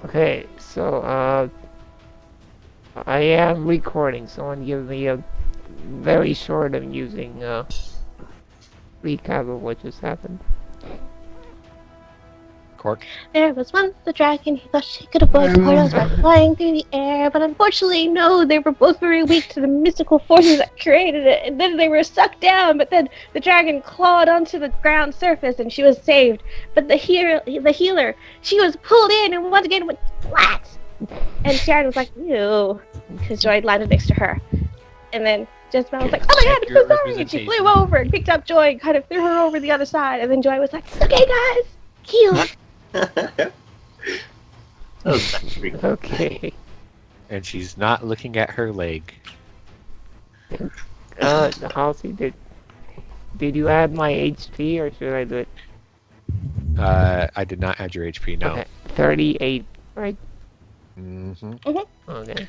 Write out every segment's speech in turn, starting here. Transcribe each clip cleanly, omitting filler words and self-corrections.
Okay, so I am recording. Someone give me a very short, amusing recap of what just happened. Cork. There was once a dragon who thought she could avoid portals by flying through the air, but unfortunately, no, they were both very weak to the mystical forces that created it, and then they were sucked down, but then the dragon clawed onto the ground surface and she was saved. But the healer, she was pulled in and once again went flat. And Sharon was like, ew, because Joy landed next to her. And then Jezebel was like, oh my god, I'm so sorry! And she flew over and picked up Joy and kind of threw her over the other side, and then Joy was like, okay guys, heal. That was actually Okay. And she's not looking at her leg. Halsey, did you add my HP or should I do it? I did not add your HP, no. Okay. 38, right? Mm-hmm. Okay.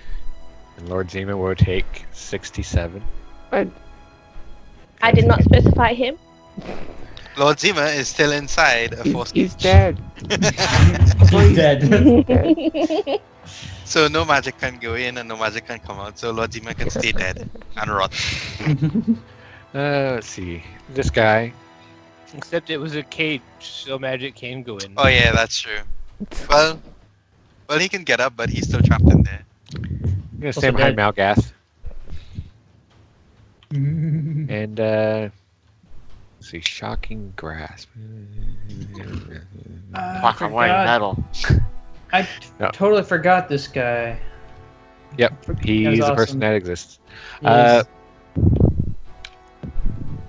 And Lord Zima will take 67. But I did not specify him. Lord Zima is still inside a force he's cage. dead. She's dead. He's dead. So no magic can go in and no magic can come out. So Lord Zima can stay dead and rot. Let's see. This guy. Except it was a cage, so magic can go in. Oh yeah, that's true. Well, he can get up, but he's still trapped in there. I'm gonna Also stay behind dead. Malgath. And let's see, shocking grasp. Fuck, I'm wearing metal. I No. totally forgot this guy. Yep, he's That's a person awesome. that exists. Yes.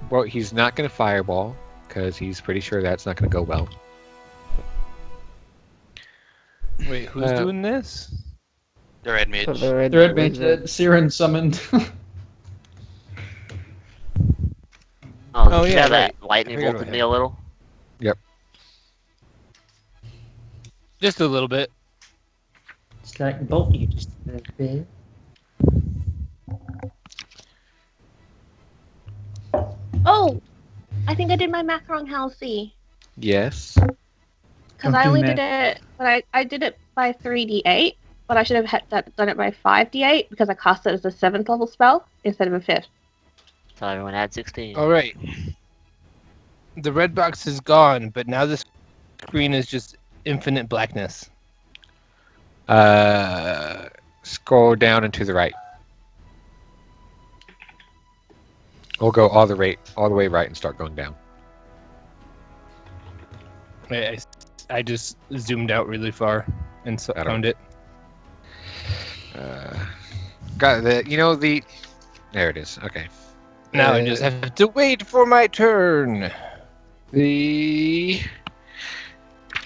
Well, he's not gonna fireball because he's pretty sure that's not gonna go well. Wait, who's doing this? The red mage. So the red The red mage wizard. that Siren summoned. Oh, yeah, yeah, right. that lightning I forgot bolted about me a little. Just a little bit. It's like bolt you just a bit. Oh, I think I did my math wrong, Halsey. Yes. Because Don't I do only math. did it, but I did it by 3d8, but I should have done it by 5d8 because I cast it as a 7th level spell instead of a 5th. So everyone had 16. All right. The red box is gone, but now this screen is just infinite blackness. Scroll down and to the right. We'll go all the way right and start going down. I just zoomed out really far and I don't- found it. Got the there it is. Okay. Now I just have to wait for my turn. The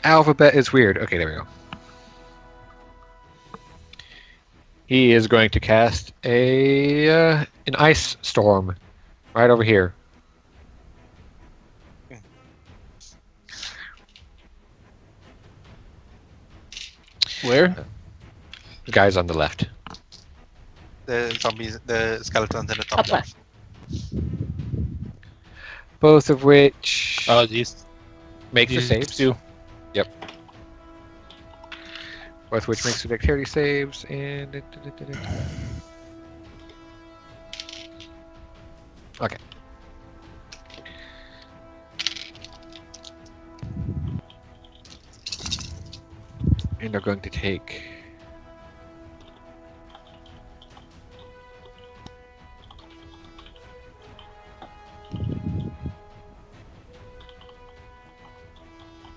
alphabet is weird. Okay, there we go. He is going to cast an ice storm right over here. Where? The guy's on the left. The zombies, the skeletons in the top Up left. Both of which Oh, these make the these saves. two. Both of which makes the dexterity saves and. Okay. And they're going to take.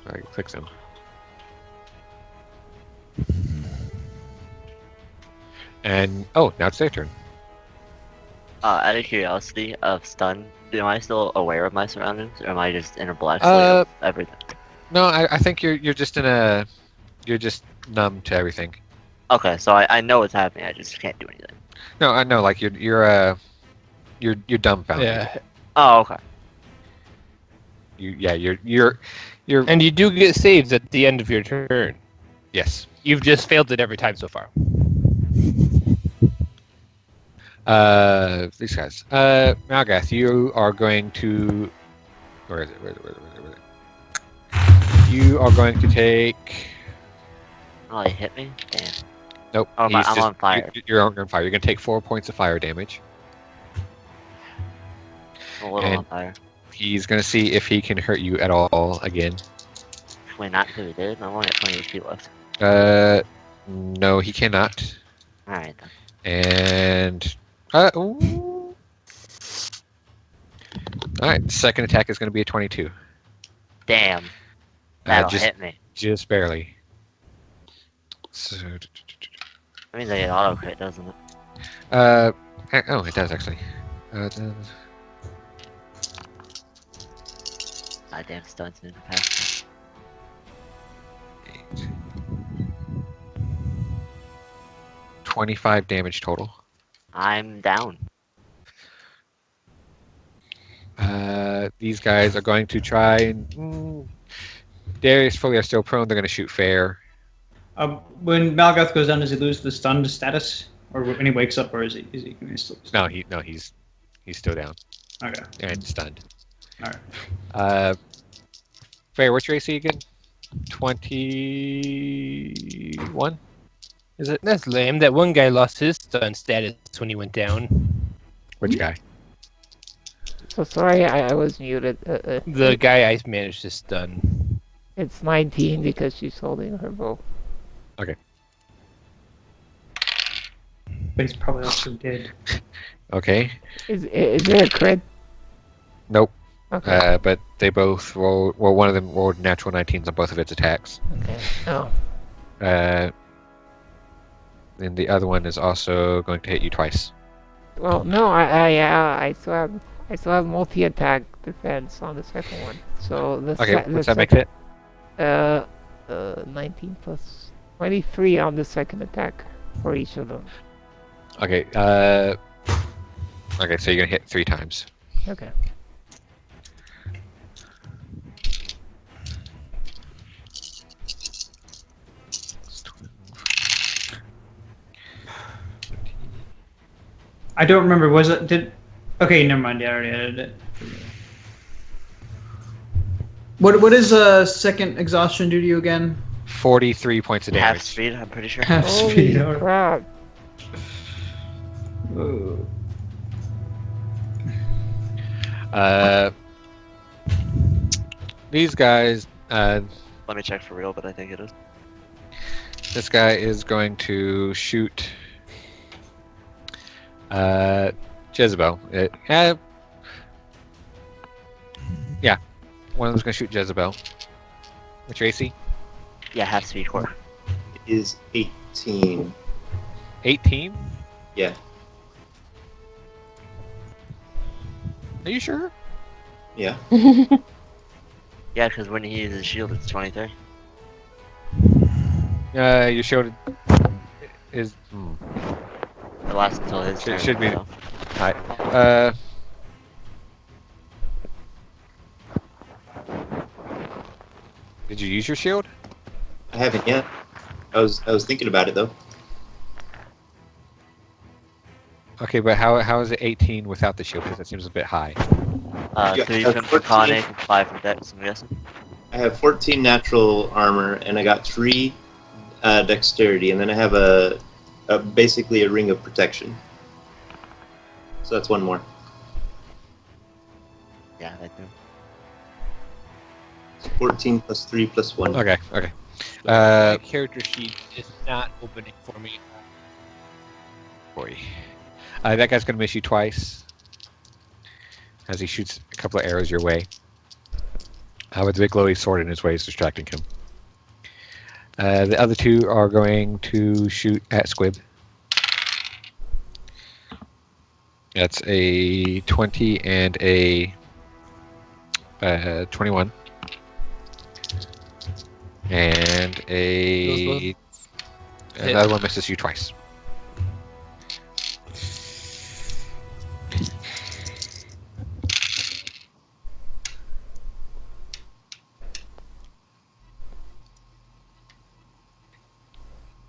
Alright, fix them. And now it's their turn. Out of curiosity, of stun, am I still aware of my surroundings, or am I just in a black Uh, slate of everything? No, I think you're just you're just numb to everything. Okay, so I know what's happening. I just can't do anything. No, I know, like you're dumbfounded. Yeah, Oh, okay. You're and you do get saves at the end of your turn. yes. You've just failed it every time so far. These guys. Malgath, you are going to. Where is it? Where is it? You are going to take Oh, he hit me? Damn. Nope. Oh, but he's I'm just- on fire. You're on fire. You're gonna take 4 points of fire damage. I'm a little And- on fire. He's gonna see if he can hurt you at all again. Wait, not until he did? I'm only at 20 HP left. No, he cannot. Alright then. And ooh. All right. Second attack is gonna be a 22. Damn. That'll just hit me. just barely. So, That means I get auto crit, doesn't it? oh, it does actually. Goddamn stunts in the past. 25 damage total. I'm down. These guys are going to try and. Darius fully are still prone. They're going to shoot fair. When Malgoth goes down, does he lose the stunned status, or when he wakes up, or is he still? No, he's still down Okay. and stunned. All right. Fair, what's your AC again? 21. Is it? That's lame. That one guy lost his stun status when he went down. Which guy? So sorry, I was muted. The guy I managed to stun. It's 19 because she's holding her bow. But he's probably also dead. Okay. Is it a crit? Nope. Okay. But they both roll. Well, one of them rolled natural 19s on both of its attacks. Okay. Oh. And the other one is also going to hit you twice. Well, no, I still have multi-attack defense on the second one. So the Okay, what's that make it? 19 plus 23 on the second attack for each of them. Okay. Okay, so you're gonna hit 3 times. Okay. I don't remember. Was it? Okay, never mind. Yeah, I already added it. What is second exhaustion do to you again? 43 points of Half damage. speed, I'm pretty sure. Half Holy speed. All right. crap! Oh. These guys. Let me check for real, but I think it is. This guy is going to shoot. Jezebel. Yeah. One of them's gonna shoot Jezebel. What's your AC? Yeah, half speed core. Is 18. 18? Yeah. Are you sure? Yeah. Yeah, because when he uses shield, it's 23. Your shield is. It lasts until his turn. Should be. so. Alright. Did you use your shield? I haven't yet. I was thinking about it though. Okay, but how is it 18 without the shield? Because that seems a bit high. Yeah, 3 that's from 14. Draconic, 5 from Dex, I'm guessing. I have 14 natural armor, and I got 3 dexterity, and then I have a basically a ring of protection. So that's one more. Yeah, I do. 14 plus 3 plus 1. Okay. My character sheet is not opening for me. Boy. That guy's gonna miss you twice. As he shoots a couple of arrows your way. With the big glowy sword in his way is distracting him. The other 2 are going to shoot at Squib. That's a 20 and a 21. And another one misses you twice.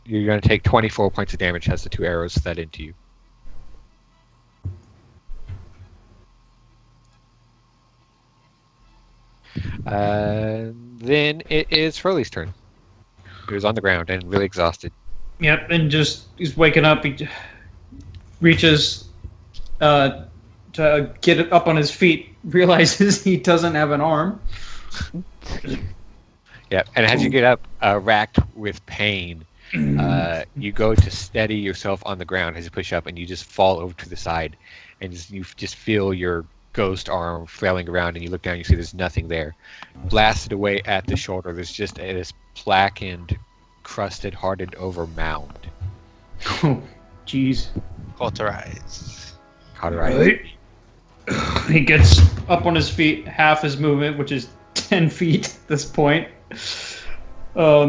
You're going to take 24 points of damage as the 2 arrows fed into you. Then it is Furley's turn. He was on the ground and really exhausted. Yep, and just he's waking up. He reaches to get it up on his feet. Realizes he doesn't have an arm. Yeah, and as you get up, racked with pain, you go to steady yourself on the ground as you push up, and you just fall over to the side, and you just feel your ghost arm flailing around, and you look down, and you see there's nothing there. Blasted away at the shoulder, there's just this blackened, crusted, hardened over mound. Oh, jeez. Cauterize. Cauterized. Right. He gets up on his feet, half his movement, which is 10 feet at this point. Let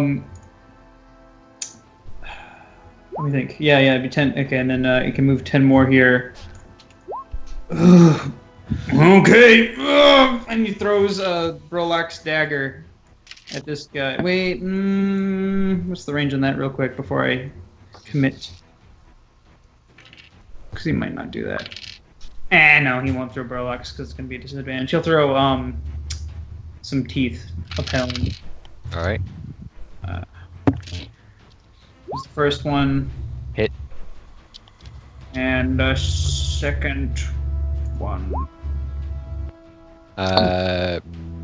me think. Yeah, it'd be 10. Okay, and then you can move 10 more here. Okay. And he throws a Brolax dagger at this guy. Wait, what's the range on that real quick before I commit? Because he might not do that. No, he won't throw Brolax because it's going to be a disadvantage. He'll throw some teeth of Helen. All right. Here's the first one. Hit. And the second one.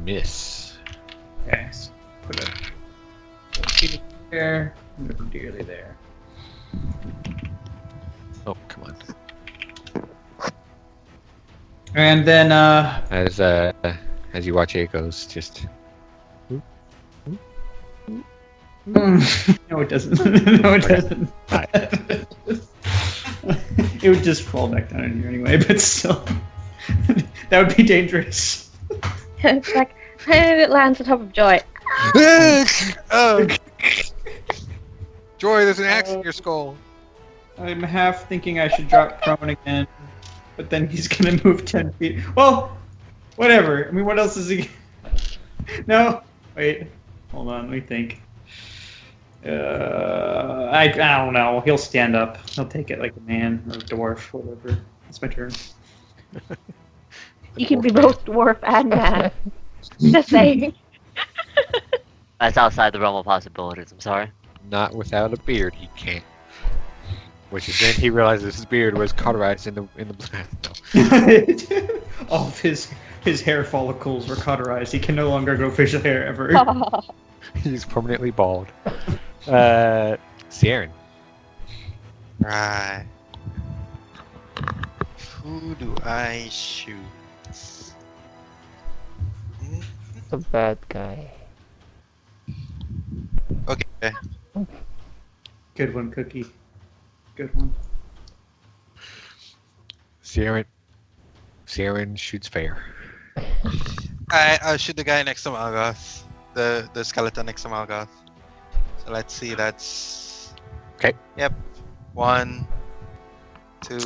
Miss. Okay, so put a teeth there, and a dearly there. Oh, come on. And then, As you watch it goes, just no, it doesn't. No, it doesn't. It would just fall back down in here anyway, but still, that would be dangerous. It's like, and it lands on top of Joy. oh. Joy, there's an axe in your skull. I'm half thinking I should drop prone again, but then he's gonna move 10 feet. Well, whatever. I mean, what else is he? No, wait. Hold on. Let me think. I don't know. He'll stand up. He'll take it like a man or a dwarf, whatever. It's my turn. You can be both dwarf and man. Just saying. That's outside the realm of possibilities. I'm sorry. Not without a beard, he can't. Which is then he realizes his beard was cauterized in the blast. No. All of his hair follicles were cauterized. He can no longer grow facial hair ever. He's permanently bald. Sierran. Right. Who do I shoot? The bad guy. Okay. Good one, Cookie. Good one. Sierran shoots fair. I'll shoot the guy next to Malgoth. The skeleton next to Malgoth. So let's see, that's... Okay. Yep. 1, 2,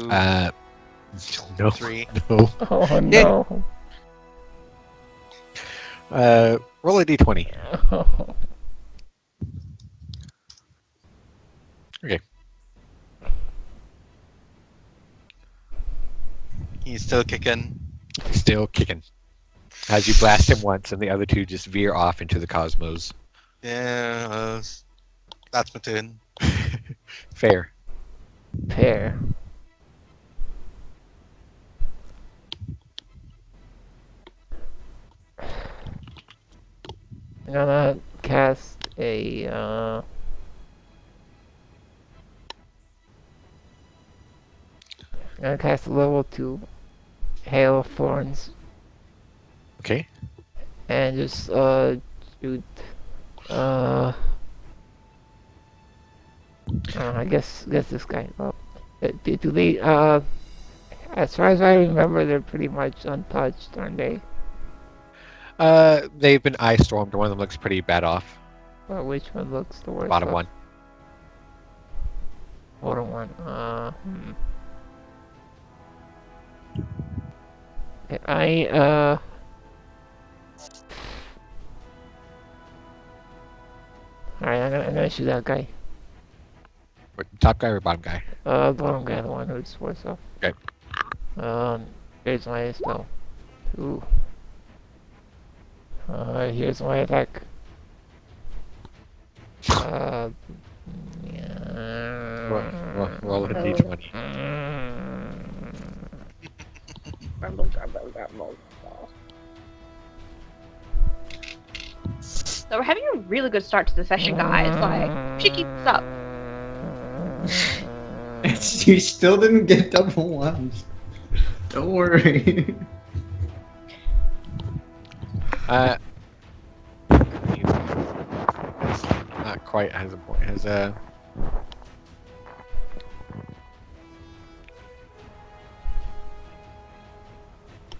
No. 3. No. Oh no. Roll a d20. Okay. He's still kicking. Still kicking. As you blast him once, and the other two just veer off into the cosmos. Yeah, that's my turn. Fair. Fair. I'm gonna cast a level 2 Hail of Thorns Okay. and just shoot I guess this guy. Oh, do they as far as I remember, they're pretty much untouched, aren't they? They've been ice stormed. One of them looks pretty bad off. Well, which one looks the worst? Bottom off? one. Bottom one. Okay, Alright, I'm gonna shoot that guy. Top guy or bottom guy? Bottom guy, the one who's worse off. Okay. Here's my spell. 2. Here's my attack. Roll a d20. Grumble, grumble, grumble. So we're having a really good start to the session, guys. Like, we should keep this up. You still didn't get double ones. Don't worry. Not quite has a point. Has a.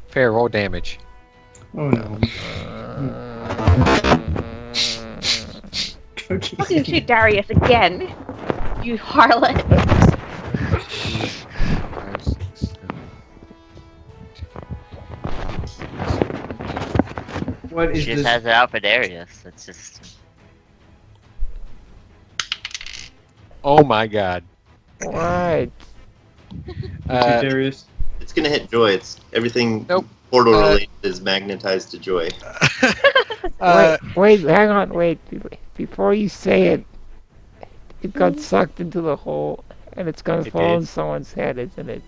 Fair, roll damage. Oh no. Cookie. Fucking shoot Darius again. You harlot. 5, 6, 7. What is She just this? has it out for Darius. It's just. Oh my god. What? Darius? It's gonna hit Joy. It's everything Nope. portal related is magnetized to Joy. Wait, hang on, wait. Before you say it, it got sucked into the hole, and it's gonna It fall on did. someone's head, isn't it?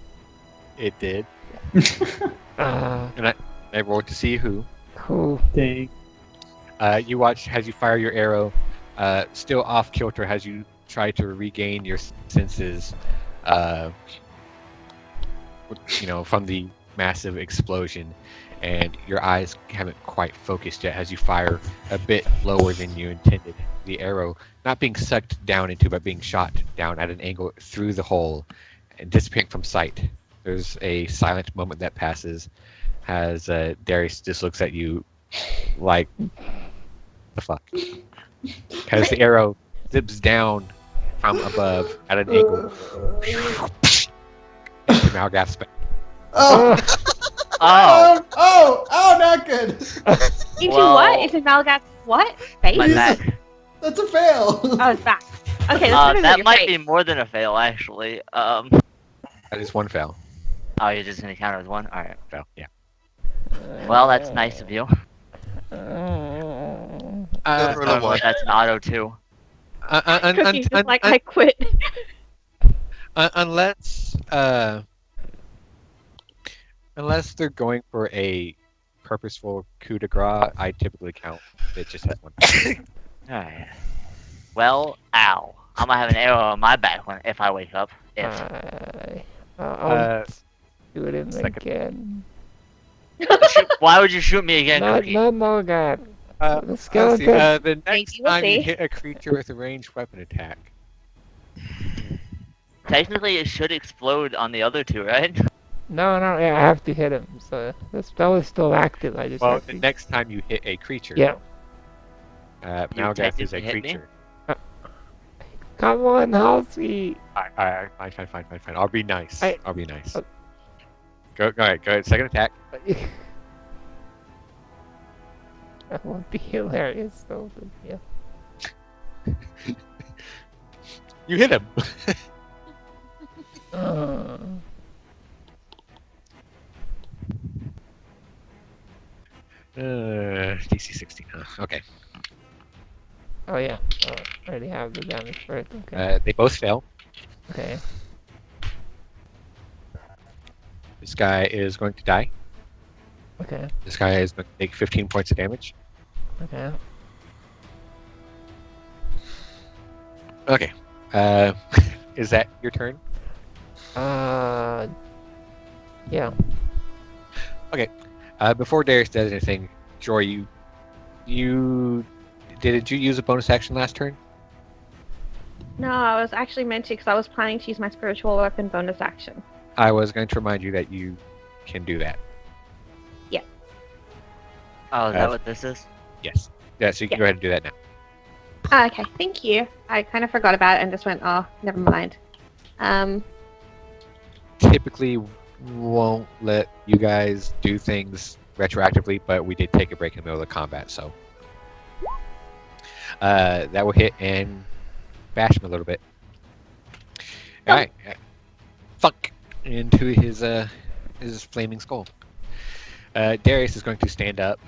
It did. Uh, I rolled to see who. who? Dang. You watch as you fire your arrow, still off kilter as you try to regain your senses, from the massive explosion, and your eyes haven't quite focused yet as you fire a bit lower than you intended. The arrow not being sucked down into, but being shot down at an angle through the hole and disappearing from sight. There's a silent moment that passes as Darius just looks at you like, the fuck? Because the arrow zips down from above at an angle. And Malgath's back. Oh! Oh! Oh, not good. Into Well- what? Into Malgath's what? Face? My back. That's a fail. Oh, it's back. Okay, let's put it in That your might face. be more than a fail, actually. That is one fail. Oh, you're just gonna count it as one? Alright. Fail, yeah. Well, that's nice of you. Don't roll a Normally one. that's an auto too. Cookie, just like I quit. Unless they're going for a purposeful coup de grace, I typically count it just has one. Alright. Well, ow. I'm gonna have an arrow on my back if I wake up. If. I'll do it in second. again. Why would you shoot me again, Not Cookie? Malgath. The Let's see, skeleton. the next Maybe we'll time you see. hit a creature with a ranged weapon attack. Technically, it should explode on the other two, right? No, yeah, I have to hit him. So the spell is still active. I just Well, have the to... next time you hit a creature, Yeah. Malgath is a technically hit me? creature. Come on, Halsey. Alright, fine. I'll be nice. I- I'll be nice. uh, Go ahead. Second attack. That would be hilarious. So, yeah. You hit him. DC 16, huh? Okay. Oh yeah. I already have the damage for it. Okay. They both fail. Okay. This guy is going to die. Okay. This guy is going to take 15 points of damage. Okay. Okay. Is that your turn? Yeah. Before Darius does anything, Joy, you did you use a bonus action last turn? No, I was actually meant to because I was planning to use my spiritual weapon bonus action. I was going to remind you that you can do that. Oh, is that what this is? Yes. Yeah, so you can go ahead and do that now. Okay, thank you. I kind of forgot about it and just went, oh, never mind. Typically won't let you guys do things retroactively, but we did take a break in the middle of the combat, so that will hit and bash him a little bit. All right, fuck into his flaming skull. Darius is going to stand up,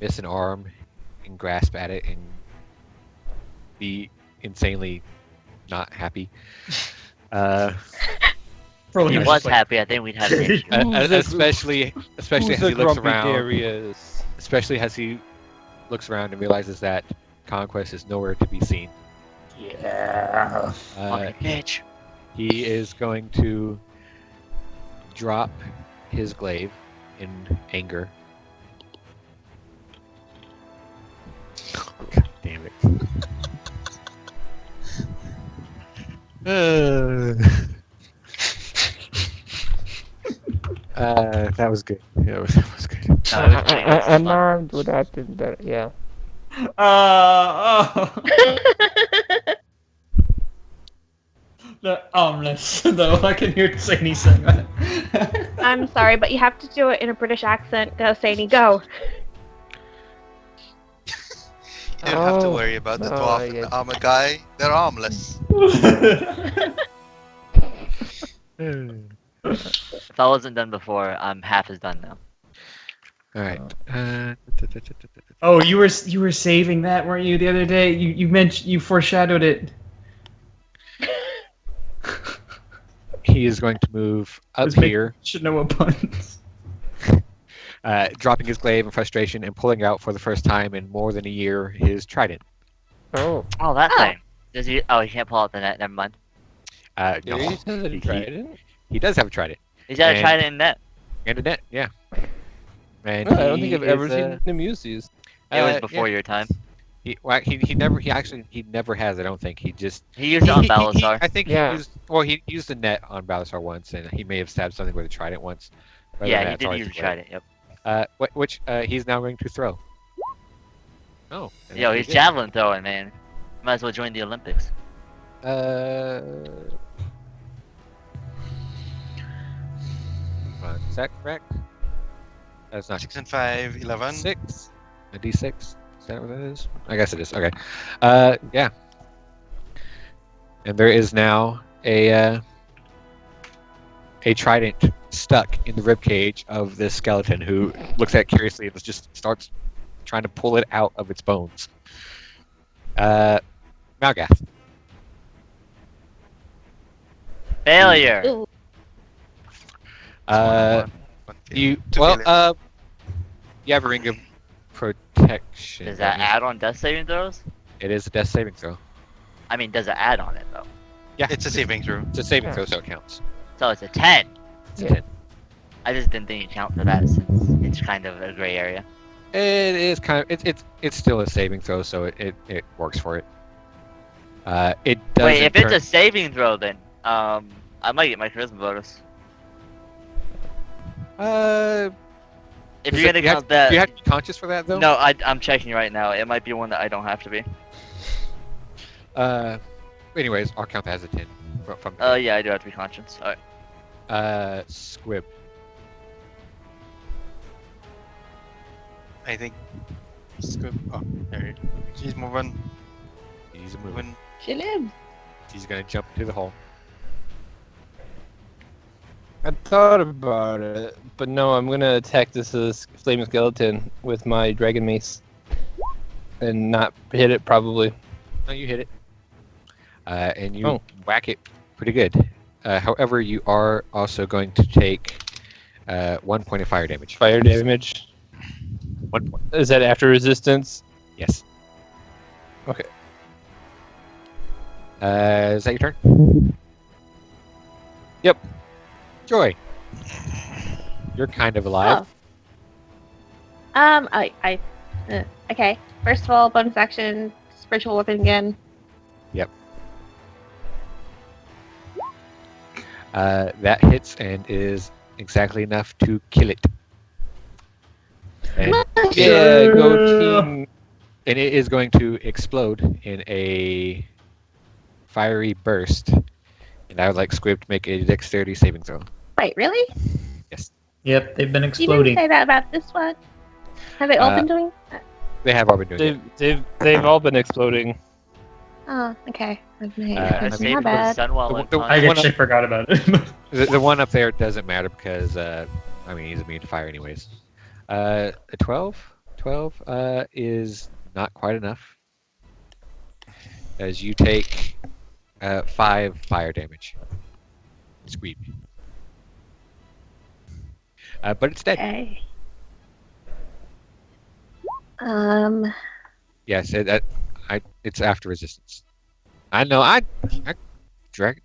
miss an arm, and grasp at it and be insanely not happy. Probably He was was just like- happy. I think we'd have an issue. especially Who's as the he looks grumpy around. Darius? Especially as he looks around and realizes that Conquest is nowhere to be seen. Yeah. Fucking bitch. He is going to drop his glaive in anger. God damn it. That was good. Yeah, that was good. I'm armed with that. Yeah. Oh. The ominous, though. I can hear Sadie saying that. I'm sorry, but you have to do it in a British accent. Go, Sadie, go. You don't have to Oh, worry about the no, dwarf I and get the armor guy. They're armless. If I wasn't done before, I'm half as done now. All right. Oh, you were saving that, weren't you, the other day? You mentioned, you foreshadowed it. He is going to move up Was make- here, Should know what puns. dropping his glaive in frustration and pulling out for the first time in more than a year his trident. Oh. Oh, that Oh. thing. Does he? Oh, he can't pull out the net. Never mind. No, Darius has a he- trident? he does have a trident He's got to And- try it in net. and a net, yeah. And I don't think he I've ever is, seen him use these. It was yeah. before your time. He never has. I don't think he just. He used it on Balasar. I think Yeah. he used the net on Balasar once, and he may have stabbed something with a trident once. Other than Yeah, that, he it's did always use his a blade. trident. Yep. Which he's now going to throw. Oh. and Yo, that's he's good. javelin throwing, man. Might as well join the Olympics. Is that correct? That's not 6 and 5, 11. 6. A D6. Is that what that is? I guess it is. Okay. Yeah. And there is now a trident stuck in the ribcage of this skeleton, who looks at it curiously and just starts trying to pull it out of its bones. Malgath. Failure. Ooh. You To well, failure. you have a ring of protection. Does that add on death saving throws? It is a death saving throw. I mean, does it add on it though? Yeah, It's a saving throw. It's a saving Yeah. throw, so it counts. So it's a 10. It's a Yeah. 10. I just didn't think it count for that since it's kind of a gray area. It is kind of it's still a saving throw, so it works for it. It does. Wait, if it's a saving throw, then I might get my charisma bonus. If is you're it- gonna you have- count that, do you have to be conscious for that though? no, I'm checking right now. It might be one that I don't have to be. Anyways, I'll count that as a 10 from. Yeah, I do have to be conscious. All right. Squib. I think. Scoop. Oh, there. He's moving. He's moving. Moving. She lives. He's gonna jump into the hole. I thought about it, but no, I'm gonna attack this flaming skeleton with my dragon mace. And not hit it, probably. No, you hit it. And you Oh. whack it pretty good. However, you are also going to take 1 point of fire damage. Fire damage. 1 point. Is that after resistance? Yes. Okay. Is that your turn? Yep. Joy. You're kind of alive. Okay. First of all, bonus action, spiritual weapon again. That hits and is exactly enough to kill it. And, Yeah, go team. and it is going to explode in a fiery burst. And I would like Squib to make a dexterity saving throw. Wait, really? Yep, they've been You didn't exploding. say that about this one. Have they all been doing that? They have all been doing it. They've all been exploding. Oh, okay. Okay, I I mean, saved my for bad. sun while The- I'm the- con- I one actually forgot about it. The one up there doesn't matter because, I mean, he's immune to fire anyways. A 12? 12 is not quite enough. as you take 5 fire damage. Squeak. But it's dead. Okay. Yes, it's after resistance. I know. I drag.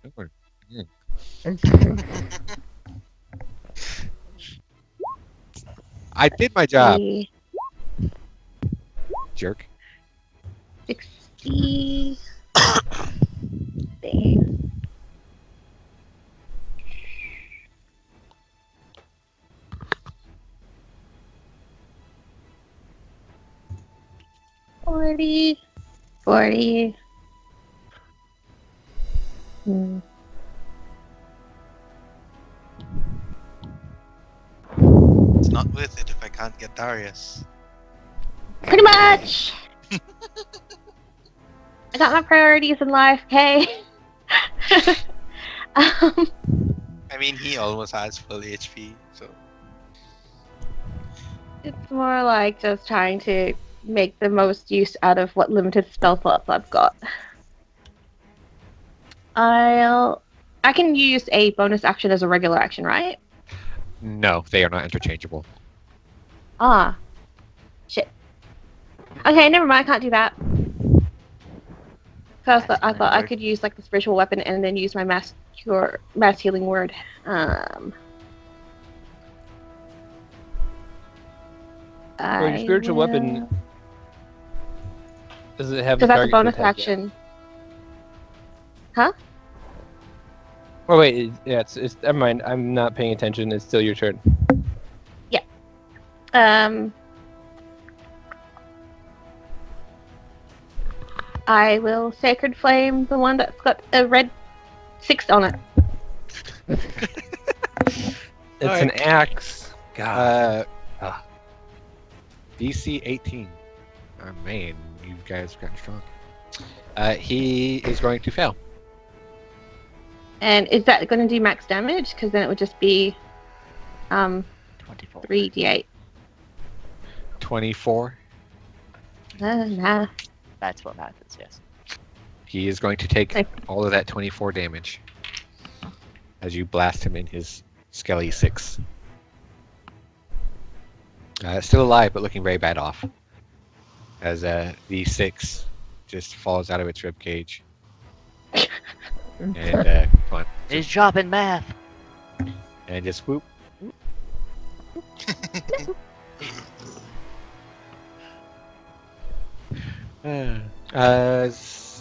I did my job, jerk. 60. Dang. Forty. Hmm. It's not worth it if I can't get Darius. Pretty much. I got my priorities in life, okay? um, I mean, he almost has full HP, so. it's more like just trying to make the most use out of what limited spell slots I've got. I can use a bonus action as a regular action, right? No, they are not interchangeable. Ah. Shit. Okay, never mind, I can't do that. Cause I thought I could use like the spiritual weapon and then use my mass healing word. Well, your spiritual weapon, does it have the because that's a target bonus to attack action. Huh? Oh wait, yeah, it's never mind. I'm not paying attention. It's still your turn. I will Sacred Flame the one that's got a red 6 on it. It's an axe. God. DC 18. Oh man, you guys have gotten strong. He is going to fail. And is that going to do max damage? Because then it would just be 24. 3d8. 24. Nah. That's what math is, yes. He is going to take Okay. all of that 24 damage as you blast him in his Skelly 6. Still alive, but looking very bad off. As the 6 just falls out of its rib cage. And come on. He's dropping math. And just whoop.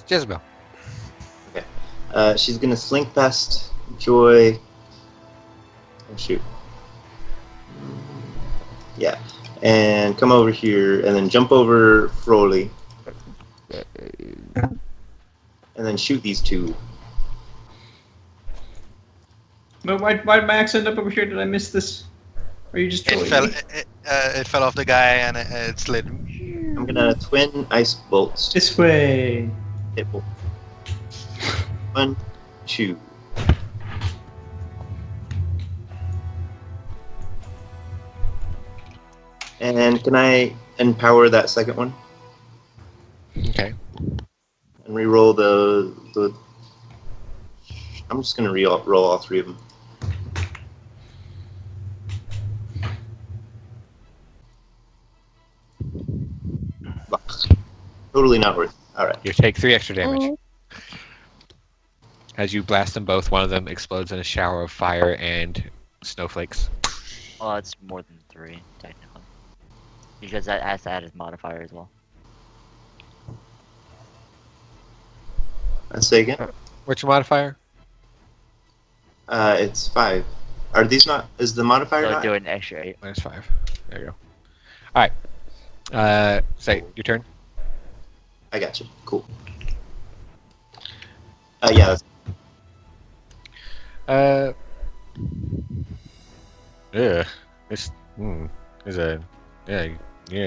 Jezebel. She's gonna slink past Joy. Oh shoot. Yeah. And come over here and then jump over Froley. And then shoot these two. But why did my axe end up over here? Did I miss this? Or are you just trolling me? It fell off the guy and it slid. I'm gonna twin ice bolts. This way. Hit both. 1, 2. And can I empower that second one? Okay. And re-roll the. I'm just gonna roll all 3 of them. Totally not worth it. Alright. You take 3 extra damage. As you blast them both, one of them explodes in a shower of fire and snowflakes. Well, it's more than 3, technically. Because that has to add his modifier as well. Let's say again. What's your modifier? It's 5. Are these not? Is the modifier So not? do an extra 8. Minus 5. There you go. Alright. Say, your turn. I got you. Cool. Yeah. That's... This is a yeah,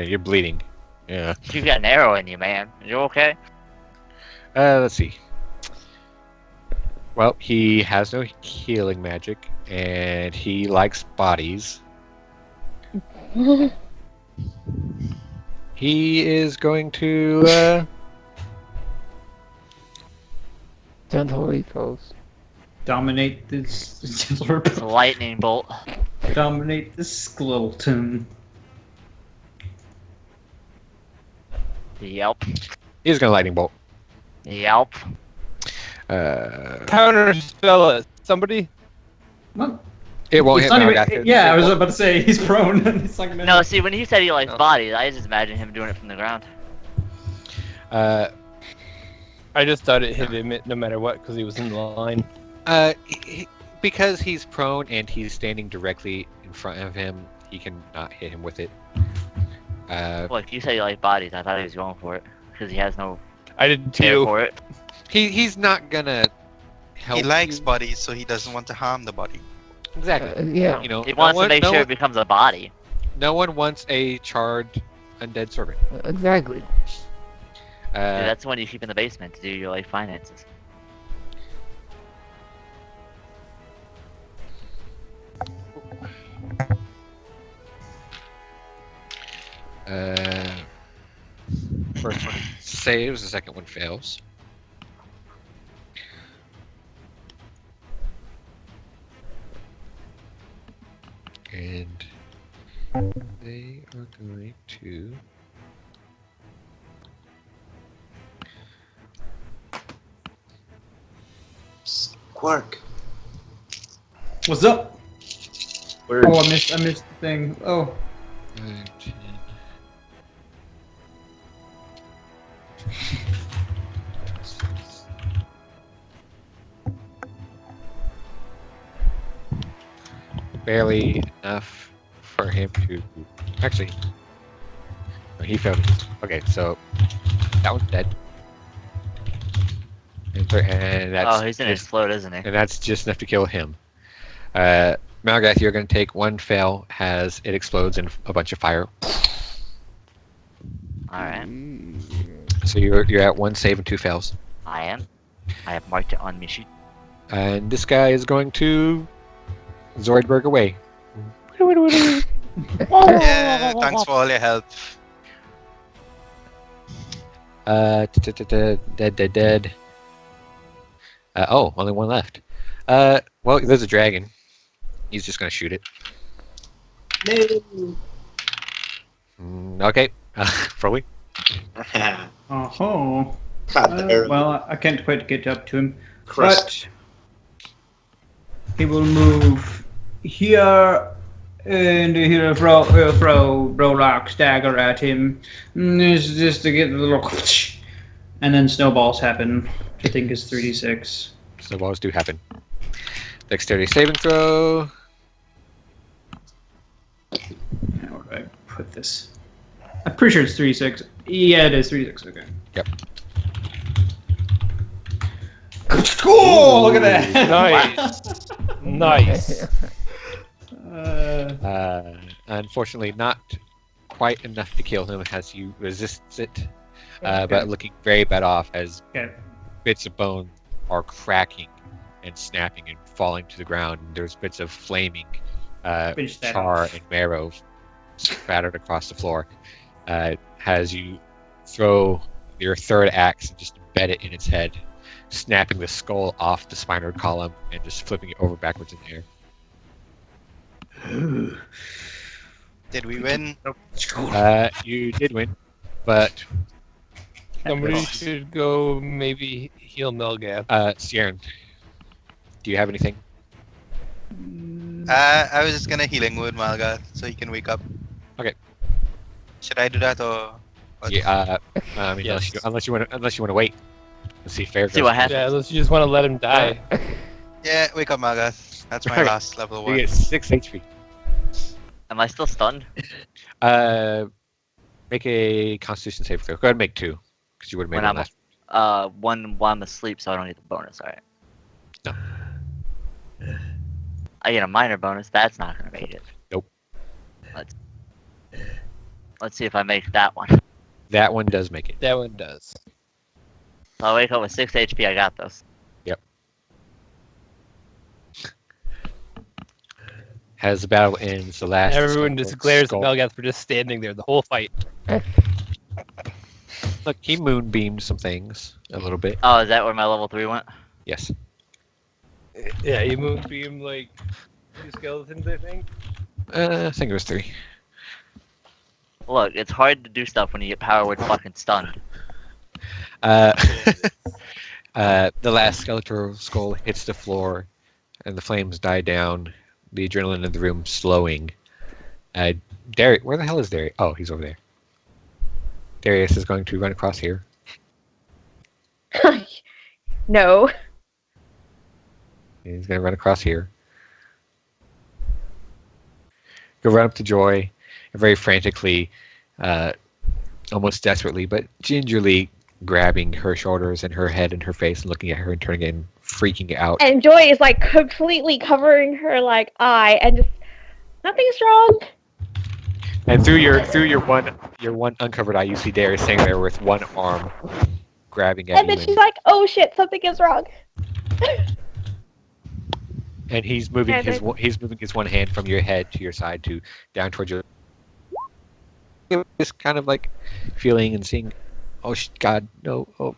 you're bleeding. Yeah. You've got an arrow in you, man. You okay? Let's see. Well, he has no healing magic, and he likes bodies. He is going to gentle repose. Dominate this It's a lightning bolt. Dominate this skeleton. Yelp. He's gonna lightning bolt. Yelp. Counter spell it. Somebody. What? It won't It's hit not Malgath. even, yeah, I was about to say he's prone. It's not gonna. No, see, when he said he likes Oh. bodies, I just imagine him doing it from the ground. I just thought it hit him no matter what because he was in the line. Because he's prone and he's standing directly in front of him, he can not hit him with it. Look, you said you like bodies. I thought he was going for it because he has no I did care too. for it. He's not gonna help. He likes you. bodies, so he doesn't want to harm the body. Exactly. Yeah. You know, He wants to make sure it becomes a body. No one wants a charred undead servant. Exactly. Dude, that's the one you keep in the basement to do your like finances. First one saves, the second one fails. And they are going to Squark. What's up? Word. Oh, I missed the thing. Oh. 19. Barely enough for him to actually. No, he failed. Okay, so that one's dead. And that's Oh, he's gonna explode, isn't he? and that's just enough to kill him. Malgath, you're going to take one fail as it explodes in a bunch of fire. Alright, So you're at one save and two fails. I am. I have marked it on my sheet. And this guy is going to Zoidberg away. Yeah, thanks for all your help. Dead. Oh, only one left. Well, there's a dragon. He's just going to shoot it. No. Okay, probably. Oh. Caught the arrow. Well, I can't quite get up to him. Crushed. But he will move here and he'll throw Rock dagger at him. Just to get the little. And then snowballs happen, which I think is 3d6. Snowballs do happen. Dexterity saving throw. Now, where do I put this? I'm pretty sure it's 3d6. Yeah, it is 3d6. Okay. Yep. Cool! Look at that! Nice. Nice. Unfortunately, not quite enough to kill him as he resists it, Okay. but looking very bad off as Okay. bits of bone are cracking and snapping and falling to the ground. There's bits of flaming Finish that char off. and marrow spattered across the floor as you throw your third axe and just embed it in its head, snapping the skull off the spinal column and just flipping it over backwards in the air. Did we win? You did win, but Somebody should go maybe heal Melgath. Sierran, do you have anything? I was just gonna healing wound Malgath so he can wake up. Okay. Should I do that or? Yeah. I mean, Yes. unless you want to wait and see if Fair See goes. what happens. Yeah, unless you just want to let him die. Yeah, wake up Malgath. That's my Okay. last level You one. get 6 HP. Am I still stunned? Make a Constitution save throw. Go ahead and make 2, because you would have made When one I'm last. one while I'm asleep, so I don't get the bonus. Alright. No. I get a minor bonus. That's not gonna make it. Nope. Let's see if I make that one. That one does make it. That one does. So I wake up with 6 HP. I got this. As the battle ends, the last. Everyone just glares at skull- Melgath for just standing there the whole fight. Look, he moonbeamed some things a little bit. Oh, is that where my level 3 went? Yes. Yeah, you moonbeam like 2 skeletons, I think. I think it was 3. Look, it's hard to do stuff when you get power with fucking stunned. Uh, the last skeletal skull hits the floor, and the flames die down. The adrenaline in the room slowing. Darius, where the hell is Darius? Oh, he's over there. Darius is going to run across here. No. He's going to run across here. Go run up to Joy, and very frantically, almost desperately, but gingerly grabbing her shoulders and her head and her face and looking at her and turning it and freaking out. And Joy is like completely covering her like eye and just nothing's wrong. And through your one uncovered eye, you see Darius standing there with one arm grabbing at And you. then she's like, "Oh shit, something is wrong." And he's moving And his one hand from your head to your side to down towards your. Just kind of like feeling and seeing. Oh God, no! Oh,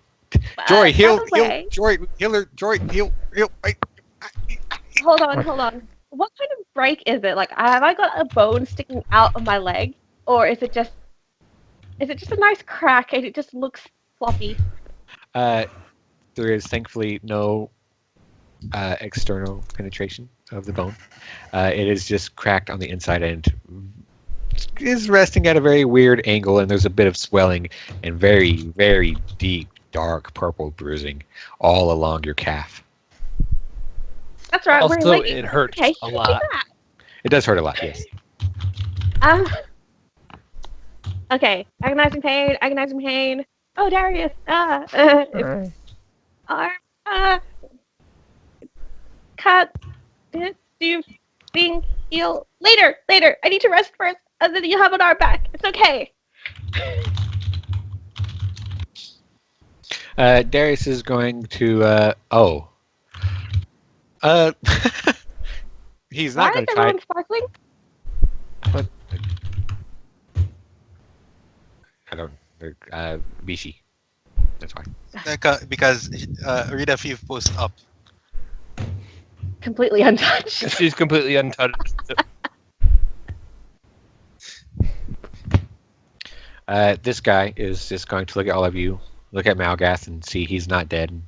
Joy, heal, Joy, heal her, Joy, heal. Wait. Hold on. What kind of break is it? Like, have I got a bone sticking out of my leg, or is it just a nice crack and it just looks floppy? There is thankfully no external penetration of the bone. It is just cracked on the inside and is resting at a very weird angle, and there's a bit of swelling and very, very deep, dark purple bruising all along your calf. That's right. we're Also, leggings. it hurts Okay, a do lot. that. It does hurt a lot, yes. Okay. Agonizing pain. Oh, Darius. Alright. Arm. Cut. Do being heal later. I need to rest first, and then you'll have an arm back. It's okay. Darius is going to. He's not Why going is to try. everyone sparkling? I don't. Bishi. That's why. Because read a few posts up. Completely untouched. She's completely untouched. This guy is just going to look at all of you, look at Malgath, and see he's not dead. And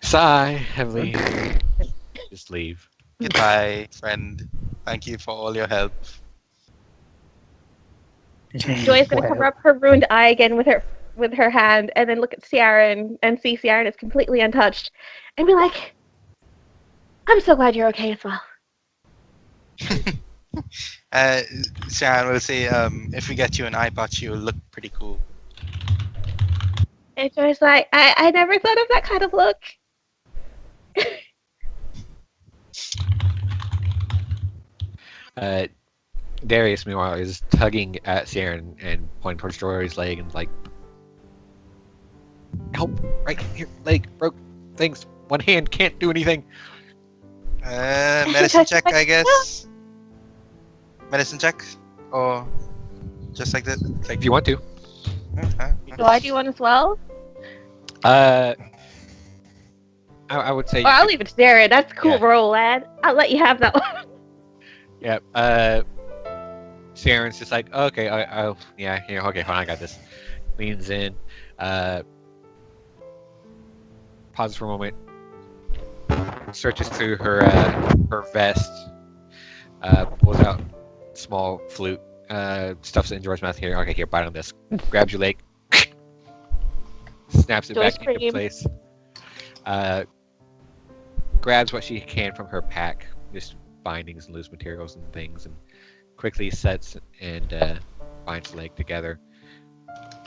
sigh heavily. Just leave. Goodbye, friend. Thank you for all your help. Joy's gonna cover up her ruined eye again with her hand, and then look at Ciaran and see Ciaran is completely untouched, and be like, "I'm so glad you're okay as well." Sharon will say, if we get you an eye patch, you'll look pretty cool. And Joy's like, I never thought of that kind of look. Darius, meanwhile, is tugging at Ciaran and pointing towards Joy's leg and like, help! Right here, leg broke. Things. One hand can't do anything. Medicine check, I guess. Medicine check, or just like that. Like, If you want to. Do I do one as well? I would say. Or I'll leave it to Ciaran. That's a cool Yeah. roll, lad. I'll let you have that one. Yeah. Ciaran's just like, okay, I'll yeah, here, okay, fine, I got this. Leans in, pauses for a moment, searches through her vest, pulls out a small flute, stuffs it in George's mouth. Here, okay, here, bite on this. Grabs your leg, snaps it Joy's back into cream. place. Grabs what she can from her pack, just bindings and loose materials and things, and quickly sets and binds the leg together.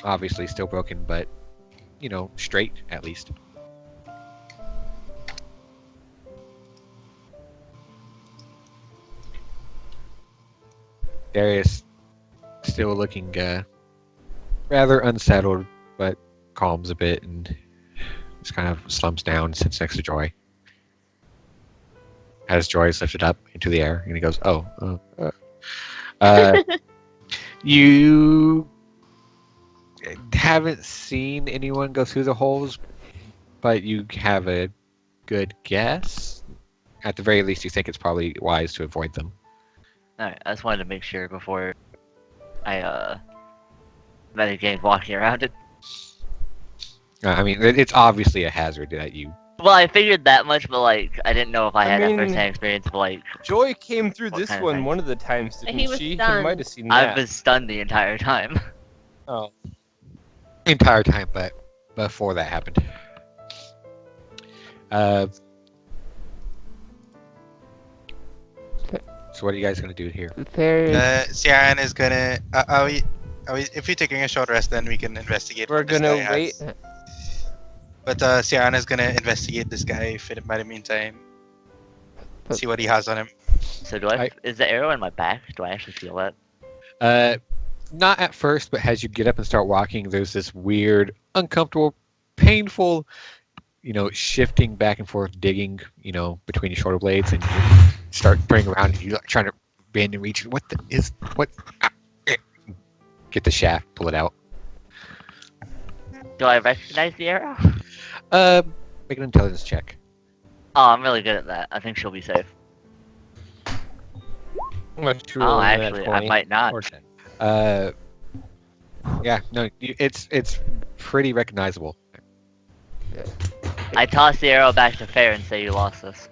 Obviously still broken, but straight at least. Darius still looking rather unsettled, but calms a bit and just kind of slumps down and sits next to Joy. As Joy is lifted up into the air, and he goes, you haven't seen anyone go through the holes, but you have a good guess. At the very least, you think it's probably wise to avoid them. Alright, I just wanted to make sure before I metagame walking around it. I mean, it's obviously a hazard that you. Well, I figured that much, but like, I didn't know if I I had that mean- first-hand experience of like, Joy came through What this kind of one thing? one of the times, didn't He was she? stunned. He might have seen I've that. been stunned the entire time. Oh. Entire time, but before that happened. So what are you guys gonna do here? There. Sian is gonna. Are we? If you're taking a short rest, then we can investigate. We're what this gonna guy wait. has. But Sian is gonna investigate this guy by the meantime. But- See what he has on him. So do I? Is the arrow in my back? Do I actually feel that? Not at first, but as you get up and start walking, there's this weird, uncomfortable, painful, shifting back and forth, digging, between your shoulder blades, and you start turning around and you're trying to bend and reach. What? Get the shaft, pull it out. Do I recognize the arrow? Make an intelligence check. Oh, I'm really good at that. I think she'll be safe. Much Oh, actually, I might not. Or 10. Yeah, no, it's pretty recognizable. I toss the arrow back to Fair and say you lost this.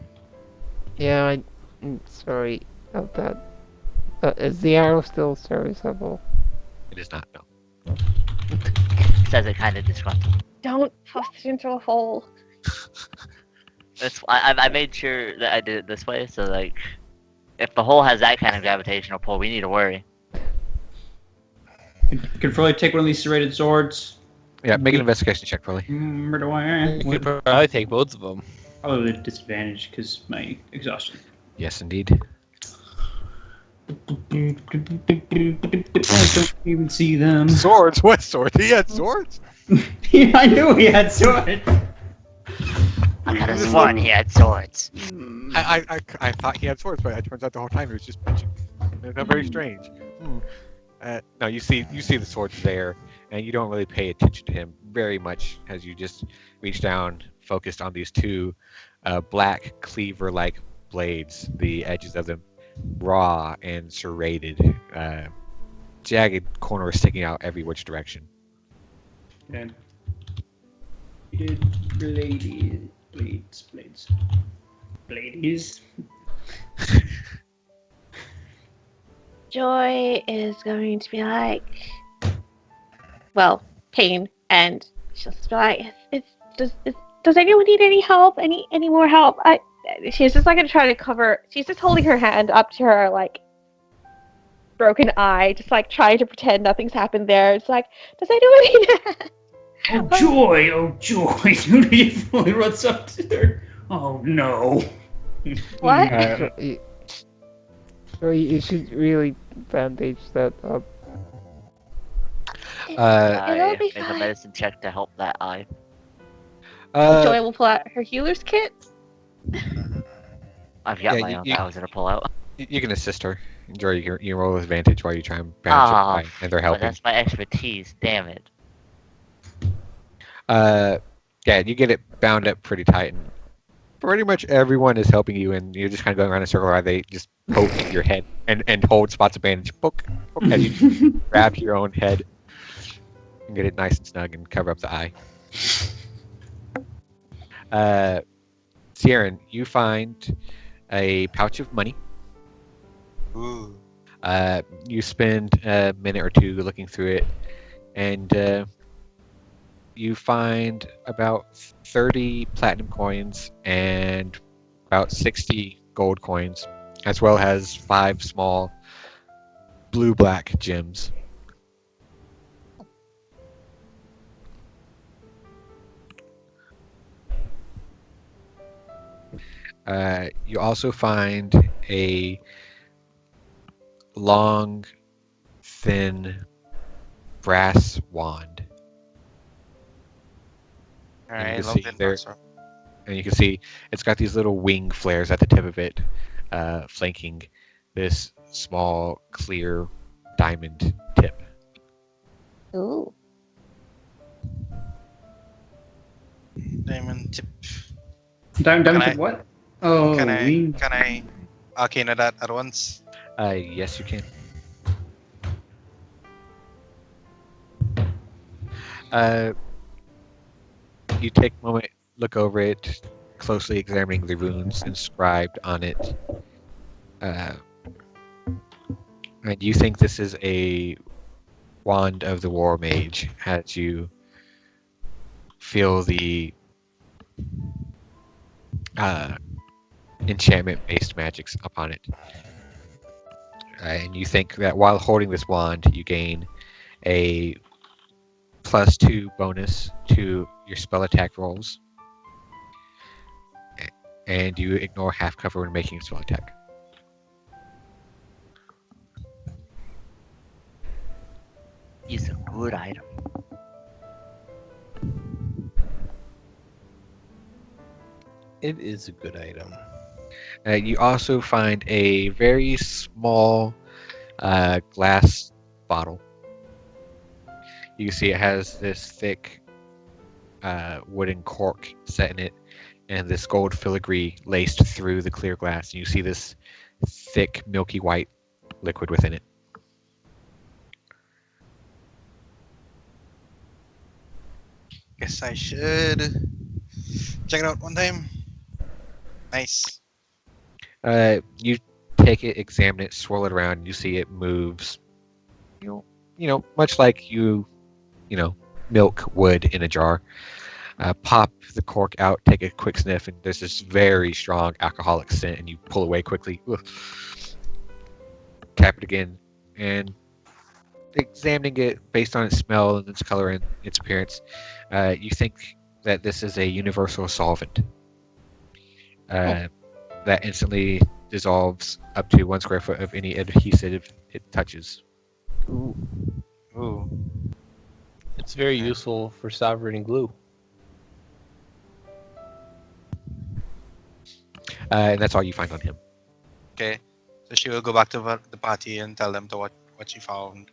Yeah, I'm sorry about that. Is the arrow still serviceable? It is not. No. Says it kind of disgruntled. Don't toss it into a hole. I made sure that I did it this way, so like, if the hole has that kind of gravitational pull, we need to worry. Could probably take one of these serrated swords. Yeah, make an investigation check, probably. Where do I? We could probably take both of them. Probably with disadvantage because my exhaustion. Yes, indeed. I don't even see them. Swords? What swords? He had swords? Yeah, I knew he had swords. I could have sworn he had swords. I thought he had swords, but it turns out the whole time he was just punching. It's not very strange. No, you see the swords there, and you don't really pay attention to him very much as you just reach down, focused on these two black cleaver-like blades, the edges of them raw and serrated, jagged corners sticking out every which direction. And blades. Joy is going to be like, well, Pain, and she'll just be like, does anyone need any help? Any more help? She's just like gonna try to cover. She's just holding her hand up to her like broken eye, just like trying to pretend nothing's happened there. It's like, does anyone need that? Oh joy! He fully runs up to her. Oh no! What? You should really bandage that up. It'll be Make a fine. medicine check to help that eye. Joy will pull out her healer's kit. I've got Yeah, my own you- 1,000 to pull out. You can assist her. Enjoy. You roll with advantage while you try and balance it, and they're But helping. that's my expertise. Damn it. Yeah, you get it bound up pretty tight, and pretty much everyone is helping you, and you're just kind of going around in a circle while they just poke your head and hold spots of bandage. Poke as you grab your own head and get it nice and snug and cover up the eye. Sierran, you find a pouch of money. Ooh. You spend a minute or two looking through it, and you find about 30 platinum coins and about 60 gold coins, as well as 5 small blue-black gems. You also find a long, thin brass wand. Alright, can love see that there- also. And you can see it's got these little wing flares at the tip of it, flanking this small, clear diamond tip. Ooh. Diamond tip. Damage Can I- of what? Oh, Can I we. can I arcana that at once? Yes, you can. You take a moment, look over it, closely examining the runes inscribed on it. And you think this is a wand of the War Mage as you feel the enchantment-based magics upon it. And you think that while holding this wand, you gain a +2 bonus to your spell attack rolls. And you ignore half cover when making a spell attack. It's a good item. It is a good item. You also find a very small glass bottle. You can see it has this thick wooden cork set in it, and this gold filigree laced through the clear glass. And you see this thick, milky white liquid within it. Guess I should check it out one time. Nice. You take it, examine it, swirl it around, and you see it moves. You know, much like you milk wood in a jar. Pop the cork out, take a quick sniff, and there's this very strong alcoholic scent, and you pull away quickly. Ugh. Tap it again, and examining it based on its smell and its color and its appearance, you think that this is a universal solvent that instantly dissolves up to 1 square foot of any adhesive it touches. Ooh. It's very useful for sovereign glue. And that's all you find on him. Okay. So she will go back to the party and tell them what she found.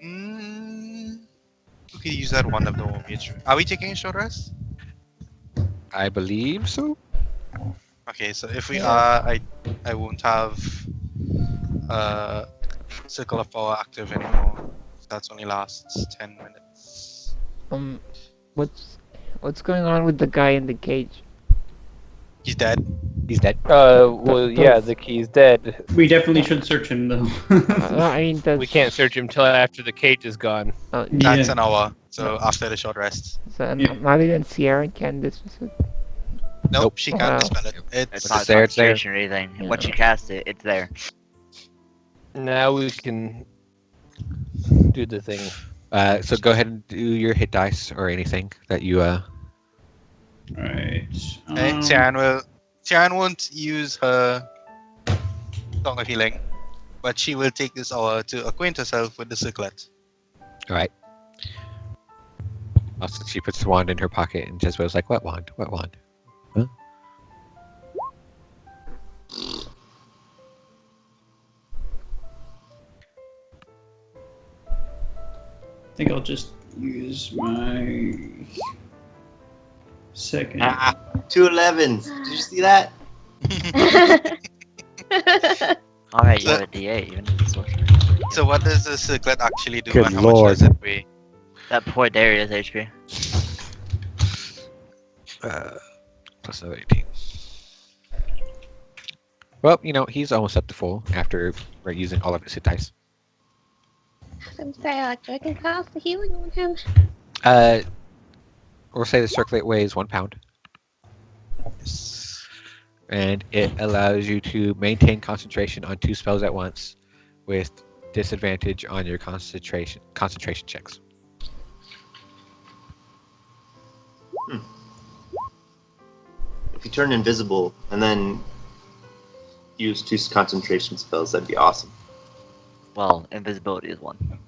We could use that one of the homage. Are we taking a short rest? I believe so. Okay, so if we are, I won't have Circle of Power active anymore. That's only lasts 10 minutes. What's going on with the guy in the cage? He's dead. He's dead. Well, yeah, the key's dead. We definitely should search him though. I mean, that's, We can't search him till after the cage is gone. That's Yeah. an hour. So after the short rest. so Yeah. not even Sierra can dismiss it. Nope, she can't Wow. dispel it. It's It's not there, it's there. concentration or anything. Yeah. Once you cast it, it's there. Now we can do the thing. So go ahead and do your hit dice or anything that you Right. Tian won't use her Song of Healing, but she will take this hour to acquaint herself with the circlet. Alright. Also, she puts the wand in her pocket, and Jezebel's like, "What wand? What wand?" Huh? I think I'll just use my second. 2 11s. Did you see that? Alright, you have a D8, even if it's sorcerer. So what does the circlet actually do, Good and how lord. much does it weigh? That poor Darius HP. Plus another 18. Well, he's almost up to full after using all of his hit dice. I'm sorry, I can cast the healing on him. Or say the circlet weighs 1 pound. And it allows you to maintain concentration on 2 spells at once with disadvantage on your concentration checks. If you turn invisible and then use 2 concentration spells, that'd be awesome. Well, invisibility is 1.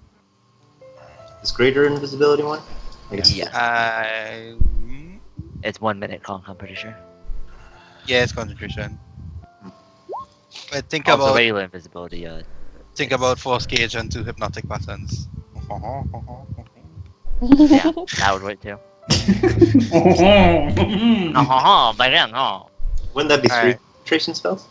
Is greater invisibility one? I guess. Yeah. It's 1 minute conk, I'm pretty sure. Yeah, it's concentration. But think Also, about regular invisibility, force gauge and 2 hypnotic patterns. yeah, that would work too. By then, no. Wouldn't that be three Alright. concentration spells?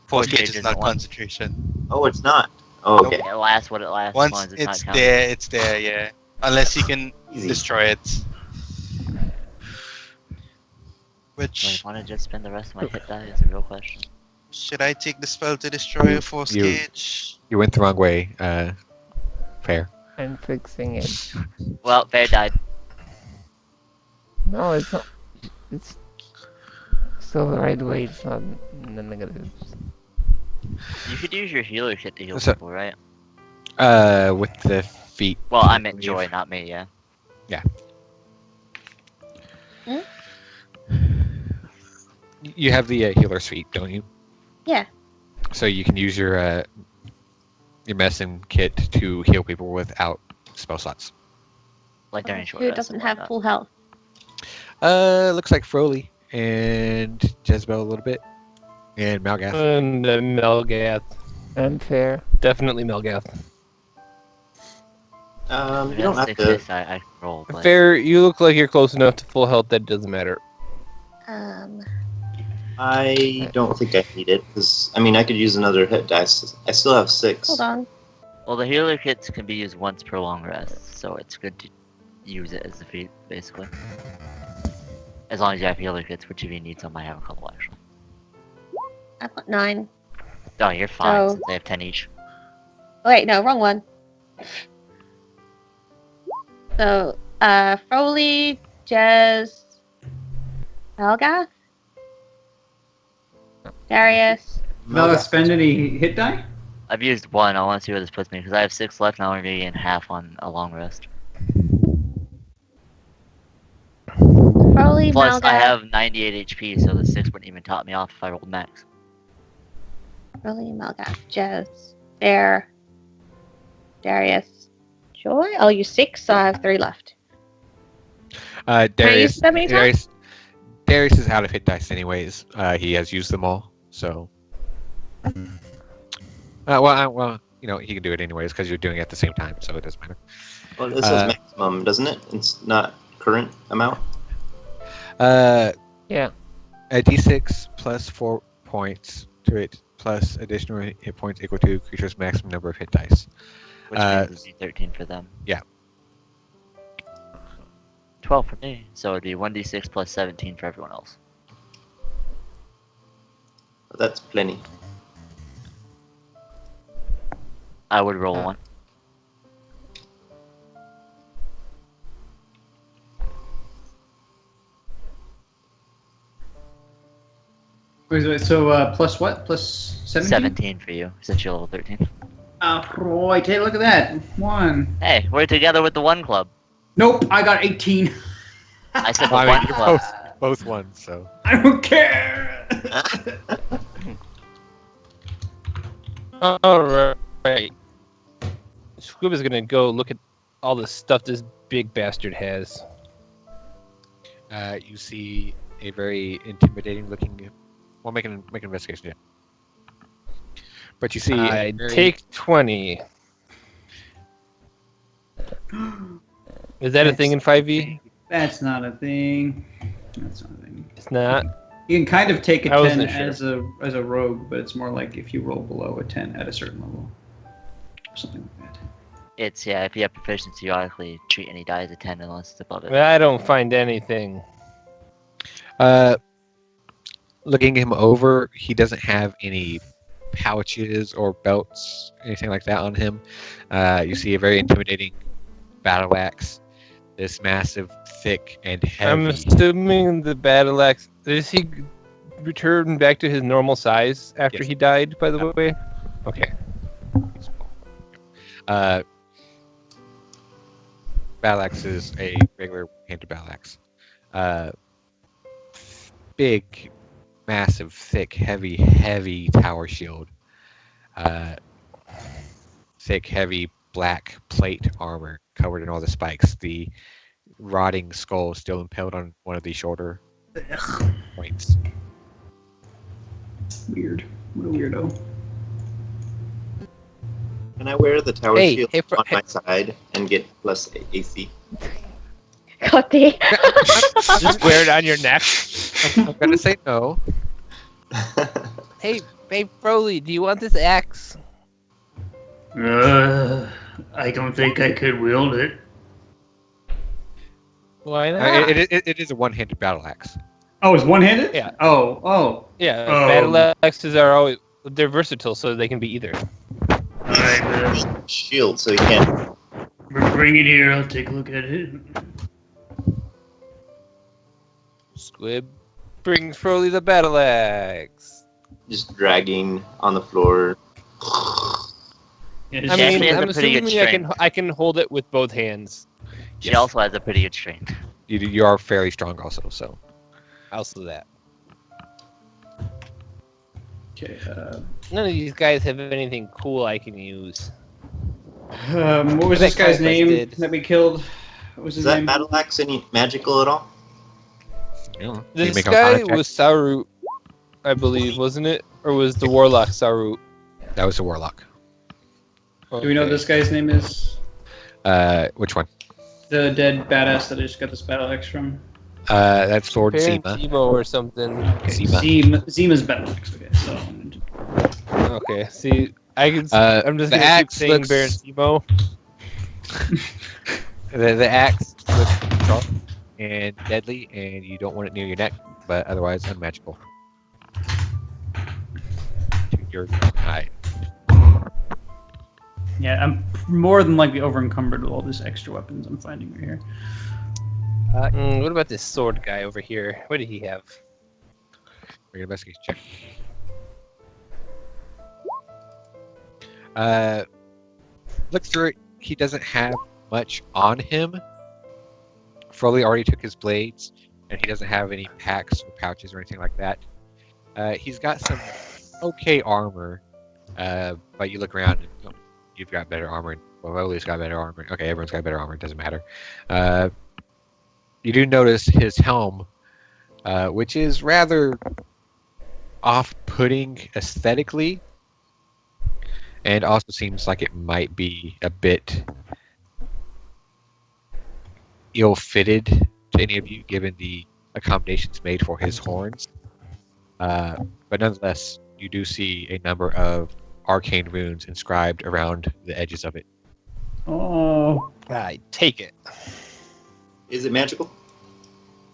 Force Okay, gauge is there's not not one. concentration. Oh, it's not. Oh, okay. It lasts what it lasts as long Once as it's not it's counted. there, it's there. Yeah, unless you can Easy. destroy it. Do I Which want to just spend the rest of my hit die? Is a real question. should I take the spell to destroy a force You- gauge? You went the wrong way. Fair. I'm fixing it. Well, Bear died. No, it's not. It's still the right way. It's not in the negatives. You could use your healer kit to heal So- people, right? With the feet. Well, I meant believe. Joy, not me, yeah. You have the healer's feet, don't you? Yeah. So you can use your medicine kit to heal people without spell slots. Like during short Who rests doesn't and have whatnot. full health? Looks like Froley and Jezebel a little bit, and Malgath. And Melgath. Unfair. Definitely Melgath. You don't have If to. this, I can roll, but Fair, you look like you're close enough to full health that it doesn't matter. I don't think I need it because I mean I could use another hit dice. I still have 6. Hold on. well, the healer kits can be used once per long rest, so it's good to use it as a feat, basically. As long as you have healer kits, which if you need some, I have a couple actually. I've got 9. Oh, you're fine, So- since they have 10 each. Oh, wait, no, wrong one. So, Froley, Jez, Melgath, Darius. Mel, spend any hit die? I've used one, I want to see where this puts me, because I have 6 left and I'm already in half on a long rest. Froley, Plus, Melgath. I have 98 HP, so the 6 wouldn't even top me off if I rolled max. Froley, Melgath, Jez, Bear, Darius, Joy. I'll use 6, so I have 3 left. Can I use Darius, that many times? Darius is out of hit dice anyways. He has used them all, so. Well, you know, he can do it anyways because you're doing it at the same time, so it doesn't matter. Well, this says maximum, doesn't it? It's not current amount. Yeah. A d6 plus 4 points to it plus additional hit points equal to creature's maximum number of hit dice. Which means it'd be 13 for them. Yeah. 12 for me, so it'd be 1d6 plus 17 for everyone else. That's plenty. I would roll one. Wait, so plus what? Plus 17? 17 for you, since you're level 13. Right, hey, look at that. 1. Hey, we're together with the one club. Nope, I got 18. I said the I mean, one you're club. both ones, so. I don't care. Alright. Scuba's gonna go look at all the stuff this big bastard has. You see a very intimidating looking. Well, make an investigation, yeah. But you see, I a very- take 20. Is that a thing in 5e? That's not a thing. That's not a thing. It's not. You can kind of take a I 10 wasn't sure. as a rogue, but it's more like if you roll below a 10 at a certain level. Something like that. It's, yeah, if you have proficiency, you automatically treat any die as a 10 unless it's above it. I don't find anything. Looking him over, he doesn't have any pouches or belts, anything like that on him. You see a very intimidating battle axe. This massive, thick, and I'm heavy. assuming the battle axe. Does he return back to his normal size after Yes. he died? By the way. Okay. Battle axe is a regular handed battle axe. Big, massive, thick, heavy tower shield. Thick, heavy black plate armor covered in all the spikes. The rotting skull still impaled on one of the shoulder points. Weird. What a weirdo. Can I wear the tower Hey, shield hey, on my side and get plus AC? Cutty. Just wear it on your neck. I'm gonna say no. Hey, Broly, do you want this axe? I don't think I could wield it. Why not? It is a one-handed battle axe. Oh, it's one-handed? Yeah. Oh. Yeah, Oh. battle axes are always they're versatile, so they can be either. Alright, Shield, so you can't. bring it here. I'll take a look at it. Squib brings Broly the battle axe. Just dragging on the floor. Yeah, I She mean, actually has I'm a pretty good assuming I can hold it with both hands. She Yes. also has a pretty good strength. You are fairly strong also, so. Also that. Okay. None of these guys have anything cool I can use. What was That this guy's guy name did. that we killed? What was Is his that name? battle axe any magical at all? Yeah. This guy was Saru, I believe, wasn't it? Or was the warlock Saru? That was the warlock. Do we know what this guy's name is? Which one? The dead badass that I just got this battle axe from. That's Lord Baron Zima. Timo or something. Zima. Zima's battle axe. Okay, so Okay, see, I'm just the gonna keep axe saying looks- Baron Timo. The axe looks sharp and deadly, and you don't want it near your neck, but otherwise unmatchable. To your eye. yeah, I'm more than likely over encumbered with all these extra weapons I'm finding right here. What about this sword guy over here? What did he have? Make an investigation check. Look through it. He doesn't have much on him. Froley already took his blades, and he doesn't have any packs or pouches or anything like that. He's got some okay armor, but you look around and you've got better armor. Well, Froley's got better armor. Okay, everyone's got better armor. It doesn't matter. You do notice his helm, which is rather off-putting aesthetically, and also seems like it might be a bit ill-fitted to any of you, given the accommodations made for his horns. But nonetheless, you do see a number of arcane runes inscribed around the edges of it. Oh, I take it Is it magical?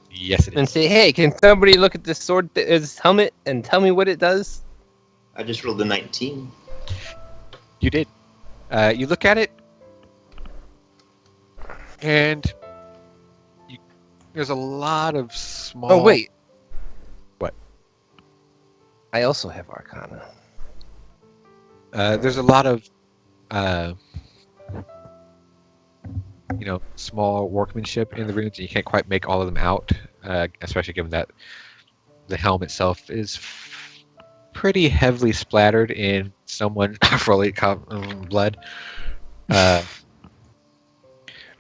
Yes, it and is. say, hey, can somebody look at this sword, this helmet, and tell me what it does? I just rolled a 19. You did. You look at it, and there's a lot of small. Oh wait. What? I also have Arcana. There's a lot of, small workmanship in the runes, and you can't quite make all of them out, especially given that the helm itself is pretty heavily splattered in someone's blood.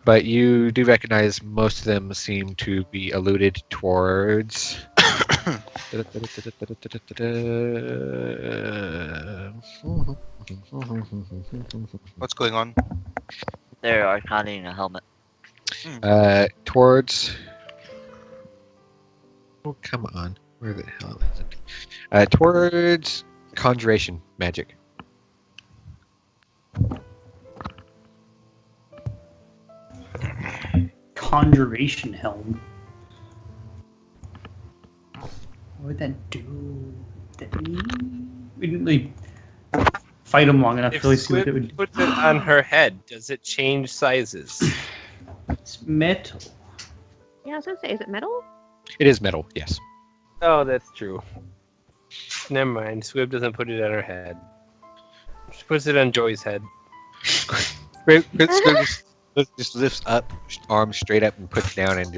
But you do recognize most of them seem to be alluded towards. What's going on? They're arcaning a helmet. Towards. Oh, come on. Where the hell is it? Towards conjuration magic. conjuration helm. What would that do? We didn't really fight him long enough to If really see what it Squib would. puts it on her head, does it change sizes? It's metal. Yeah, I was gonna say, is it metal? It is metal, yes. Oh, that's true. Never mind. Squib doesn't put it on her head. She puts it on Joy's head. Squib just lifts up, arms straight up, and puts down, and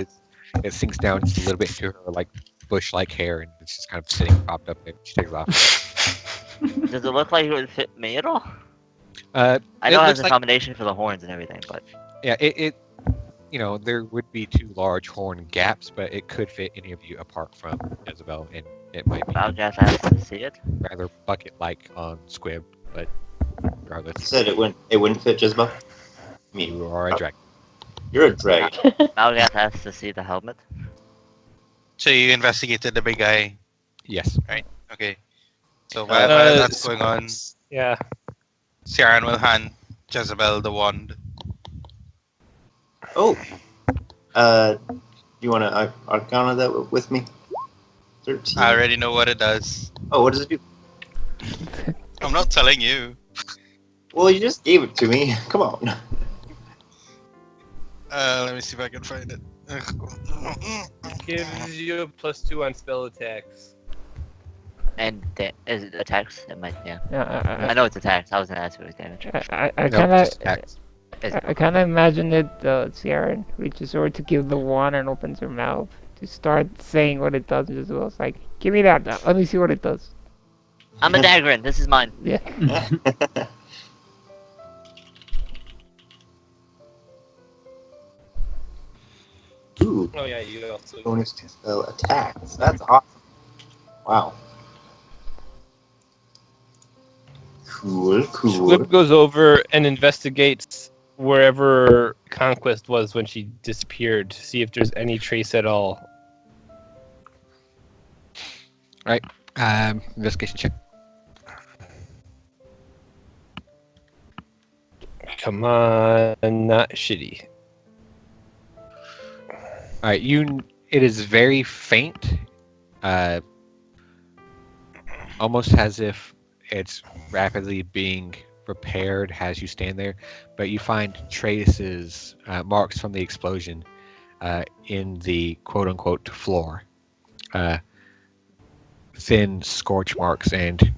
it sinks down just a little bit into her like bush-like hair, and it's just kind of sitting propped up there. She takes it off. Does it look like it would fit me at all? Uh, I know it it has looks a like- combination for the horns and everything, but Yeah, it there would be two large horn gaps, but it could fit any of you apart from Isabel, and it might be I'll just have to see it. rather bucket-like on Squib, but You regardless, said it wouldn't fit Jezebel? I mean, you are a dragon. You're a dragon. Malgath has to see the helmet. So you investigated the big guy. Yes. Okay. So while that's going on, Yeah. Siaran will hand Jezebel the wand. Oh. You want to Arcana that with me? 13. I already know what it does. Oh, what does it do? I'm not telling you. Well, you just gave it to me. Come on. Let me see if I can find it. Gives you a +2 on spell attacks. And is it attacks? It might, yeah. Yeah, I know it's attacks. I was gonna ask if it was damage. I No, kind of, just attacks. I kind of imagine that Ciaran reaches over to give the wand and opens her mouth to start saying what it does as well. It's like, give me that. Let me see what it does. I'm a Daggerin. This is mine. Yeah. Ooh, Oh yeah, you also. bonus to spell attacks. That's awesome. Wow. Cool. Squib goes over and investigates wherever Conquest was when she disappeared to see if there's any trace at all. Investigation check. Come on, not shitty. All right, it is very faint, almost as if it's rapidly being repaired as you stand there, but you find traces, marks from the explosion, in the quote-unquote floor. Thin scorch marks and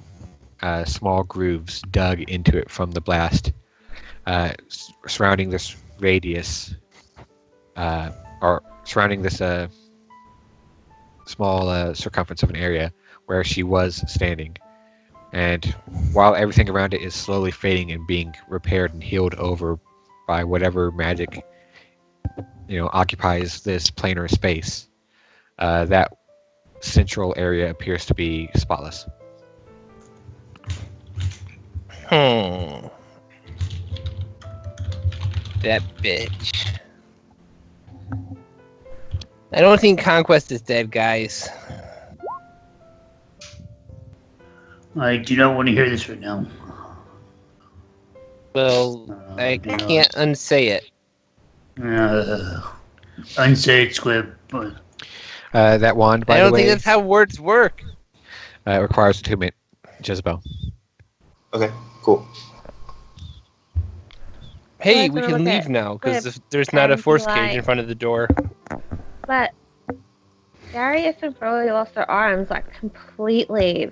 small grooves dug into it from the blast, surrounding this radius, or surrounding this small circumference of an area where she was standing. And while everything around it is slowly fading and being repaired and healed over by whatever magic, occupies this planar space, that central area appears to be spotless. That bitch. I don't think Conquest is dead, guys. I do not want to hear this right now. Well, I do not. can't unsay it. Unsay it, Squib. But That wand, by I the don't way, think that's how words work. requires attunement. Jezebel. Okay, cool. Hey, Well, we so can look leave at now because Squib there's not a and be force cage like- in front of the door. But Darius and Broly lost their arms like completely.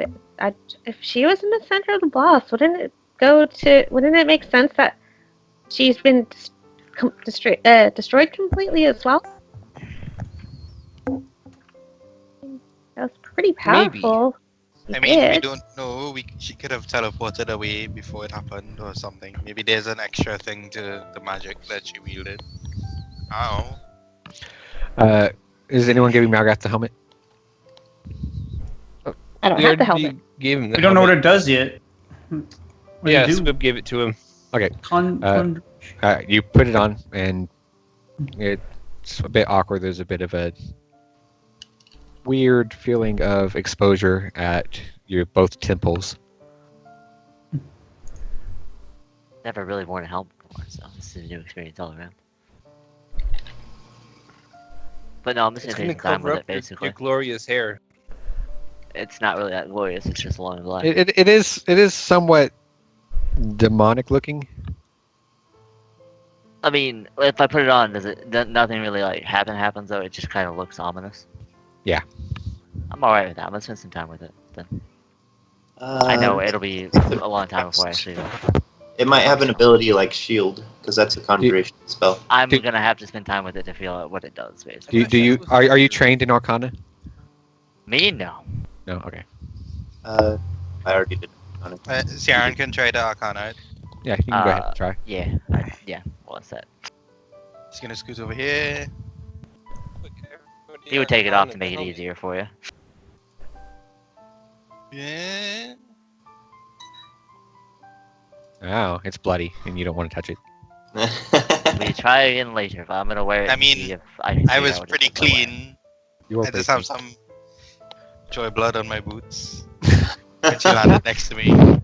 If she was in the center of the blast, wouldn't it make sense that she's been destroyed completely as well? That was pretty powerful. I mean, we don't know. She could have teleported away before it happened or something. Maybe there's an extra thing to the magic that she wielded. I don't know. Is anyone giving Malgath the helmet? I don't We have the already helmet. gave him the We don't know what helmet. it does yet. What do Yeah, you do? Squib gave it to him. You put it on, and it's a bit awkward. There's a bit of a weird feeling of exposure at your both temples. Never really worn a helmet before, so this is a new experience all around. But no, I'm just It's gonna gonna take some time cover with up it, basically. your glorious hair. It's not really that glorious, it's just along the line. It is somewhat demonic looking. I mean, if I put it on, nothing really happens though, it just kind of looks ominous. Yeah. I'm alright with that, I'm gonna spend some time with it then. I know it'll be a long time before I actually go. It might have an ability like shield, because that's a conjuration spell. I'm gonna have to spend time with it to feel out what it does, basically. Are you trained in Arcana? Me? No. No. Okay. I already did. Siaran can try the Arcana. Yeah, you can go ahead and try. Yeah, what's that? Just gonna scoot over here. He would take it off to make it easier for you. Yeah. Wow, it's bloody, and you don't want to touch it. We try again later, but I'm gonna wear it. I and mean, see if I can I figure was out what it pretty is I'm wearing. clean. You were I just pretty have some joy blood on my boots. And she landed next to me.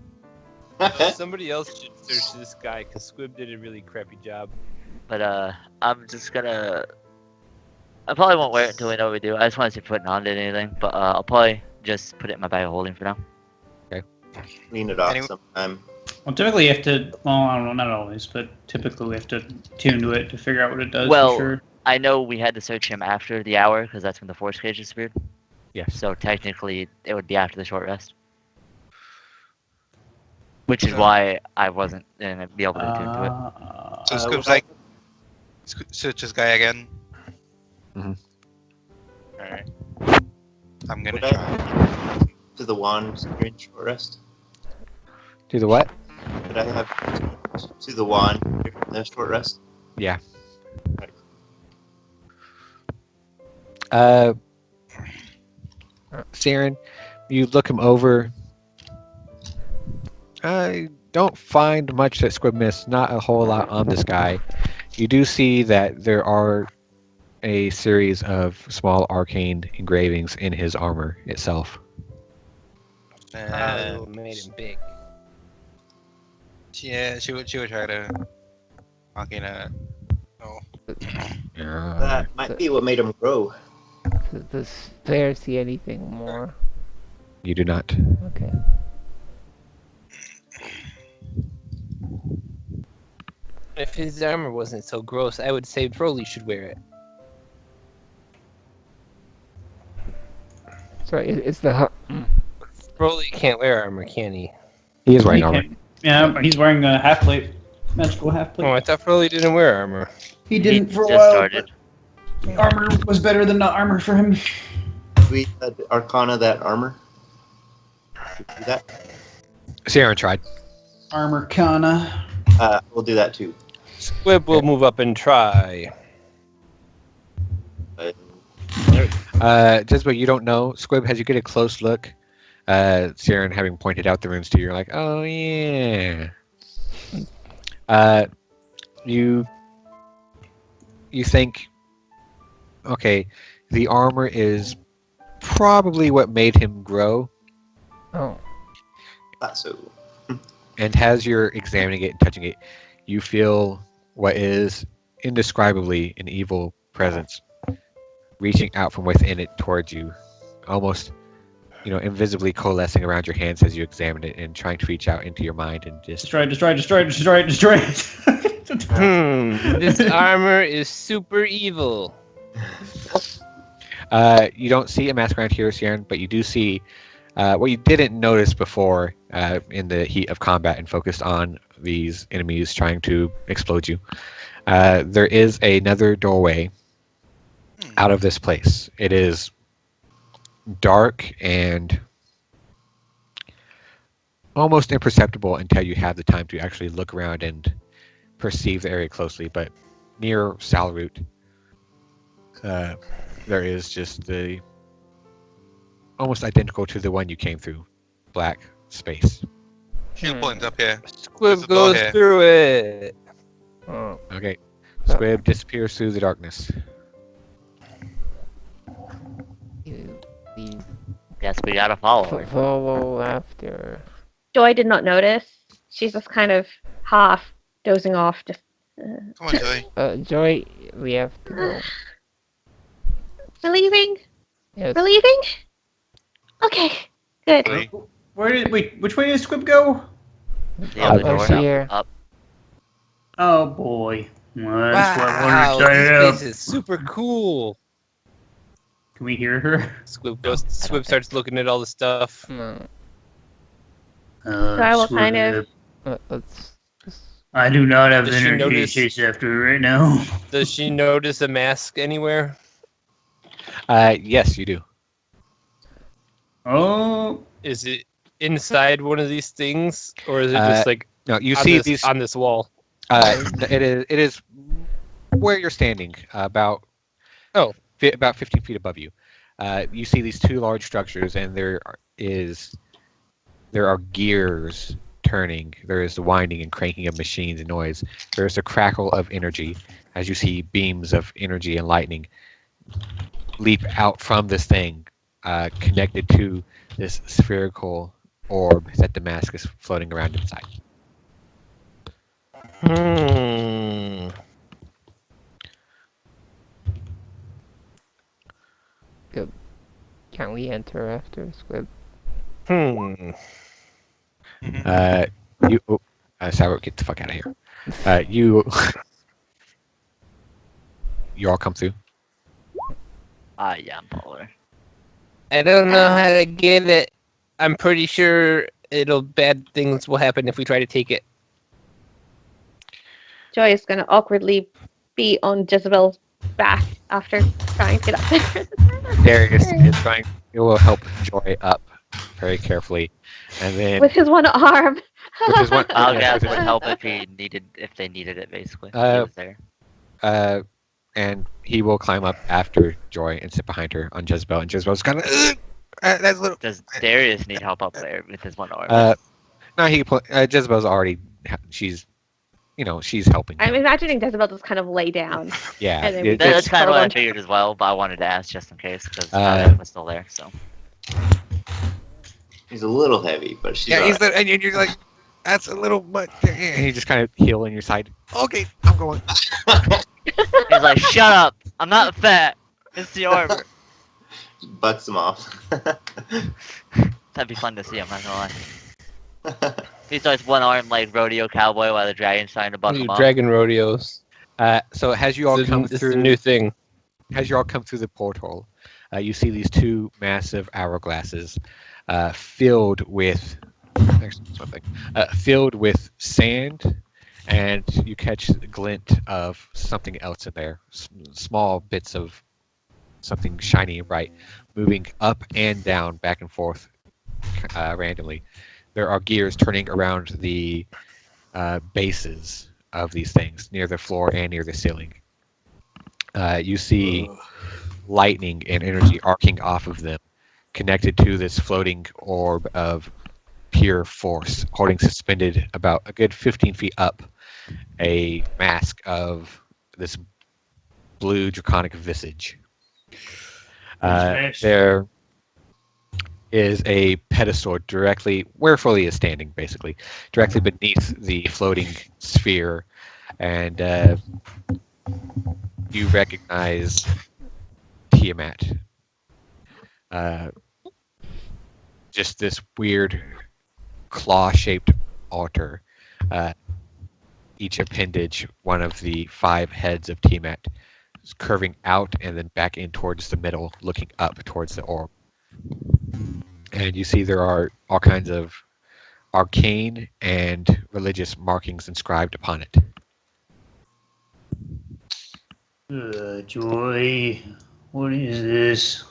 Somebody else should search this guy because Squib did a really crappy job. But I'm just gonna. I probably won't wear it until we know what we do. I just want to see if putting on anything, but I'll probably just put it in my bag of holding for now. Clean it off Any- sometime. Well, typically you have to. Well, I don't know, not always, but typically we have to tune to it to figure out what it does. Well, for sure. I know we had to search him after the hour because that's when the force cage disappeared. Yes. So technically, it would be after the short rest. Which is So- why I wasn't gonna be able to tune to it. So Uh, Scoop's what like, search this guy again. Mhm. Alright. I'm gonna Would I- try. To the wand during short rest. Do the what? Could I have to the wand during the short rest? Yeah. Right. Siren, you look him over. I don't find much that Squib missed. Not a whole lot on this guy. You do see that there are a series of small arcane engravings in his armor itself. Oh, made him big. Yeah, she would try to. Okay, no. That might be what made him grow. Does Claire see anything more? You do not. Okay. If his armor wasn't so gross, I would say Broly should wear it. So it's the Broly can't wear armor, can he? He is wearing He armor. can't- Yeah, he's wearing a half plate, magical half plate. Oh, I thought Broly didn't wear armor. He didn't He for a just while. started. But armor was better than not armor for him. We had Arcana that armor. Should we do that? Siren tried. Armor Kana. We'll do that too. Squib will move up and try. But Just what you don't know, Squib, as you get a close look, Siren having pointed out the runes to you, you're like, oh yeah. You think, okay, the armor is probably what made him grow, oh thought so. and as you're examining it and touching it, you feel what is indescribably an evil presence reaching out from within it towards you, almost, invisibly coalescing around your hands as you examine it and trying to reach out into your mind and just. Destroy it. This armor is super evil. You don't see a mask around here, Siren, but you do see what you didn't notice before in the heat of combat and focused on these enemies trying to explode you. There is another doorway out of this place. It is dark and almost imperceptible until you have the time to actually look around and perceive the area closely, but near Salroot, there is just the almost identical to the one you came through, black space. Shield points up here. Squib There's a door goes here. through it. oh Okay, Squib disappears through the darkness. you Guess we gotta follow her. follow after. Joy did not notice. She's just kind of half dozing off. Just. Come on, Joey. Joy, we have to go. We're leaving. Yes. We're leaving. Okay. Good. Joey. Which way does Squib go? The other Up door. here. Up. Oh boy. Well, that's what I Wow, wanted to this tell you. place is super cool. Can we hear her? Squib starts looking at all the stuff. No, So I will kind of. let's. I do not have Does she energy to notice- chase after her right now. Does she notice a mask anywhere? Yes, you do. Oh, Is it inside one of these things, or is it Uh, just like No, you on see this, these. on this wall? It is where you're standing, about about 15 feet above you. You see these two large structures, and there are gears turning. There is the winding and cranking of machines and noise. There is a crackle of energy as you see beams of energy and lightning leap out from this thing, connected to this spherical orb that the mask is floating around inside. Can we enter after Squib? Sour, get the fuck out of here. You all come through. Yeah, I'm Polar. I don't know how to get it. I'm pretty sure bad things will happen if we try to take it. Joy is going to awkwardly be on Jezebel's back after trying to get up there. Darius is trying. It will help Joy up very carefully, and then With his one arm. with his one. Malgas with would his- help if they needed it, basically. He was there. And he will climb up after Joy and sit behind her on Jezebel, and Jezebel's kind of that's a little. Does Darius need help up there with his one arm? No, Jezebel's already. She's helping. I'm him. imagining Jezebel just kind of lay down. Yeah, and then we That's just kind of hold what I on to- figured as well, but I wanted to ask just in case because Malgas was still there. So He's a little heavy, but she's yeah, alright. and you're like, that's a little much. And you just kind of heel on your side. Okay, I'm going. he's like, "Shut up! I'm not fat. It's the armor." Butts him off. That'd be fun to see. I'm not gonna lie. He starts one arm like rodeo cowboy while the dragon's trying to buck him up. Dragon rodeos. So as you all come It's through, a new thing. as you all come through the portal, you see these two massive hourglasses filled with filled with sand, and you catch the glint of something else in there. Small bits of something shiny and bright, moving up and down, back and forth randomly. There are gears turning around the bases of these things, near the floor and near the ceiling. You see lightning and energy arcing off of them, connected to this floating orb of pure force, holding suspended about a good 15 feet up a mask of this blue draconic visage. There is a pedestal directly where Foley is standing, basically, directly beneath the floating sphere, and you recognize Tiamat. Just this weird claw-shaped altar. Each appendage, one of the 5 heads of Tiamat, is curving out and then back in towards the middle, looking up towards the orb. And you see there are all kinds of arcane and religious markings inscribed upon it. Joy, what is this?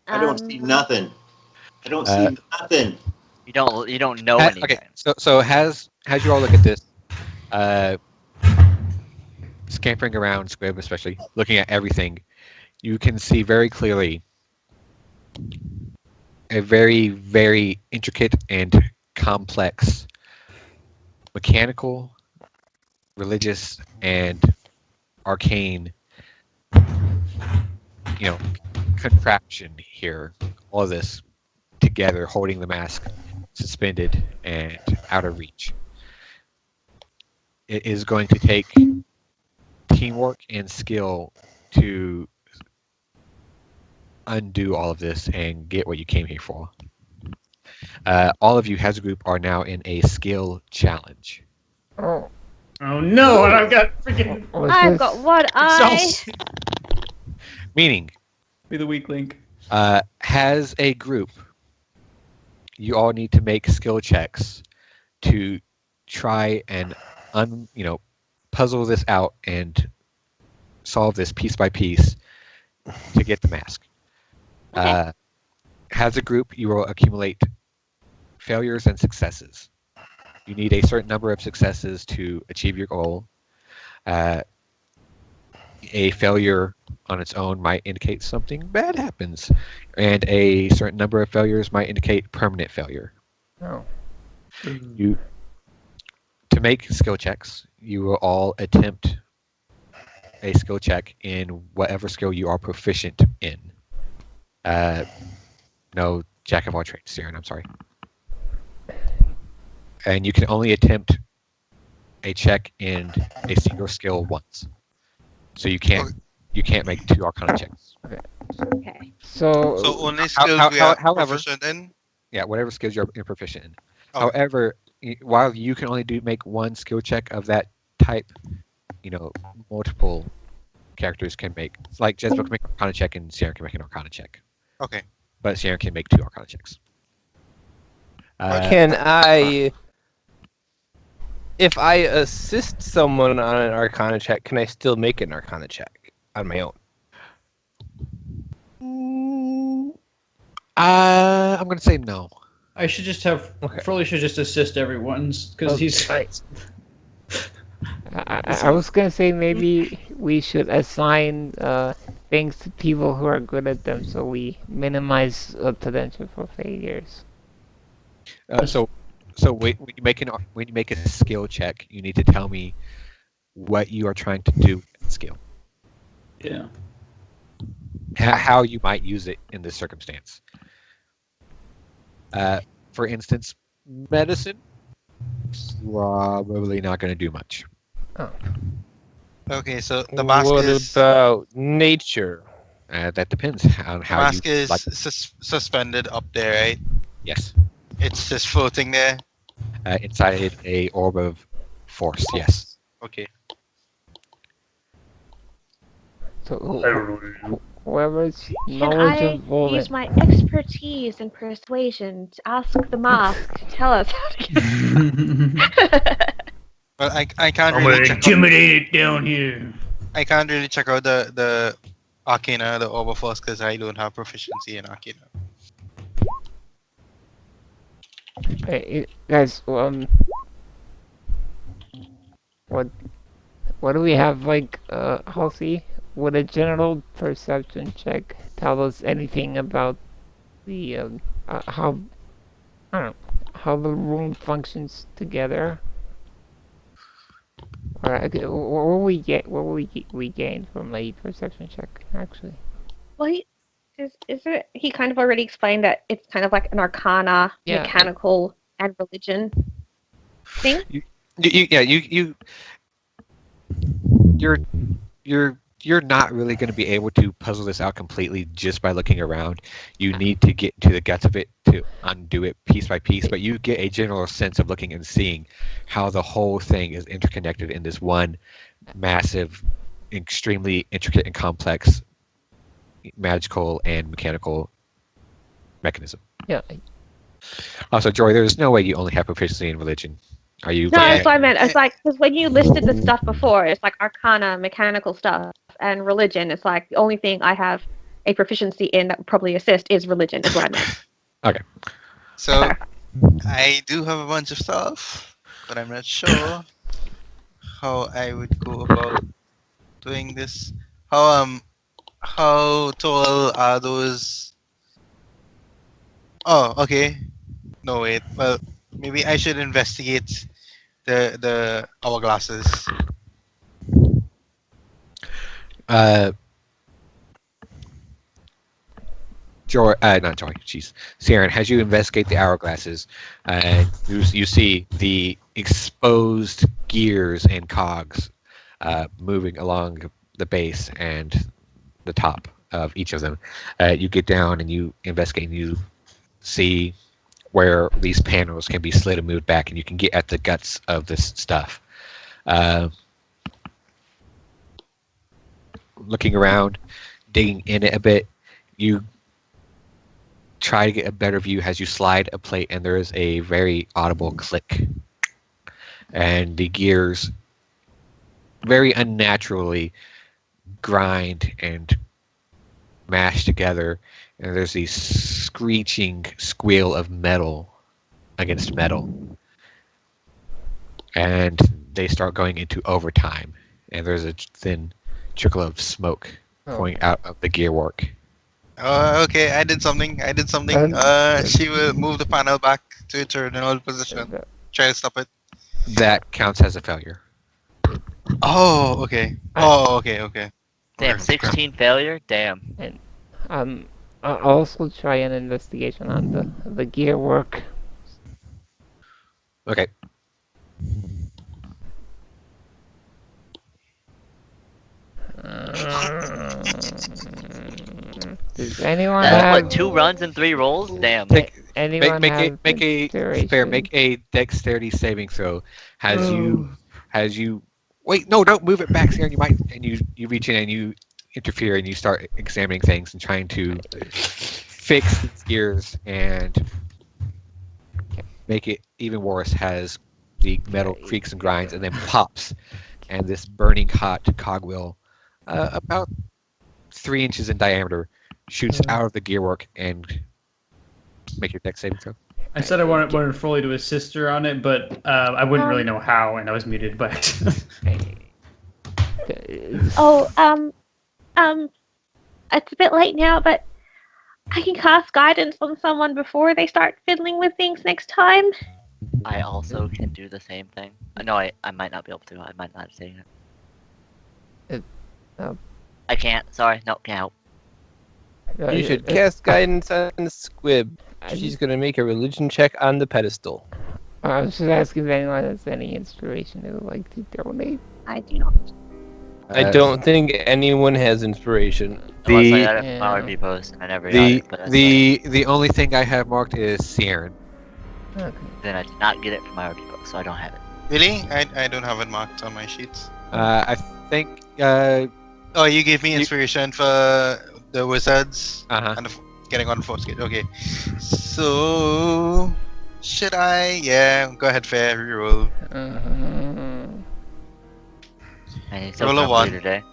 I don't see nothing. I don't see nothing. You don't know anything. Okay, so as you all look at this, scampering around, Squib especially, looking at everything, you can see very clearly a very, very intricate and complex mechanical, religious, and arcane, contraption here. All of this together, holding the mask suspended and out of reach. It is going to take teamwork and skill to undo all of this and get what you came here for. All of you as a group are now in a skill challenge. Oh, Oh no, and I've got freaking was I've this- got one eye. exhausted. Meaning, Be the weak link. as a group, you all need to make skill checks to try and puzzle this out and solve this piece by piece to get the mask. Okay. As a group, you will accumulate failures and successes. You need a certain number of successes to achieve your goal. A failure on its own might indicate something bad happens, and a certain number of failures might indicate permanent failure. Oh. You to make skill checks, you will all attempt a skill check in whatever skill you are proficient in. No jack of all trades, Siren, I'm sorry. And you can only attempt a check in a single skill once. So you can't make 2 Arcana checks. Okay. So So only How- skills how- we are however- proficient in. Yeah, whatever skills you're proficient in. Okay. However, while you can only make 1 skill check of that type, multiple characters can make. Like Jezebel can make an Arcana check and Sierra can make an Arcana check. Okay. But Sierra can make 2 Arcana checks. Can I, if I assist someone on an Arcana check, can I still make an Arcana check on my own? I'm gonna say no. I should just have. Okay. Furley should just assist everyone's because he's. I was gonna say maybe we should assign things to people who are good at them, so we minimize potential for failures. So when you make a skill check, you need to tell me what you are trying to do with the skill. Yeah. How you might use it in this circumstance. For instance, medicine, probably not going to do much. Okay, so the mask What is about nature? That depends on the how mask you is like. suspended up there, right? Yes, It's just floating there. inside a orb of force. Yes. Okay. So whoever's Can knowledge I of Volant. use my expertise in persuasion to ask the mask to tell us how to get Well, I can't I'm really gonna check out, intimidate it down here. I can't really check out the Arcana, the Orb of Force, because I don't have proficiency in Arcana. Hey, guys, what do we have, like, Halsey? Would a general perception check tell us anything about the, how, I don't know, how the room functions together? Or, okay, what will we gain from a perception check, actually? Well, is it? He kind of already explained that it's kind of like an arcana, Yeah. mechanical, and religion thing. You're not really going to be able to puzzle this out completely just by looking around. You need to get to the guts of it to undo it piece by piece, but you get a general sense of looking and seeing how the whole thing is interconnected in this one massive, extremely intricate and complex magical and mechanical mechanism. Yeah. Also, Joy, there's no way you only have proficiency in religion. Are you? No, that's what I meant. It's like, because when you listed the stuff before, it's like arcana, mechanical stuff, and religion. It's like the only thing I have a proficiency in that would probably assist is religion, is what I meant. Okay. So I do have a bunch of stuff, but I'm not sure how I would go about doing this. How tall are those? Oh, okay. No, wait. Well, maybe I should investigate the hourglasses. Joy, not Joy. Jeez, Siren, as you investigate the hourglasses, you see the exposed gears and cogs moving along the base and the top of each of them. You get down and you investigate and you see where these panels can be slid and moved back, and you can get at the guts of this stuff. Looking around, digging in it a bit, you try to get a better view as you slide a plate, and there is a very audible click. And the gears very unnaturally grind and mash together, and there's this screeching squeal of metal against metal. And they start going into overtime, and there's a thin trickle of smoke pouring out of the gearwork. Okay, I did something. She will move the panel back to its original position. Try to stop it. That counts as a failure. Oh, okay. Okay. Damn, Okay, 16 failure? Damn. I'll also try an investigation on the gear work. Okay. Does anyone That's have what, 2 runs and 3 rolls? Damn. anyone Make have a inspiration? dexterity saving throw. Has you wait, no, don't move it back, Sarah. You might, and you reach in and you interfere and you start examining things and trying to fix these gears and make it even worse. Has the metal creaks and grinds and then pops, and this burning hot cogwheel, about 3 inches in diameter, shoots out of the gearwork and make your dex saving throw. I said I wanted Foley to assist her on it, but I wouldn't really know how, and I was muted by accident. Oh, it's a bit late now, but I can cast guidance on someone before they start fiddling with things next time. I also can do the same thing. No, I might not be able to. I might not have taken it. I can't. Sorry. No, can't help. You should cast guidance on Squib. She's gonna make a religion check on the pedestal. I was just asking if anyone has any inspiration they would like to donate. I do not. I don't think anyone has inspiration. Unless I got it from my RP post, and I never got it. But the only thing I have marked is Siren. Okay. then I did not get it from my RP post, so I don't have it. Really? I don't have it marked on my sheets. I think. Oh, you gave me inspiration for the wizards Uh-huh. and getting on the fourth gate. Okay. So should I? Yeah. Go ahead, fair. Reroll. And he's so Roll a grumpy 1. today.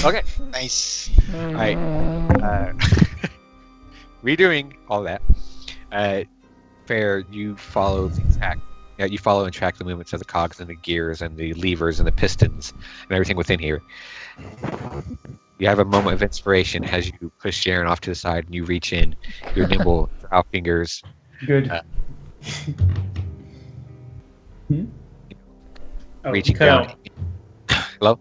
Okay. Nice. Alright. Redoing all that. Fair, you follow the track. Yeah, you follow and track the movements of the cogs and the gears and the levers and the pistons and everything within here. You have a moment of inspiration as you push Sharon off to the side and you reach in your nimble out fingers. Good. Reaching cut down. out. Hello?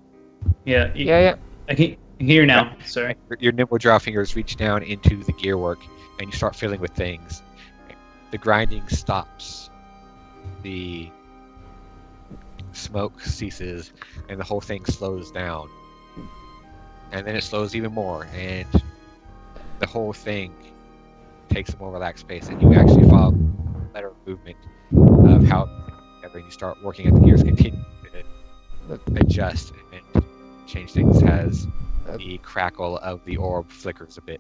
Yeah. Yeah. I can hear now. Sorry. Your nimble draw fingers reach down into the gearwork and you start fiddling with things. The grinding stops. The smoke ceases and the whole thing slows down. And then it slows even more and the whole thing takes a more relaxed pace and you actually follow better movement of how and you start working at the gears, continue to adjust and change things as the crackle of the orb flickers a bit.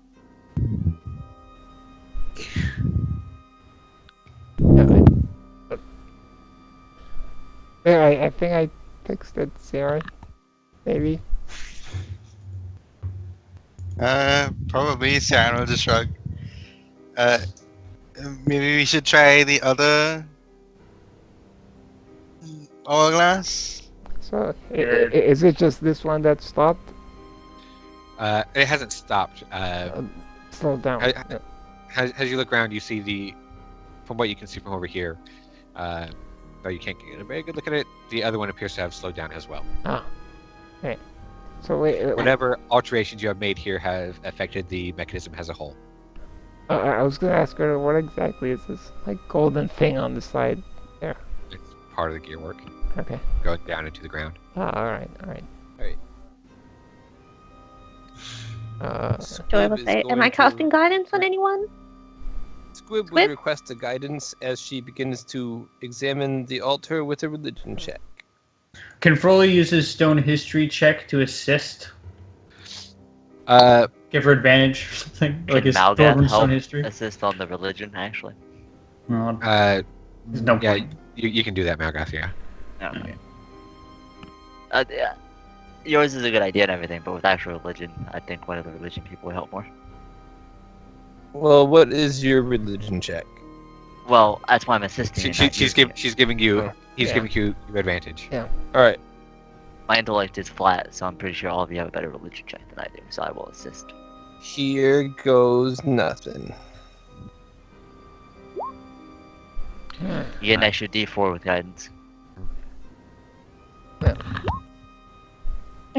I think I texted Sarah. Maybe. Probably Sian will just shrug. Maybe we should try the other hourglass. So, is it just this one that stopped? It hasn't stopped. Slow down. As you look around, you see from what you can see from over here, though you can't get a very good look at it, the other one appears to have slowed down as well. Ah. Okay. So wait. Whatever alterations you have made here have affected the mechanism as a whole. I was gonna ask her, what exactly is this like golden thing on the side there? It's part of the gearwork. Okay. Going down into the ground. All right. Do I ever say, am I casting guidance on anyone? Squib would request a guidance as she begins to examine the altar with a religion check. Can Froley use his stone history check to assist? Give her advantage or something? Can Like his Malgath Dwarven help stone history? assist on the religion, actually? Well, there's no Yeah, point. you can do that, Malgath, yeah. Okay. Yeah. Yours is a good idea and everything, but with actual religion, I think one of the religion people would help more. Well, what is your religion check? Well, that's why I'm assisting. He's giving you advantage. Yeah. All right. My intellect is flat, so I'm pretty sure all of you have a better religion check than I do, so I will assist. Here goes nothing. You get an extra D4 with guidance.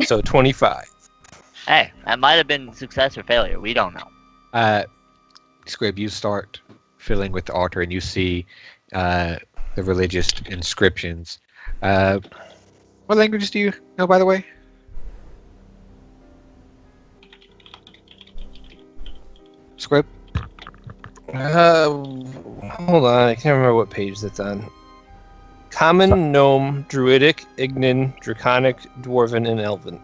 So 25. Hey, that might have been success or failure. We don't know. Scrib, you start filling with the altar, and you see the religious inscriptions. What languages do you know, by the way? Scrib? Hold on, I can't remember what page that's on. Common, Gnome, Druidic, Ignan, Draconic, Dwarven, and Elven.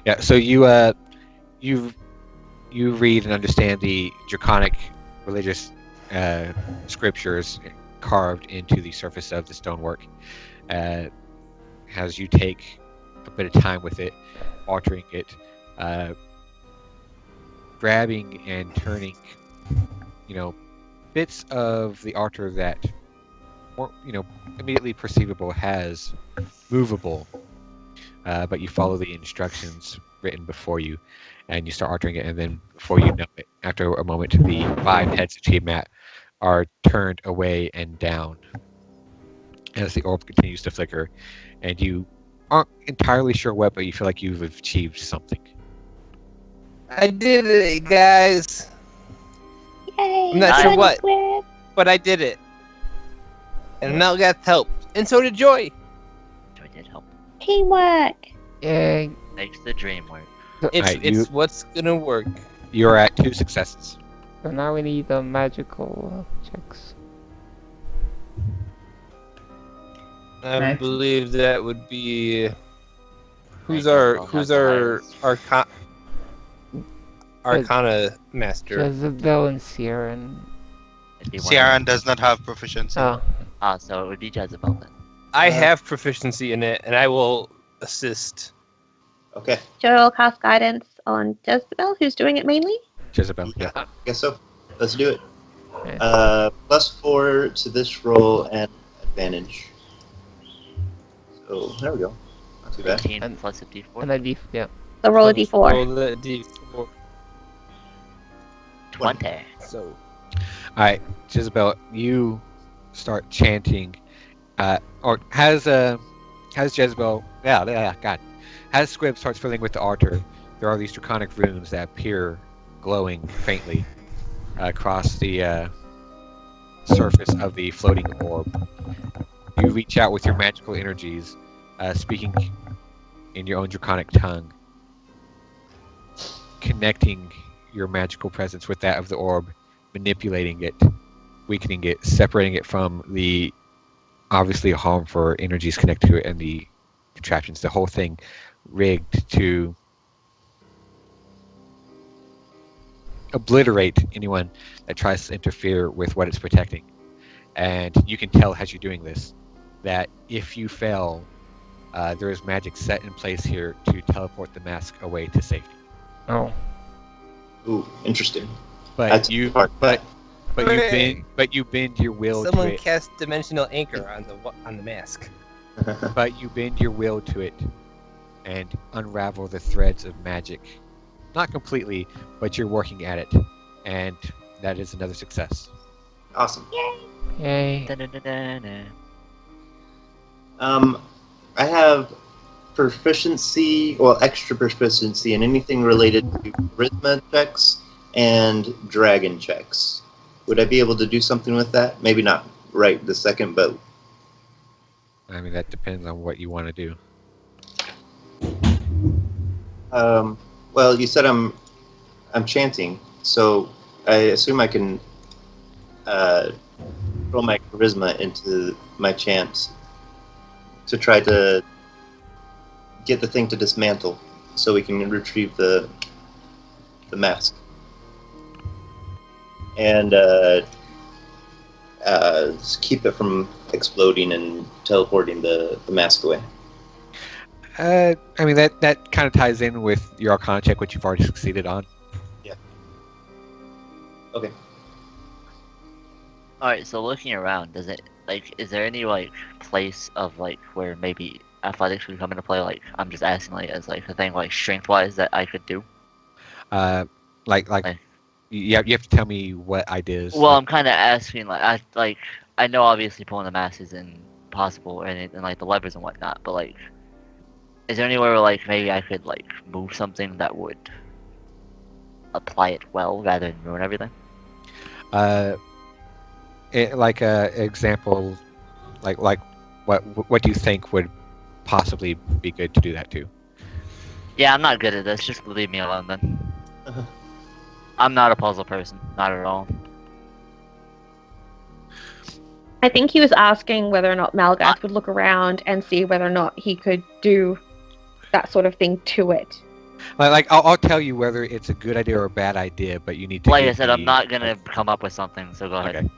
Yeah. So you read and understand the draconic religious scriptures carved into the surface of the stonework. As you take a bit of time with it, altering it, grabbing and turning, bits of the altar that weren't, immediately perceivable as movable, but you follow the instructions written before you, and you start altering it, and then before you know it, after a moment, the 5 heads of Tiamat are turned away and down as the orb continues to flicker, and you aren't entirely sure what, but you feel like you've achieved something. I did it, guys. Yay! I'm not sure Fun what. squid. But I did it. And Melgath helped. And so did Joy. Joy did help. Teamwork. Yay. Makes the dream work. It's what's gonna work. You're at 2 successes. So now we need the magical checks. I Right. believe that would be who's Right, our we'll who's have our the Arcana master. Jezebel and Siren. It'd be one of Ciaran them. does not have proficiency. Oh, So it would be Jezebel then. I have proficiency in it, and I will assist. Okay, Joy will cast guidance on Jezebel, who's doing it mainly. Jezebel, yeah. guess so. Let's do it. Okay. +4 to this roll and advantage. So there we go. Not too bad. 15 And- plus a D4. and then yeah. So roll a d4. Roll the d4. 20. So Alright, Jezebel, you start chanting, or has Jezebel, God, as Squib starts filling with the altar, there are these draconic runes that appear glowing faintly across the surface of the floating orb. You reach out with your magical energies, speaking in your own draconic tongue, connecting your magical presence with that of the orb, manipulating it, weakening it, separating it from the obviously harmful energies connected to it and the contraptions. The whole thing rigged to obliterate anyone that tries to interfere with what it's protecting. And you can tell as you're doing this that if you fail, there is magic set in place here to teleport the mask away to safety. Oh. Ooh, interesting. But That's you, part. but you Hooray! bend your will someone to it. cast dimensional anchor on the mask. But you bend your will to it and unravel the threads of magic. Not completely, but you're working at it, and that is another success. Awesome. Yay. Da-da-da-da-da. I have proficiency, well, extra proficiency in anything related to charisma checks and dragon checks. Would I be able to do something with that? Maybe not right this second, but I mean, that depends on what you want to do. well, you said I'm chanting, so I assume I can throw my charisma into my chant to try to get the thing to dismantle, so we can retrieve the mask and just keep it from exploding and teleporting the mask away. I mean, that kind of ties in with your Arcana check, which you've already succeeded on. Okay. Alright, so looking around, is there any, place of, where maybe athletics would come into play? I'm just asking, as, a thing, strength-wise that I could do? You have to tell me what ideas. Well, I'm kind of asking, I know obviously pulling the mask is impossible and like the levers and whatnot, but like, is there anywhere where like maybe I could like move something that would apply it well rather than ruin everything? Like example, like what do you think would possibly be good to do that to? Yeah, I'm not good at this. Just leave me alone then. Uh-huh. I'm not a puzzle person, not at all. I think he was asking whether or not Malgath would look around and see whether or not he could do that sort of thing to it. Like I'll tell you whether it's a good idea or a bad idea, but you need to. Like I give said, I'm me, not gonna come up with something, so go ahead. Okay.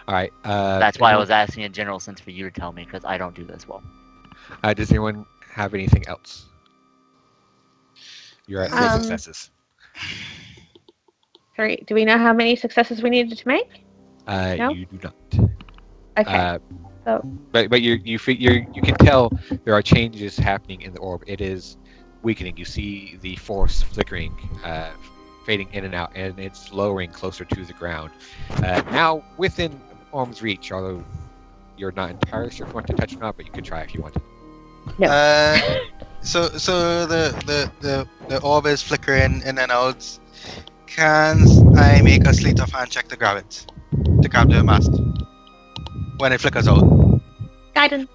All right. That's why I was asking in general sense for you to tell me, because I don't do this well. Does anyone have anything else? You're at 3 successes. 3. Do we know how many successes we needed to make? No? You do not. Okay. So But you can tell there are changes happening in the orb. It is weakening. You see the force flickering, fading in and out, and it's lowering closer to the ground. Now within arm's reach, although you're not entirely sure if you want to touch or not, but you could try if you wanted. no. So the orb is flickering in and out. Can I make a sleight of hand check to grab it? To grab the mask when it flickers out. Guidance.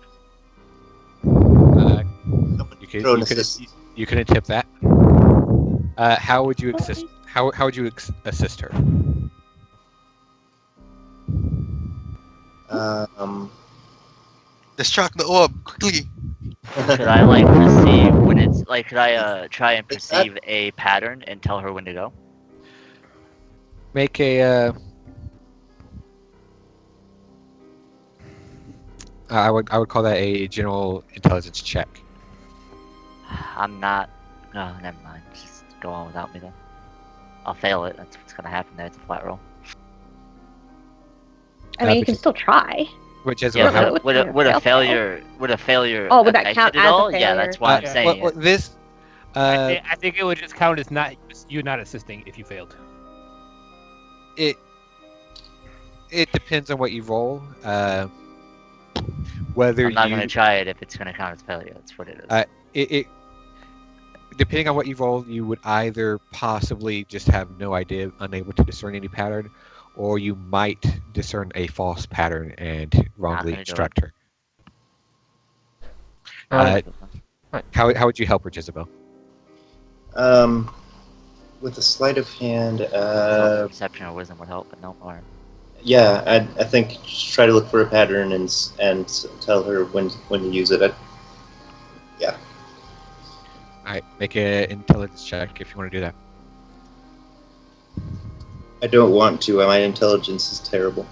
You couldn't tip that. How would you assist? How would you assist her? Distract the orb quickly. Could I like perceive when it's like? Could I try and perceive a pattern and tell her when to go? Make a. I would call that a general intelligence check. I'm not. Oh, never mind. Just go on without me then. I'll fail it. That's what's gonna happen there. It's a flat roll. I mean, you can still try. Which is Yeah, how- would a failure Oh, would that affect count it at as a all? Yeah, failure? that's why I'm saying it. This. I think it would just count as you not assisting if you failed. It depends on what you roll. Whether I'm not you, gonna try it if it's gonna count as failure. That's what it is. it depending on what you roll, you would either possibly just have no idea, unable to discern any pattern, or you might discern a false pattern and wrongly gonna do instruct her. Uh, How would you help her, Jezebel? With a sleight of hand, Perception or wisdom would help, but no more. yeah, I think just try to look for a pattern and tell her when to use it. Yeah. Alright, make an intelligence check if you want to do that. I don't want to. My intelligence is terrible.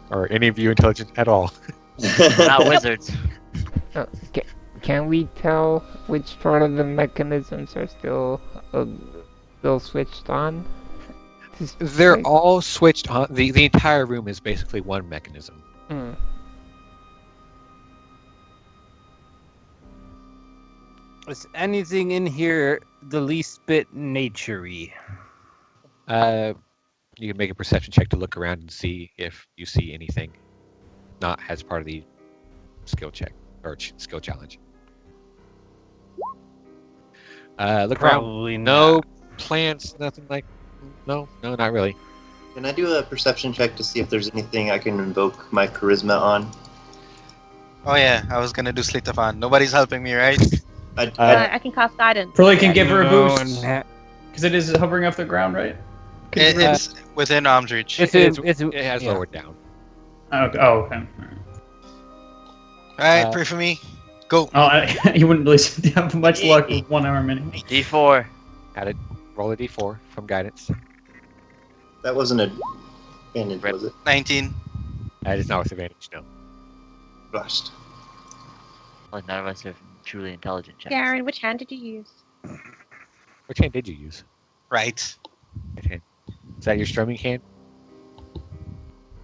Or any of you intelligent at all. We're not wizards. Can we tell which part of the mechanisms are still switched on? They're all switched on. The entire room is basically one mechanism. Is anything in here the least bit nature-y? You can make a perception check to look around and see if you see anything not as part of the skill check or skill challenge. Look Probably around. not. No plants, nothing like. No, not really. Can I do a perception check to see if there's anything I can invoke my charisma on? Oh yeah, I was gonna do sleight of hand. Nobody's helping me, right? I can cast guidance. Probably can give her a No, boost. Because it is hovering off the ground, right? It's within arm's reach. It has yeah. lowered down. Okay. Oh, okay. Alright, pray for me. Go. Oh, you wouldn't really have much luck with 1 arm anyway. D4. Roll a d4 from guidance. That wasn't an advantage, was it? 19. That is not with advantage, no. Blushed. Well, none of us are truly intelligent. Checks. Garen, which hand did you use? Which hand did you use? Right. Right hand. Is that your strumming hand?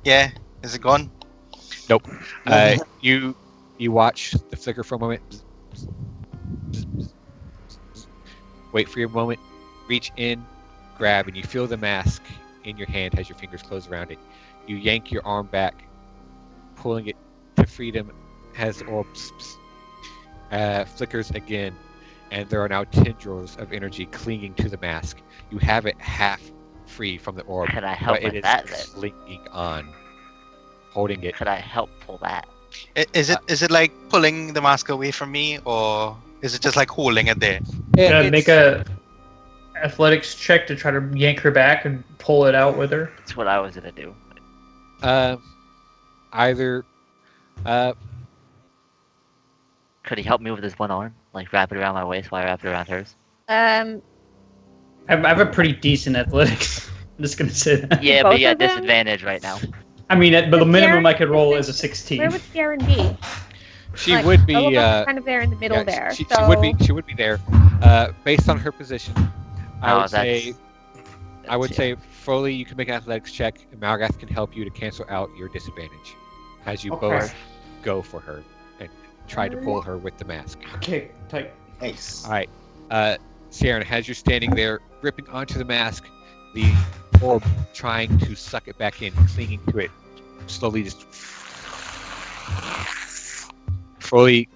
Yeah. Is it gone? Nope. You watch the flicker for a moment. Wait for your moment. Reach in, grab, and you feel the mask in your hand as your fingers close around it. You yank your arm back, pulling it to freedom as the orb flickers again, and there are now tendrils of energy clinging to the mask. You have it half free from the orb, Could I help but it with is that then? clinging on, holding it. Could I help pull that? Is it like pulling the mask away from me, or is it just like holding it there? Can I make a athletics check to try to yank her back and pull it out with her? That's what I was gonna do. Either Could he help me with his one arm? Like wrap it around my waist while I wrap it around hers? Um, I have a pretty decent athletics. I'm just gonna say that. Yeah, Both but you of got them? disadvantage right now. I mean, but the But minimum I Darren- could roll is a 16. where would Darren be? she Like, would be. all of us are kind of there in the middle Yeah, there. she so would be. She would be there. Based on her position, I Oh, would say. I would yeah. say, Foley, you can make an athletics check, and Malgath can help you to cancel out your disadvantage, as you Okay. both go for her and try to pull her with the mask. Okay, tight. Nice. All right, Saren, as you're standing there, gripping onto the mask, the orb trying to suck it back in, clinging to it, slowly just. Foley,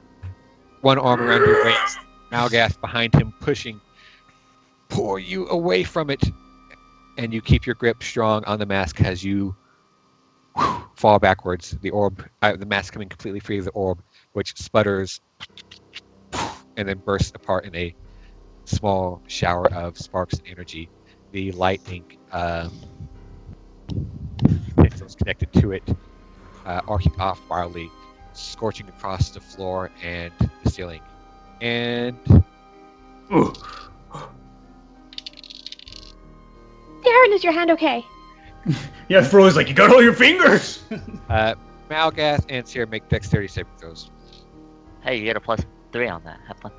one arm around your waist, Malgath behind him, pull you away from it, and you keep your grip strong on the mask as you fall backwards. The mask coming completely free of the orb, which sputters and then bursts apart in a small shower of sparks and energy. The lightning tendrils connected to it, arcing off wildly, scorching across the floor and the ceiling. And Darren, is your hand okay? Yeah, Fro's like, you got all your fingers! Malgath and Sierra make dexterity saving throws. Hey, you get a +3 on that. Have fun.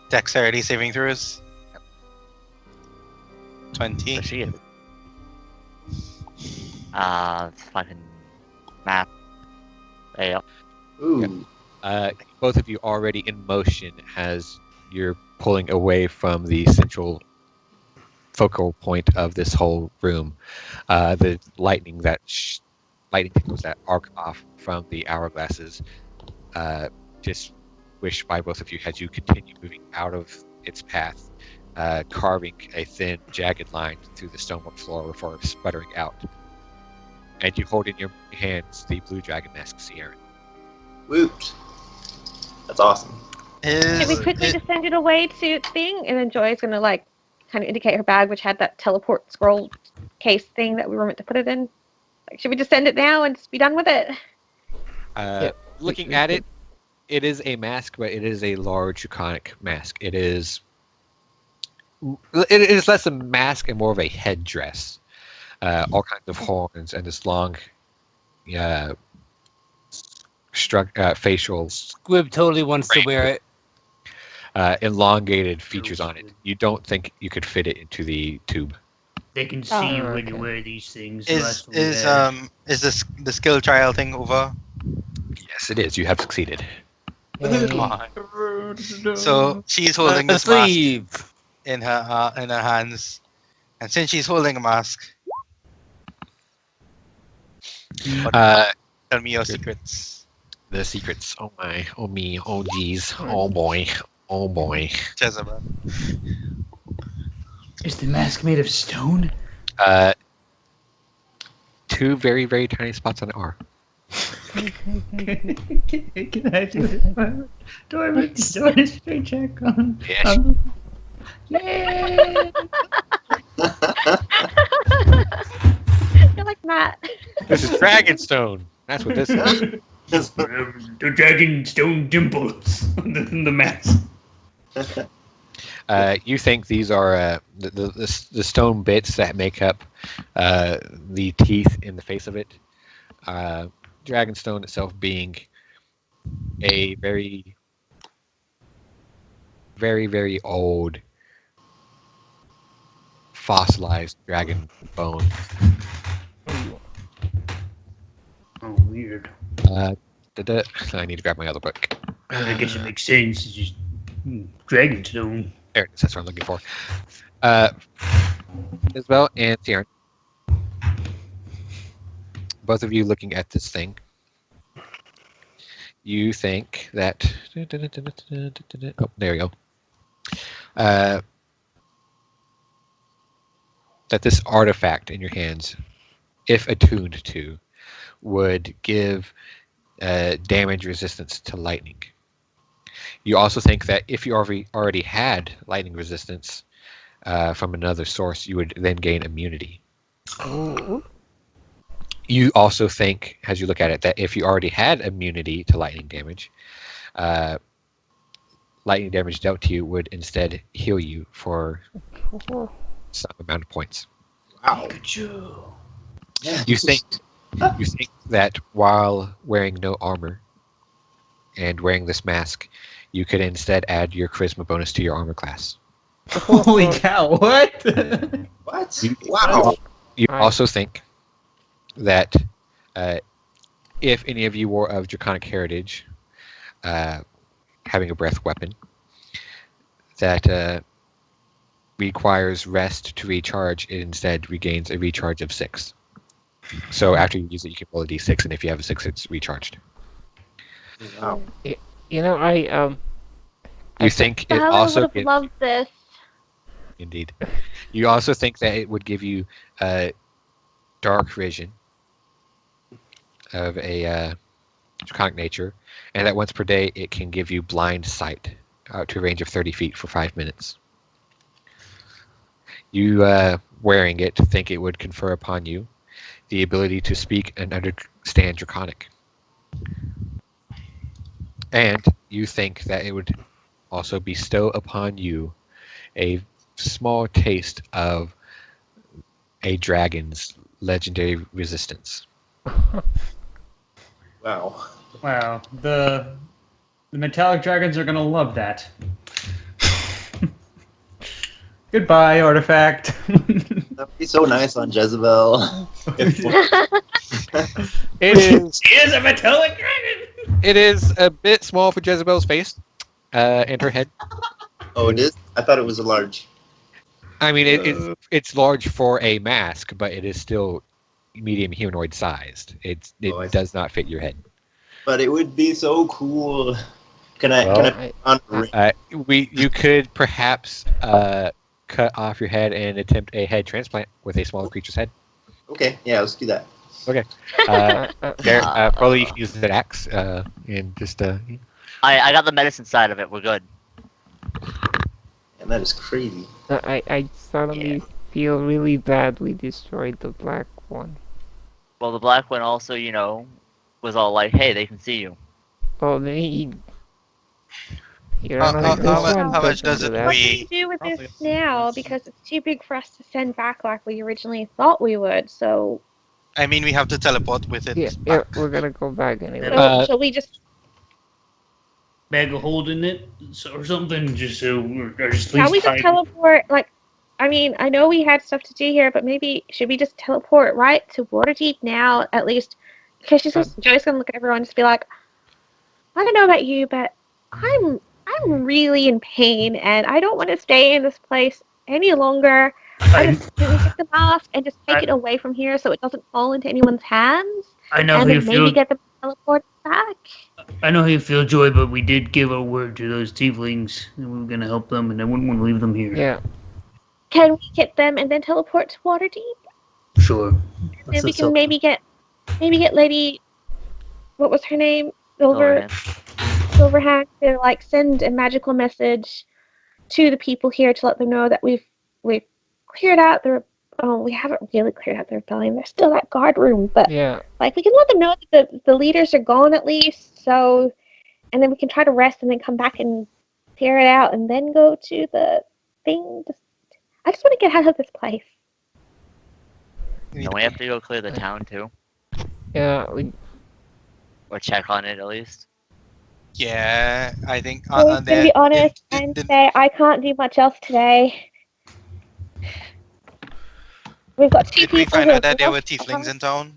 Dexterity saving throws. 20. What she is? It's fucking math. There you go. Ooh. Both of you already in motion as you're pulling away from the central focal point of this whole room. The lightning tendrils that arc off from the hourglasses just wished by both of you as you continue moving out of its path, carving a thin, jagged line through the stonework floor before sputtering out. And you hold in your hands the blue dragon mask, Sierra. Woot. That's awesome. Should we quickly just send it away to its thing? And then Joy's gonna like kind of indicate her bag, which had that teleport scroll case thing that we were meant to put it in. Like, should we just send it now and just be done with it? Looking at it, it is a mask, but it is a large draconic mask. It is less a mask and more of a headdress. All kinds of horns and this long facial Squib totally wants to wear it. elongated features on it. You don't think you could fit it into the tube. They can see you when you wear these things. Is the skill trial thing over? Yes, it is. You have succeeded. Come on. So she's holding this mask in her hands, and since she's holding a mask, tell me your secrets. The secrets. Oh my. Oh me. Oh geez. Oh boy. Oh boy. Jezebel. Is the mask made of stone? Two very, very tiny spots on the R. Can I do it? Do I make the straight check on? Yes. Yay! You're like Matt. This is Dragonstone. That's what this is. The dragon stone dimples on the mask. You think these are the stone bits that make up the teeth in the face of it. Dragonstone itself being a very, very, very old fossilized dragon bone. Oh, weird. I need to grab my other book. I guess it makes sense. It's just dragon stone. There it is. That's what I'm looking for. Isabel and Theron, both of you looking at this thing, you think that. Oh, there we go. That this artifact in your hands, if attuned to, would give damage resistance to lightning. You also think that if you already had lightning resistance from another source, you would then gain immunity. Ooh. You also think, as you look at it, that if you already had immunity to lightning damage dealt to you would instead heal you for some amount of points. Wow. Yeah. You think that while wearing no armor and wearing this mask, you could instead add your charisma bonus to your armor class. Holy cow! What? What? You- Wow. You Right. also think that if any of you were of draconic heritage, having a breath weapon, that requires rest to recharge, it instead regains a recharge of 6. So after you use it, you can roll a d6, and if you have a 6, it's recharged. Wow. You know, You think it I would also have gives, loved this. indeed. You also think that it would give you dark vision of a draconic nature, and that once per day it can give you blind sight out to a range of 30 feet for 5 minutes. You, wearing it, think it would confer upon you the ability to speak and understand draconic. And you think that it would also bestow upon you a small taste of a dragon's legendary resistance. Wow. Wow. The metallic dragons are gonna love that. Goodbye, artifact. That'd be so nice on Jezebel. It is. She is a metallic dragon. It is a bit small for Jezebel's face and her head. Oh, it is? I thought it was a large. I mean, it's large for a mask, but it is still medium humanoid sized. It Oh, I see. does not fit your head. But it would be so cool. Can I Well, on the ring? You could perhaps cut off your head and attempt a head transplant with a smaller creature's head. Okay, yeah, let's do that. Okay. Probably you can use that axe and just. I got the medicine side of it. We're good. And that is crazy. I suddenly feel really bad we destroyed the black one. Well, the black one also, was all like, "Hey, they can see you." Oh, then he. You How- don't know how- this how much- one how much doesn't does do it that. What weigh? do we do with Probably this now? Because it's too big for us to send back like we originally thought we would. So, I mean, we have to teleport with it. Yeah, we're gonna go back anyway. shall we just? Bag of holding it or something, just so or just Shall we leave just teleport? Like, I mean, I know we had stuff to do here, but maybe should we just teleport right to Waterdeep now? At least, because Joey's gonna look at everyone and just be like, I don't know about you, but I'm really in pain, and I don't want to stay in this place any longer. I just can we get the mask and just take it away from here so it doesn't fall into anyone's hands, I know and how you then maybe feel. get them teleported back. I know how you feel, Joy, but we did give our word to those tieflings, and we were gonna help them, and I wouldn't want to leave them here. Yeah. Can we get them and then teleport to Waterdeep? Sure. Then we can maybe get Lady, what was her name? Silverhand to like send a magical message to the people here to let them know that we've cleared out the. Oh, we haven't really cleared out the rebellion. There's still that guard room, but Yeah. like we can let them know that the leaders are gone at least. So, and then we can try to rest and then come back and clear it out and then go to the thing. I just want to get out of this place. Don't we have to go clear the town too, Yeah. or check on it at least? Yeah, I think. I'm going to be honest and say I can't do much else today. We've got two Did we people find who out that have there were lost- tieflings in town?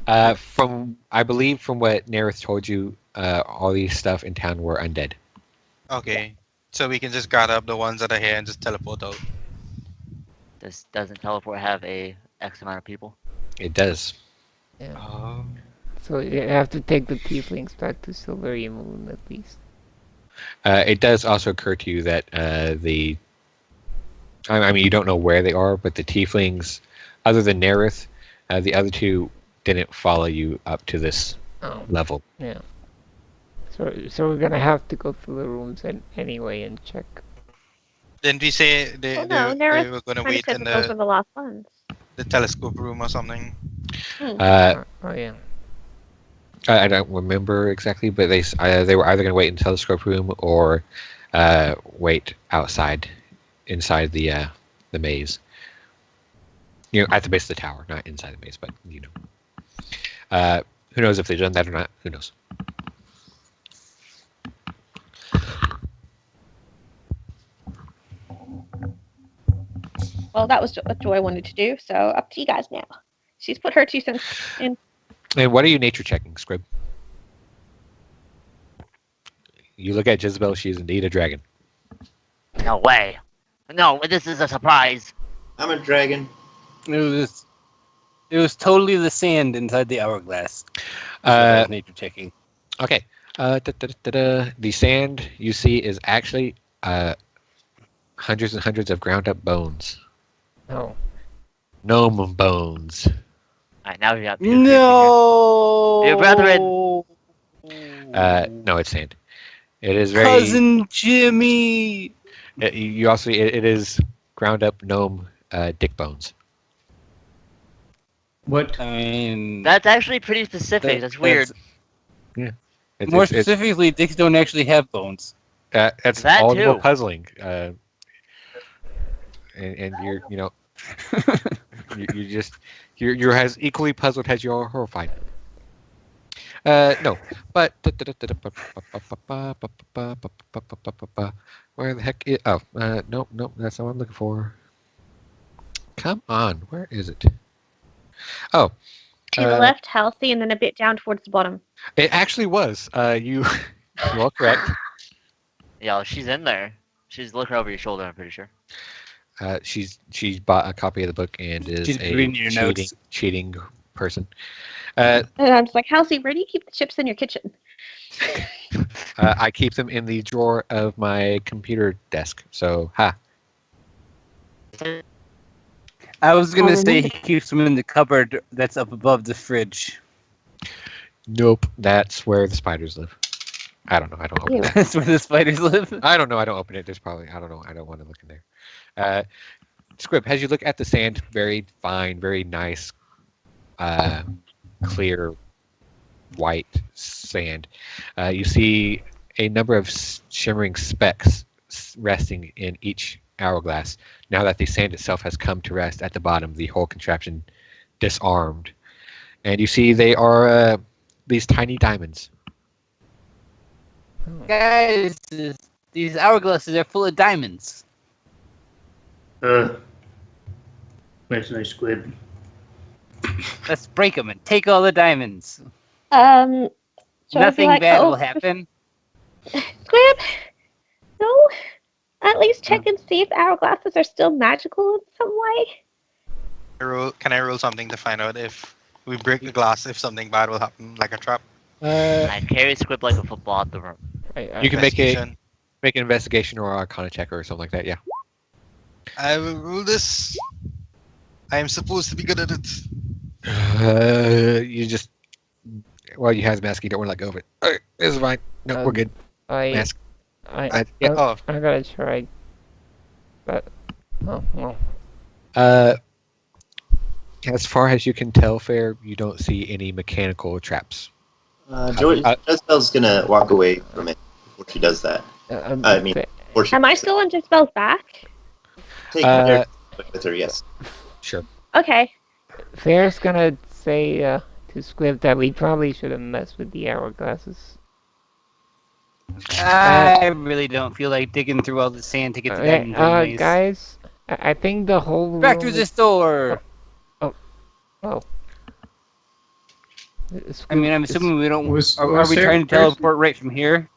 I believe from what Nerith told you, all these stuff in town were undead. Okay, so we can just gather up the ones that are here and just teleport out. Doesn't teleport have a X amount of people? It does. Yeah. So you have to take the tieflings back to Silvery Moon at least. It does also occur to you that I mean, you don't know where they are, but the tieflings, other than Nerith, the other two didn't follow you up to this level. Yeah. So we're gonna have to go through the rooms anyway and check. Didn't we say they were gonna wait in those were the last ones. the telescope room or something? Oh yeah. I don't remember exactly, but they were either going to wait in the telescope room or wait outside, inside the maze. You know, at the base of the tower, not inside the maze, but you know. Who knows if they've done that or not? Who knows? Well, that was what Joy wanted to do, so up to you guys now. She's put her 2 cents in. And what are you nature checking, Scrib? You look at Jezebel, she's indeed a dragon. No way. No, this is a surprise. I'm a dragon. It was totally the sand inside the hourglass. Nature checking. Okay. The sand you see is actually hundreds and hundreds of ground up bones. No. Gnome bones. Alright, now we got No. Your brethren. No, it's sand. It is very. Cousin Jimmy. You also it is ground up gnome dick bones. What? I mean, That's actually pretty specific. That's weird. Yeah. More specifically, dicks don't actually have bones. That's That all the more too. puzzling. And you're you're as equally puzzled as you are horrified. No, but where the heck is? Oh, nope, that's not what I'm looking for. Come on, where is it? Oh, To the left, healthy, and then a bit down towards the bottom. it actually was. You're all correct. Yeah, she's in there. She's looking over your shoulder, I'm pretty sure. She's bought a copy of the book and is She's a reading your notes. cheating person. And I'm just like, Halsey, where do you keep the chips in your kitchen? I keep them in the drawer of my computer desk. So, I was gonna say he keeps them in the cupboard that's up above the fridge. Nope, that's where the spiders live. I don't know. I don't open that. That's where the spiders live. I don't know. I don't open it. There's probably I don't know. I don't want to look in there. Scrib, as you look at the sand, very fine, very nice, clear, white sand. You see a number of shimmering specks resting in each hourglass. Now that the sand itself has come to rest at the bottom, the whole contraption disarmed, and you see they are these tiny diamonds. Guys, these hourglasses are full of diamonds. Where's my squib? Let's break them and take all the diamonds. So I'd be Nothing like, bad oh, will happen. Squib, no. At least check and see if hourglasses are still magical in some way. Can I roll something to find out if we break the glass, if something bad will happen, like a trap? I carry Squib like a football out the room. You can make Investigation. an investigation or a Arcana check or something like that. Yeah. I will rule this. I am supposed to be good at it. You just you have the mask. You don't want to let go of it. All right, this is fine. No, we're good. Mask. I gotta try. But well. As far as you can tell, Fair, you don't see any mechanical traps. Jezebel's gonna walk away from it before she does that. Before she Am I still on Jezebel's back? take her with her? Yes. Sure. Okay. Fair's gonna say to Squib that we probably shouldn't mess with the hourglasses. I really don't feel like digging through all the sand to get to diamonds anyways. Guys, I think the whole room Back through the store! Oh. I mean, I'm assuming we don't... Was Are we there trying to person? teleport right from here?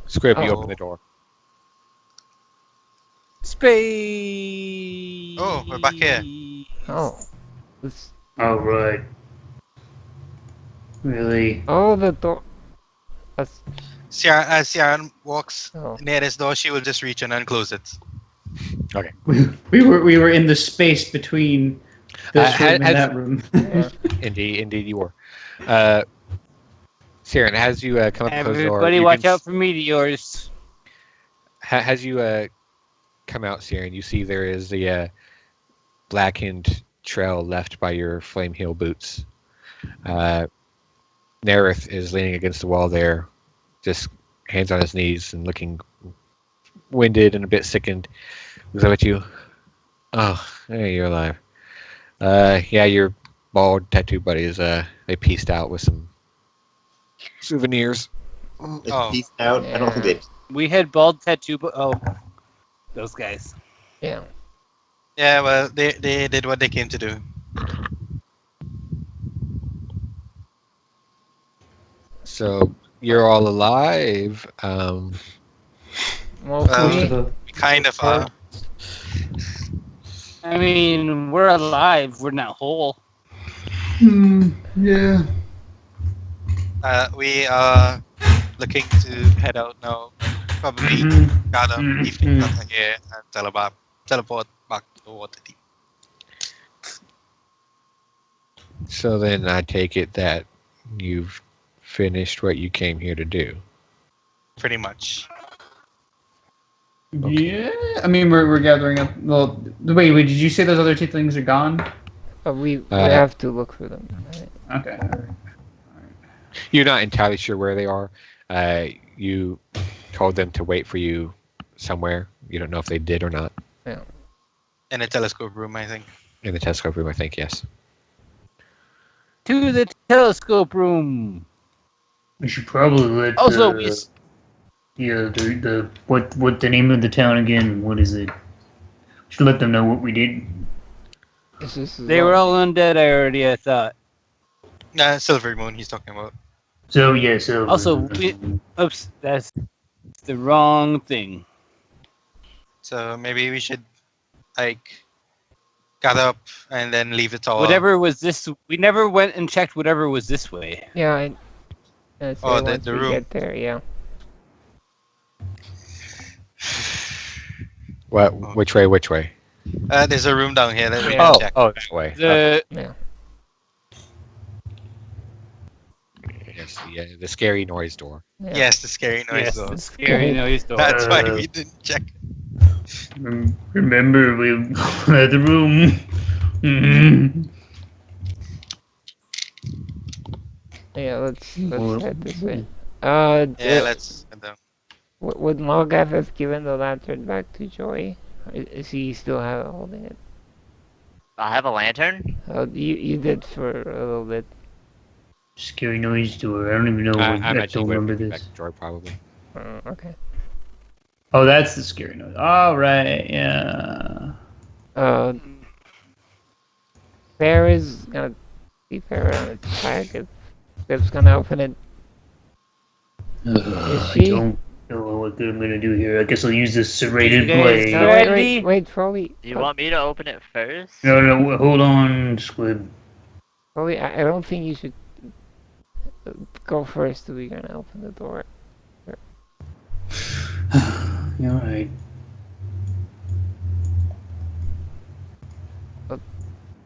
Scrib, you Oh. open the door. Space! Oh, we're back here. Oh. This, All right. Really? oh, the door. That's, As Ciaran walks oh. near this door, she will just reach in and close it. We were in the space between this room and has- that room. Yeah. Indeed, you were. Siren, as you come up to close the door, Everybody you watch can out for meteors. As you come out, Siren, you see there is the blackened trail left by your flame heel boots. Nerith is leaning against the wall there, just hands on his knees and looking winded and a bit sickened. Looks up at you. Oh, hey, you're alive. Yeah, your bald tattoo buddies, they pieced out with some souvenirs. They Oh. peaced out. I don't think they. We had bald tattoo, but those guys. Yeah. Yeah, well, they did what they came to do. So you're all alive. Mostly. Kind of are. I mean, we're alive. We're not whole. Yeah. We are looking to head out now. Probably gather evening clutter here and teleport back to the water deep. So then I take it that you've finished what you came here to do. Pretty much. Yeah. I mean, we're gathering up. Well, wait. Did you say those other two things are gone? We have to look for them. Right? Okay. All right. You're not entirely sure where they are. You told them to wait for you somewhere. You don't know if they did or not. Yeah. In a telescope room, I think. In the telescope room, I think, yes. To the telescope room. We should probably let. Also, Yeah, the what the name of the town again? What is it? Should let them know what we did. They were all undead already, I thought. Silver Moon he's talking about. So yeah, so Also, oops, that's the wrong thing. So maybe we should, like, gather up and then leave the tower. Whatever was this, we never went and checked whatever was this way. Yeah, I'd say Oh, once the we room. get there, yeah. What? Which way? Which way? There's a room down here that we Oh, can check. that way. Yeah. Yes, the scary noise door. Yeah. Yes, the scary noise Yes, door. the scary noise door. That's why we didn't check. remember we had the room. Mhm. Yeah, let's head this way. Yeah, let's head down. Would Malgath have given the lantern back to Joy? Is he still holding it? I have a lantern. You did for a little bit. Scary noise door. I don't even know. I I imagine don't you would remember have back this. to Joy probably. Okay. Oh, that's the scary noise. All right. Yeah. Bear is gonna be fair on its back. It's gonna open it. Is she? I don't know what I'm gonna do here. I guess I'll use this serrated You guys blade. No, ready? wait, Foley. Do you want me to open it first? No, hold on, Squib. Foley, I don't think you should go first. We're gonna open the door. All right.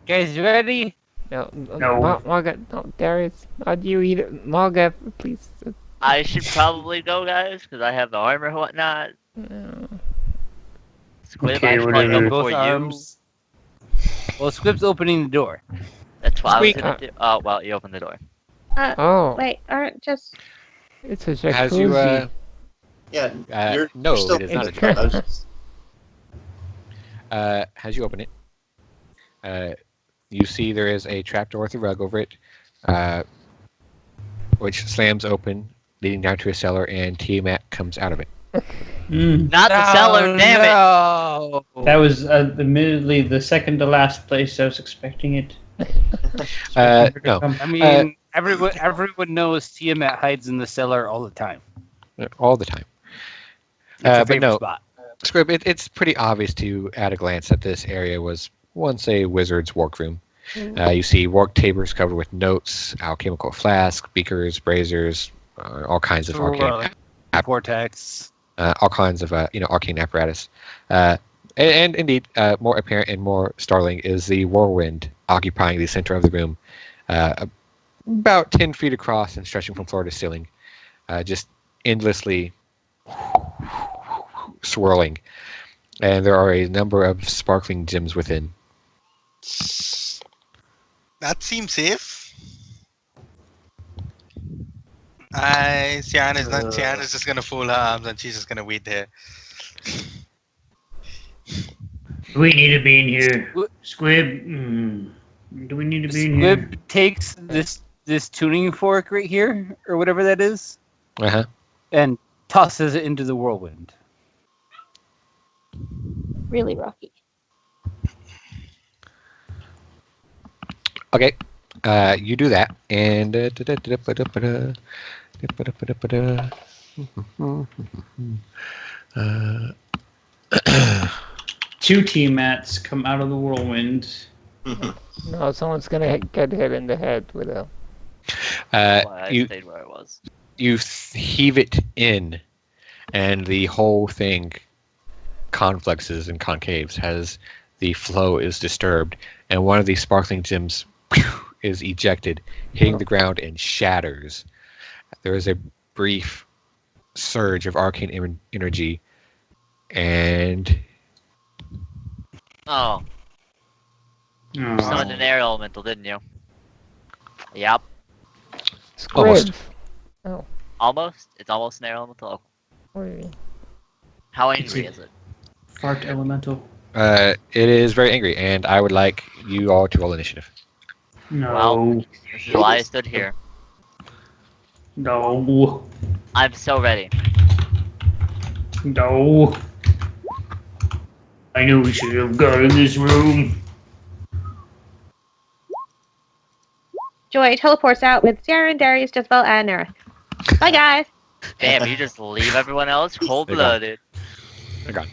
Guys ready? No. No. Malgath, no, Darius, not you either. Malgath, please. I should probably go, guys, because I have the armor and whatnot. No. Squib, Okay, I should probably whatever. go before Both you. arms. Well, Squib's opening the door. That's what I was Squeak. gonna do. Oh, well, you opened the door. Oh, Wait, aren't just. it's a As you jacuzzi. Yeah, you're no, still it is not a jacuzzi. I was just- As you open it, you see there is a trapdoor with a rug over it, which slams open, leading down to a cellar, and Tiamat comes out of it. Not the cellar, damn it! no. That was admittedly the second to last place I was expecting it. No, I mean, everyone knows Tiamat hides in the cellar all the time. all the time. It's her But favorite no, spot. Scrib, it's pretty obvious to you at a glance that this area was once a wizard's workroom. You see work tables covered with notes, alchemical flasks, beakers, braziers, all kinds of arcane, Vortex. all kinds of arcane apparatus. And indeed, more apparent and more startling is the whirlwind occupying the center of the room, about 10 feet across and stretching from floor to ceiling, just endlessly swirling. And there are a number of sparkling gems within. That seems safe. Sienna's just gonna fold her arms and she's just gonna wait there. Do we need to be in here? Squib? Do we need to be in here? Squib takes this tuning fork right here, or whatever that is, and tosses it into the whirlwind. Really rocky. Okay, you do that, and Two Tiamats come out of the whirlwind. No, someone's gonna get hit in the head with a. I stayed where I was. You heave it in, and the whole thing confluxes and concaves as the flow is disturbed, and one of these sparkling gems is ejected, hitting the ground and shatters. There is a brief surge of arcane energy, and Oh. You summoned an air elemental, didn't you? Yep. Almost. Oh. Almost? It's almost an air elemental? Wait. How angry is it? Fart elemental. It is very angry, and I would like you all to roll initiative. No. Well, this is why I stood here. No. I'm so ready. No. I knew we should have gone in this room. Joy teleports out with Saren, Darius, Jezebel, and Nerith. Bye, guys. Damn, you just leave everyone else cold-blooded. They're gone.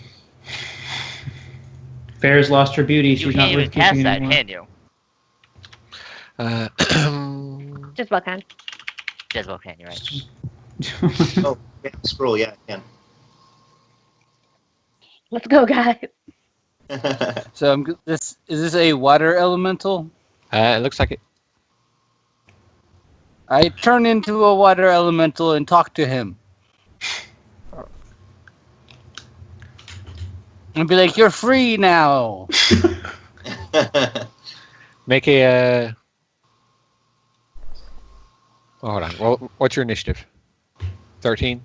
Bear's lost her beauty. You She's can't not even worth cast keeping that, anymore. can you? Jezebel can. Jezebel can, you're right. Oh, scroll, yeah, I Let's go, guys. can. So is this a water elemental? It looks like it. I turn into a water elemental and talk to him. And be like, "You're free now." Make a. Oh, hold on. Well, what's your initiative? 13.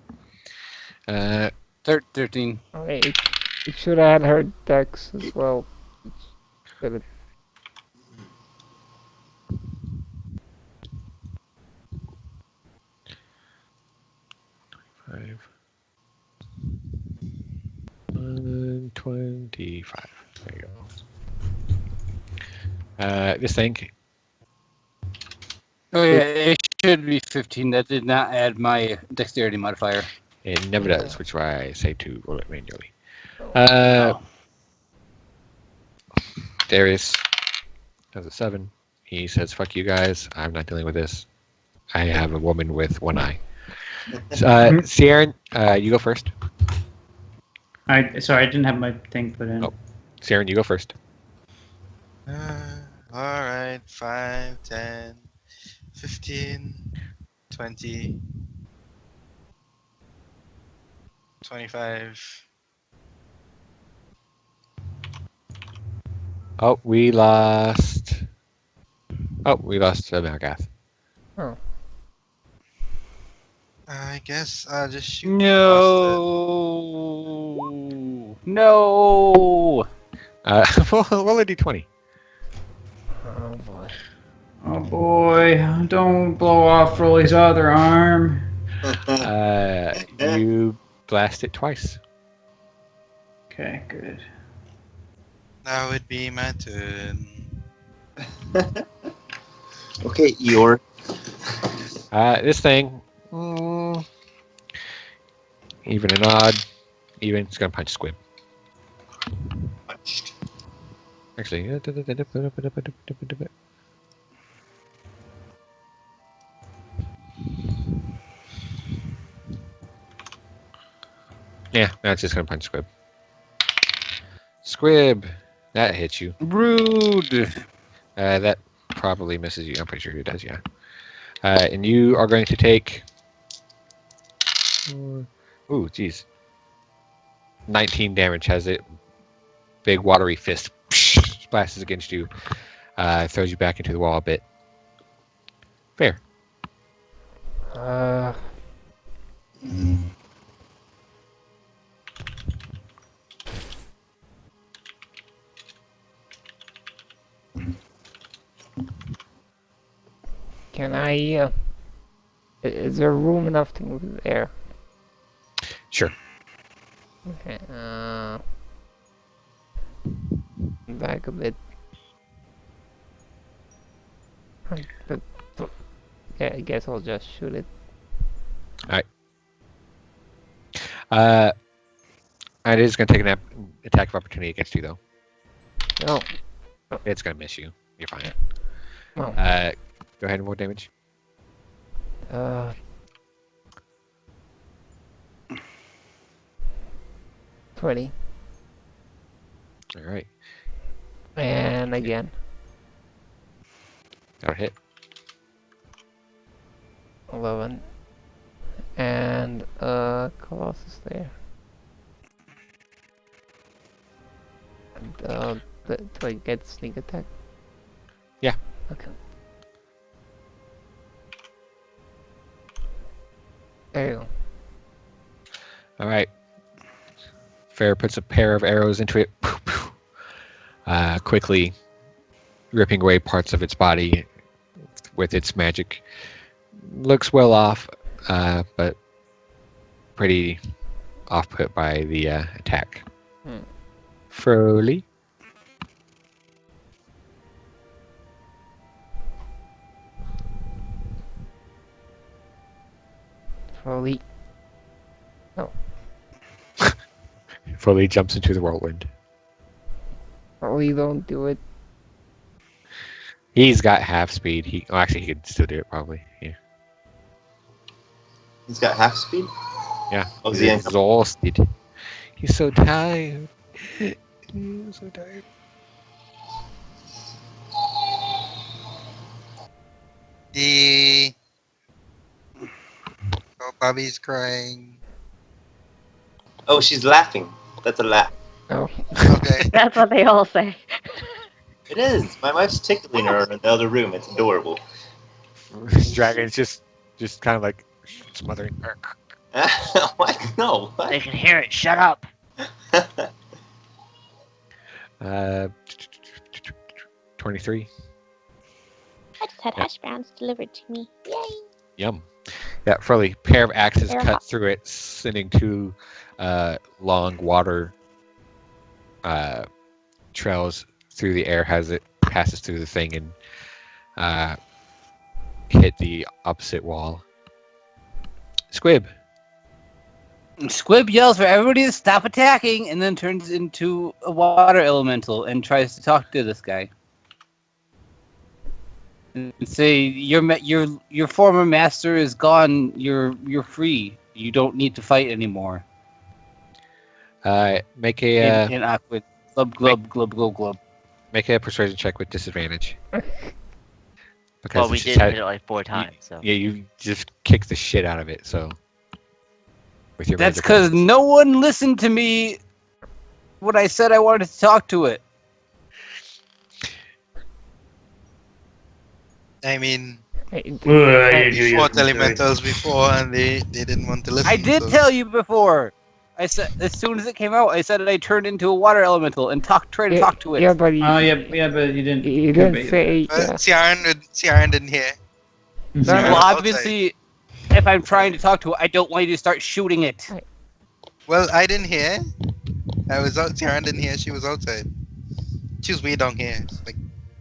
13. Wait, it should have had her dex as well. Should have. Five. 25. There you go. This thing. Oh yeah, it should be 15. That did not add my dexterity modifier. It never does, which is why I say to roll it manually. Darius has a 7. He says, "Fuck you guys. I'm not dealing with this. I have a woman with one eye." Sierra, you go first. Sorry, I didn't have my thing put in. Oh. Sierra, you go first. Alright, 5, 10, 15, 20, 25. Oh, we lost. We lost Malgath. Oh. I guess I'll just shoot. No. Roll a d20. Oh boy. Oh boy, don't blow off Rolly's other arm. You blast it twice. Okay, good. That would be my turn. Okay, Eeyore. This thing, even and odd, even, it's gonna punch Squib. Punched. Actually, yeah, that's just gonna punch Squib. Squib, that hits you. Rude. That probably misses you. I'm pretty sure it does. Yeah. And you are going to take. Ooh, geez. 19 damage. Has it? Big watery fist splashes against you. Throws you back into the wall a bit. Fair. Can I? Is there room enough to move there? Sure. Okay. Back a bit. But, yeah, I guess I'll just shoot it. It is going to take an attack of opportunity against you, though. No. It's going to miss you. You're fine. Oh. Go ahead and roll damage. 20. All right. And again. That'll hit. 11. And Colossus there. And do I get sneak attack? Yeah. Okay. There you go. All right. Fair puts a pair of arrows into it. Quickly ripping away parts of its body with its magic. Looks well off, but pretty off-put by the attack. Froley. Froley. Oh. Froley jumps into the whirlwind. Froley, don't do it. He's got half speed. Actually, he could still do it probably. Yeah. He's got half speed? Yeah. Oh, He's yeah. exhausted. He's so tired. He's so tired. Oh, Bobby's crying. Oh, she's laughing. That's a laugh. Oh. Okay. That's what they all say. It is. My wife's tickling her in the other room. It's adorable. Dragon's just kind of like smothering her. What? No. What? They can hear it. Shut up. 23. I just had hash browns delivered to me. Yay! Yum. Yeah, Froley, pair of axes They're cut hot. through it, sending two long water trails through the air as it passes through the thing and hit the opposite wall. Squib. Squib yells for everybody to stop attacking, and then turns into a water elemental and tries to talk to this guy. And say, your former master is gone. You're free. You don't need to fight anymore. Make a In Aquid. Glub. make a persuasion check with disadvantage. Because Well, we it's did just hit it like 4 times, so. Yeah, you just kicked the shit out of it. So with your That's magic because weapons. no one listened to me when I said I wanted to talk to it. I mean, Hey, You fought elementals before and they didn't want to listen. I did so. tell you before. I said as soon as it came out, I said I turned into a water elemental and tried to talk to it. Yeah, but Oh, yeah, but you didn't. you didn't say. Ciaran didn't hear. No, Well, no. obviously, if I'm trying to talk to it, I don't want you to start shooting it. Well, I didn't hear. I was out. Ciaran didn't hear. She was outside. She was way down here. Like,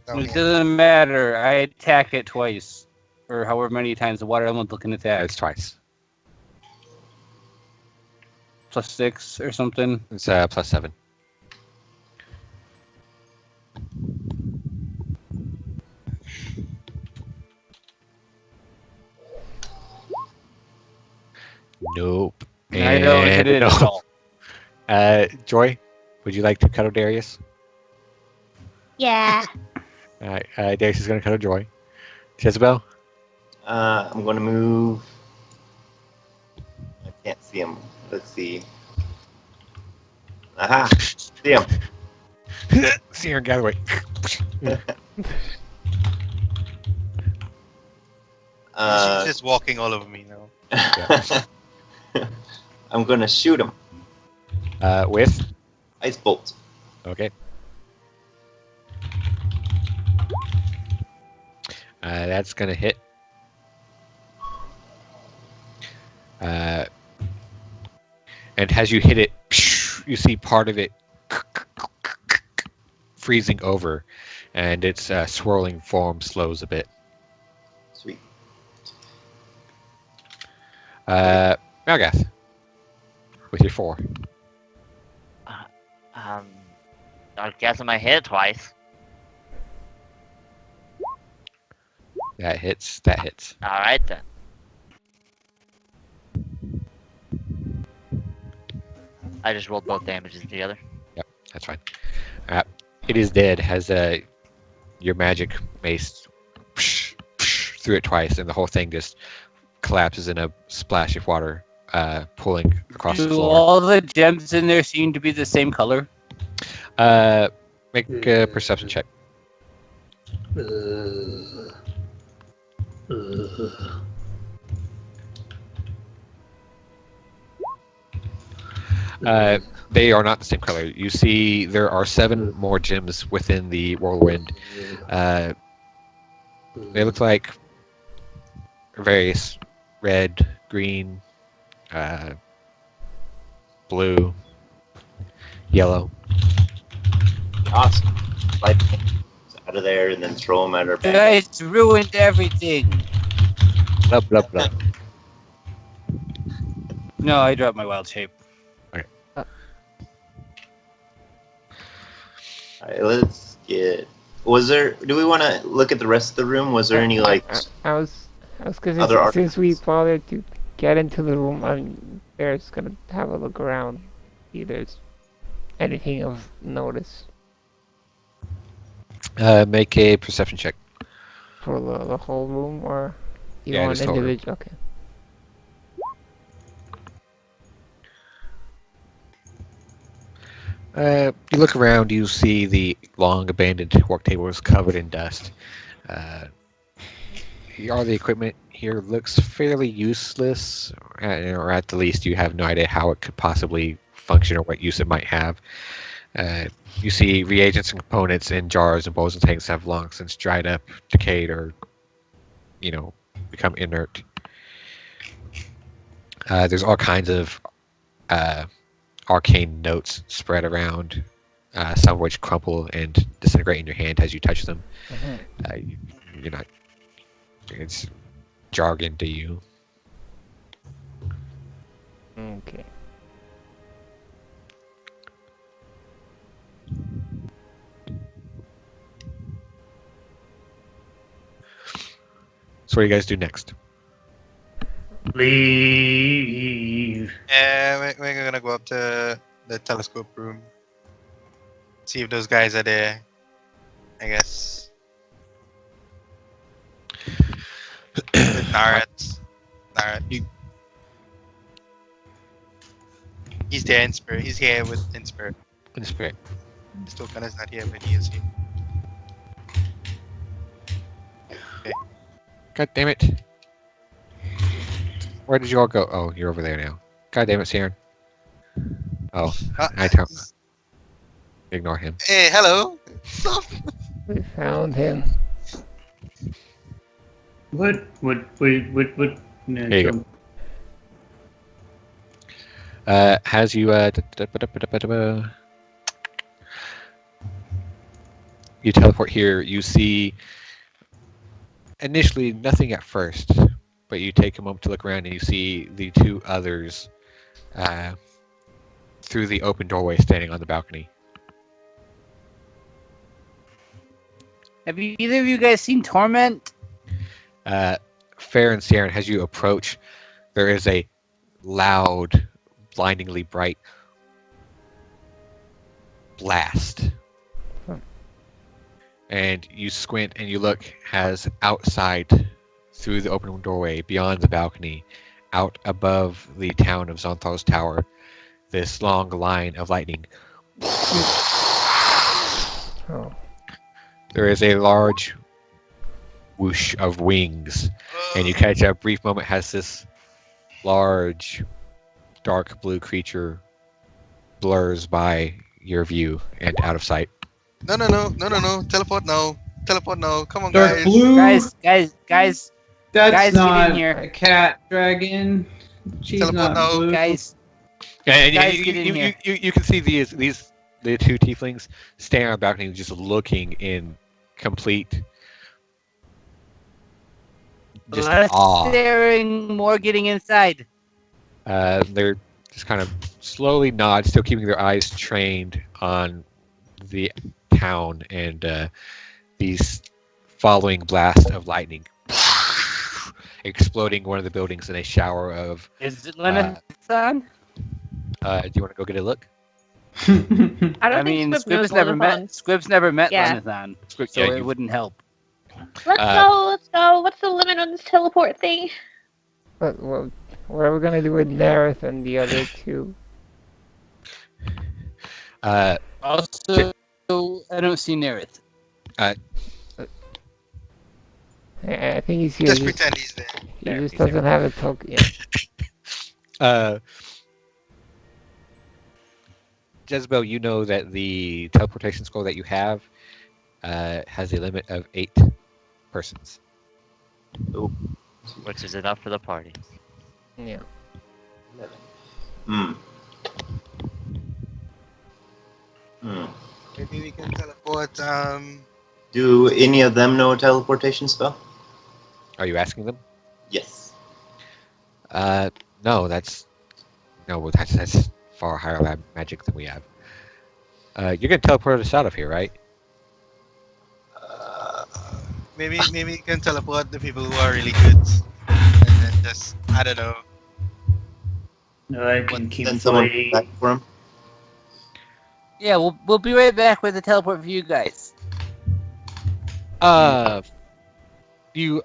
down It here. doesn't matter. I attack it twice, or however many times the water elemental can attack. It's twice. +6 or something. It's +7. Nope. I don't hit it at all. Joy, would you like to cuddle Darius? Yeah. All right, Darius is going to cuddle Joy. Jezebel? I'm going to move. I can't see him. Let's see. Aha! See him. Sierra Galloway. She's just walking all over me now. I'm going to shoot him. With? Ice bolt. Okay. That's going to hit. And as you hit it, you see part of it freezing over, and its swirling form slows a bit. Sweet. Malgath, with your 4. I guess I might hit it twice. That hits. That hits. Alright then. I just rolled both damages together. Yep, that's fine. It is dead. Has your magic mace through it twice, and the whole thing just collapses in a splash of water, pulling across the Do floor. all the gems in there seem to be the same color? Make a perception check. They are not the same color. You see, there are 7 more gems within the whirlwind. They look like various red, green, blue, yellow. Awesome. Light out of there and then throw them at her You back. guys ruined everything. Blah, blah, blah. No, I dropped my wild shape. Alright, let's get. Was there? Do we want to look at the rest of the room? Was there any like? I was gonna Other say, since we artifacts? bothered to get into the room, I'm there's gonna have a look around, see if there's anything of notice Make a perception check. for the whole room, or you Yeah, want just whole room. individual. Okay. You look around, you see the long abandoned work tables covered in dust. All the equipment here looks fairly useless, or at the least you have no idea how it could possibly function or what use it might have. You see reagents and components in jars and bowls and tanks have long since dried up, decayed, or become inert. There's all kinds of arcane notes spread around, some of which crumple and disintegrate in your hand as you touch them. You're not. It's jargon to you. Okay. So what do you guys do next? Leave. Yeah, we're gonna go up to the telescope room. See if those guys are there. I guess. With Narat. He's there in spirit. He's here in spirit. In spirit. Stokana's not here, but he is here. God damn it. Where did you all go? Oh, you're over there now. God damn it, Siren. Oh, I tell ignore him. Hey, hello. We found him. What? No, There you go. Has you you teleport here, you see initially nothing at first, but you take a moment to look around and you see the 2 others through the open doorway standing on the balcony. Have either of you guys seen Torment? Fair and Siren, as you approach, there is a loud, blindingly bright blast. And you squint and you look as outside through the open doorway, beyond the balcony, out above the town of Zonthal's Tower, this long line of lightning. Oh. There is a large whoosh of wings, and you catch a brief moment as this large, dark blue creature blurs by your view and out of sight. No. Teleport now. Teleport now. Come on, Dark guys. blue. Guys, That's guys, get not in here. a cat dragon. She's Teleport not now. blue. guys, And Guys, get in here. you can see the two tieflings standing on the balcony, just looking in complete just less awe. staring, more getting inside. They're just kind of slowly nod, still keeping their eyes trained on the town and these following blast of lightning, exploding one of the buildings in a shower of. Is it Lenathan? Do you want to go get a look? I mean, Squib's never met. Squib's never met Yeah. Lenathan, Squib- so yeah, it wouldn't help. Let's go. What's the limit on this teleport thing? But well, what are we gonna do with Nareth and the other two? Also, I don't see Nerith. I think he's here. Just pretend he's there. He There, just he's there. doesn't have a token. Yeah. Jezebel, you know that the teleportation scroll that you have has a limit of 8 persons. Which is enough for the party. Yeah. Hmm. Maybe we can teleport. Do any of them know a teleportation spell? Are you asking them? Yes. No, that's far higher magic than we have. You're gonna teleport us out of here, right? Maybe you can teleport the people who are really good, and then just I don't know. No, I can keep Send someone fighting. back for him. Yeah, we'll be right back with the teleport for you guys. You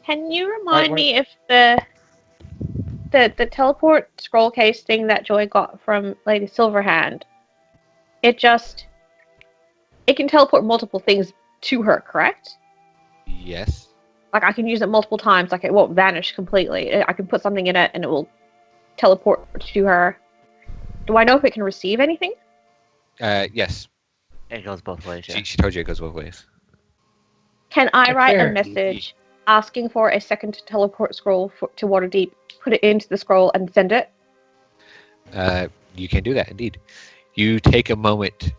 Can you remind Wait. me if the teleport scroll case thing that Joy got from Lady Silverhand, it can teleport multiple things to her, correct? yes. Like I can use it multiple times, like it won't vanish completely. I can put something in it and it will teleport to her. Do I know if it can receive anything? Yes. It goes both ways, yeah. She told you it goes both ways. Can I write Fair. a message asking for a second teleport scroll to Waterdeep, put it into the scroll and send it? You can do that indeed. You take a moment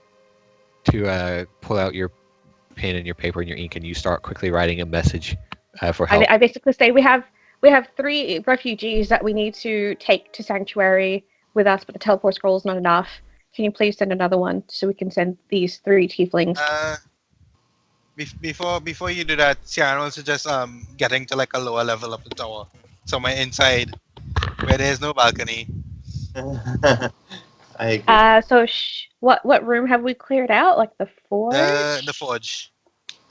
to pull out your pen and your paper and your ink, and you start quickly writing a message for help. I basically say we have 3 refugees that we need to take to Sanctuary with us, but the teleport scroll is not enough. Can you please send another one so we can send these 3 tieflings? Before you do that, Sian also just getting to like a lower level of the tower, somewhere inside where there's no balcony. I agree. So what room have we cleared out? Like the forge? The forge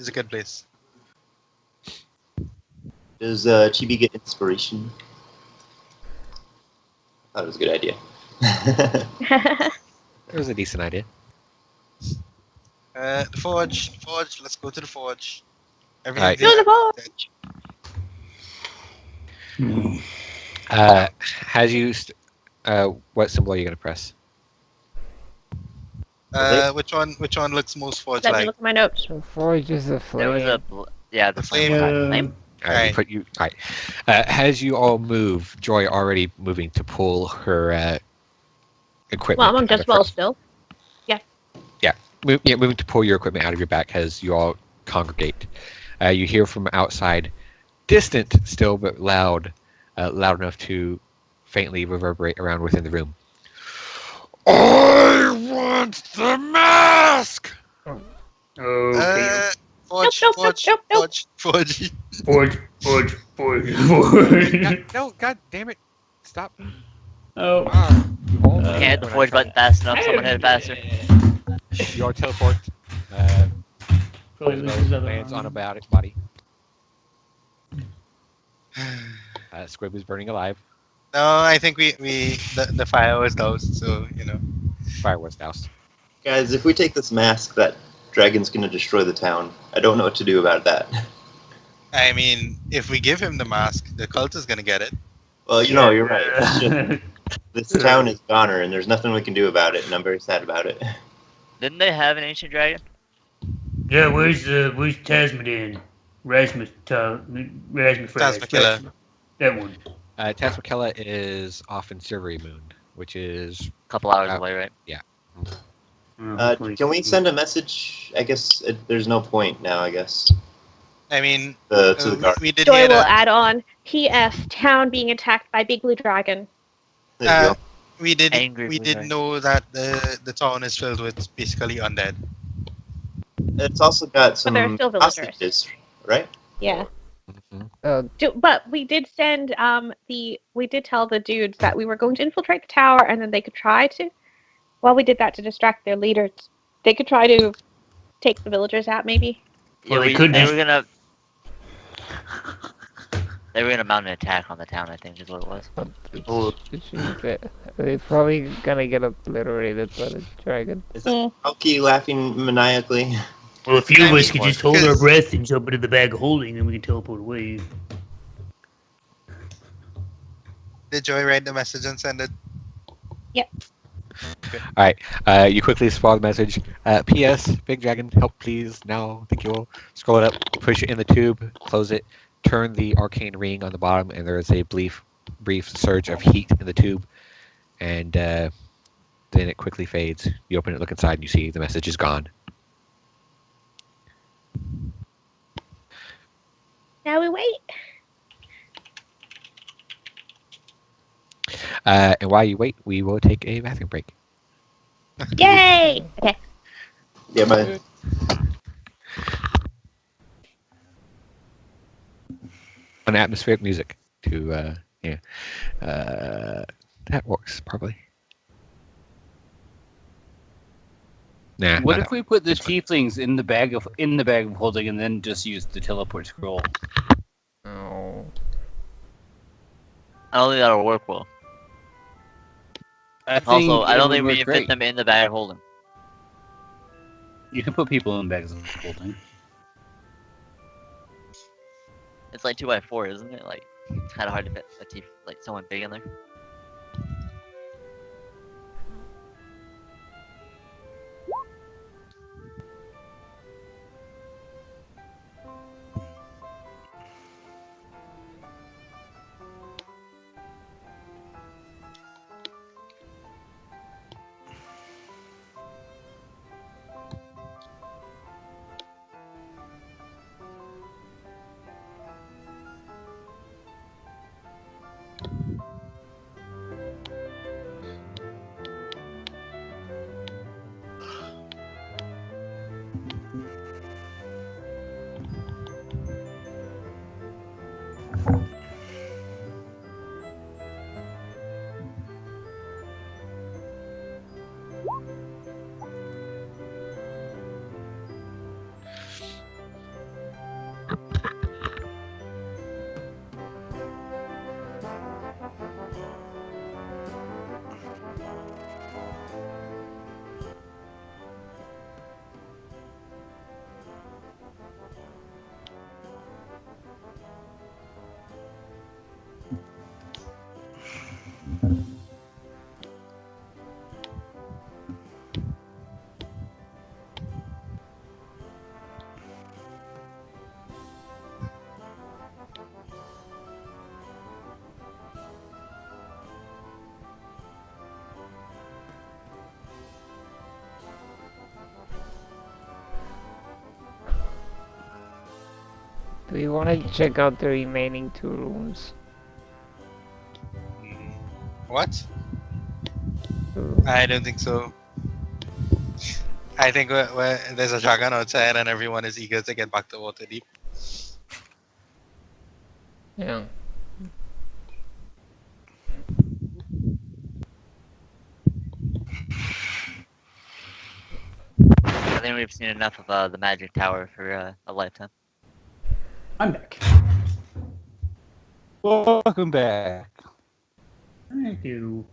is a good place. Does Chibi get inspiration? I thought it was a good idea. It was a decent idea. The forge. Let's go to the forge. Alright. Go to the forge! Has you what symbol are you gonna press? Which one looks most forge Let me like? look at my notes. The forge is a There was flame. the flame. Flame. Alright. Alright. As you all move, Joy already moving to pull her equipment. Well, I'm on out of Jezebel her- still. moving to pull your equipment out of your back as you all congregate. You hear from outside, distant still, but loud enough to faintly reverberate around within the room. I want the mask! Okay. Forge. Nope. Forge. Forge. No, god damn it. Stop. Oh. Oh I my can't hit the God, forge button fast enough. Someone hit it faster. Your teleport Probably loses other lands on a arm. body. Squib is burning alive. No, I think the fire was doused, so you know. Fire was doused. Guys, if we take this mask, that dragon's gonna destroy the town. I don't know what to do about that. I mean, if we give him the mask, the cult is gonna get it. Well, you're right. It's just, this town is goner, and there's nothing we can do about it, and I'm very sad about it. Didn't they have an ancient dragon? Yeah, where's Tasmadian? Rasmus Tasmakilla. That one. Tasmakella is off in Silvery Moon, which is A couple hours away, right? Yeah. Can we send a message? I guess there's no point now, I guess. I mean, To the guard. we did Joy hear will that. add on. P.S. Town being attacked by big blue dragon. There you go. We did Angry blue dragon. know that the town is filled with basically undead. It's also got some there are still villagers. hostages, right? Yeah. Uh, But we did send we did tell the dudes that we were going to infiltrate the tower, and then they could try to. Well, we did that to distract their leaders. They could try to take the villagers out, maybe. Well, Yeah, they could they just- were gonna. They were gonna mount an attack on the town. I think is what it was. they're probably gonna get obliterated by the dragon. Is that Alki laughing maniacally? Well, a few of us I could mean, just hold our because- breath and jump into the bag of holding, and we can teleport away. Did Joy write the message and send it? Alright, you quickly spell the message. P.S. Big Dragon, help please now. Thank you all. Scroll it up, push it in the tube, close it, turn the arcane ring on the bottom, and there is a brief surge of heat in the tube, and then it quickly fades. You open it, look inside, and you see the message is gone. Now we wait. And while you wait, we will take a bathroom break. Yay! Okay. Yeah, but On atmospheric music to that works probably. Nah. What not if that we put the This one. tieflings in the bag of holding and then just use the teleport scroll? Oh. I don't think that'll work well. I think Also, I it don't would think we work can great. fit them in the bag of holding. You can put people in bags of holding. It's like 2x4, isn't it? Like, it's kind of hard to fit someone big in there. Do we want to check out the remaining 2 rooms? What? Ooh. I don't think so. I think there's a dragon outside and everyone is eager to get back to Waterdeep. Yeah. I think we've seen enough of the magic tower for a lifetime. I'm back. Welcome back. Thank you.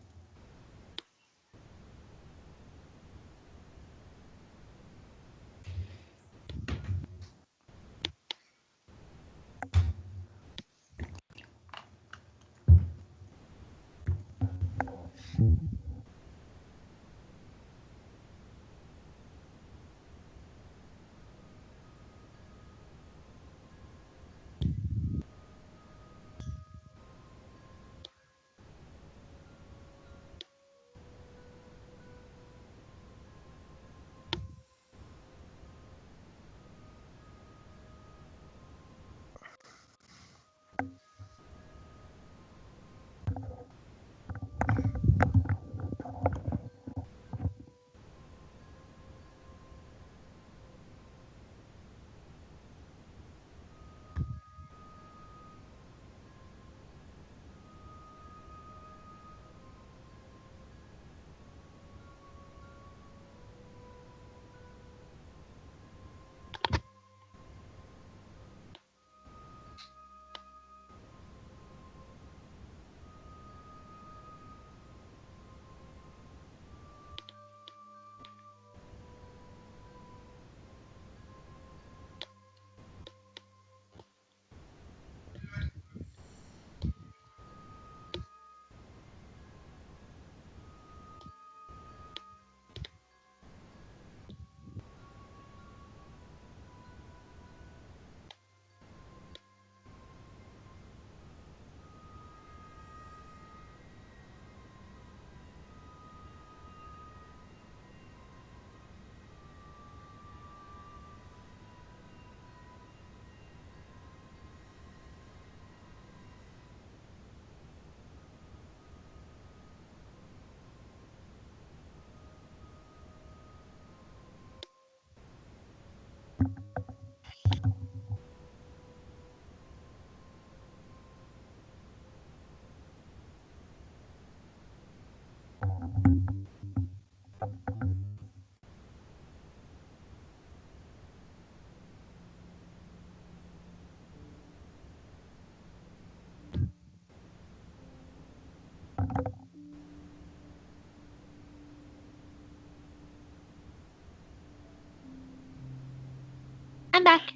I'm back.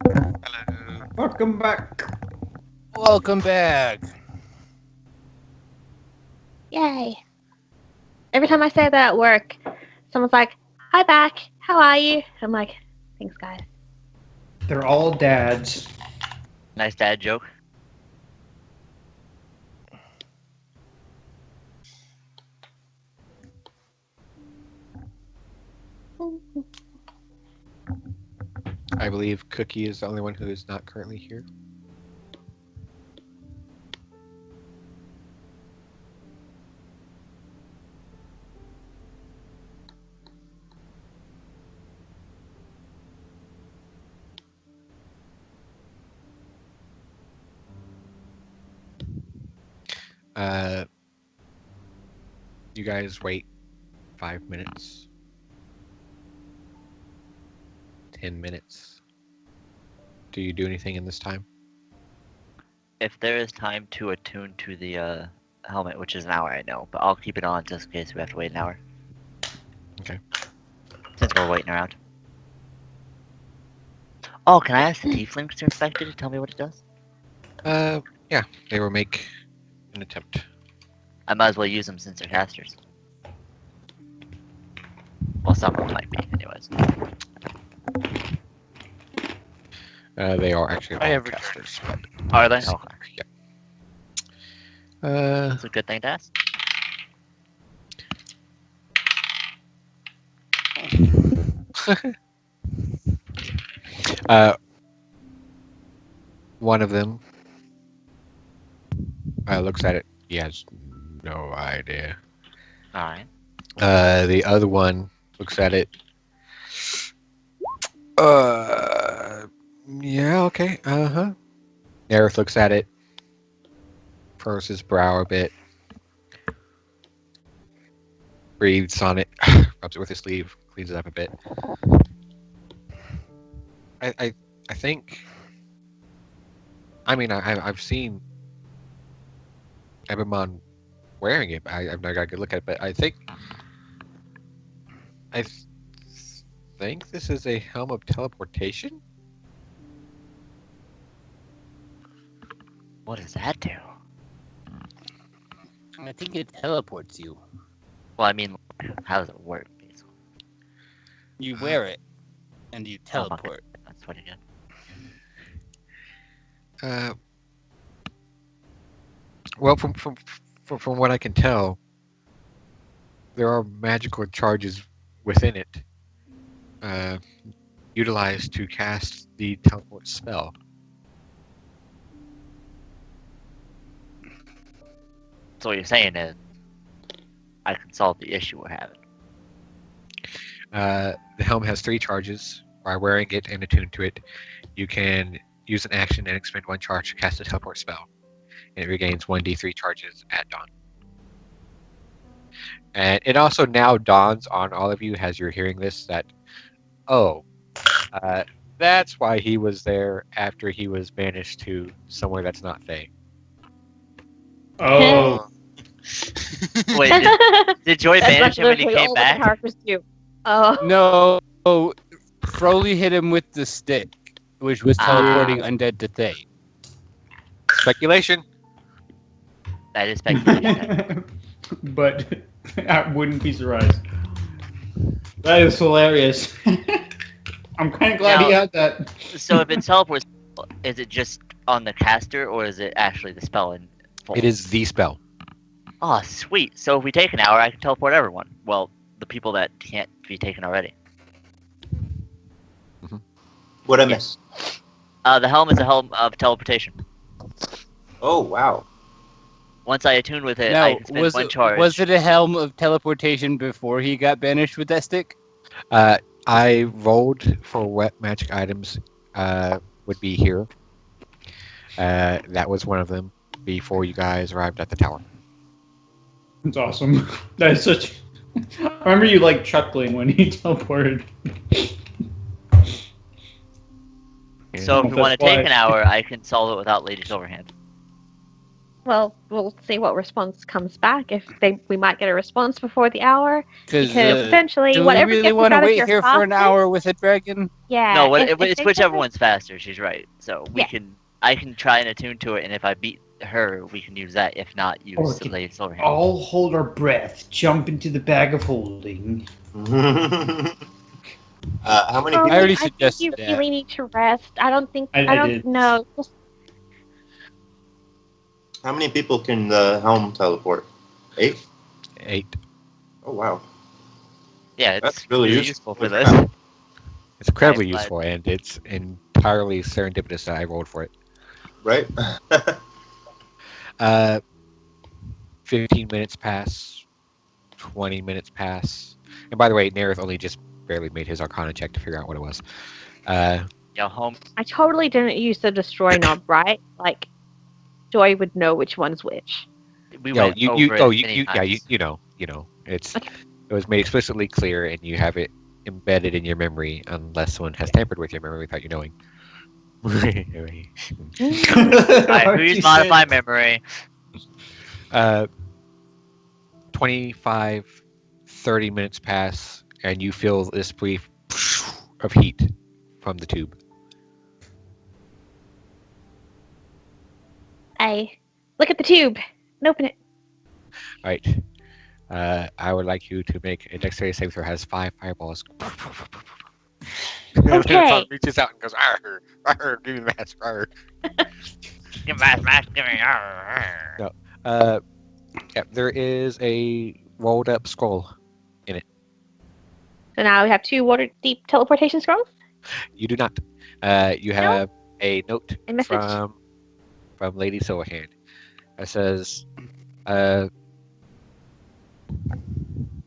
Hello. Welcome back. Welcome back. Yay. Every time I say that at work, someone's like, "Hi, back. How are you?" I'm like, "Thanks, guys." They're all dads. Nice dad joke. I believe Cookie is the only one who is not currently here. Uh, you guys wait 5 minutes, 10 minutes. Do you do anything in this time? If there is time to attune to the helmet, which is an hour, I know, but I'll keep it on just in case we have to wait an hour. Okay. Since we're waiting around. Oh, can I ask the tieflings to inspect it to tell me what it does? Yeah, they will make an attempt. I might as well use them since they're casters. Well, some of them might be, anyways. They are actually I all have casters. Are they? Okay. Yeah. That's a good thing to ask. One of them looks at it. He has no idea. Alright. The other one looks at it. Yeah, okay. Uh-huh. Aerith looks at it. furrows his brow a bit, breathes on it, rubs it with his sleeve, cleans it up a bit. I think. I mean, I've seen Ebamon wearing it. I've not got a good look at it, but I think this is a helm of teleportation. What does that do? I think it teleports you. Well, I mean, how does it work? Basically? You wear it, and you Oh, okay. teleport. That's pretty good. Well, from what I can tell, there are magical charges within it, utilized to cast the teleport spell. So what you're saying is, I can solve the issue we're having. The helm has 3 charges. By wearing it and attuned to it, you can use an action and expend 1 charge to cast a teleport spell, and it regains 1d3 charges at dawn. And it also now dawns on all of you as you're hearing this that, that's why he was there after he was banished to somewhere that's not Fae. Oh. Wait, did Joy banish him when he came back? Oh. No, Froley hit him with the stick, which was teleporting undead to Thay. Speculation. That is speculation. But I wouldn't be surprised. That is hilarious. I'm kind of glad he had that. So if it teleports, is it just on the caster, or is it actually the spell in full? It is the spell. Oh, sweet. So if we take an hour, I can teleport everyone. Well, the people that can't be taken already. What'd I miss? The helm is a helm of teleportation. Oh, wow. Once I attune with it, Now, I can spend 1 charge. was it a helm of teleportation before he got banished with that stick? I rolled for what magic items would be here. That was one of them before you guys arrived at the tower. That's awesome. That is such. I remember you like chuckling when he teleported. So if we want to take an hour, I can solve it without Lady Silverhand. Well, we'll see what response comes back. We might get a response before the hour. Because potentially, do whatever we really gets want us to out of wait here here for an fastest- hour with a dragon? Yeah. No, if it's they whichever get one's faster. She's right. So I can try and attune to it, and if I beat her, we can use that. If not, use the Lady Silverhand. All hold our breath. Jump into the bag of holding. How many Oh, people? I already I think suggested you that. really need to rest. I don't think. I I don't did. know. Just How many people can the helm teleport? 8? 8. Oh, wow. Yeah, it's That's really useful for this. It's incredibly I'm glad. useful, and it's entirely serendipitous that I rolled for it. Right? 15 minutes pass, 20 minutes pass. And by the way, Nerith only just barely made his Arcana check to figure out what it was. Yeah, home. I totally didn't use the destroy knob, right? Like, Joy would know which one's which. We No, went over it many times. you know. It's Okay. It was made explicitly clear, and you have it embedded in your memory, unless someone has tampered with your memory without you knowing. Alright, who's modify memory? 25, 30 minutes pass, and you feel this brief of heat from the tube. I look at the tube and open it. All right. I would like you to make a dexterity saving throw. Has 5 fireballs. Okay. Reaches out and goes, "Arr, arr, give me the mask, arr." Give me that, give me. No. Yeah, there is a rolled up scroll. So now we have 2 water deep teleportation scrolls. You do not. You have a note A message. from Lady Silverhand. It says,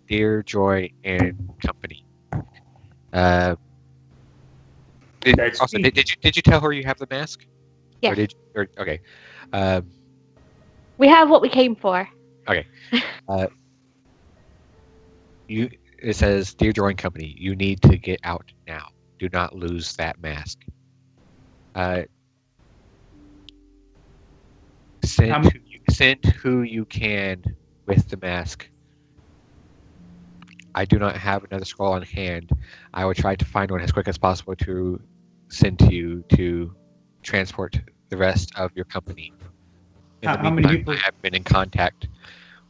"Dear Joy and Company." That's me. Did you tell her you have the mask? Yes. Okay. We have what we came for. It says, "Dear Drawing Company, you need to get out now. Do not lose that mask. Send who you can with the mask. I do not have another scroll on hand. I will try to find one as quick as possible to send to you to transport the rest of your company. In the How many meantime, people? I have been in contact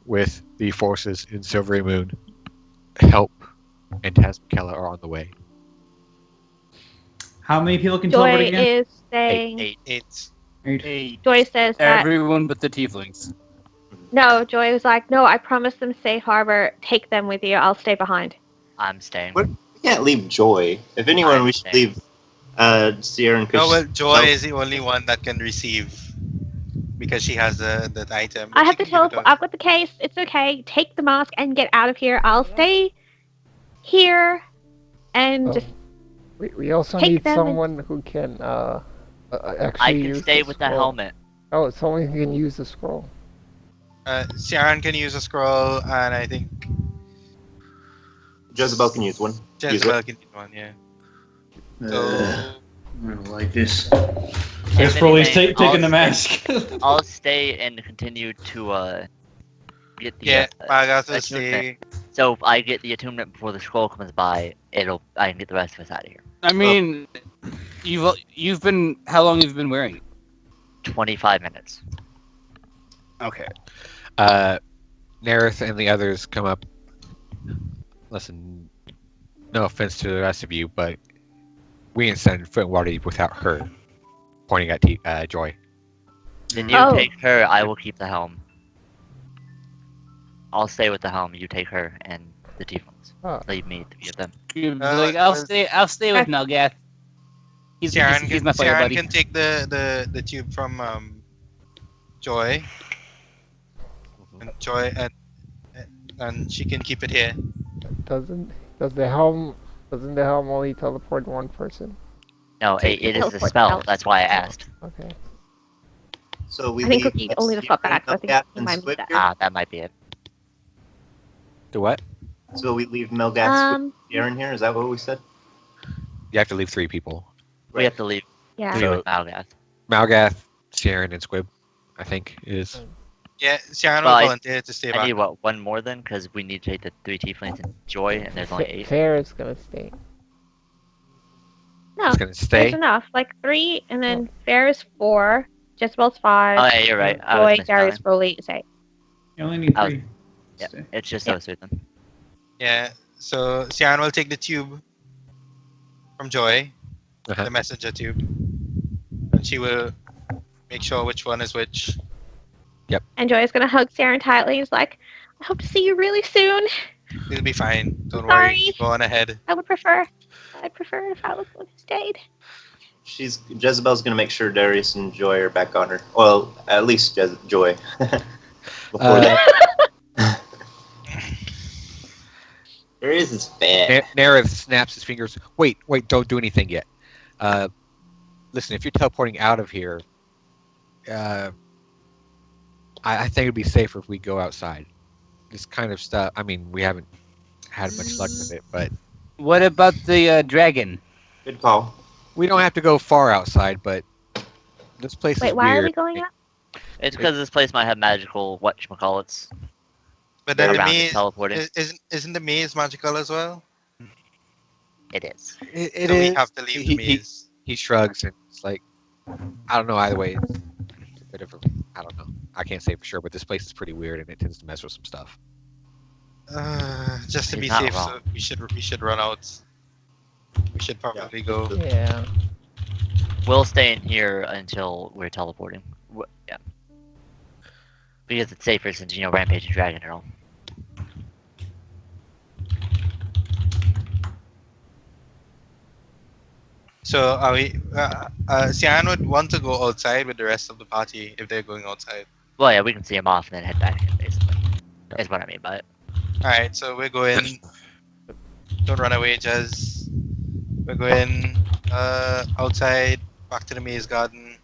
with the forces in Silvery Moon. Help and Tasmakella are on the way." How many people can teleport Joy again? is saying. 8. Joy says that. Everyone but the tieflings. No, Joy was like, no, I promised them safe harbor. Take them with you. I'll stay behind. I'm staying. What? We can't leave Joy. If anyone, we should leave Sierra and Chris. No, well, Joy is the only one that can receive because she has that item. I have the teleport. I've got the case. It's okay. Take the mask and get out of here. I'll stay here and just. We also Take need them someone who can actually I can use stay the with the scroll. helmet. Oh, someone who can use the scroll. Sharon can use a scroll, and I think Jezebel can use one. Jezebel can use one, yeah. So, I don't like this. Guess Broly's anything, taking the mask. I'll stay and continue to get the Magath will attunement. stay. So if I get the attunement before the scroll comes by, I can get the rest of us out of here. I mean, you've been how long have you been wearing it? 25 minutes. Okay. Nerith and the others come up. Listen, no offense to the rest of you, but we ain't setting foot in water without her. Pointing at Joy. Then you take her, I will keep the helm. I'll stay with the helm, you take her and the tieflings. Leave me to get them. I'll stay with Melgath. He's my player Sharon buddy. can take the tube from Joy. And Joy and she can keep it here. Doesn't the helm only teleport one person? No, it is the spell. That's why I asked. Okay. So we I think leave Cookie only the flop back. I think Melgath he and might Swift that. here? That might be it. The what? So we leave Melgath with Sharon here? Is that what we said? You have to leave 3 people. We have to leave. Yeah. 3 with Malgath. Malgath, Sharon, and Squib, I think, is. Yeah, Sharon will volunteer to stay back. I need one more then, because we need to take the 3 tieflings and Joy, and there's only 8. Fair is gonna stay. No, It's gonna stay. there's enough. Like 3, and then Fair is 4, Jezebel's 5. Oh yeah, you're right. I Joy, was Darius, miscounting. Broly is 8. You only need 3. Yeah, it's just those 3 then. Yeah, so Sharon will take the tube from Joy, the messenger tube, and she will make sure which one is which. Yep. And Joy is gonna hug Saren tightly. He's like, I hope to see you really soon. It'll be fine. Don't Sorry. worry. Go on ahead. I'd prefer if I was one who stayed. Jezebel's gonna make sure Darius and Joy are back on her. Well, at least Joy. Before that. Darius is bad. Nerith snaps his fingers. Wait, don't do anything yet. Listen, if you're teleporting out of here, I think it'd be safer if we go outside. This kind of stuff, I mean, we haven't had much luck with it, but... What about the dragon? Good call. We don't have to go far outside, but this place is weird. Wait, why are we going up? It's because this place might have magical whatchamacallits. But then the around maze teleporting. isn't the maze magical as well? It is. It So we is. have to leave the maze. He shrugs and it's like, I don't know either way. It's a bit of a, I don't know. I can't say for sure, but this place is pretty weird and it tends to mess with some stuff. Just to He's be not safe, wrong. so we should run out. We should probably go. Yeah. We'll stay in here until we're teleporting. Yeah. Because it's safer since, Rampaging Dragon and all. So are we? Sian would want to go outside with the rest of the party if they're going outside. Well, yeah, we can see him off and then head back in, basically. Is what I mean by it. All right, so we're going. Don't run away, Jez. We're going outside, back to the maze garden.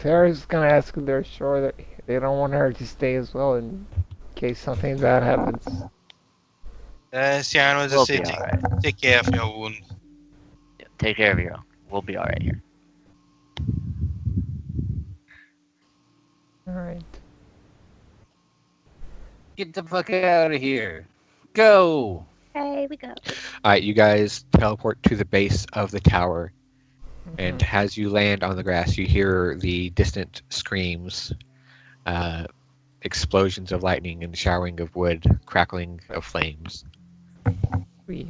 Sarah's gonna ask if they're sure that they don't want her to stay as well in case something bad happens. Sian was We'll just be saying, alright. take care of your wound. Yeah, take care of your own. We'll be alright here. Alright. Get the fuck out of here. Go. Hey, we go. All right, you guys teleport to the base of the tower, and as you land on the grass, you hear the distant screams, explosions of lightning and showering of wood, crackling of flames. We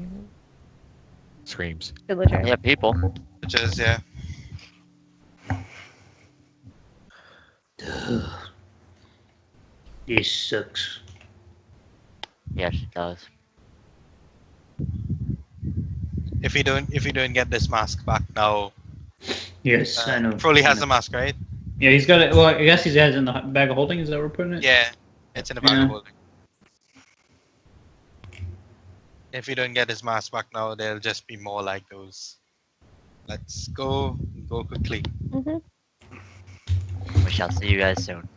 Screams. Villager. Yeah, people. Which is, yeah. This sucks. Yes, it does. If you don't get this mask back now, Yes, I know. Crowley I has know. the mask, right? Yeah, he's got it. Well, I guess he has it in the bag of holding. Is that where we're putting it? Yeah, it's in the bag Yeah. of holding. If you don't get his mask back now, there'll just be more like those. Let's go quickly. Mm-hmm. We shall see you guys soon.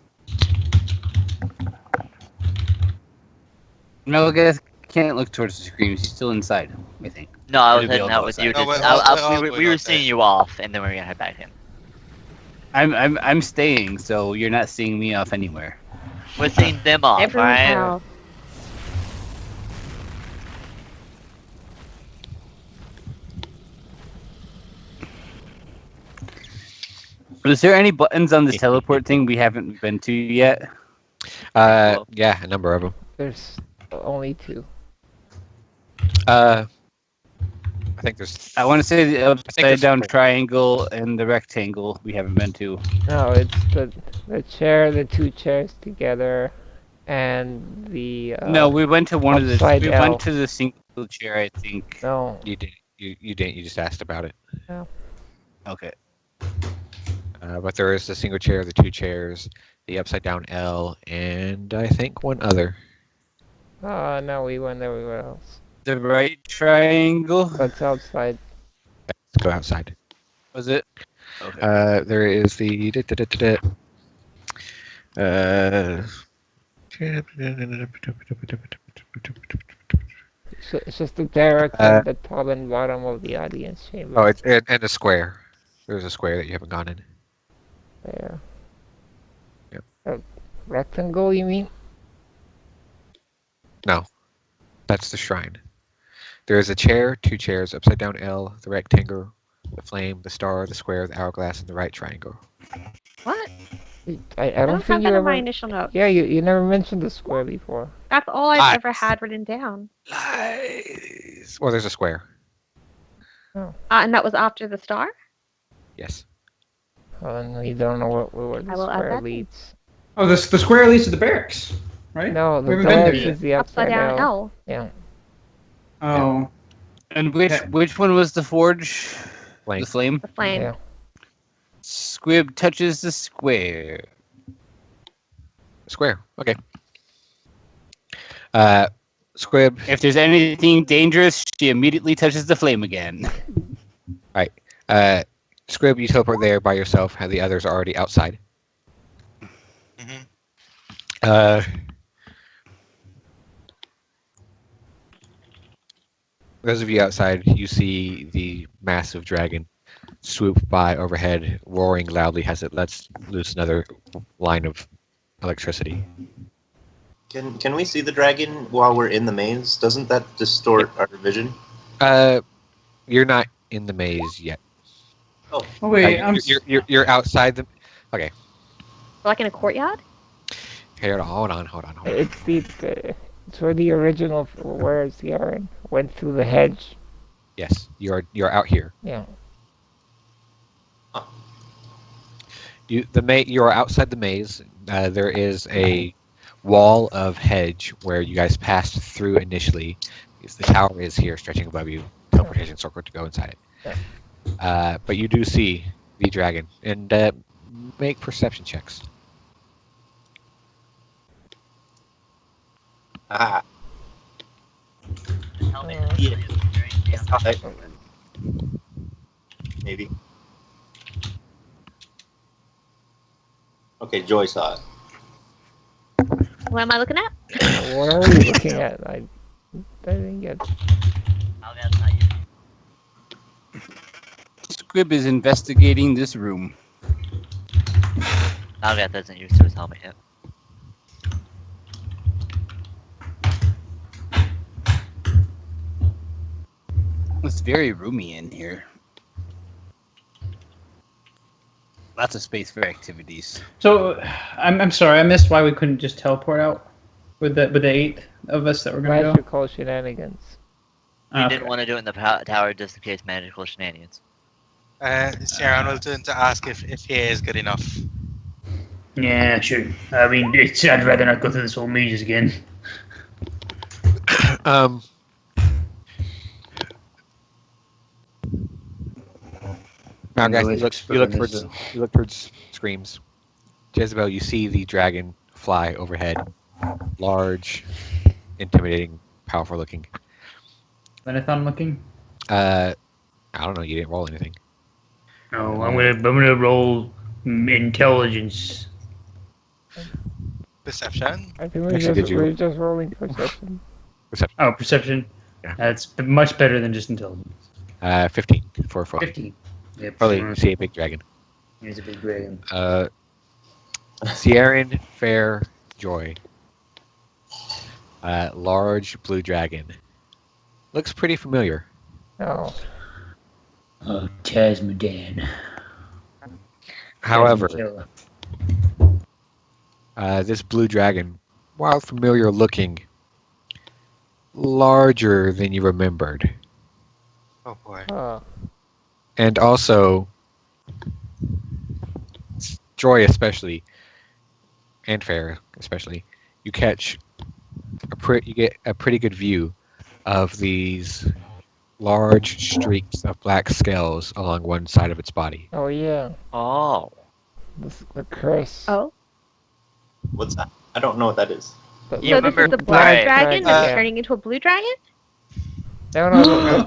No, I guess can't look towards the screams. He's still inside, I think. No, I Or was did we heading all out go with outside? you. No, To, we're all we going were outside. seeing you off, and then we're gonna head back in. I'm staying, so you're not seeing me off anywhere. We're seeing them off, Everyone right? else. But is there any buttons on this teleport thing we haven't been to yet? Yeah, a number of them. there's only 2. I think there's. I want to say the there's upside down four. triangle and the rectangle we haven't been to. No, it's the chair, the 2 chairs together, and the No, we went to one of the. upside We L. went to the single chair, I think. no. You didn't. You didn't. You just asked about it. Okay. But there is the single chair, the 2 chairs, the upside down L, and I think one other. No, we went everywhere else. The right triangle. That's outside. Let's go outside. Was it? Okay. There is the. So it's just the barracks at the top and bottom of the audience chamber. Oh, it's and a square. There's a square that you haven't gone in. There. Yep. A rectangle, you mean? No, that's the shrine. There is a chair, 2 chairs, upside down L, the rectangle, the flame, the star, the square, the hourglass, and the right triangle. What? I I don't don't think have you that in my ever. initial notes. Yeah, you never mentioned the square before. That's all I've Lies. ever had written down. Lies. Well, there's a square. And that was after the star? Yes. And we don't know where the I will add square that in. leads. Oh, the square leads to the barracks, right? No, the We haven't been there barracks yet. is the Upside down L. L. Yeah. Oh, And which one was the forge? Flame. The flame. The flame. Yeah. Squib touches the square. Square. Okay. Squib. If there's anything dangerous, she immediately touches the flame again. Squib, you teleport there by yourself, and the others are already outside. Mm-hmm. Those of you outside, you see the massive dragon swoop by overhead, roaring loudly as it lets loose another line of electricity. Can we see the dragon while we're in the maze? Doesn't that distort our vision? You're not in the maze yet. oh wait, I'm. You're outside the. Like in a courtyard? Okay, hold on. It's it's where the original Where's the Aaron went through the hedge. Yes, you're out here. Yeah. You are outside the maze. There is a wall of hedge where you guys passed through initially. The tower is here, stretching above you. Teleportation circle to go inside it. But you do see the dragon, and make perception checks. Ah. Maybe. Okay, Joy saw it. What am I looking at? What are we looking at? I didn't get. Squib is investigating this room. Algath isn't used to his helmet yet. It's very roomy in here. Lots of space for activities. So, I'm sorry, I missed why we couldn't just teleport out with the 8 of us that were gonna go. Magical shenanigans. We didn't want to do it in the tower just in case magical shenanigans. Sharon will turn to ask if here is good enough. Yeah, sure. I mean, I'd rather not go through this whole maze again. Now, guys, you look towards Screams. Jezebel, you see the dragon fly overhead. Large, intimidating, powerful looking. Lenathon looking? I don't know. You didn't roll anything. No, I'm gonna roll intelligence. Perception? I think we're just rolling perception. Perception. Oh, perception. Yeah. That's much better than just intelligence. 15 for a frog. 15. Yep. Probably you see a big dragon. Here's a big dragon. Sierran Fair Joy. Large blue dragon. Looks pretty familiar. Oh. Oh, Tasmadan. However, this blue dragon, while familiar looking, larger than you remembered. Oh boy. And also, Joy especially, and Fair especially, you get a pretty good view of these large streaks of black scales along one side of its body. Oh yeah. Oh. The curse. Oh. What's that? I don't know what that is. So this is the black dragon that's turning into a blue dragon? No.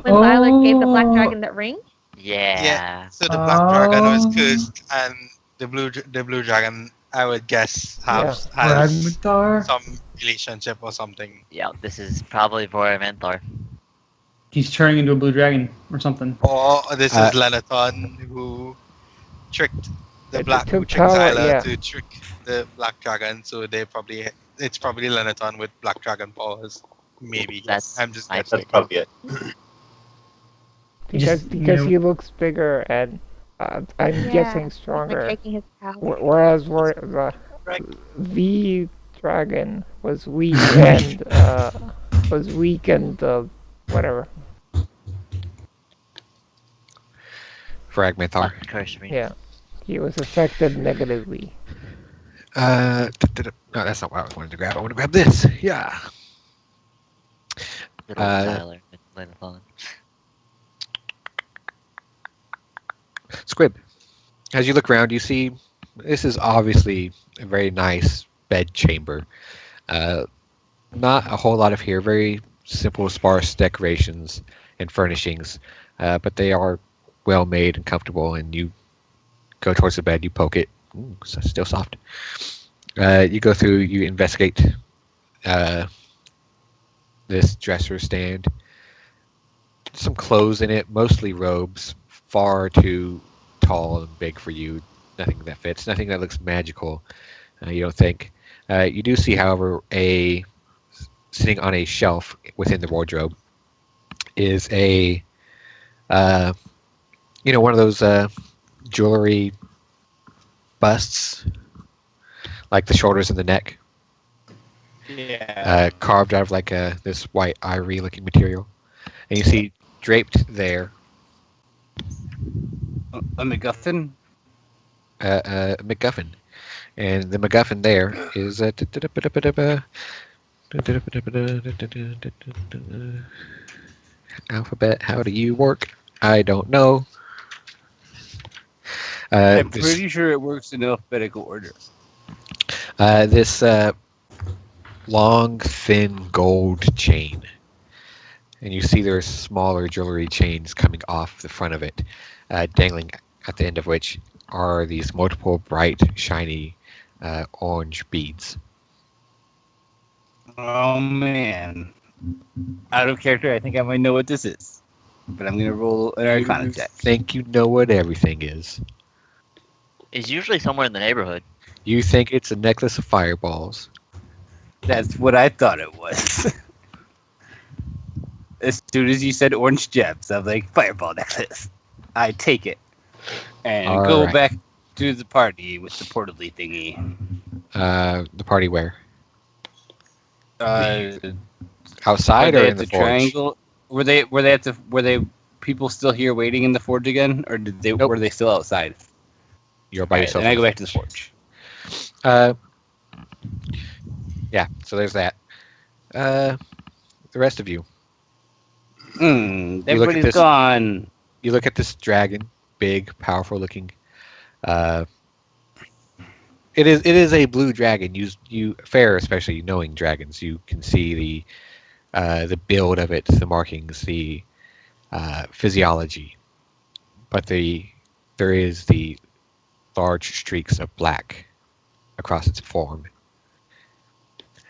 When Lilac gave the black dragon that ring? Yeah. So the black dragon was cursed, and the blue dragon, I would guess, has some relationship or something. Yeah, this is probably Voramenthor. He's turning into a blue dragon or something. Or this is Lenathon who tricked Zyla to trick the black dragon. So it's probably Lenathon with black dragon powers. Maybe. That's probably it. Because he looks bigger and I'm guessing stronger. Like taking his power. Whereas the dragon was weak and whatever. Fragmentar. Yeah, he was affected negatively. No, that's not what I wanted to grab. I want to grab this. Yeah. Tyler, Squib. As you look around, you see this is obviously a very nice bed chamber. Not a whole lot of here. Very simple, sparse decorations and furnishings, but they are well made and comfortable. And you go towards the bed, you poke it. Ooh, so still soft. You go through, you investigate this dresser stand. Some clothes in it, mostly robes, far too tall and big for you. Nothing that fits, nothing that looks magical, you don't think. You do see, however, sitting on a shelf within the wardrobe is one of those jewelry busts, like the shoulders and the neck. Yeah. Carved out of like this white ivory looking material. And you see draped there a MacGuffin? MacGuffin. And the MacGuffin there is alphabet. How do you work? I don't know. I'm pretty sure it works in alphabetical order. This long, thin gold chain. And you see there's smaller jewelry chains coming off the front of it, dangling at the end of which are these multiple bright, shiny orange beads. Oh man. Out of character, I think I might know what this is. But I'm gonna roll an Arcana You check. think you know what everything is. It's usually somewhere in the neighborhood. You think it's a necklace of fireballs. That's what I thought it was. As soon as you said orange gems, I was like, fireball necklace. I take it. And All go right. back to the party with the portally thingy. The party where? Were Outside or they in at the the forge? triangle? Were they people still here waiting in the forge again? Or Nope. were they still outside? You're by Alright, yourself. then I in go the back to the forge. Yeah, so there's that. The rest of you. You look at Everybody's this- gone. You look at this dragon, big, powerful looking. It is a blue dragon. You fair, especially knowing dragons, you can see the build of it, the markings, the physiology, but there is the large streaks of black across its form,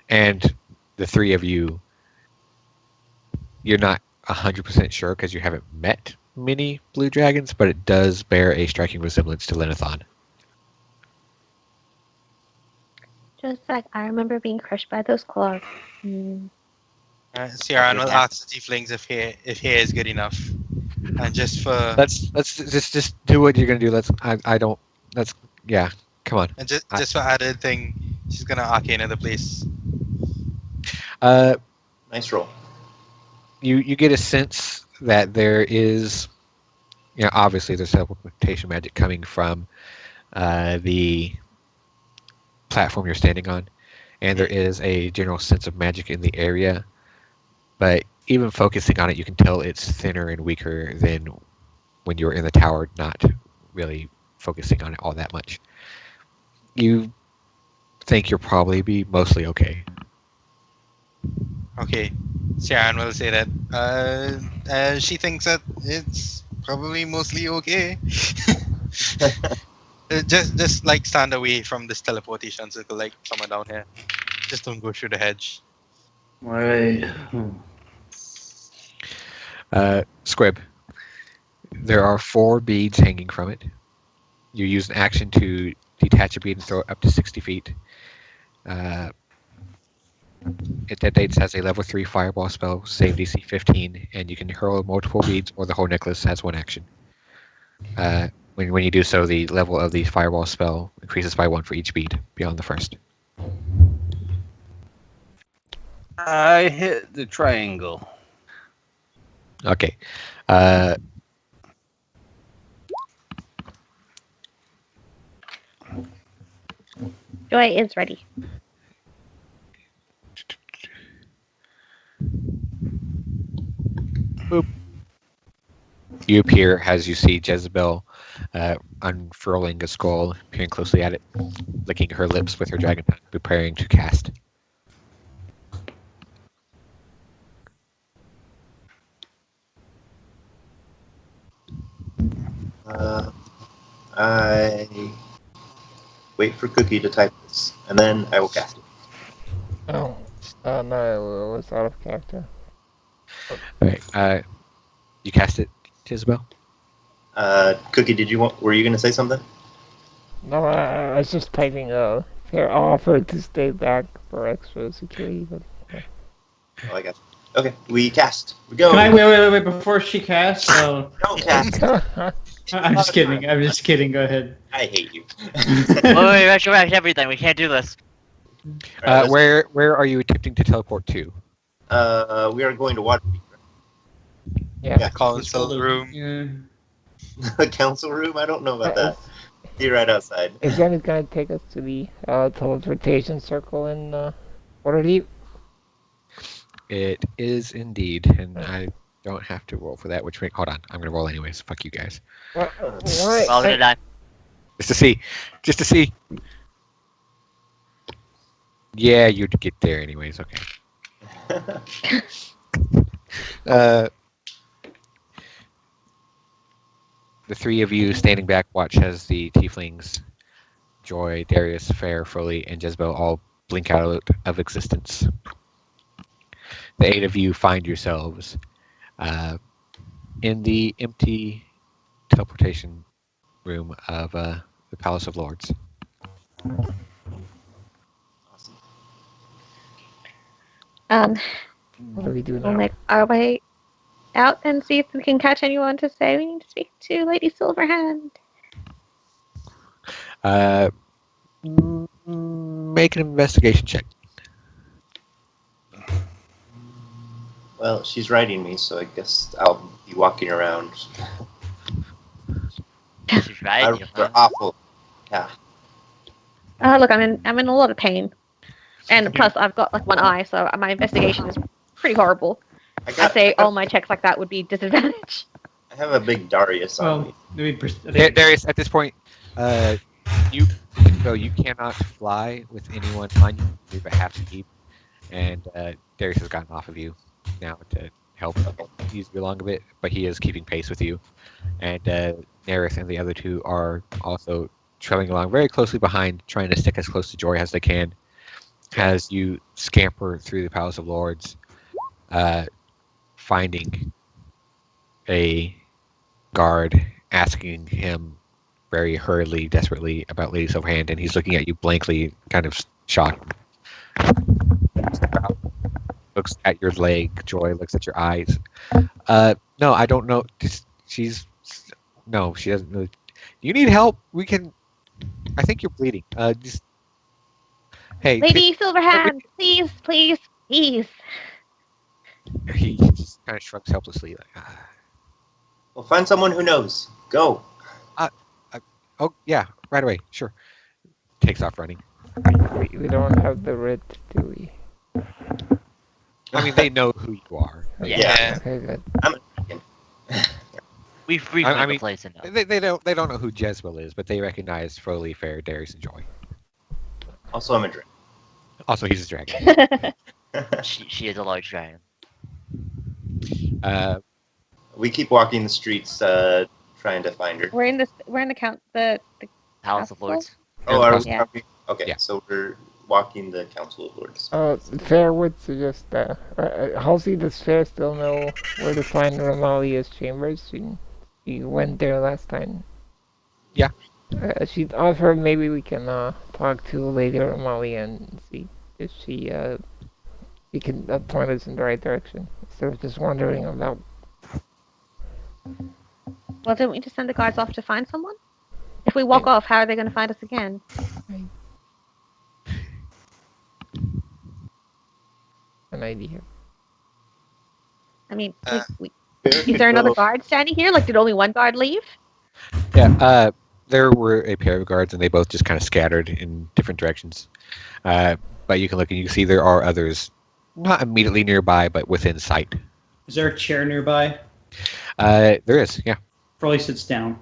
and the three of you, you're not 100% sure because you haven't met many blue dragons, but it does bear a striking resemblance to Lenathon. Just like I remember being crushed by those claws. Ciaran will ask the tieflings if hair is good enough, and just for Let's just do what you're gonna do. Yeah. Come on. and just for added thing, she's gonna arcana the place. Nice roll. You get a sense that there is, obviously there's teleportation magic coming from the platform you're standing on, and there is a general sense of magic in the area, but even focusing on it, you can tell it's thinner and weaker than when you were in the tower, not really focusing on it all that much. You think you'll probably be mostly okay. Okay, Ciaran will say that she thinks that it's probably mostly okay. Just like stand away from this teleportation circle, like someone down here. Just don't go through the hedge. Right. Squib, there are 4 beads hanging from it. You use an action to detach a bead and throw it up to 60 feet. It detonates as a level 3 fireball spell, save DC 15, and you can hurl multiple beads or the whole necklace as one action. When you do so, the level of the fireball spell increases by 1 for each bead beyond the first. I hit the triangle. Okay. Joy is ready. Boop. You appear as you see Jezebel unfurling a scroll, peering closely at it, licking her lips with her dragon tongue, preparing to cast. I wait for Cookie to type this, and then I will cast it. Oh, no, it was out of character. Alright, you cast it, Jezebel? Cookie, were you going to say something? No, I was just typing their offer to stay back for extra security, but Oh, I got you. Okay, we cast. We go. Can I wait before she casts? Oh, Don't cast. I'm just kidding. I'm just kidding. Go ahead. I hate you. Wait, retroact everything. We can't do this. Alright, Where are you attempting to teleport to? we are going to Waterdeep. yeah. Council room. Yeah. The council room? I don't know about that. Be right outside. Is that gonna take us to the teleportation circle in Waterdeep? It is indeed, and I don't have to roll for that, hold on, I'm gonna roll anyways, fuck you guys. Why? All gonna die. Just to see. Yeah, you'd get there anyways, okay. The 3 of you standing back watch as the tieflings Joy, Darius, Fair, Foley, and Jezebel all blink out of existence. The 8 of you find yourselves in the empty teleportation room of the Palace of Lords. Awesome. What do we do We'll now? make our way out and see if we can catch anyone to say we need to speak to Lady Silverhand. Make an investigation check. Well, she's riding me, so I guess I'll be walking around. She's right. They're awful. Yeah. Look, I'm in a lot of pain, and plus I've got like one eye, so my investigation is pretty horrible. I'd say all my checks like that would be disadvantage. I have a big Darius on me. Darius, at this point, you cannot fly with anyone on you, but have to keep. And Darius has gotten off of you now to help ease you along a bit, but he is keeping pace with you. And Nerith and the other two are also trailing along very closely behind, trying to stick as close to Joy as they can. As you scamper through the Palace of Lords, finding a guard asking him very hurriedly, desperately about Lady Silverhand, and he's looking at you blankly, kind of shocked. Looks at your leg, Joy looks at your eyes. No, I don't know. No, she doesn't really. You need help? We can. I think you're bleeding. Hey, Lady Silverhand, please, please, please. He just kind of shrugs helplessly. Like, Well, find someone who knows. Go. Oh, yeah, right away. Sure. Takes off running. We don't have the writ, do we? I mean, they know who you are. Yeah. Okay, good. We've briefly the place enough. They don't know who Jezebel is, but they recognize Foley, Fair, Darius, and Joy. Also, I'm a dragon. Also, he's a dragon. she is a large dragon. We keep walking the streets, trying to find her. We're in the Palace of Lords. Oh, are we? Yeah. Okay, Yeah. so we're walking the Council of Lords. Fair would suggest that. Halsey, does Fair still know where to find Ramalia's chambers? She went there last time. Yeah. She'd offer maybe we can talk to Lady Ramalia and see if she can point us in the right direction instead of just wandering about. Well, didn't we just send the guards off to find someone? If we walk off, how are they going to find us again? An idea. I mean, is there another guard standing here? Like, did only one guard leave? Yeah, there were a pair of guards, and they both just kind of scattered in different directions. But you can look and you can see there are others, not immediately nearby, but within sight. Is there a chair nearby? There is, yeah. Froly sits down.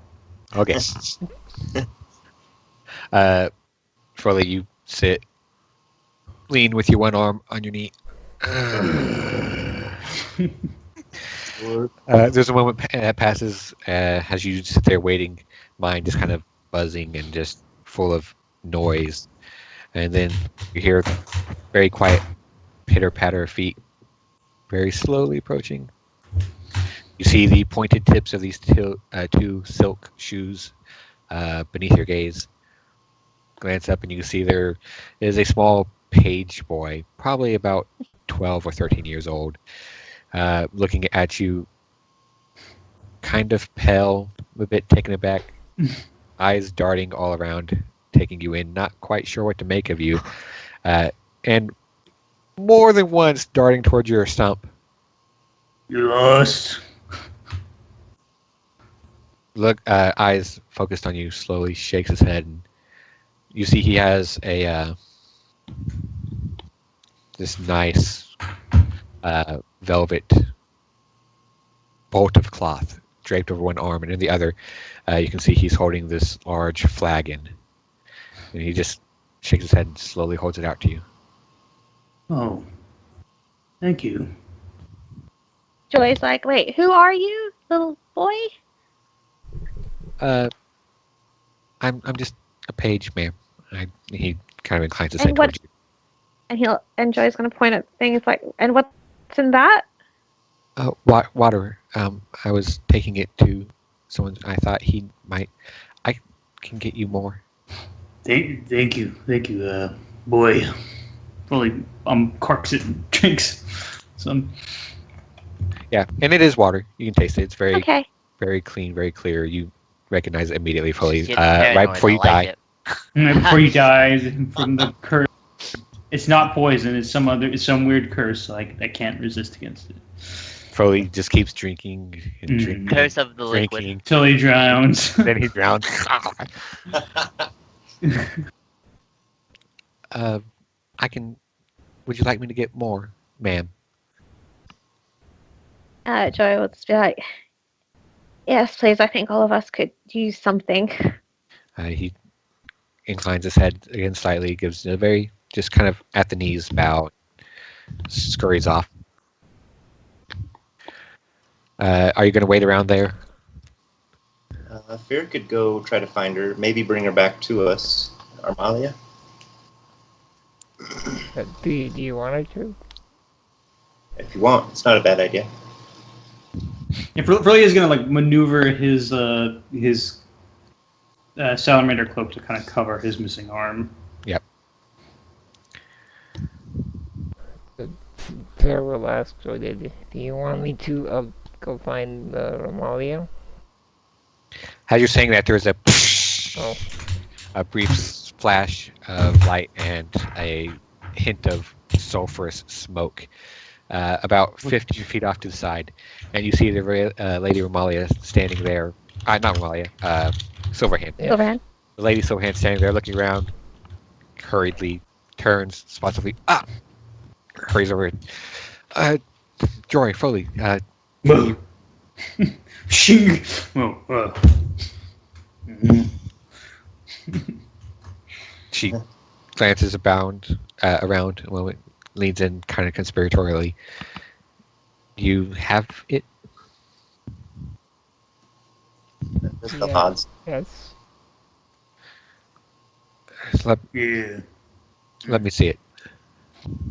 Okay. Froly, you sit, lean with your one arm on your knee. There's a moment that passes as you sit there waiting, mind just kind of buzzing and just full of noise. And then you hear very quiet pitter-patter of feet, very slowly approaching. You see the pointed tips of these two silk shoes beneath your gaze. Glance up and you can see there is a small page boy, probably about 12 or 13 years old, looking at you, kind of pale, a bit taken aback, eyes darting all around, taking you in, not quite sure what to make of you, and more than once darting towards your stump. You're lost. Look, eyes focused on you, slowly shakes his head, and you see he has a this nice velvet bolt of cloth draped over one arm, and in the other, you can see he's holding this large flagon, and he just shakes his head and slowly holds it out to you. Oh, thank you. Joy's like, wait, who are you, little boy? I'm just a page, ma'am. He kind of inclines his head And what? towards you. And Joy's gonna point at things like, and what's in that? Water. I was taking it to someone. I thought he might. I can get you more. Thank you. Boy. Probably corks it and drinks some. Yeah, and it is water. You can taste it. It's very, Okay. very clean, very clear. You recognize it immediately, fully. She's Right paranoid, before I you like die. it. Before you die from the curse. It's not poison. It's some weird curse. So I can't resist against it. Foley just keeps drinking and drinking. Curse of the liquid. Drinking. Till he drowns. Then he drowns. I can. Would you like me to get more, ma'am? Joy will just be like, yes, please. I think all of us could use something. He inclines his head again slightly, gives a very just kind of at the knees bow, scurries off. Are you going to wait around there? Fear could go try to find her, maybe bring her back to us. Armalia? Do you want her to? If you want, it's not a bad idea. If Frilly is gonna maneuver his salamander cloak to kind of cover his missing arm. Yep. Fair will ask Joy, do you want me to go find Romalia? As you're saying that, there's a brief flash of light and a hint of sulfurous smoke about 15 feet off to the side, and you see the Lady Romalia standing there. Not Romalia, Silverhand. Yeah. Silverhand. The Lady Silverhand standing there, looking around, hurriedly turns, sponsibly, hurries over. Joy, Foley, Shing. She glances around a moment, leans in kind of conspiratorially. You have it? Just the odds. Yes. Yeah. Let me see it.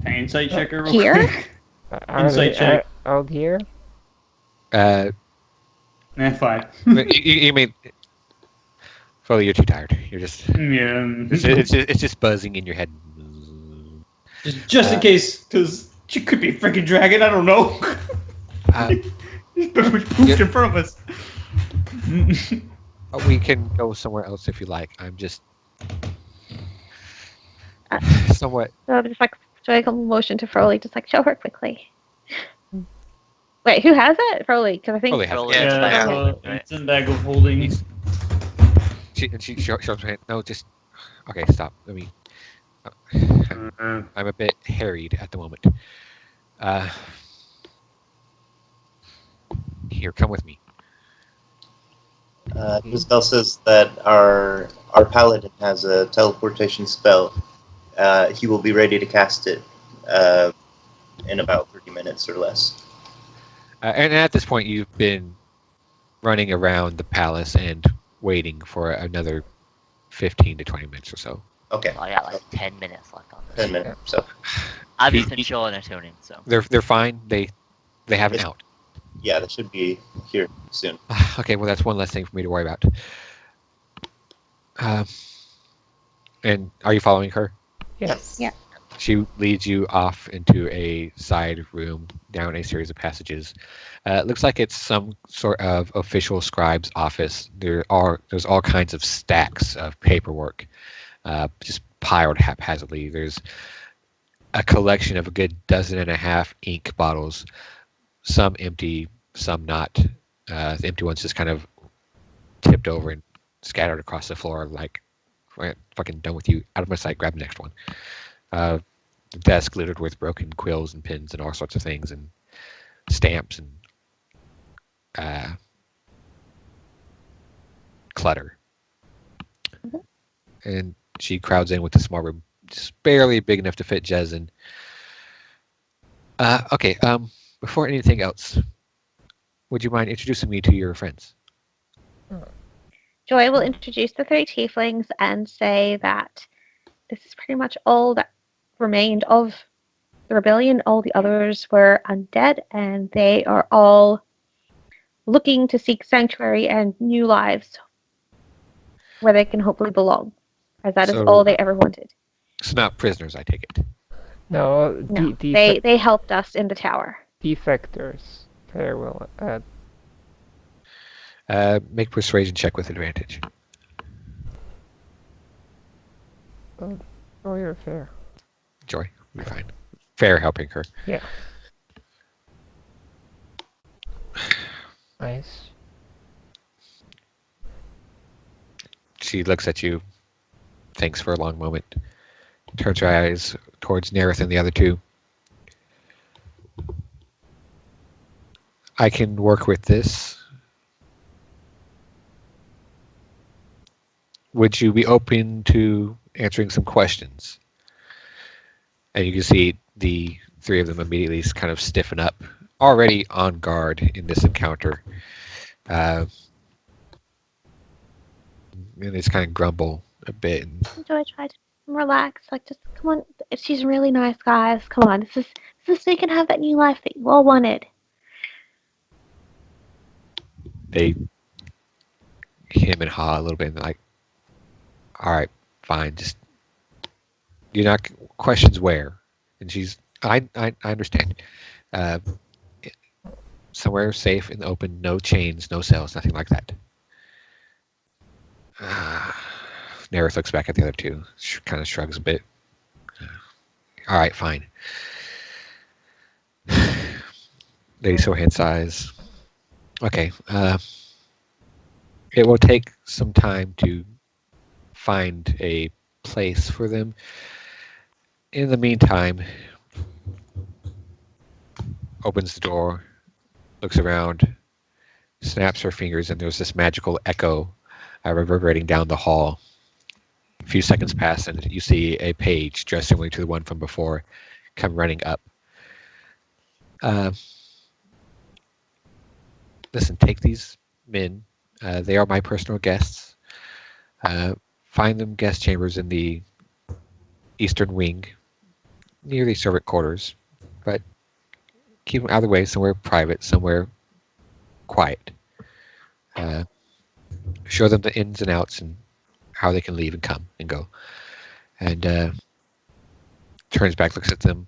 An insight checker real Here? quick. Insight check. Out here? 5. You mean... Foley, you're too tired. You're just... Yeah. It's just buzzing in your head. Just in case, because she could be a freaking dragon. I don't know. He's pooped in front of us. We can go somewhere else if you like. I'm just... somewhat... So just Joy will motion to Froley, just show her quickly. Wait, who has it? Froley, because I think... Froley has it. Yeah, it's in bag of holding. She shows her hand. No, just... Okay, stop. Let me... I'm a bit harried at the moment. Here, come with me. Isabel says that our paladin has a teleportation spell. He will be ready to cast it in about 30 minutes or less. And at this point, you've been running around the palace and waiting for another 15 to 20 minutes or so. Okay. I got 10 minutes left on this. 10 minutes. So I've just been chilling and tuning, so. They're fine. They have an out. yeah, that should be here soon. Okay, well that's one less thing for me to worry about. And are you following her? Yes. Yeah. She leads you off into a side room, down a series of passages. Looks like it's some sort of official scribe's office. There's all kinds of stacks of paperwork, just piled haphazardly. There's a collection of a good 12.5 ink bottles, some empty, some not. The empty ones just kind of tipped over and scattered across the floor like, fucking done with you, out of my sight, grab the next one. The desk littered with broken quills and pins and all sorts of things, and stamps and clutter. Mm-hmm. And she crowds in with the small room, just barely big enough to fit Jez in. Okay, before anything else, would you mind introducing me to your friends? Joy will introduce the 3 tieflings and say that this is pretty much all that remained of the rebellion. All the others were undead, and they are all looking to seek sanctuary and new lives where they can hopefully belong, as that is all they ever wanted. So not prisoners, I take it. No, No, they helped us in the tower. Defectors. Very well. Make persuasion check with advantage. Joy or fair? Joy, you're fine. Fair helping her. Yeah. Nice. She looks at you, thinks for a long moment, turns her eyes towards Nerith and the other two. I can work with this. Would you be open to answering some questions? And you can see the three of them immediately kind of stiffen up, already on guard in this encounter. And they just kind of grumble a bit. Joy tried to relax, like, just come on. She's really nice, guys. Come on, this is so you can have that new life that you all wanted. They hem and haw a little bit and they're like, all right, fine, just you're not questions where. And she's I understand. Somewhere safe in the open, no chains, no cells, nothing like that. Nerith looks back at the other two, kind of shrugs a bit. All right, fine. Lady Sohan sighs. Okay. It will take some time to find a place for them. In the meantime, opens the door, looks around, snaps her fingers, and there's this magical echo reverberating down the hall. A few seconds pass, and you see a page dressed similarly to the one from before come running up. Listen, take these men. They are my personal guests. Find them guest chambers in the eastern wing, near the servant quarters, but keep them out of the way, somewhere private, somewhere quiet. Show them the ins and outs and how they can leave and come and go. And turns back, looks at them.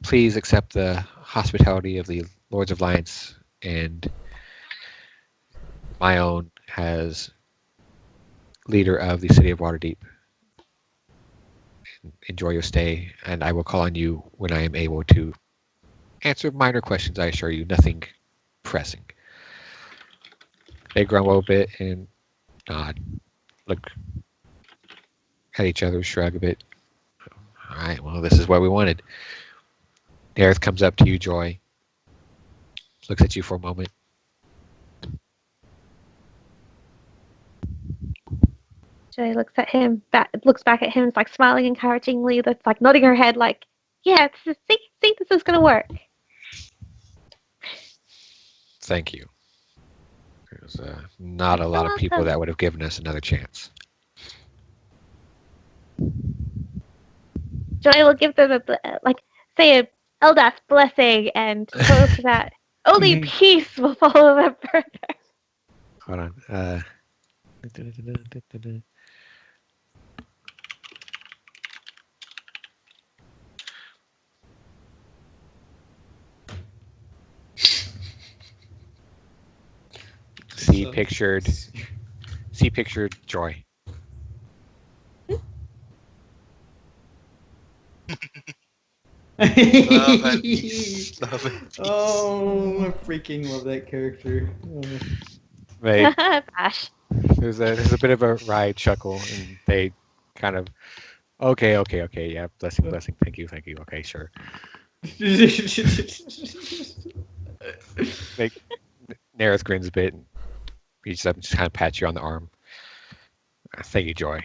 Please accept the hospitality of the Lords of Alliance and my own as leader of the city of Waterdeep. Enjoy your stay, and I will call on you when I am able to answer minor questions, I assure you, nothing pressing. They grumble a bit and nod, look at each other, shrug a bit. All right, well, this is what we wanted. Nerith comes up to you, Joy, looks at you for a moment. Joy looks at him, looks back at him, and is like smiling encouragingly. That's like nodding her head, like, "Yeah, see, this is gonna work." Thank you. There's not a lot of people that would have given us another chance. Joy will give them say a Eldath blessing, and close to that. Only peace will follow them further. Hold on. See pictured Joy. Love and peace. Love and peace. Oh, I freaking love that character. Right. Gosh. There's a bit of a wry chuckle, and they kind of, okay, yeah, blessing, thank you, okay, sure. Nerith grins a bit, and reaches up and just kind of pats you on the arm. Thank you, Joy.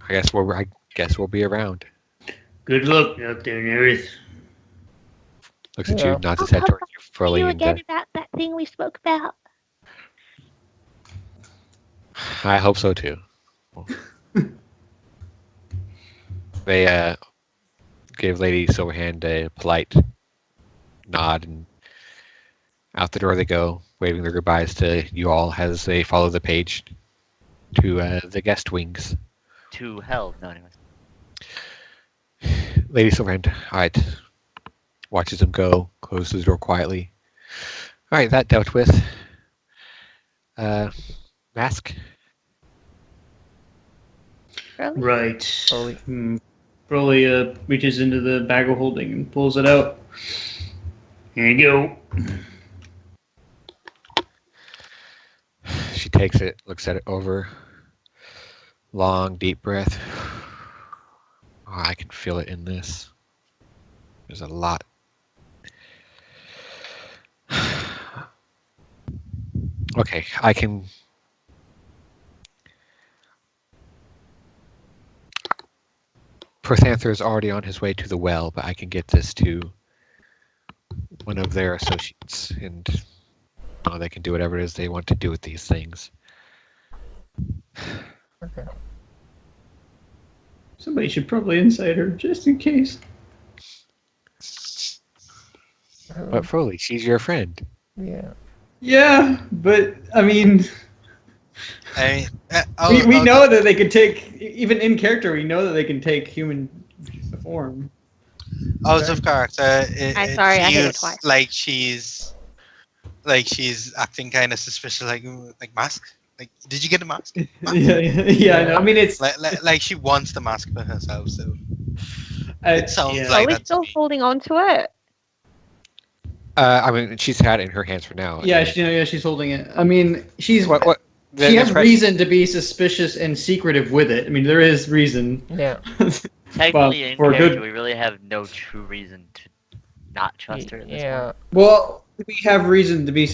I guess we'll be around. Good luck out there, Nerith. Looks at you, nods his head towards you fully. You again about that thing we spoke about? I hope so too. They gave Lady Silverhand a polite nod, and out the door they go, waving their goodbyes to you all as they follow the page to the guest wings. To hell. No, anyways. Lady Silverhand, alright, watches them go, closes the door quietly. Alright, that dealt with. Mask? Really? Right. Broly. Broly reaches into the bag of holding and pulls it out. Here you go. She takes it, looks at it over. Long, deep breath. Oh, I can feel it in this. There's a lot. Okay, I can... Perthanther is already on his way to the well, but I can get this to one of their associates, and they can do whatever it is they want to do with these things. Okay. Somebody should probably inside her, just in case. But Foley, she's your friend. Yeah. Yeah, but I mean, I we know that they could take, even in character, we know that they can take human form. Out of character, I'm sorry, I hit it feels twice. like she's acting kind of suspicious, like mask. Like, did you get the mask? Yeah, I know. I mean, it's Like she wants the mask for herself. So it it sounds yeah. like Are we that. still holding on to it? I mean, she's had it in her hands for now. Yeah, she's holding it. I mean, she's What? she has reason to be suspicious and secretive with it. I mean, there is reason. Yeah. Technically, in for character, good- we really have no true reason to not trust her. At this Yeah. point. Well, we have reason to be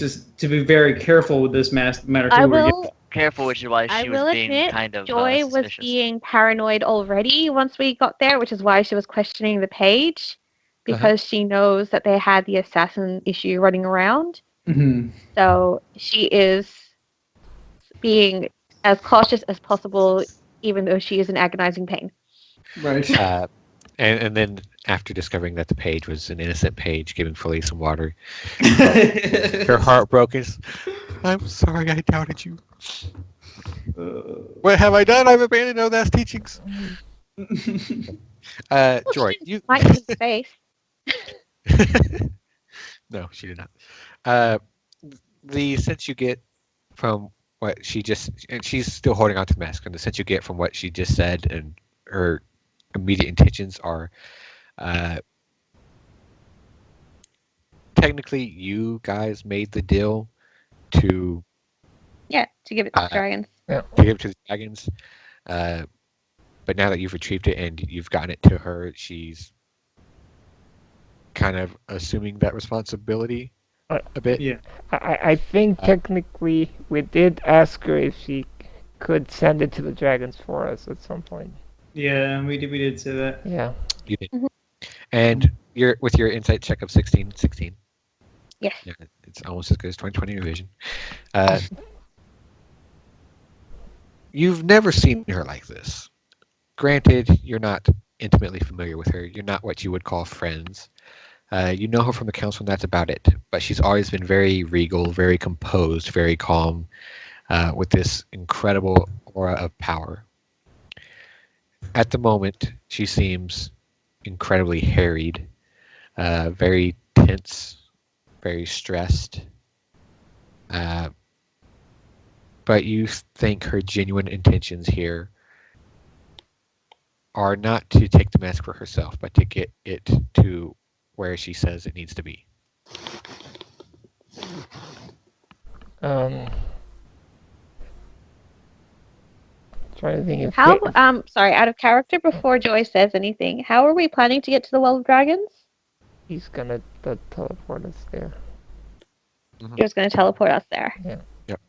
very careful with this mask, no matter who I we're getting. will. Careful, which is why I she will was being admit, kind of Joy was suspicious. being paranoid already once we got there, which is why she was questioning the page, because she knows that they had the assassin issue running around. Mm-hmm. So she is being as cautious as possible, even though she is in agonizing pain. Right. And then after discovering that the page was an innocent page, giving Foley some water, her heart broke. I'm sorry, I doubted you. What have I done? I've abandoned Odath's teachings. Joy, you. Might in his face. No, she did not. The sense you get from what she just, and she's still holding on to the mask, and the sense you get from what she just said and her immediate intentions are, technically, you guys made the deal to To give it to the dragons. to give it to the dragons. But now that you've retrieved it and you've gotten it to her, she's kind of assuming that responsibility a bit. Yeah. I think technically we did ask her if she could send it to the dragons for us at some point. Yeah, we did say that. Yeah. You did. Mhm. And you're with your insight check of 16. Yes. Yeah, it's almost as good as 2020 revision. You've never seen her like this. Granted, you're not intimately familiar with her. You're not what you would call friends. You know her from the council, and that's about it. But she's always been very regal, very composed, very calm, with this incredible aura of power. At the moment, she seems incredibly harried, very tense, very stressed. But you think her genuine intentions here are not to take the mask for herself, but to get it to where she says it needs to be. Trying to think if How, sorry, out of character, before Joy says anything, how are we planning to get to the Well of Dragons? he's gonna teleport us there. You're just going to teleport us there. Yeah. Yep.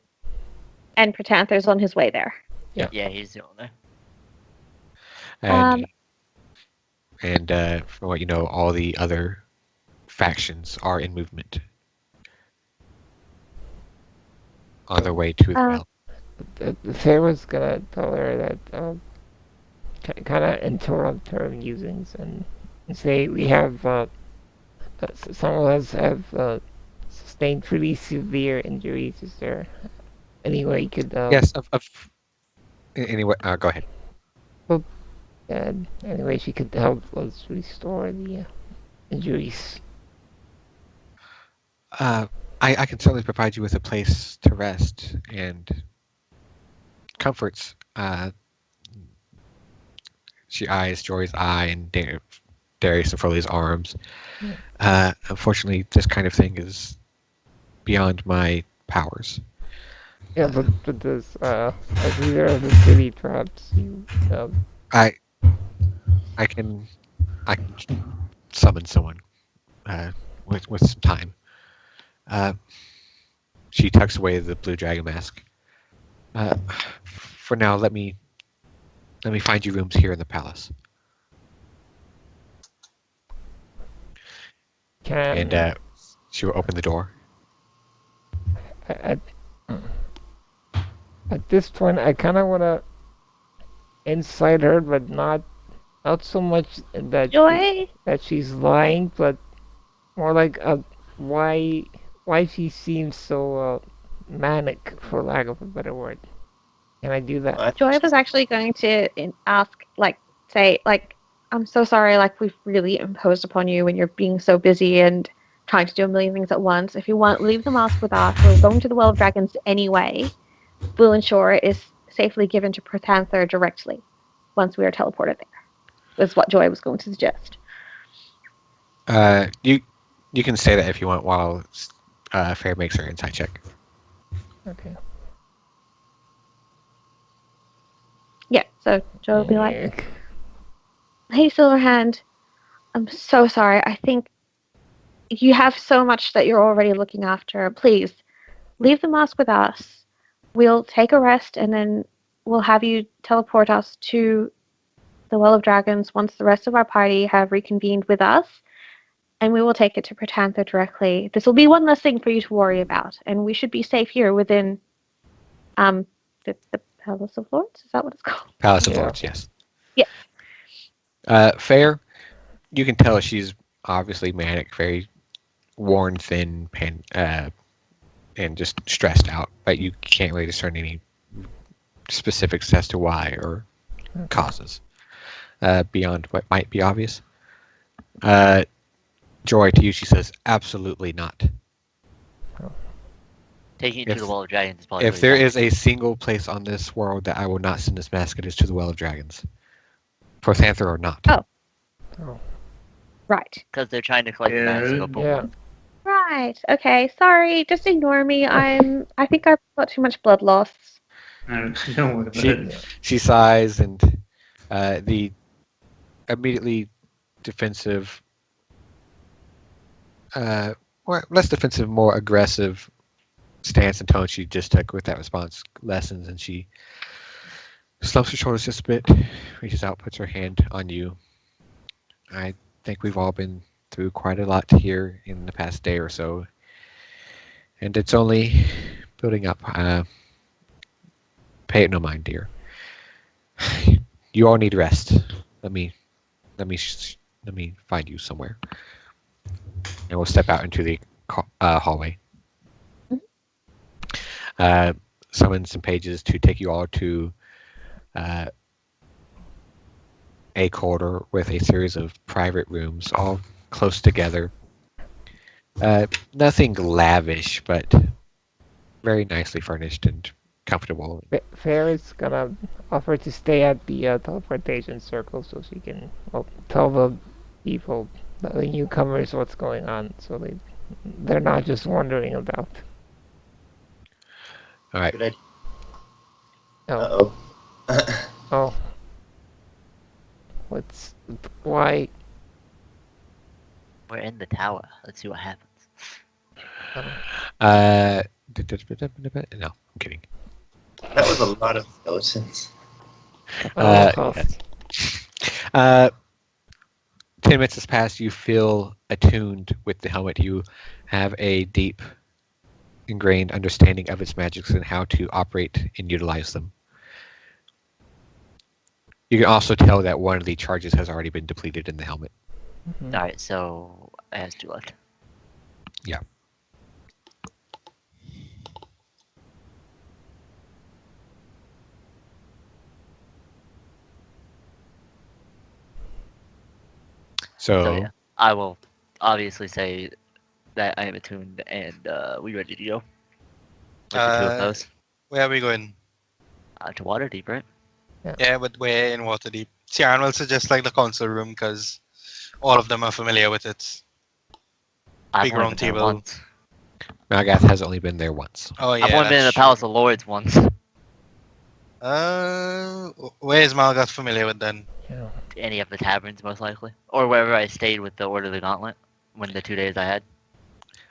And Pertanther's on his way there. Yeah, he's the owner. And from what you know, all the other factions are in movement on their way to the well. Sarah's gonna tell her that kind of interrupt her musings and say we have some of us have sustained pretty severe injuries. Is there any way you could Yes, anyway, go ahead. anyway she could help us restore the injuries? I can certainly provide you with a place to rest and comforts. She eyes Jory's eye and Darius and Froley's arms. Unfortunately, this kind of thing is beyond my powers. Yeah, but this as leader of the city, perhaps you I can summon someone with some time. She tucks away the blue dragon mask. For now, let me find you rooms here in the palace. And she will open the door. At this point, I kind of want to inside her, but not so much that Joy? that she's lying, but more like why she seems so manic, for lack of a better word. Can I do that? Joy was actually going to ask, say, I'm so sorry, we've really imposed upon you when you're being so busy and trying to do a million things at once. If you want, leave the mask with us. We're going to the Well of Dragons anyway. We'll ensure it is safely given to Protanther directly once we are teleported there. Was what Joy was going to suggest. You can say that if you want while Fair makes her insight check. Okay. Yeah, so Joy will be like, "Hey, Silverhand, I'm so sorry. I think you have so much that you're already looking after. Please, leave the mask with us. We'll take a rest, and then we'll have you teleport us to the Well of Dragons once the rest of our party have reconvened with us, and we will take it to Protanther directly. This will be one less thing for you to worry about, and we should be safe here within the Palace of Lords? Is that what it's called? Palace of Lords, yes. Yeah. Fair, you can tell she's obviously manic, very worn thin, and just stressed out, but you can't really discern any specifics as to why or causes beyond what might be obvious. Joy, to you, she says, absolutely not. Taking it to the Well of Dragons is probably if there is a single place on this world that I will not send this mask, it is to the Well of Dragons. Protanther or not. Oh. Right. Because they're trying to collect the mask. And go Yeah. Right. Okay. Sorry. Just ignore me. I think I've got too much blood loss. Don't worry about it. She sighs, and the immediately defensive, or less defensive, more aggressive stance and tone she just took with that response lessens, and she slumps her shoulders just a bit, reaches out, puts her hand on you. I think we've all been through quite a lot here in the past day or so, and it's only building up. Pay it no mind, dear. You all need rest. Let me find you somewhere, and we'll step out into the hallway. Summon some pages to take you all to a corridor with a series of private rooms, all close together. Nothing lavish, but very nicely furnished and comfortable. Fair is gonna offer to stay at the teleportation circle so she can tell the people, the newcomers, what's going on, so they're not just wandering about. All right. Good idea. Oh. Uh-oh. Oh. Why? We're in the tower. Let's see what happens. No, I'm kidding. That was a lot of skeletons. Yes. 10 minutes has passed. You feel attuned with the helmet. You have a deep, ingrained understanding of its magics and how to operate and utilize them. You can also tell that one of the charges has already been depleted in the helmet. Mhm. Alright, so it has 2 left. Yeah. So yeah, I will obviously say that I am attuned and we ready to go with the 2 of those. Where are we going? To Waterdeep, right? Yeah, but we're in Waterdeep. Sian will suggest like the council room because all of them are familiar with it. I've Big only round been there table. once. Magath has only been there once. Oh yeah, I've only been in the that's Palace true. of Lords once. Where is Malgath familiar with then? Yeah. Any of the taverns, most likely, or wherever I stayed with the Order of the Gauntlet when the 2 days I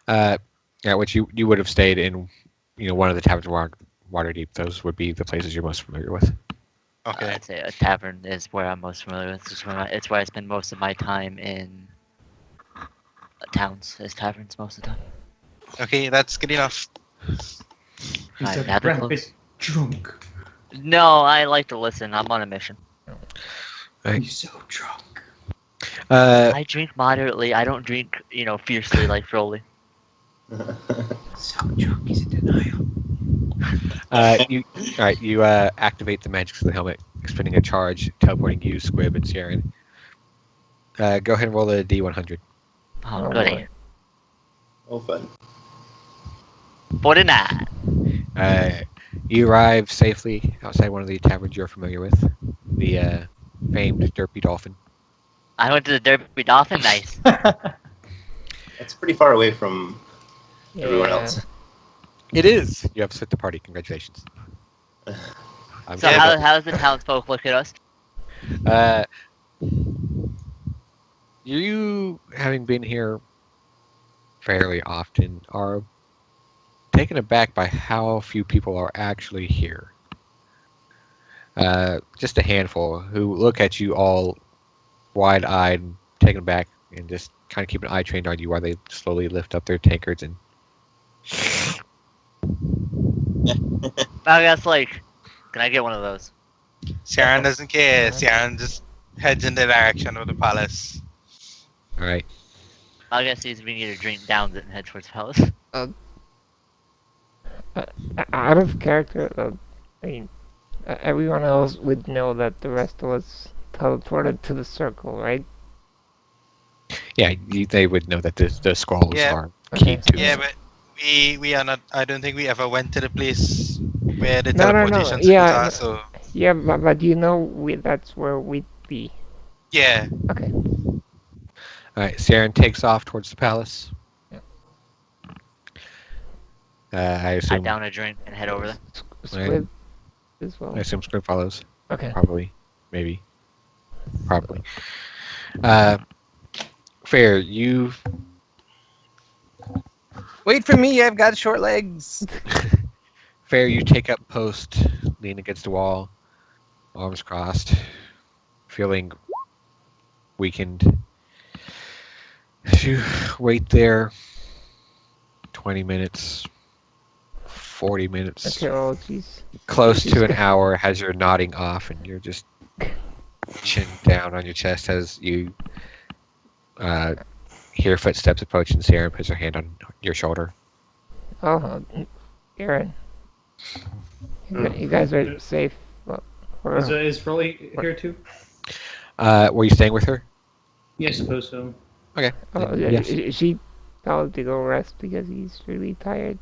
had. Yeah, which you would have stayed in, one of the taverns of Waterdeep. Those would be the places you're most familiar with. Okay. I'd say a tavern is where I'm most familiar with. It's where I spend most of my time in towns, as taverns most of the time. Okay, that's good enough. He's Alright, a have the rapid clothes. drunk. No, I like to listen. I'm on a mission. Right. He's so drunk. I drink moderately. I don't drink, fiercely like Froley. So drunk, he's in denial. You activate the magics of the helmet, expending a charge, teleporting you, Squib, and Siren. Go ahead and roll a D100. Oh, Oh, goody. boy. Oh, fun. 49. You arrive safely outside one of the taverns you're familiar with, the famed Derpy Dolphin. I went to the Derby Dolphin. Nice. That's pretty far away from everyone Yeah. else. It is. You have split the party. Congratulations. I'm So sure how does the townsfolk look at us? that- you, having been here fairly often, are taken aback by how few people are actually here. Just a handful who look at you all wide-eyed, taken aback, and just kind of keep an eye trained on you while they slowly lift up their tankards and. I guess can I get one of those? Sian doesn't care. Sian just heads in the direction of the palace. All right. I guess if we need a drink, downs it and head towards the palace. Out of character, I mean, everyone else would know that the rest of us teleported to the circle, right? Yeah, they would know that the scrolls Yeah. are key Okay. to. Yeah, but we are not. I don't think we ever went to the place where the No. teleportation Yeah, circles are. So Yeah, but that's where we'd be. yeah. Okay. All right, Siren takes off towards the palace. Yeah. I I assume. down a drink and head over there. Squid as well. I assume Squid follows. Okay. Probably, maybe, probably. Fair, you. Wait for me, I've got short legs. Fair, you take up post, lean against the wall, arms crossed, feeling weakened. You wait there 20 minutes, 40 minutes, Okay, oh jeez. close to an hour as you're nodding off and you're just chin down on your chest as you hear footsteps approach and Sarah puts her hand on your shoulder. Oh, Aaron. You guys are safe. Is Froley here too? Were you staying with her? Yeah, I suppose so. Okay. Oh, Yes. she told to go rest because he's really tired.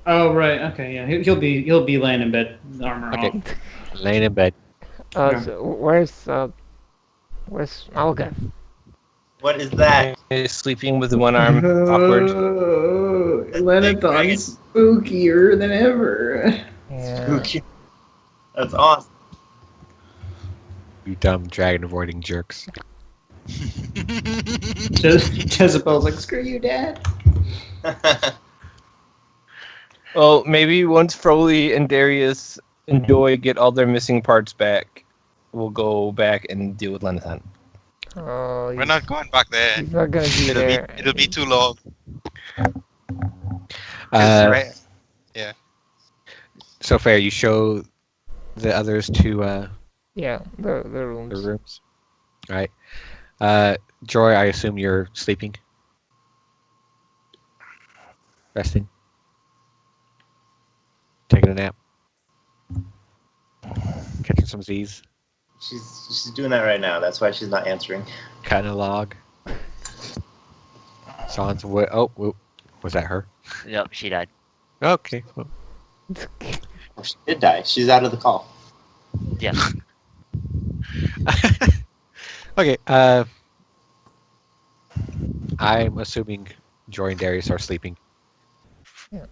Oh right, okay, yeah. He'll be laying in bed, armor Okay. off. Laying in bed. So where's Malga? What is that? Sleeping with one arm awkward. Lenithon's spookier than ever. Yeah. Spooky. That's awesome. You dumb dragon avoiding jerks. Jezebel's like, screw you, Dad. Well, maybe once Froley and Darius and Joy get all their missing parts back, we'll go back and deal with Lenithon. Oh, We're not going back there. He's not gonna be there. It'll be too long. Uh, Yeah. So Fair, you show the others to Yeah, the rooms. The rooms. All right. Joy, I assume you're sleeping, resting, taking a nap, catching some Z's, She's doing that right now. That's why she's not answering. cutting a log. Sawing some wood. Oh, whoop. Was that her? Yep, she died. Okay. Well, Oh, she did die. She's out of the call. Yeah. okay. I'm assuming Joy and Darius are sleeping.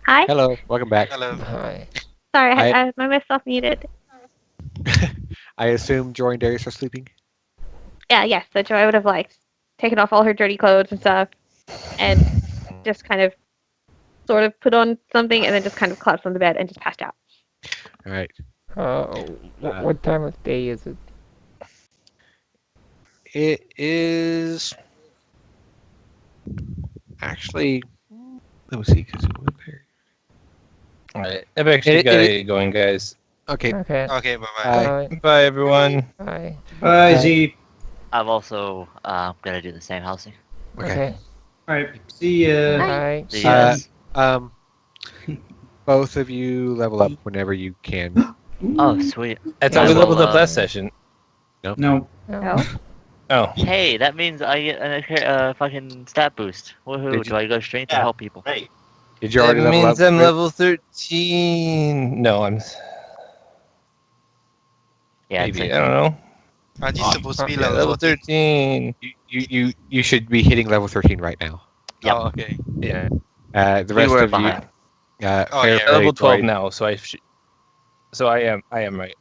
Hi. Hello. Welcome back. Hello. Hi. Sorry, I I- had myself muted. I assume Joy and Darius are sleeping. Yeah, yes. So Joy would have like taken off all her dirty clothes and stuff, and just kind of, sort of put on something, and then just kind of collapsed on the bed and just passed out. All right. What time of day is it? It is actually. Let me see. Alright, I've actually got to get going, guys. Okay. Okay. Okay, bye-bye. Bye. Bye, everyone. Bye. Bye, Z. I'm also gonna do the same housing. Okay. Alright, see ya. Bye. See you guys. Both of you level up whenever you can. Oh, sweet. That's I how we will, leveled up last session. No. No. Oh. Hey, that means I get a fucking stat boost. Woohoo! Did you- Do I go straight to Yeah. help people? Right. Did you That already level up? means I'm Chris? level 13. No, I'm. Yeah, it's Maybe. like, I don't know. Aren't you supposed to be Yeah, level level 14? 13. You should be hitting level 13 right now. Yep. Oh, okay. Yeah. The we rest were of behind. you. Oh, Fair yeah. play, Level 12 Joy. now, so so I am right.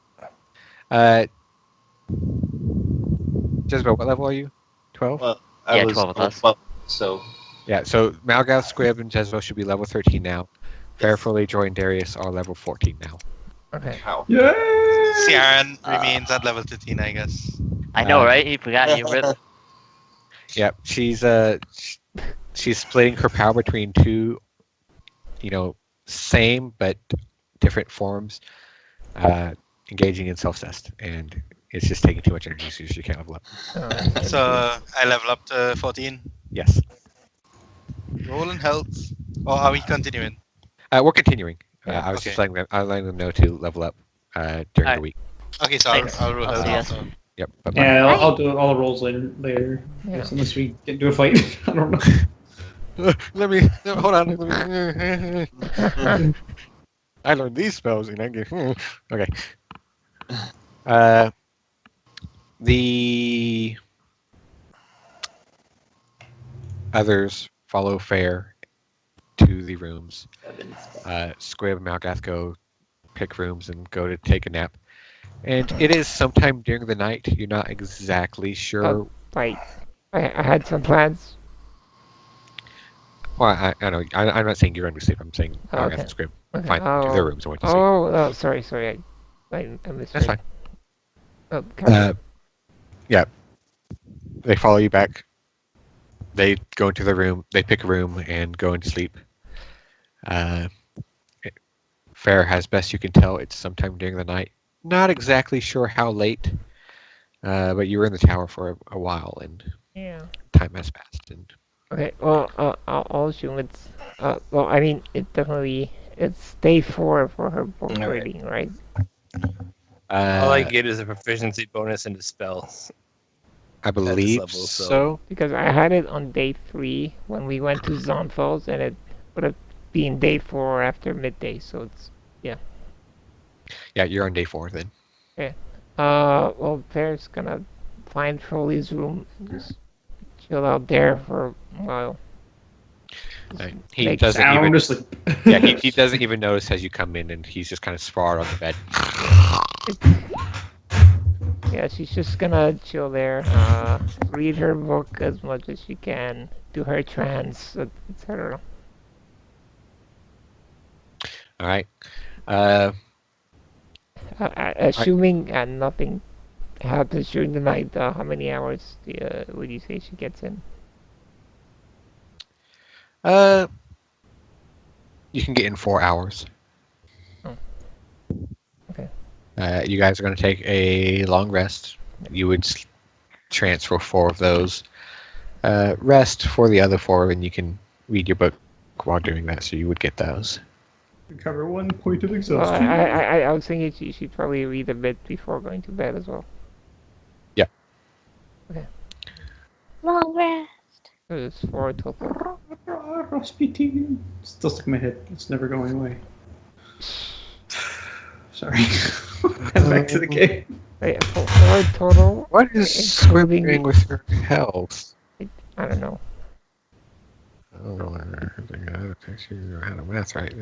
Jezebel, what level are you? 12? Well, Yeah, I was 12 with us. 12, so Yeah, so Malgath, Squib, and Jezebel should be level 13 now. Fairfully, Joy, and Darius are level 14 now. Okay. how? Yeah. Ciaran remains at level 13, I guess. I know, right? He forgot you ripped. Yeah, she's splitting her power between two, same but different forms, engaging in self-cest, and it's just taking too much energy, so she can't level up. So I level up to 14. Yes. Rolling health. Or are we continuing? We're continuing. Yeah. I was just Okay. letting them know to level up during the Alright. week. Okay, so Thanks. I'll roll I'll health see ya. also. Yep. Bye-bye. Yeah, I'll do all the rolls later. Yeah. Yes, unless we get into a fight. I don't know. Hold on. I learned these spells and I get okay. The others follow Fair to the rooms. Squib and Malgath go pick rooms and go to take a nap. And it is sometime during the night. You're not exactly sure. Right. I had some plans. Well, I know. I'm not saying you're going to sleep. I'm saying Malgath Okay. and Squib Okay. find their rooms and went to sleep. Oh, sorry. I misread. That's fine. Oh, carry Yeah. They follow you back. They go into the room. They pick a room and go into sleep. Fair, as best you can tell, it's sometime during the night. Not exactly sure how late, but you were in the tower for a while, and Yeah. time has passed. And Okay. Well, I'll assume it's. Well, I mean, it's day 4 for her book Alright. reading, right? All I get is a proficiency bonus into spells. I believe level, so- so. Because I had it on day 3 when we went to Zonfels, and it would have been day 4 after midday. So it's Yeah, you're on day 4 then. well, Fair's gonna find Foley's room, and just chill out there for a while. He Makes doesn't Sound even. asleep. Yeah, he doesn't even notice as you come in, and he's just kind of sprawled on the bed. Yeah, she's just gonna chill there, read her book as much as she can, do her trance, etc. All right. Assuming nothing happens during the night, how many hours would you say she gets in? You can get in 4 hours. Oh. Okay. You guys are going to take a long rest. You would transfer 4 of those. Rest for the other 4, and you can read your book while doing that, so you would get those. Recover 1 point of Well, exhaustion. I was thinking you should probably read a bit before going to bed as well. Yeah. Okay. Long rest. So it's 4 total. Rasputin. Still stuck in my head. It's never going away. Sorry. Back to the game. Wait, 4 total. What is Squib doing with your health? I don't know. I don't know whether I think you know how to math right.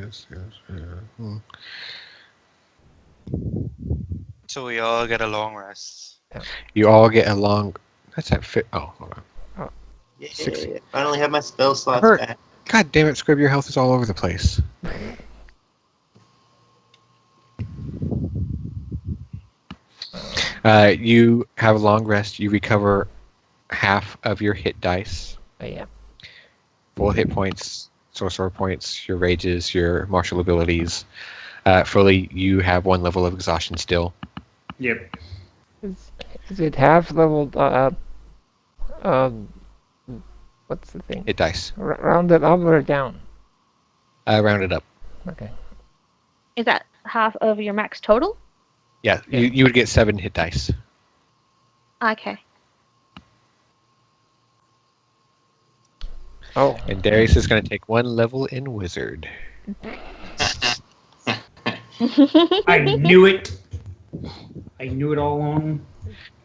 So we all get a long rest. You all get a long. That's that fit. Oh, hold on. Yeah, 60. finally have my spell slots Hurt. back. God damn it, Squib! Your health is all over the place. You have a long rest. You recover half of your hit dice. Oh, yeah. Full hit points, sorcerer points, your rages, your martial abilities. Fully, you have 1 level of exhaustion still. Yep. Is it half leveled up? What's the thing? Hit dice. Rounded up or down? Rounded up. Okay. Is that half of your max total? Yeah, you would get 7 hit dice. Okay. Oh. And Darius is going to take 1 level in Wizard. I knew it. I knew it all along.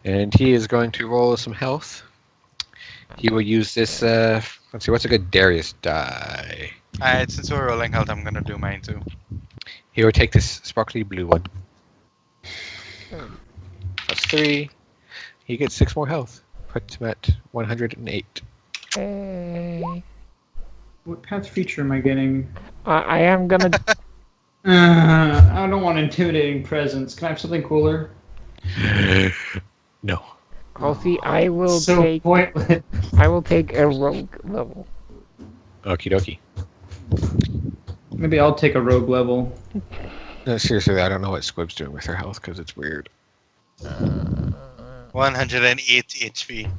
And he is going to roll some health. He will use this, let's see, what's a good Darius die? Alright, since we're rolling health, I'm gonna do mine too. He will take this sparkly blue one. Plus 3. He gets 6 more health. Puts him at 108. Hey. What path feature am I getting? I am gonna. I don't want intimidating presence. Can I have something cooler? No. I'll see. I will So take. pointless. I will take a rogue level. Okie dokie. Maybe I'll take a rogue level. No, seriously, I don't know what Squib's doing with her health because it's weird. 108 HP.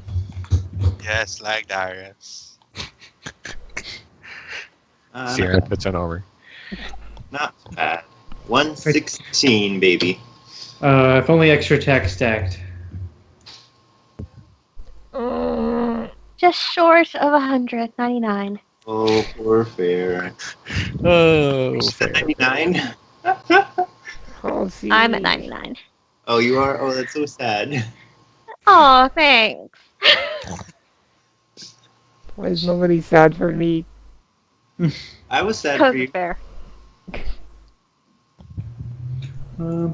Yes, like Darius. Sierra puts on armor. Not bad. 116, baby. If only extra attack stacked. Just short of 199. Oh, poor fair. Oh, At 99? I'll see. I'm at 99. Oh, you are? Oh, that's so sad. Oh, thanks. Why is nobody sad for me? I was sad Because for you. it's fair. I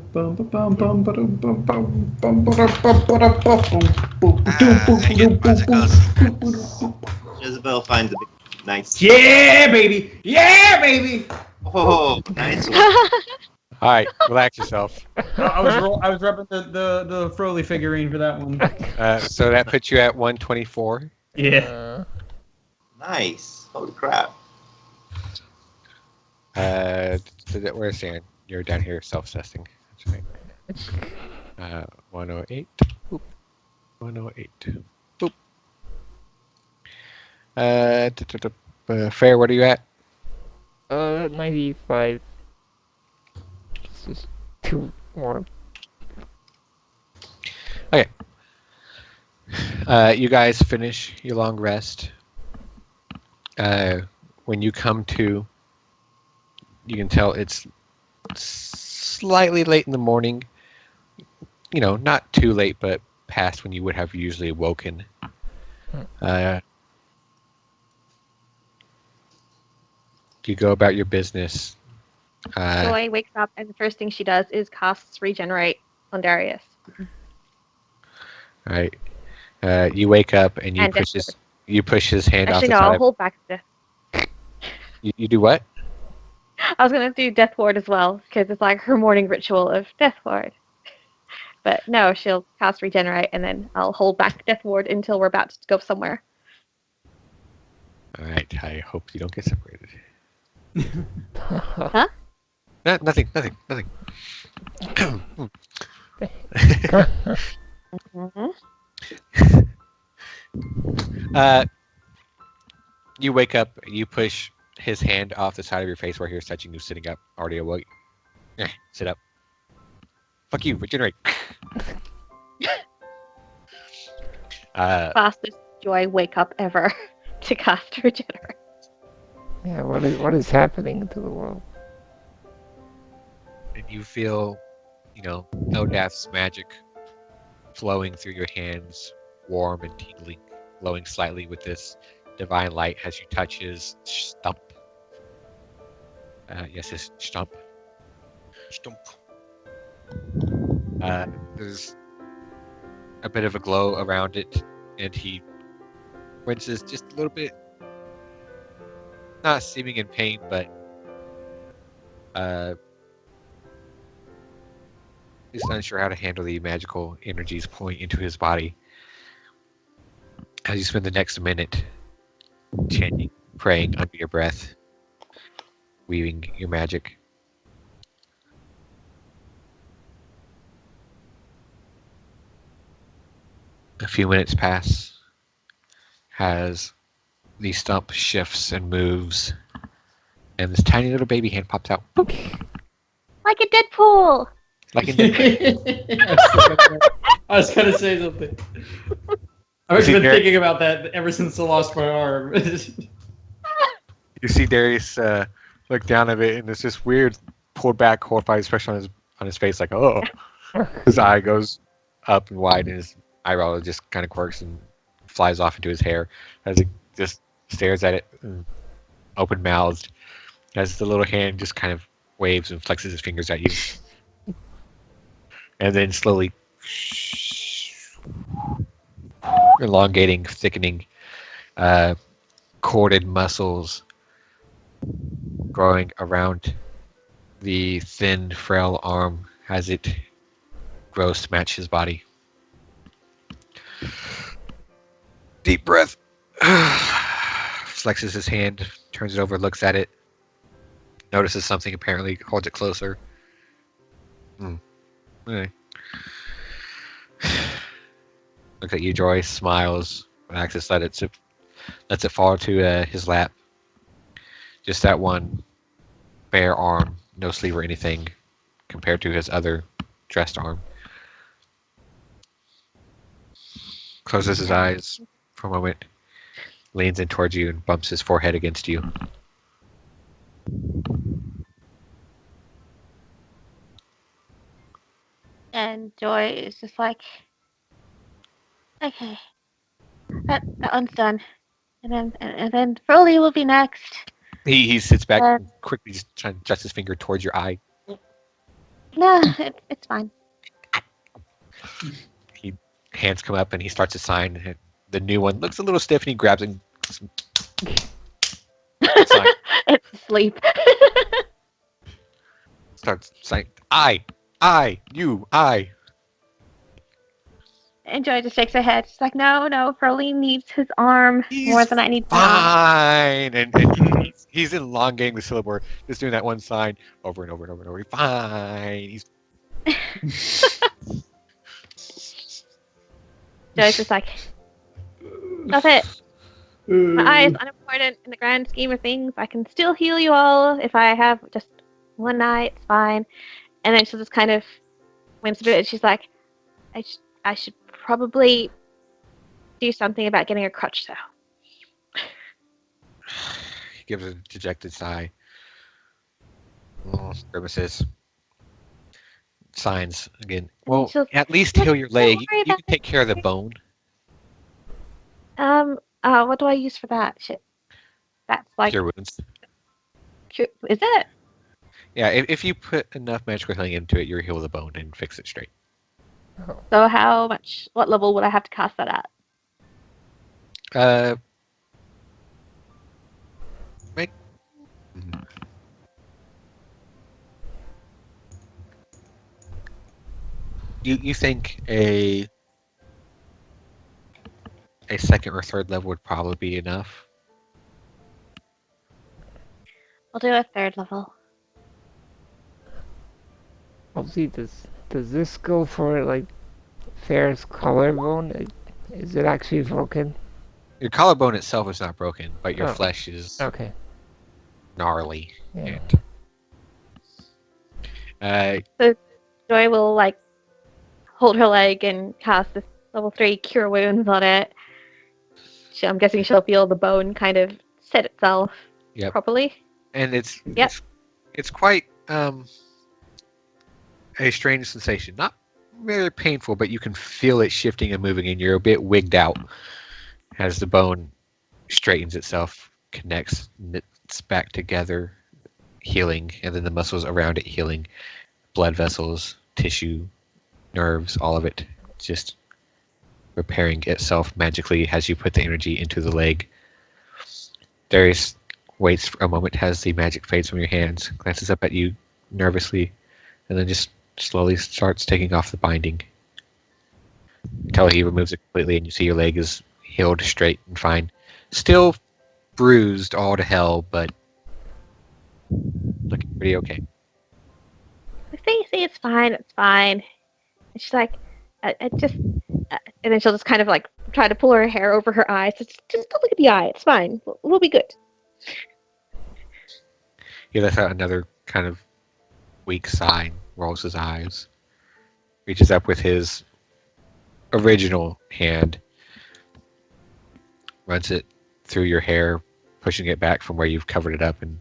get magical secrets. Jezebel finds a big, nice. Yeah, baby! Yeah, baby! Oh, nice one. All right, relax yourself. I was repping the Froley figurine for that one. So that puts you at 124. Yeah. Nice. Holy crap. Where's Sand? You're down here self-assessing. That's right. 108. Boop. 108. Boop. Fair, what are you at? 95. It's just 2 more. Okay. You guys finish your long rest. When you come to, you can tell it's slightly late in the morning. You know, not too late, but past when you would have usually woken. You go about your business. Joy wakes up and the first thing she does is casts Regenerate on Darius. All right. You wake up and you And push his hand Actually, off no, the I'll side. hold back Death. You do what? I was going to do Death Ward as well, because it's like her morning ritual of Death Ward. But no, she'll cast Regenerate, and then I'll hold back Death Ward until we're about to go somewhere. All right. I hope you don't get separated. Huh? Nothing. You wake up, you push his hand off the side of your face where he was touching you, sitting up, already awake. Sit up. Fuck you, regenerate. Fastest Joy wake up ever to cast Regenerate. Yeah, what is happening to the world? And you feel, no death's magic flowing through your hands, warm and tingling, glowing slightly with this divine light as you touch his stump. Yes, his stump. Stump. There's a bit of a glow around it, and he winces just a little bit, not seeming in pain, but he's unsure how to handle the magical energies pouring into his body. As you spend the next minute chanting, praying under your breath, weaving your magic. A few minutes pass as the stump shifts and moves, and this tiny little baby hand pops out. Boop. Like a Deadpool! Like in the I was gonna say something. I've been thinking about that ever since I lost my arm. You see Darius look down at it, and it's this weird, pulled back, horrified expression on his face, like, oh. His eye goes up and wide, and his eyebrow just kind of quirks and flies off into his hair as he just stares at it, open mouthed, as the little hand just kind of waves and flexes his fingers at you. And then slowly elongating, thickening, corded muscles growing around the thin, frail arm as it grows to match his body. Deep breath. Flexes his hand, turns it over, looks at it, notices something, apparently holds it closer. Okay. Looks at you, Joy, smiles, Axis lets it fall to his lap. Just that one bare arm, no sleeve or anything, compared to his other dressed arm. Closes his eyes for a moment, leans in towards you and bumps his forehead against you. And Joy is just like, okay, that one's done. And then Froley will be next. He sits back and quickly just trying to adjust his finger towards your eye. No, it's fine. Hands come up and he starts to sign. The new one looks a little stiff and he grabs it and It's asleep. starts saying, I. And Joy just shakes her head. She's like, no, Froley needs his arm more than I need fine. And he's elongating the syllable, just doing that one sign over and over and over and over. Fine. He's Joy's just like, stop it. My eye is unimportant in the grand scheme of things. I can still heal you all if I have just one eye. It's fine. And then she'll just kind of wince a bit. And she's like, I should probably do something about getting a crutch, though. He gives a dejected sigh. Grimaces. Signs again. Well, at least heal your leg. You can take care of the bone. What do I use for that? Shit. That's like Cure wounds. Is it? Yeah, if you put enough magical healing into it, you'll heal the bone and fix it straight. So what level would I have to cast that at? Make. You think a second or third level would probably be enough? We'll do a third level. I'll see this. does this go for like Fair's collarbone? Is it actually broken? Your collarbone itself is not broken, but your Oh. flesh is Okay. gnarly. Yeah. And, Joy will like hold her leg and cast this level 3 cure wounds on it. I'm guessing she'll feel the bone kind of set itself Yep. properly. and it's Yep. it's quite a strange sensation. Not very painful, but you can feel it shifting and moving, and you're a bit wigged out as the bone straightens itself, connects, knits back together, healing, and then the muscles around it healing, blood vessels, tissue, nerves, all of it just repairing itself magically as you put the energy into the leg. Darius waits for a moment as the magic fades from your hands, glances up at you nervously, and then just slowly starts taking off the binding until he removes it completely, and you see your leg is healed straight and fine. Still bruised all to hell, but looking pretty okay. Say it's fine, it's fine. And she's like, I just, and then she'll just kind of like try to pull her hair over her eyes. Just don't look at the eye. It's fine. We'll be good. He lets out another kind of weak sigh, rolls his eyes, reaches up with his original hand, runs it through your hair, pushing it back from where you've covered it up, and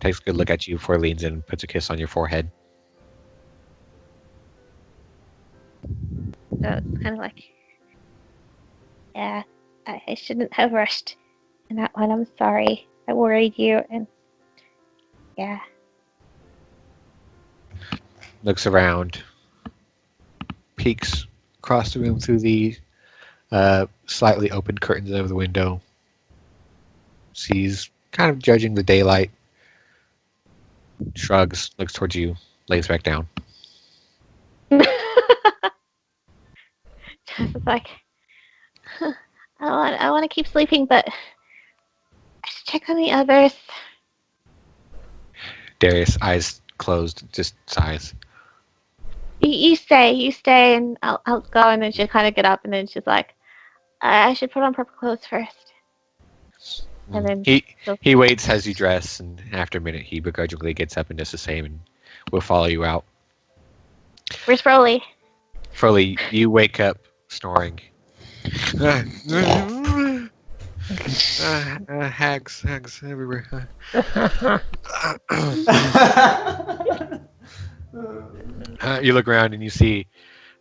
takes a good look at you before he leans in and puts a kiss on your forehead. So it's kind of like, yeah, I shouldn't have rushed in that one. I'm sorry. I worried you, and yeah. Looks around, peeks across the room through the slightly open curtains over the window, sees, kind of judging the daylight, shrugs, looks towards you, lays back down. Just like, I want to keep sleeping, but I should check on the others. Darius, eyes closed, just sighs. You stay, and I'll go. And then she'll kind of get up, and then she's like, I should put on proper clothes first. And then He waits as you dress, and after a minute, he begrudgingly gets up and does the same, and will follow you out. Where's Froley? Froley, you wake up snoring. Hags everywhere. You look around and you see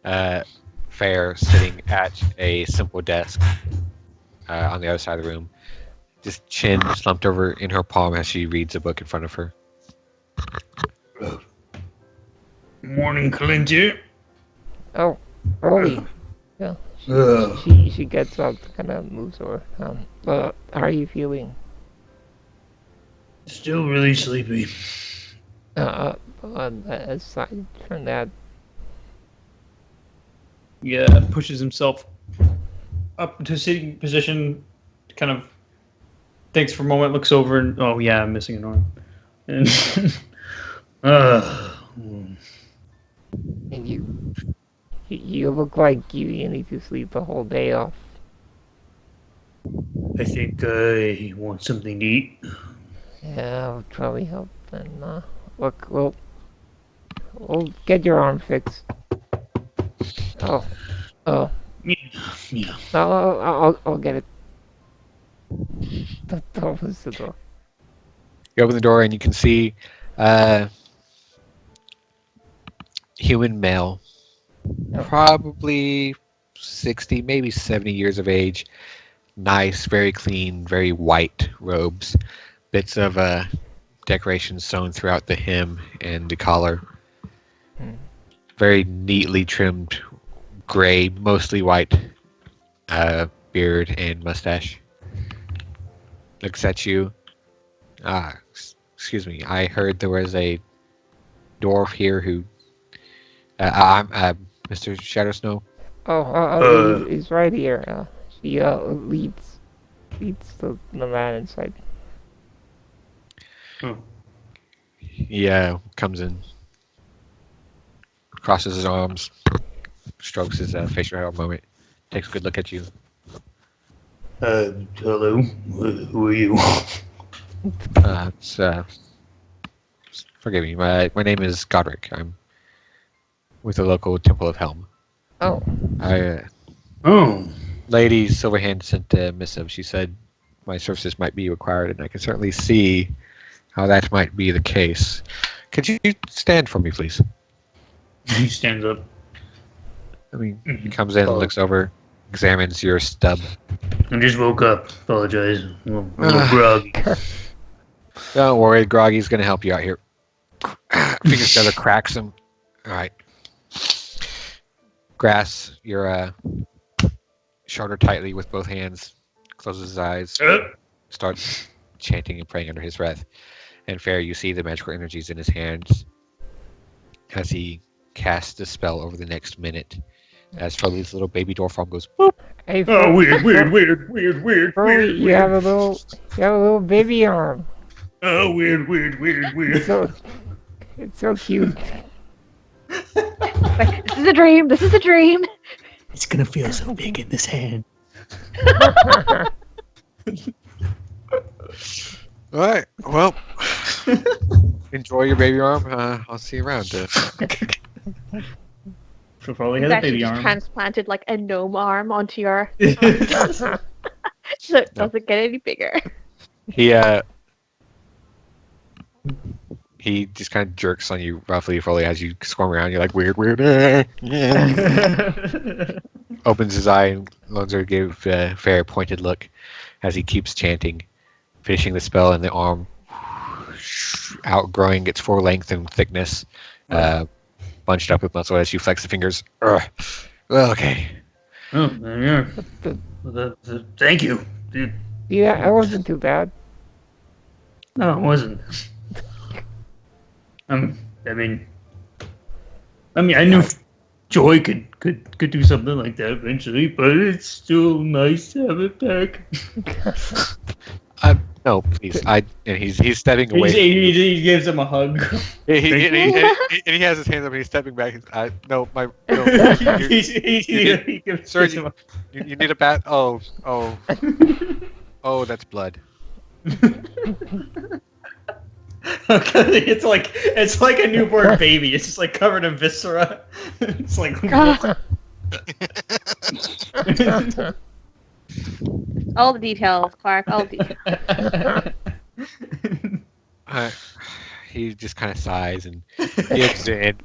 Fair sitting at a simple desk on the other side of the room, just chin slumped over in her palm as she reads a book in front of her. Morning, Clinton. Oh, early. Yeah. She gets up, kind of moves over. How are you feeling? Still really sleepy. Aside from that, Yeah, pushes himself up to a sitting position, kind of thinks for a moment, looks over, and oh yeah, I'm missing an arm. And and you look like you need to sleep the whole day off. I think I want something to eat. Yeah, it'll probably help. Then look, we'll get your arm fixed. Oh. Yeah. I'll get it. Don't close the door. You open the door and you can see human male, probably 60, maybe 70 years of age. Nice, very clean, very white robes. Bits of decorations sewn throughout the hem and the collar. Very neatly trimmed gray, mostly white beard and mustache. Looks at you. Excuse me. I heard there was a dwarf here who. I'm Mr. Shadow Snow. He's right here. She leads the man inside. He comes in. crosses his arms, strokes his facial hair a moment, takes a good look at you. Hello. Who are you? Forgive me. My name is Godric. I'm with the local Temple of Helm. Oh. Lady Silverhand sent a missive. She said my services might be required, and I can certainly see how that might be the case. Could you stand for me, please? He stands up. I mean, he comes in, looks over, examines your stub. I just woke up. Apologize. I'm a little groggy. Don't worry, Groggy's going to help you out here. Fingers together, cracks him. All right. Grass your shoulder tightly with both hands, closes his eyes, starts chanting and praying under his breath. And Fair, you see the magical energies in his hands as he casts the spell over the next minute. As Froly's little baby dwarf arm goes, boop. Hey, Weird. Froly, you have a little baby arm. Oh, weird. It's so cute. Like, this is a dream. It's gonna feel so big in this hand. All right. Well, enjoy your baby arm. I'll see you around. So probably He's has a actually baby just arm. transplanted like a gnome arm onto your so it doesn't get any bigger. He just kind of jerks on you roughly, Froly, as you squirm around. You're like, weird. Opens his eye and Lonzo gives a fair pointed look as he keeps chanting, finishing the spell, and the arm outgrowing its full length and thickness, bunched up with muscle as you flex the fingers. Okay. Oh, yeah. Thank you, dude. Yeah, it wasn't too bad. No, it wasn't. I mean, I knew Joy could do something like that eventually, but it's still nice to have it back. No, please. And he's stepping away. He gives him a hug. And he has his hands up and he's stepping back. No. He gives Sir, him you need a bat? Oh, that's blood. Okay, it's like a newborn baby. It's just like covered in viscera. It's like All the details, Clark. All the details. He just kind of sighs and gives in,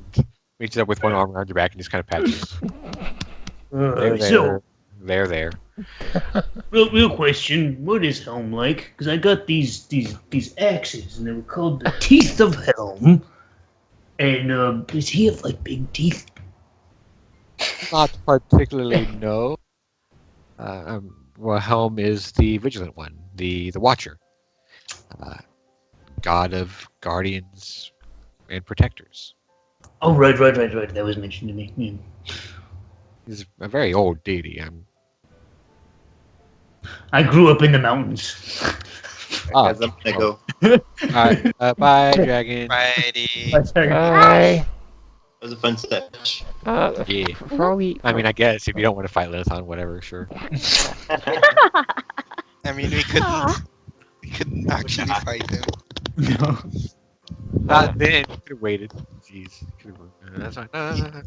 reaches up with one arm around your back and just kind of pats you. There. Real question: what is Helm like? Because I got these axes, and they were called the Teeth of Helm. And does he have like big teeth? Not particularly, no. Well, Helm is the vigilant one, the watcher, god of guardians and protectors. Oh, right. That was mentioned to me. Yeah. He's a very old deity. I grew up in the mountains. Guys, I'm gonna go. Alright, bye, dragon. Righty. Bye. That was a fun sketch. Yeah. Froly. I mean, I guess if you don't want to fight Lilithon, whatever, sure. I mean, we couldn't actually fight him. No. Not then. Could have waited. Jeez. That's fine. No.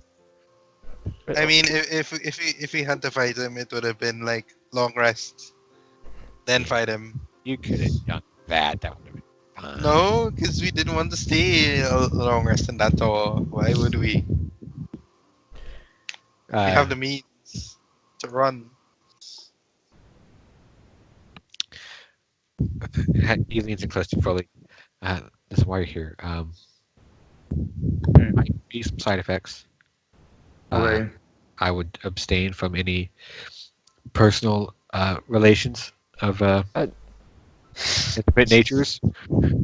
I mean, if we had to fight him, it would have been like long rest, then fight him. You could have done that. That would have been fun. No, because we didn't want to stay a long rest, and that's all. Why would we? We have the means to run. He leans in close to Froly. Listen, while you're here, might be some side effects. Right. I would abstain from any personal relations of intimate natures.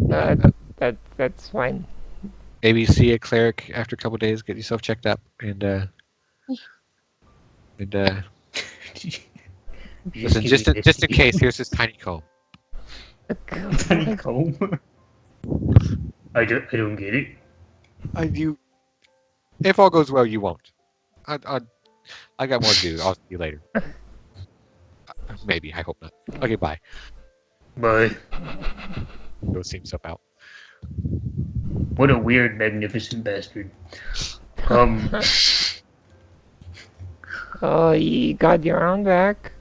That's fine. Maybe see a cleric after a couple of days. Get yourself checked up, and listen. Just in case, here's this tiny comb. Tiny comb. I don't get it. If all goes well, you won't. I got more to do. I'll see you later. Maybe. I hope not. Okay, bye. Bye. Go see himself out. What a weird, magnificent bastard. Oh, you got your arm back?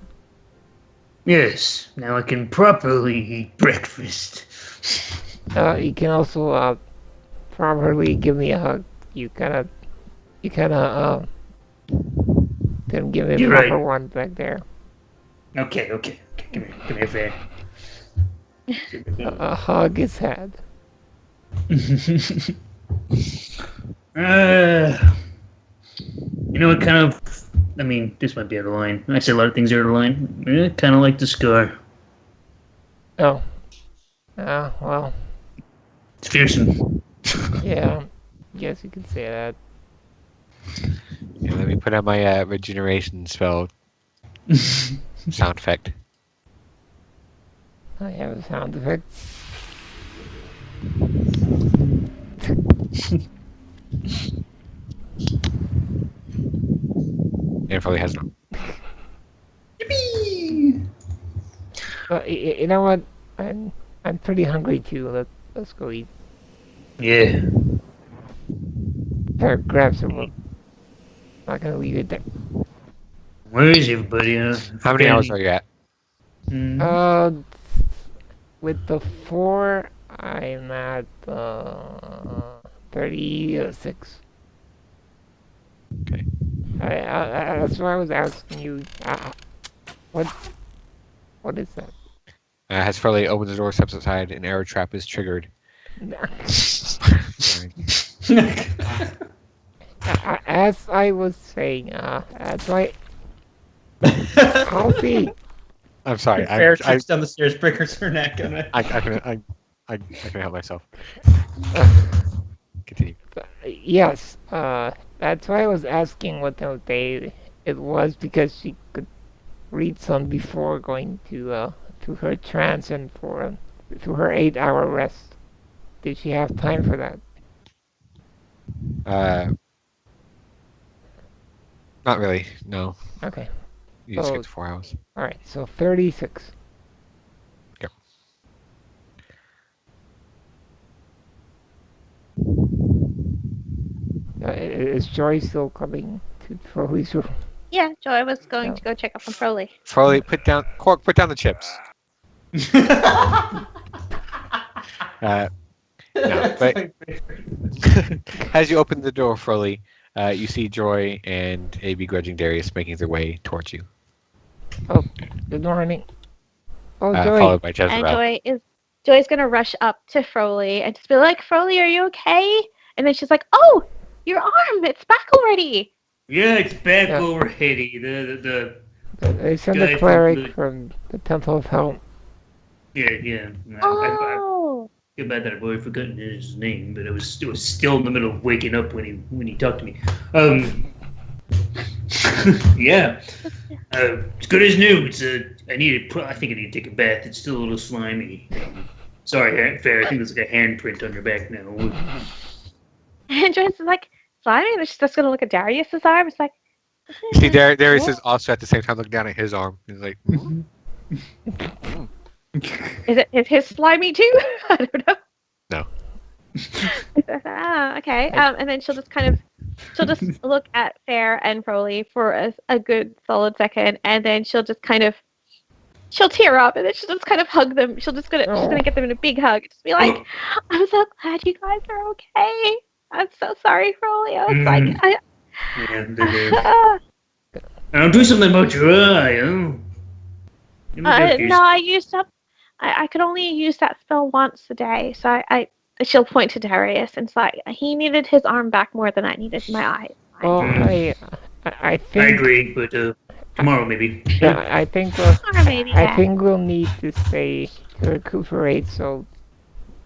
Yes, now I can properly eat breakfast. You can also properly give me a hug. You kinda didn't give me a You're proper right. one back there. Okay. Come here, Fair. A hug is had. You know what kind of... I mean, this might be out of line. I say a lot of things are out of line. Kind of like the scar. Oh. Well, It's fearsome. yeah. Guess you could say that. Yeah, let me put on my regeneration spell sound effect. I have a sound effect. It probably has no. You know what? I'm pretty hungry too. Let's go eat. Yeah. There, grab some. Not gonna leave it there. Where is everybody? How many hours are you at? With the 4, I'm at 36. Okay. That's why I was asking you. What is that? Has Furley opened the door, steps outside, an arrow trap is triggered. As I was saying, that's why. Halsey! I'm sorry. Fair trips down the stairs, breaks her neck. I can help myself. Continue. Yes, that's why I was asking what day it was, because she could read some before going to her trance and to her 8-hour rest. Did she have time for that? Not really. No. Okay. You just skipped 4 hours. All right. So 36. Yep. Is Joy still coming to Crowley's room? Yeah, Joy was going to go check up on Crowley. Furley, put down the chips. No, but as you open the door, Furley, you see Joy and a begrudging Darius making their way towards you. Oh, good morning. Oh, Joy. Followed by Jezebel. And Joy's gonna rush up to Froley and just be like, Froley, are you okay? And then she's like, oh, your arm, it's back already. Yeah, it's back already. They sent a cleric from the Temple of Helm. Yeah. Oh. I feel bad that I've already forgotten his name, but it was still in the middle of waking up when he talked to me. Yeah. It's good as new. I think I need to take a bath. It's still a little slimy. Sorry, Fair. I think there's like a handprint on your back now. And Joyce is like, slimy? And she's just gonna look at Darius's arm. It's like, see, Darius is also at the same time looking down at his arm. He's like, Is his slimy too? I don't know. No. Okay. And then she'll just look at Fair and Froley for a good solid second, and then she'll tear up, and then she'll just kind of hug them. She's gonna get them in a big hug. Just be like, I'm so glad you guys are okay. I'm so sorry, Froley. I was like, I'll do something about your eye, huh? No, I used up. I could only use that spell once a day, so she'll point to Darius and it's like, he needed his arm back more than I needed my eye. Well, I think. I agree, but tomorrow maybe. Yeah, I think we'll need to stay to recuperate. So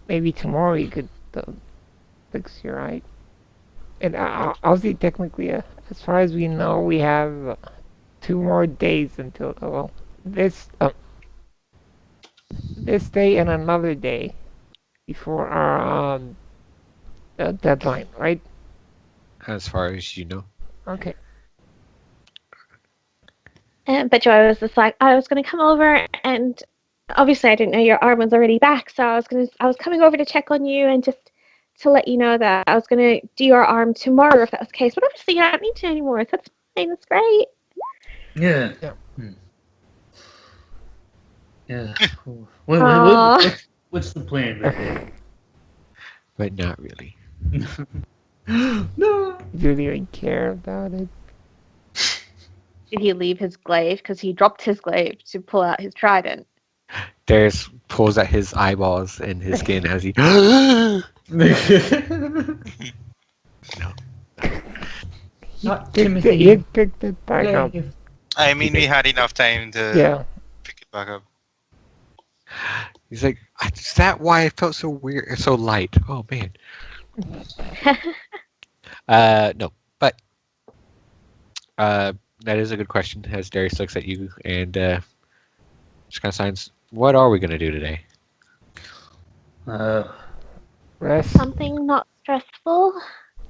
maybe tomorrow you could fix your eye. And obviously, technically, as far as we know, we have 2 more days until this day and another day before our deadline, right? as far as you know. Okay. But Joy was just like, I was gonna come over, and obviously I didn't know your arm was already back, so I was coming over to check on you and just to let you know that I was gonna do your arm tomorrow if that was the case. But obviously you don't need to anymore. That's fine. That's great. Yeah. Yeah. Yeah. Aw. What's the plan, Red? But not really. No. Do you even care about it? Did he leave his glaive? Because he dropped his glaive to pull out his trident. Darius pulls at his eyeballs and his skin as he. Not You Timothy. picked it back up. I mean, we had enough time to Yeah. pick it back up. He's like, is that why it felt so weird, so light? Oh man. No, but that is a good question. As Darius looks at you and just kind of signs, what are we gonna do today? Rest. Something not stressful.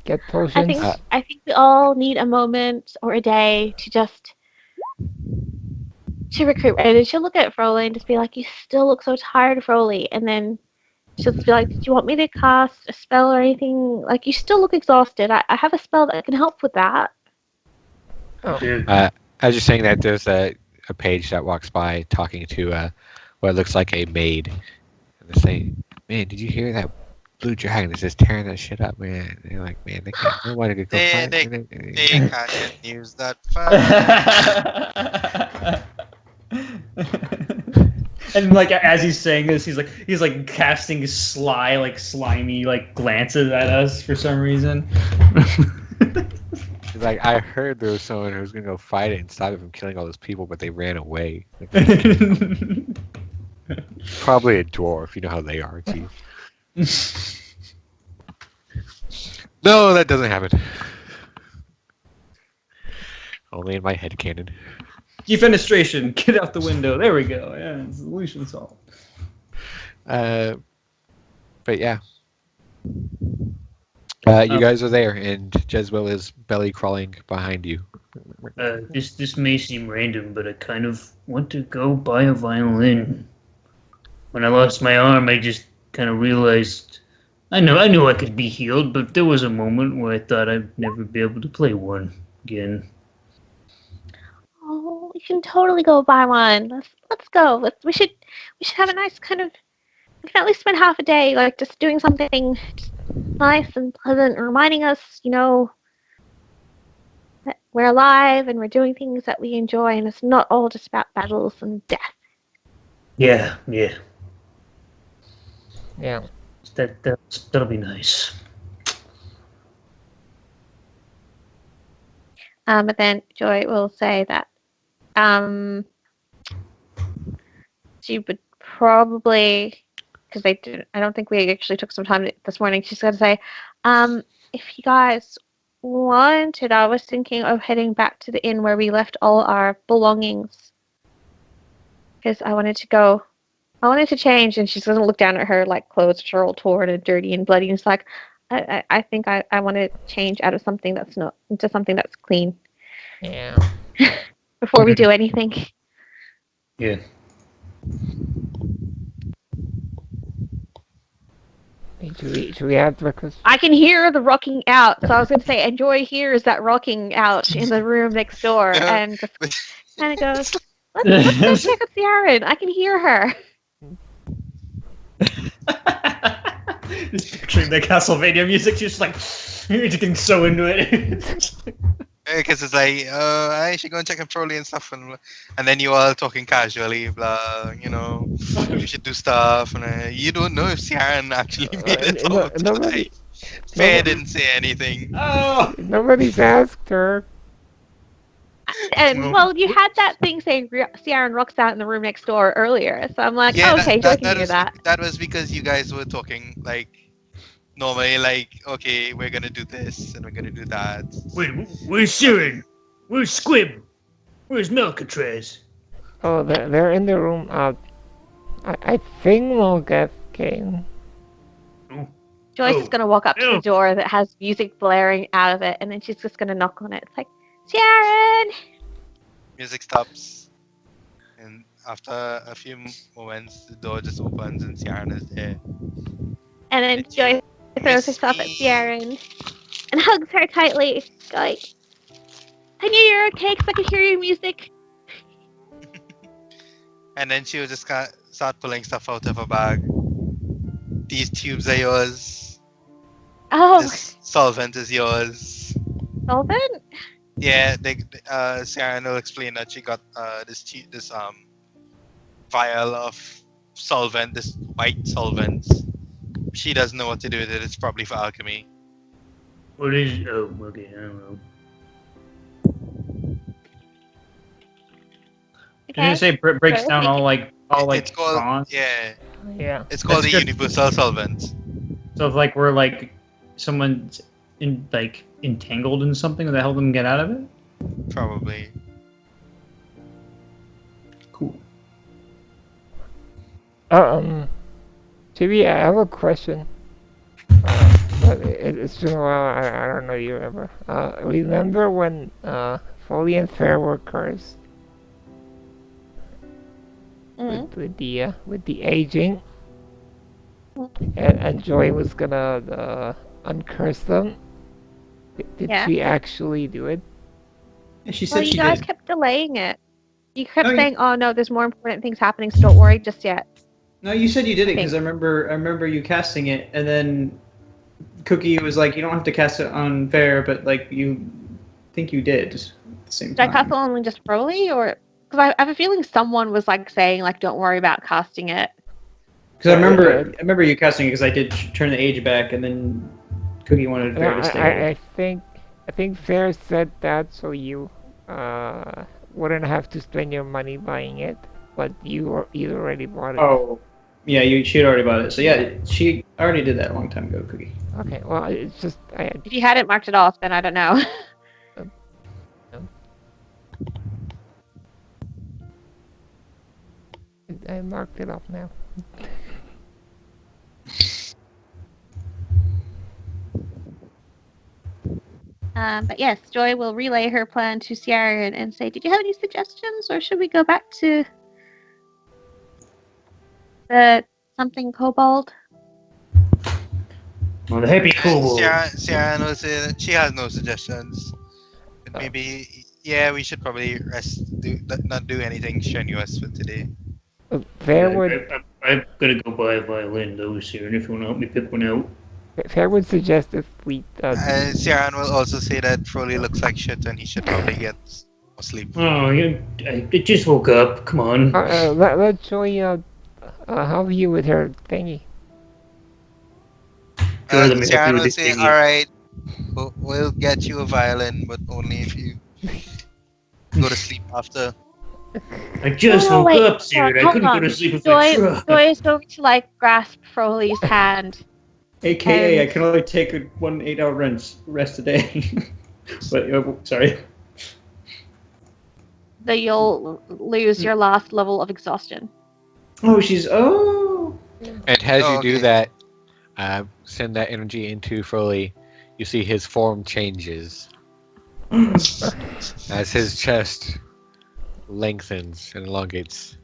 Get I potions. think we all need a moment or a day to just to recuperate. And she'll look at Froley and just be like, "You still look so tired, Froley." And then she'll just be like, "Did you want me to cast a spell or anything? Like, you still look exhausted. I have a spell that can help with that." Oh. As you're saying that, there's a page that walks by talking to what looks like a maid. And they say, man, did you hear that blue dragon is just tearing that shit up, man? And they're like, man, they can't, nobody could go fight. They can't get news that fast. And like as he's saying this, he's like casting sly, like slimy, like glances at us for some reason. He's like, I heard there was someone who was gonna go fight it and stop it from killing all those people, but they ran away. Probably a dwarf, you know how they are, too. No, that doesn't happen. Only in my head canon. Defenestration, get out the window. There we go. Yeah, solution solved. But yeah. You guys are there, and Jezebel is belly crawling behind you. This may seem random, but I kind of want to go buy a violin. When I lost my arm, I just kind of realized I knew I could be healed, but there was a moment where I thought I'd never be able to play one again. Oh, we can totally go buy one. Let's go. We should have a nice kind of. We can at least spend half a day like just doing something just nice and pleasant, reminding us, that we're alive and we're doing things that we enjoy, and it's not all just about battles and death. Yeah. Yeah. That'll be nice. But then Joy will say that she would probably, because I don't think we actually took some time this morning. She's going to say, if you guys wanted, I was thinking of heading back to the inn where we left all our belongings, because I wanted to change. And she's going to look down at her like clothes which are all torn and dirty and bloody, and it's like, I think I want to change out of something that's not into something that's clean. Yeah. Before we do anything. Yeah. Should we have breakfast? I can hear the rocking out, so I was going to say, and Joy hears that rocking out in the room next door, and just kind of goes, let's go check out Ciaran. I can hear her. Just picturing the Castlevania music, she's just like, you're just getting so into it. Because it's like, I should go and check on Froley and stuff, and then you all talking casually, blah, you should do stuff, and you don't know if Ciaran actually made it out tonight. Faye didn't say anything. Oh! Nobody's asked her. And, well, you had that thing saying Ciaran rocks out in the room next door earlier, so I'm like, yeah, okay, Joy can hear that. That was because you guys were talking, like, normally, like, okay, we're gonna do this, and we're gonna do that. Wait, where's Ciaran? Where's Squib? Where's Melcatraz? Oh, they're in the room. I think Molgeth came. Oh, Joyce is Oh. gonna walk up to Oh. the door that has music blaring out of it, and then she's just gonna knock on it. It's like, Sharon! Music stops, and after a few moments, the door just opens and Ciaran is there. And then Did you Joyce throws miss herself at me? Sharon and hugs her tightly, going, I knew you were okay because I could hear your music. And then she will just start pulling stuff out of her bag. These tubes are yours. Oh, This solvent is yours. solvent? Yeah, Ciaran will explain that she got this vial of solvent, this white solvent. She doesn't know what to do with it. It's probably for alchemy. What is? Oh, okay. I don't know. Didn't it say breaks Sure. down all It's called bonds? yeah. Yeah. It's called That's the good. universal solvent. So if we're someone's entangled in something, will that help them get out of it? Probably. Cool. Chibi, I have a question. But it's been a while. I don't know you remember. Remember when Foley and Fair were cursed with the aging, and Joy was gonna uncurse them. Did Yeah. she actually do it? Yeah, she Well, said you she guys did. kept delaying it. You kept No, saying, "Oh no, there's more important things happening, so don't worry just yet." No, you said you did it I because I remember you casting it, and then Cookie was like, "You don't have to cast it on Fair, but you think you did at the same Did I time." cast it on just Broly, or because I have a feeling someone was saying "Don't worry about casting it." Because I Yeah. remember you casting it because I did turn the age back, and then Cookie wanted Fair to stay. I think Fair said that so you wouldn't have to spend your money buying it, but you already bought it. Oh, yeah, she had already bought it. So yeah, she already did that a long time ago, Cookie. Okay, well it's just If you hadn't marked it off, then I don't know. I marked it off now. But yes, Joy will relay her plan to Sierra and say, "Did you have any suggestions, or should we go back to the something kobold?" Well, the happy kobold. Ciaran will say that she has no suggestions. But maybe, we should probably rest, not do anything strenuous for today. Fair would I'm gonna go buy a violin though, Siren, if you wanna help me pick one out. Fair would suggest if we Ciaran will also say that Froley looks like shit and he should probably get more sleep. Oh, I just woke up. Come on. let Joy help you with her thingy. Let me help you Ciaran with will this say, thingy. alright, we'll get you a violin, but only if you go to sleep after. I just No, woke wait, up, Siren. I hold couldn't on. go to sleep if I Joy tried. is going to grasp Froley's hand. AKA, I And- can only take 1 8-hour rest a day. But sorry. That you'll lose your last level of exhaustion. Oh, And as you do okay. that, send that energy into Foley, you see his form changes as his chest lengthens and elongates.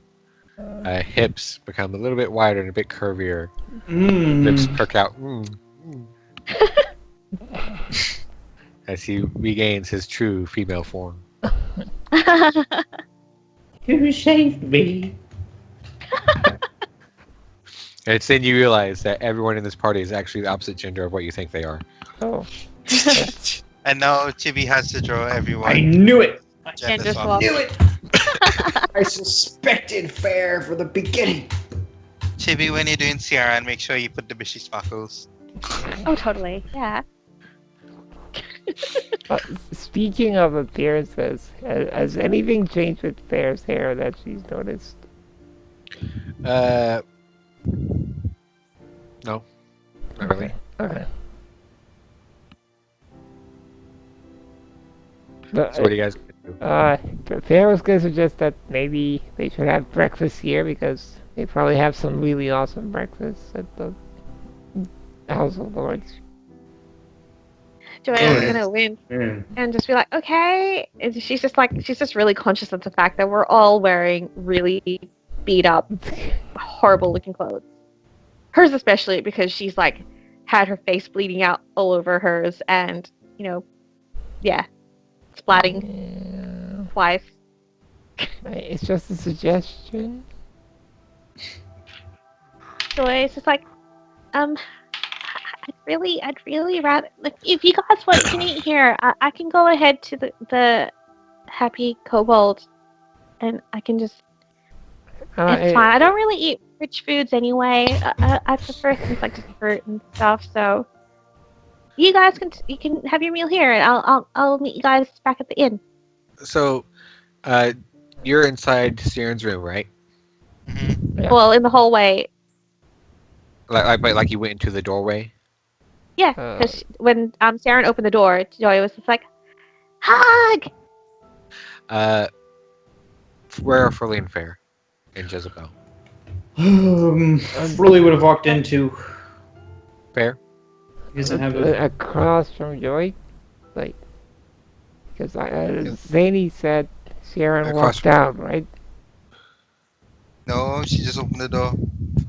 Hips become a little bit wider and a bit curvier. Lips perk out. As he regains his true female form. You saved me. And it's then you realize that everyone in this party is actually the opposite gender of what you think they are. Oh. And now Chibi has to draw everyone. I knew it! Gender swap. swap. Knew it! I suspected Fair from the beginning. Chibi, when you're doing Ciaran, make sure you put the bishy sparkles. Oh, totally. Yeah. Speaking of appearances, has anything changed with Fair's hair that she's noticed? No. Not really. Okay. So what do you guys do? Fair was gonna suggest that maybe they should have breakfast here because they probably have some really awesome breakfasts House of Lords. Joanne's gonna win and just be like, okay. And she's just really conscious of the fact that we're all wearing really beat up, horrible looking clothes. Hers especially, because she's like had her face bleeding out all over hers, and splatting twice. It's just a suggestion. Joy is just like, I'd really rather, like, if you guys want to meet here, I can go ahead to the Happy Kobold, and I can just. It's fine. I don't really eat rich foods anyway. I prefer things like just fruit and stuff. So you guys can have your meal here, and I'll meet you guys back at the inn. So, you're inside Siren's room, right? Mm-hmm. Yeah. Well, in the hallway. Like you went into the doorway. Yeah, because when Saren opened the door, Joy was just like, hug. Where are Furley and Fair and Jezebel? Really would have walked into. Fair. He doesn't have a. Across from Joy, like, because Zany said Sharon walked out, right? No, she just opened the door.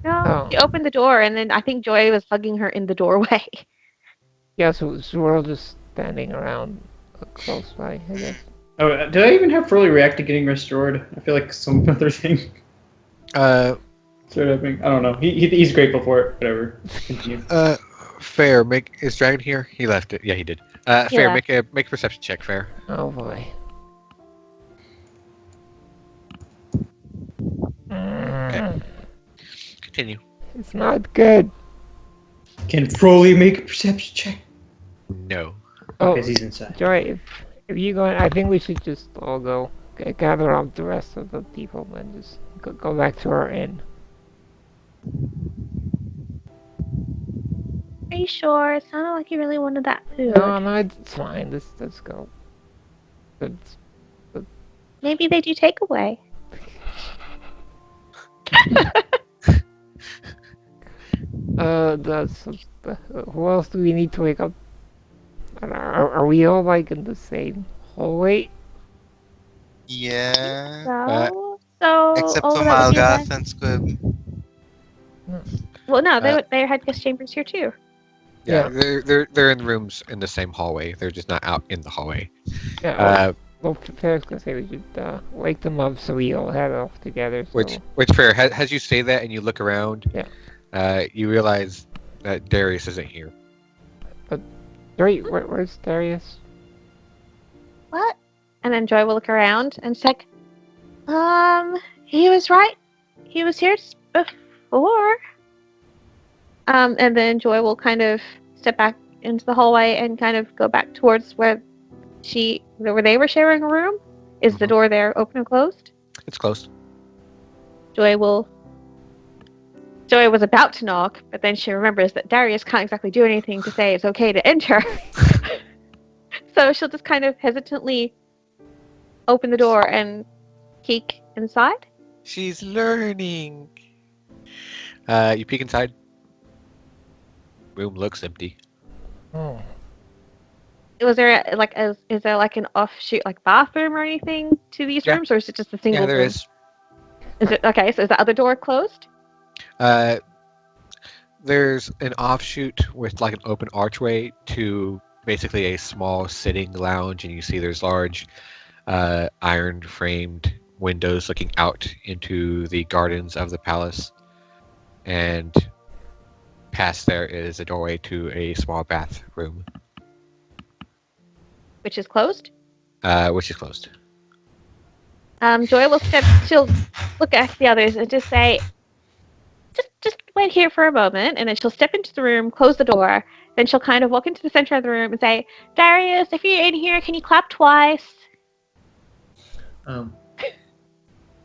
No, she opened the door, and then I think Joy was hugging her in the doorway. Yeah, so we're all just standing around close by, I guess. Oh, did I even have Furley react to getting restored? I feel like some other thing. Sort of thing. I don't know. He's grateful for it. Whatever. Continue. Fair. Is Dragon here? He left it. Yeah, he did. Fair. Make a perception check. Fair. Oh boy. Okay. Continue. It's not good. Can Furley make a perception check? No. Oh, because he's inside. Joy, if you go, I think we should just all go gather up the rest of the people and just go back to our inn. Are you sure? It sounded like you really wanted that food. No, it's fine. Let's go. Maybe they do takeaway. Who else do we need to wake up? Are we all like in the same hallway? Yeah. So except for Malgath and Squib. Well, no, they had guest chambers here too. Yeah, they're in rooms in the same hallway. They're just not out in the hallway. Yeah. Well, Fair's gonna say we should wake them up so we all head off together. So. Which Fair, as you say that and you look around, you realize that Darius isn't here. But where's Darius? What? And then Joy will look around and it's like, he was right. He was here before. And then Joy will kind of step back into the hallway and kind of go back towards where they were sharing a room. Is the door there open or closed? It's closed. Joy was about to knock, but then she remembers that Darius can't exactly do anything to say it's okay to enter. So she'll just kind of hesitantly open the door and peek inside. She's learning. You peek inside. Room looks empty. Oh. Is there an offshoot like bathroom or anything to these rooms, or is it just a single room? Yeah, there is. Is it okay? So is the other door closed? There's an offshoot with like an open archway to basically a small sitting lounge, and you see there's large iron framed windows looking out into the gardens of the palace, and past there is a doorway to a small bathroom. Which is closed? Which is closed. Joy will she'll look at the others and just say, just wait here for a moment, and then she'll step into the room, close the door, then she'll kind of walk into the center of the room and say, Darius, if you're in here, can you clap twice?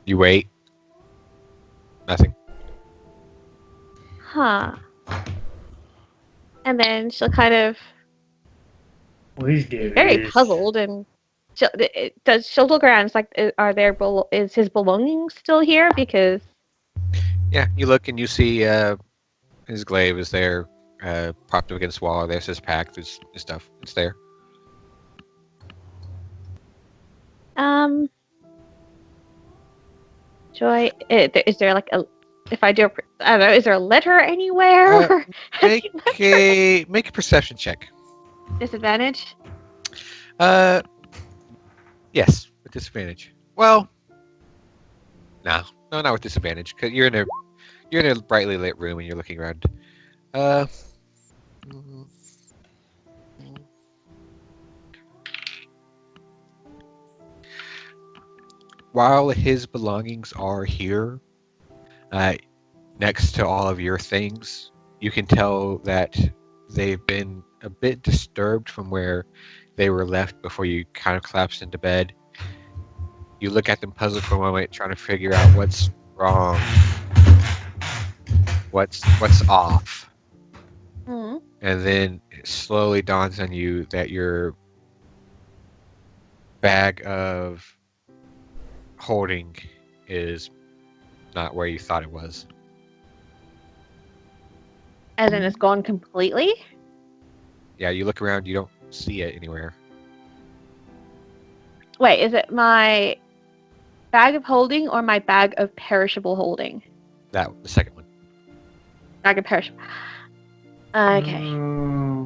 You wait. Nothing. Huh. And then she'll kind of very puzzled, and she'll look around. It's like, is his belongings still here? Because yeah, you look and you see his glaive is there. propped up against the wall. There's his pack. There's his stuff. It's there. Joy, is there like a? If I do, I don't know. Is there a letter anywhere? Make a perception check. Disadvantage. Yes, with disadvantage. Well, no, not with disadvantage, because you're in a brightly lit room and you're looking around. While his belongings are here, next to all of your things, you can tell that they've been a bit disturbed from where they were left before you kind of collapsed into bed. You look at them puzzled for a moment, trying to figure out what's wrong, what's off. Hmm. And then it slowly dawns on you that your bag of holding is not where you thought it was. As in, it's gone completely. Yeah, you look around, you don't see it anywhere. Wait, is it my bag of holding or my bag of perishable holding? The second one. Bag of perishable. Okay.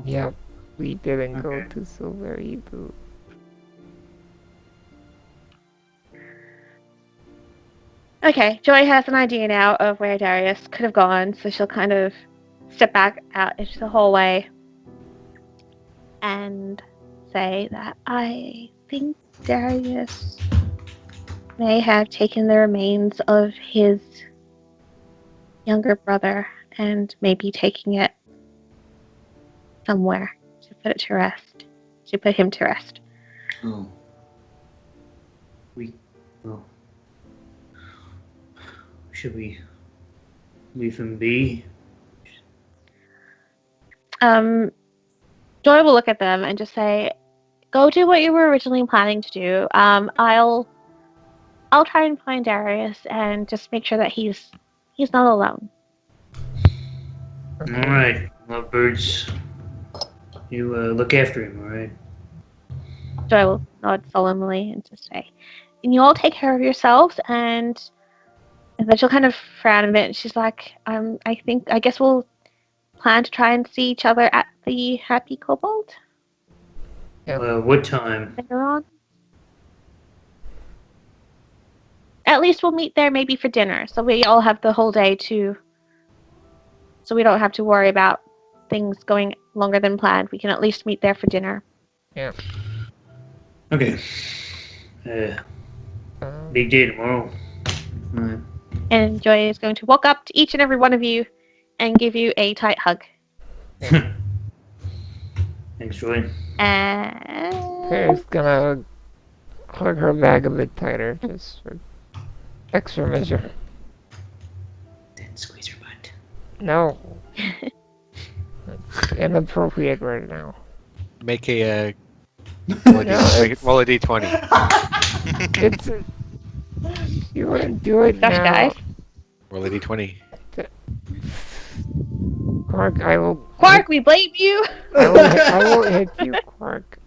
Yeah, we didn't go Okay. to Silver Eagle. Okay, Joy has an idea now of where Darius could have gone, so she'll kind of step back out into the hallway and say that I think Darius may have taken the remains of his younger brother and maybe taking it somewhere to put it to rest, to put him to rest. Oh. Well. Should we leave him be? Joy will look at them and just say, "Go do what you were originally planning to do. I'll try and find Darius and just make sure that he's not alone." Alright, lovebirds. You look after him, alright? Joy will nod solemnly and just say, "And you all take care of yourselves." And then she'll kind of frown a bit. And she's like, I guess we'll plan to try and see each other at the Happy Kobold What time? later on. At least we'll meet there maybe for dinner, so we all have the whole day so we don't have to worry about things going longer than planned. We can at least meet there for dinner. Yeah. Okay. Big day tomorrow. Alright. And Joy is going to walk up to each and every one of you and give you a tight hug. Thanks, Joy. And Claire's gonna hug her bag a bit tighter, just for extra measure. Then squeeze her butt. No. It's inappropriate right now. Make a No, roll a d20. it's you wouldn't do it gosh, now. guys. Roll a d20. Quark, I will. Quark, we blame you. I will hit you, Quark.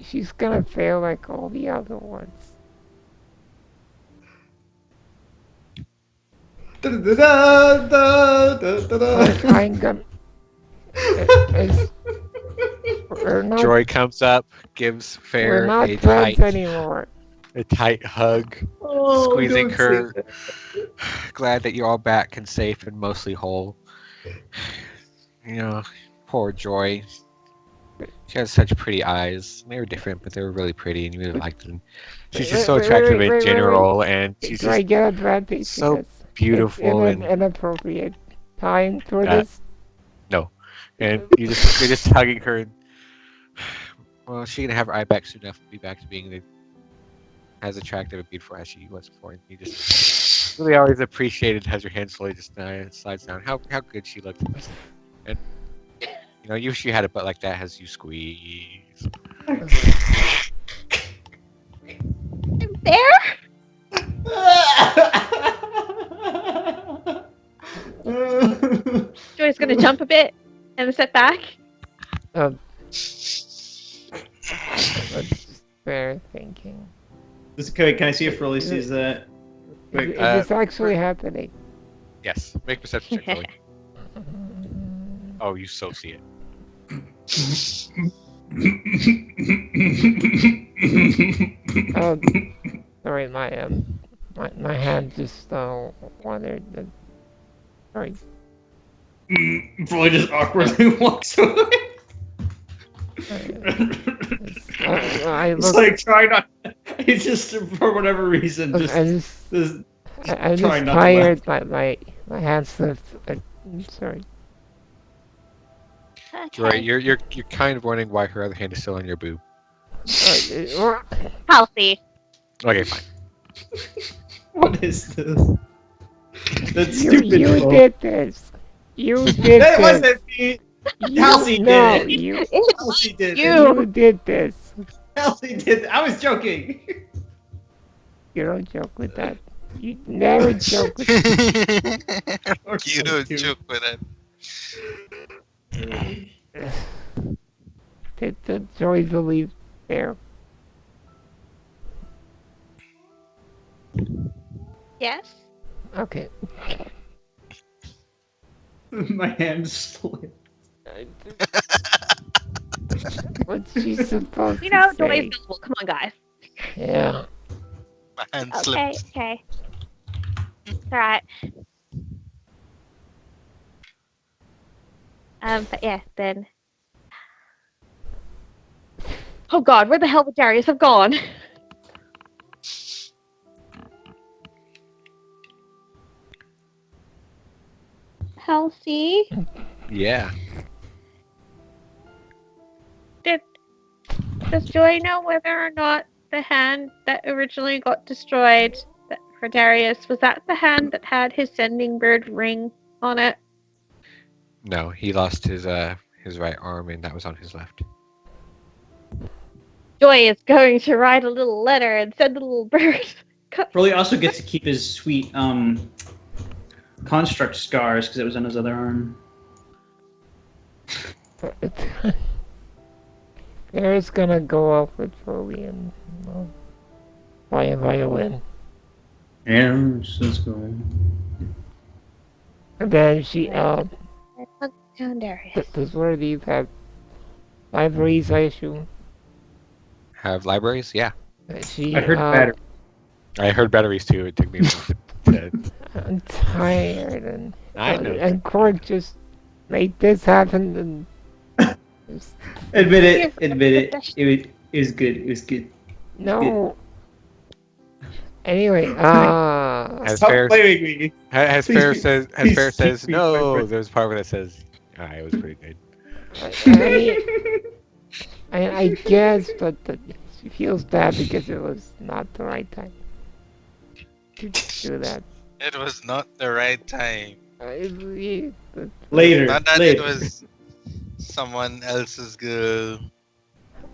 She's gonna fail like all the other ones. Quark, I'm gonna. We're not, Joy comes up, gives we're Fair not a friends tight anymore. hug, squeezing her. Glad that you're all back and safe and mostly whole. You know, poor Joy. She has such pretty eyes. They were different, but they were really pretty, and you really liked them. She's just so attractive in general, and she's Do I just get advantage? so because beautiful it's and inappropriate time for this. no. And you're just hugging her. And, well, she's gonna have her eye back soon enough to be back to being as attractive and beautiful as she was before. And you just really always appreciated as your hand slowly just slides down how good she looked. And you know, you wish you had a butt like that as you squeeze. There. gonna jump a bit and step back. What's fair thinking? Can I see if Rolly sees that? Quick. Is this actually happening? Yes. Make perception check, Billy. Oh, you so see it. Sorry, my hand just wandered. Sorry. Rolly just awkwardly walks away. I It's look. like trying not. He's just for whatever reason Look, just. I'm just trying not to tired. My hand slipped. I'm sorry. Joy, you're kind of wondering why her other hand is still on your boob. Healthy. Okay, fine. What is this? That's You stupid. did this. You did That this. wasn't me. Halsey No, did it. you. Halsey did it. You did this. Halsey did. I was joking. You don't joke with that. You never joke with that. You don't joke with it. The joy believe there. Yes. Okay. My hand slipped. What's she supposed You know, to Joy say? is visible. Come on, guys. Yeah. My hand Okay, slipped. okay. Alright. But yeah, then. Oh god, where the hell would Darius have gone? Halsey? Yeah. Does Joy know whether or not the hand that originally got destroyed for Darius, was that the hand that had his sending bird ring on it? No, he lost his right arm, and that was on his left. Joy is going to write a little letter and send the little bird. Rolly also gets to keep his sweet construct scars because it was on his other arm. There's gonna go off with Foley and play a violin. Yeah, let's go. And then she Down Darius. does one of these have libraries, I assume? Have libraries? Yeah. She I heard better. I heard batteries too. It took me a minute to. I'm tired and I know. and Cork just made this happen and Admit it. It was good. It was good. no. Anyway, As Stop Fair, blaming me. as Please Fair be- says, please no. be my friend. There's a part where that says, it was pretty good. I guess, but she feels bad because it was not the right time to do that. It was not the right time. Later. Not that later. it was someone else's girl,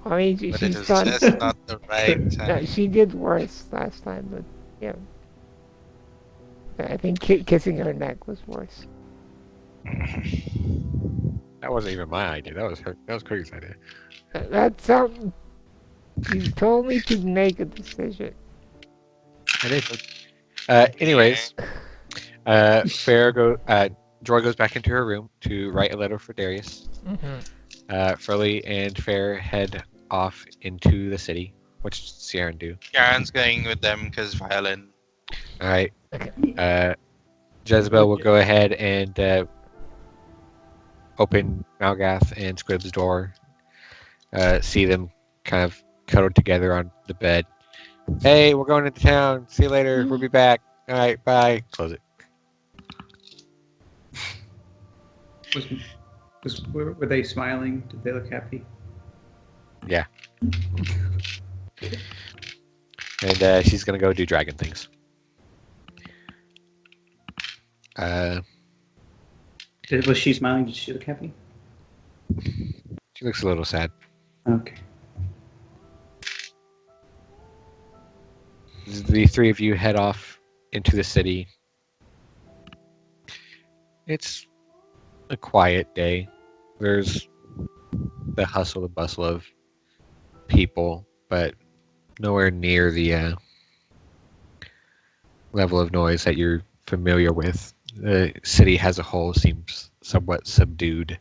I mean, but she's it was done. just not the right No, time. she did worse last time, but yeah. I think kissing her neck was worse. That wasn't even my idea. That was her. That was Craig's idea. That's something. You told me to make a decision. I did. Anyways, Joy goes back into her room to write a letter for Darius. Furley and Fair head off into the city. What's Sierran do? Karen's going with them because violin. All right. Jezebel will go ahead and open Malgath and Squib's door. See them kind of cuddled together on the bed. Hey, we're going into town. See you later. We'll be back. All right, bye. Close it. Were they smiling? Did they look happy? Yeah. And she's gonna go do dragon things. Was she smiling? Did she look happy? She looks a little sad. Okay. The three of you head off into the city. It's a quiet day. There's the hustle and bustle of people, but nowhere near the level of noise that you're familiar with. The city as a whole seems somewhat subdued.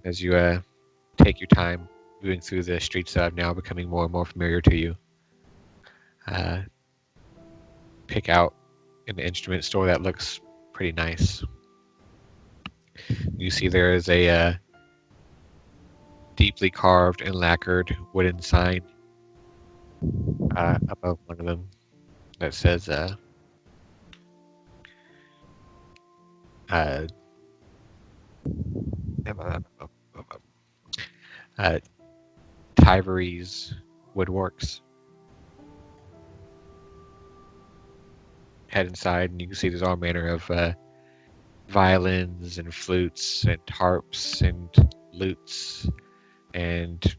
As you take your time moving through the streets that are now becoming more and more familiar to you, pick out an instrument store that looks pretty nice. You see there is a deeply carved and lacquered wooden sign above one of them that says Tivery's Woodworks. Head inside and you can see there's all manner of violins and flutes and harps and lutes and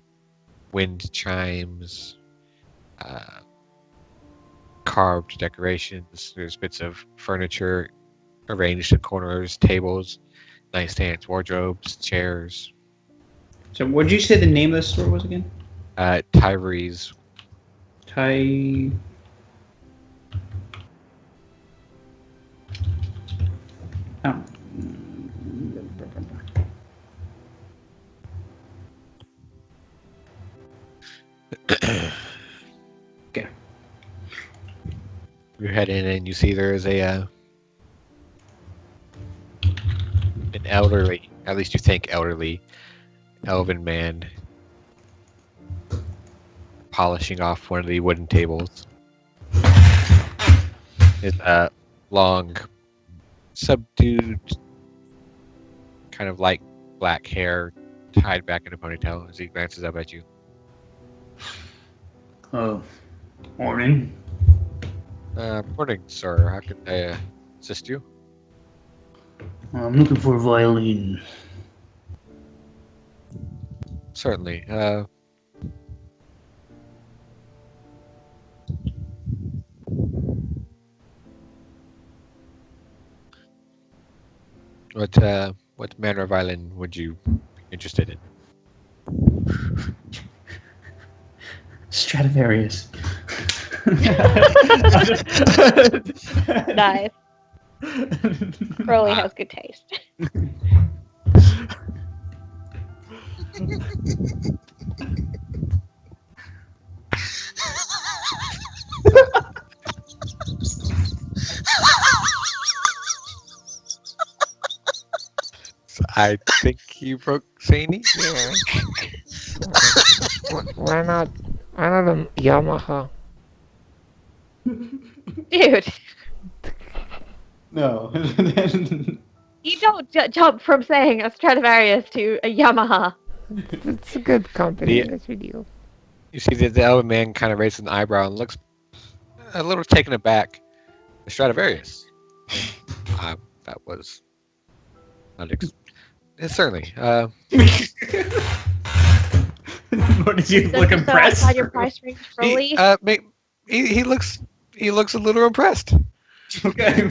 wind chimes, carved decorations. There's bits of furniture arranged in corners, tables, nightstands, wardrobes, chairs. So, what did you say the name of the store was again? Tivery's. Oh. Okay. You head in and you see there is an elderly, at least you think elderly, elven man polishing off one of the wooden tables. His long, subdued, kind of light black hair tied back in a ponytail as he glances up at you. Oh, morning. Morning, sir. How can I assist you? I'm looking for a violin. Certainly. What manner of violin would you be interested in? Stradivarius. Nice. Crowley has good taste. I think you broke Zany. Yeah. Why not? Why not a Yamaha? Dude, No. you don't jump from saying a Stradivarius to a Yamaha. It's a good company. Yeah. Yes, we deal. You see that the elven man kind of raises an eyebrow and looks a little taken aback. The Stradivarius. That was certainly. What did you So look just impressed? outside your price range, Crowley. He looks a little impressed. Okay.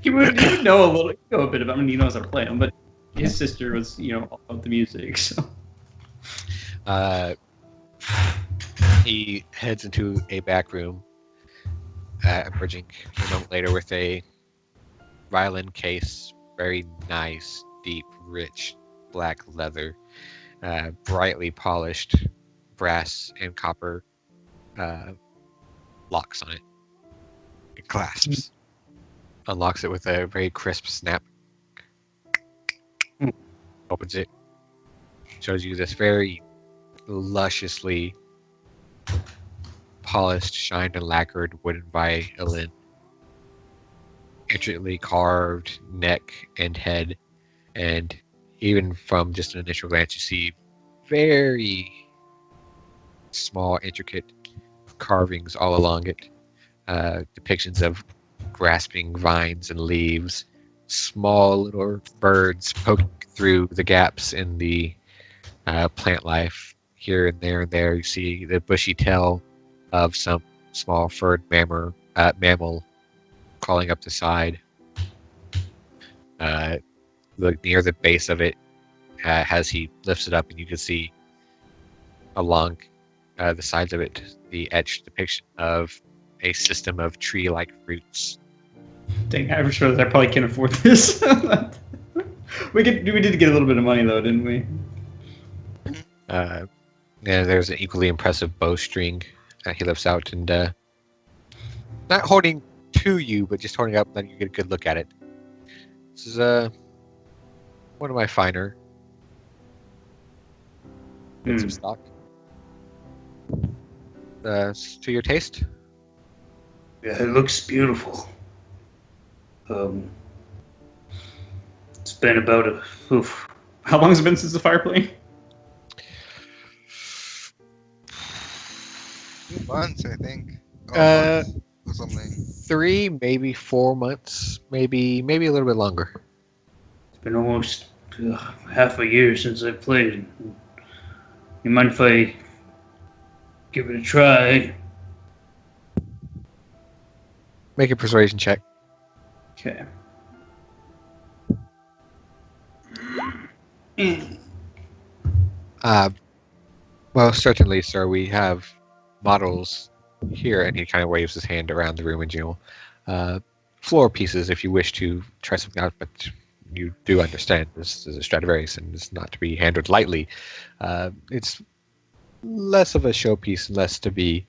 he would know a bit about him. He knows how to play him, but his sister was, all about the music. So. He heads into a back room, emerging a moment later with a violin case, very nice, deep, rich black leather, brightly polished brass and copper locks on it. It clasps. Unlocks it with a very crisp snap. Opens it. Shows you this very lusciously polished, shined and lacquered wooden violin. Intricately carved neck and head, and even from just an initial glance, you see very small, intricate carvings all along it. Depictions of grasping vines and leaves, small little birds poking through the gaps in the plant life. Here and there, you see the bushy tail of some small furred mammal crawling up the side. Look near the base of it, as he lifts it up, and you can see along the sides of it the etched depiction of a system of tree-like fruits. Dang, I just realized I probably can't afford this. we did get a little bit of money though, didn't we? Yeah, there's an equally impressive bowstring that he lifts out, and not holding to you, but just holding up, letting you get a good look at it. This is one of my finer bits of stock. To your taste? Yeah, it looks beautiful. It's been about How long has it been since the fire plane? 2 months, I think. Uh, Or something. 3, maybe 4 months, maybe a little bit longer. It's been almost half a year since I played. You mind if I give it a try? Make a persuasion check. Okay. Well, certainly, sir. We have models here, and he kind of waves his hand around the room in general. Floor pieces, if you wish to try something out, but you do understand this is a Stradivarius, and it's not to be handled lightly. It's less of a showpiece, and less to be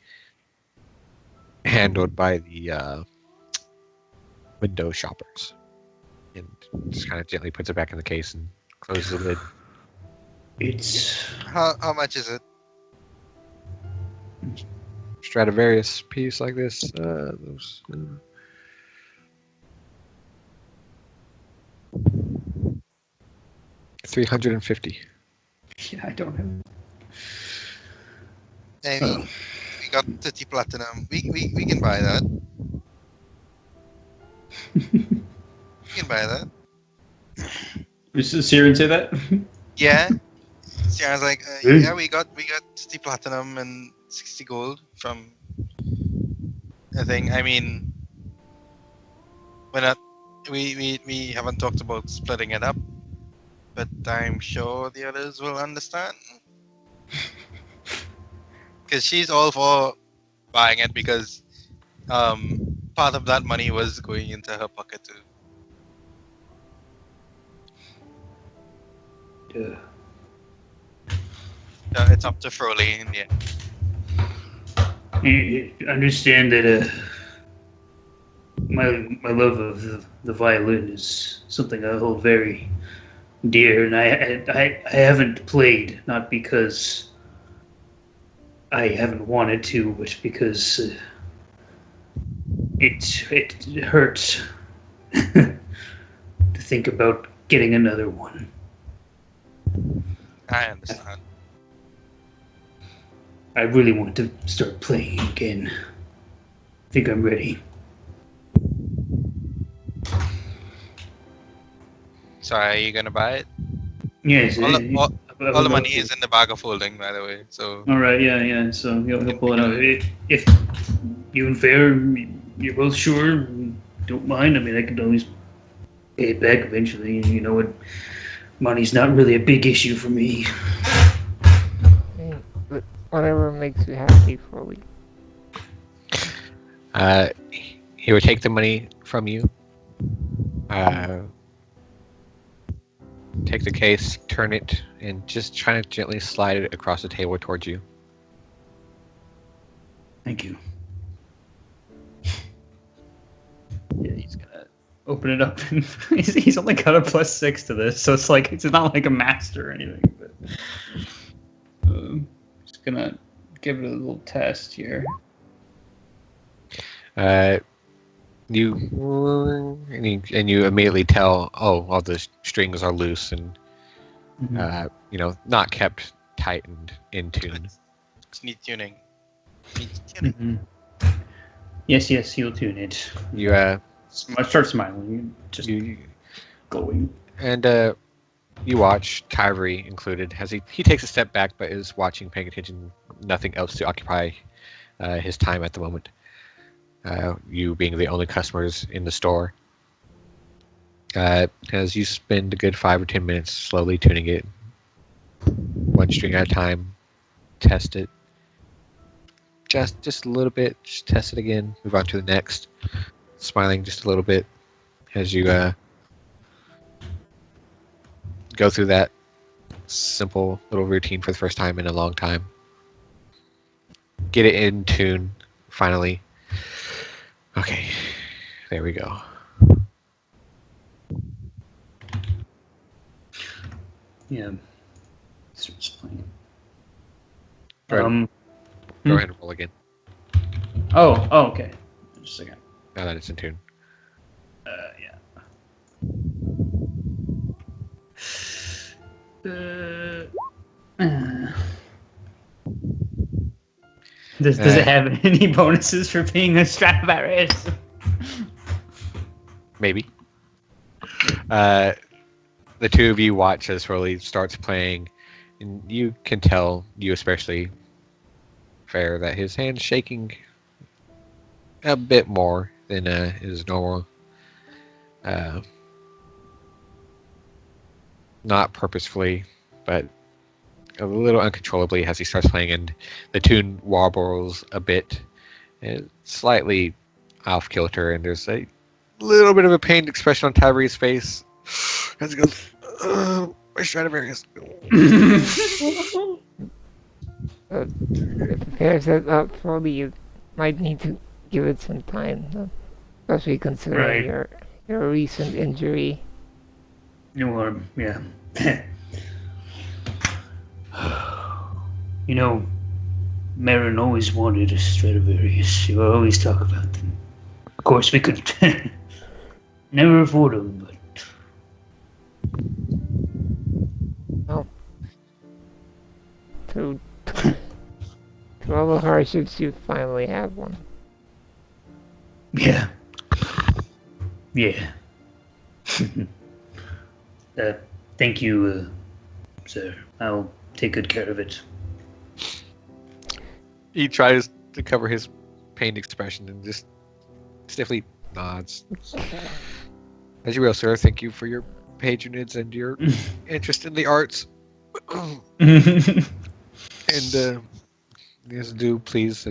handled by the window shoppers. And just kind of gently puts it back in the case and closes the lid. It's How much is it? Stradivarius piece like this, those, 350. Yeah, I don't have. And we got 30 platinum. We can buy that. We can buy that. Does Siren say that? Yeah. See, I was like, yeah, we got 30 platinum and 60 gold from a thing. I mean, we're not. We haven't talked about splitting it up, but I'm sure the others will understand. Because she's all for buying it because part of that money was going into her pocket too. Yeah. It's up to Froley in the end. You understand that my love of the violin is something I hold very dear, and I haven't played, not because I haven't wanted to, but because it hurts to think about getting another one. I understand. I really want to start playing again. I think I'm ready. So are you gonna buy it? Yes. All the money is in the bag of holding, by the way. So. All right. Yeah. So he'll pull it out. If you and Fair, you're both sure, don't mind. I mean, I could always pay it back eventually. You know what? Money's not really a big issue for me. But whatever makes you happy, Foley. He would take the money from you. Take the case, turn it, and just try to gently slide it across the table towards you. Thank you. Yeah, he's gonna open it up, and he's only got a +6 to this, so it's like it's not like a master or anything. But just gonna give it a little test here. You immediately tell, oh, all the strings are loose and not kept tight and in tune. It's neat tuning. Mm-hmm. Yes, he'll tune it. You I start smiling, just glowing. And you watch, Kyrie included, as he takes a step back, but is watching, paying attention, nothing else to occupy his time at the moment. you being the only customers in the store. As you spend a good 5 or 10 minutes slowly tuning it, one string at a time, test it. Just a little bit, just test it again, move on to the next, smiling just a little bit as you go through that simple little routine for the first time in a long time. Get it in tune, finally. Okay, there we go. Yeah. Starts playing. Go ahead and roll again. Oh, okay. Just a second. Now that it's in tune. Yeah. Does it have any bonuses for being a Stradivarius? Maybe. The two of you watch as Rolly starts playing, and you can tell, you especially, Fair, that his hand's shaking a bit more than is normal. Not purposefully, but a little uncontrollably as he starts playing, and the tune wobbles a bit, and slightly off kilter, and there's a little bit of a pained expression on Tyrese' face as he goes, my Stradivarius. If the fair says probably you might need to give it some time, especially considering Right. your recent injury. Or, yeah. You know, Marin always wanted a Stradivarius. She would always talk about them. Of course, we could never afford them, but Through all the hardships, you finally have one. yeah. Yeah. Thank you, sir. I'll take good care of it. He tries to cover his pained expression and just stiffly nods. As you will, sir. Thank you for your patronage and your interest in the arts. And yes, do please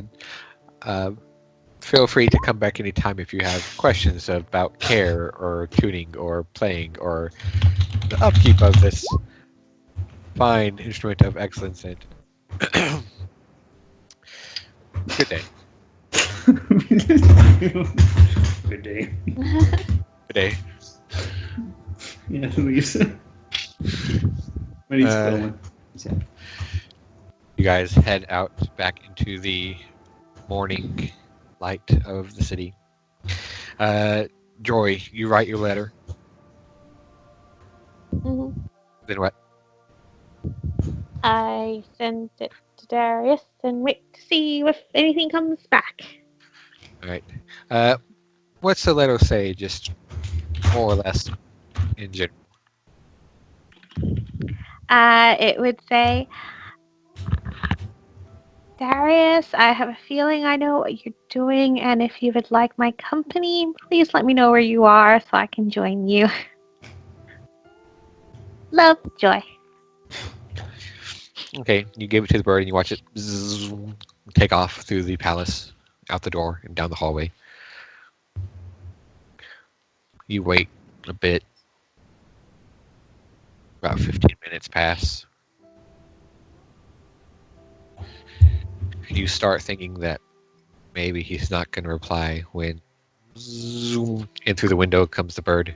feel free to come back anytime if you have questions about care or tuning or playing or the upkeep of this fine instrument of excellence. And good day. Good day. Good day. Yeah, leaves. When he's filming. Yeah. You guys head out back into the morning light of the city. Joy, you write your letter. Mhm. Then what? I send it to Darius and wait to see if anything comes back. All right. What's the letter say, just more or less in general? It would say, Darius, I have a feeling I know what you're doing, and if you would like my company, please let me know where you are so I can join you. Love, Joy. Okay, you give it to the bird and you watch it take off through the palace, out the door, and down the hallway. You wait a bit. About 15 minutes pass. You start thinking that maybe he's not going to reply when zoom, and through the window comes the bird.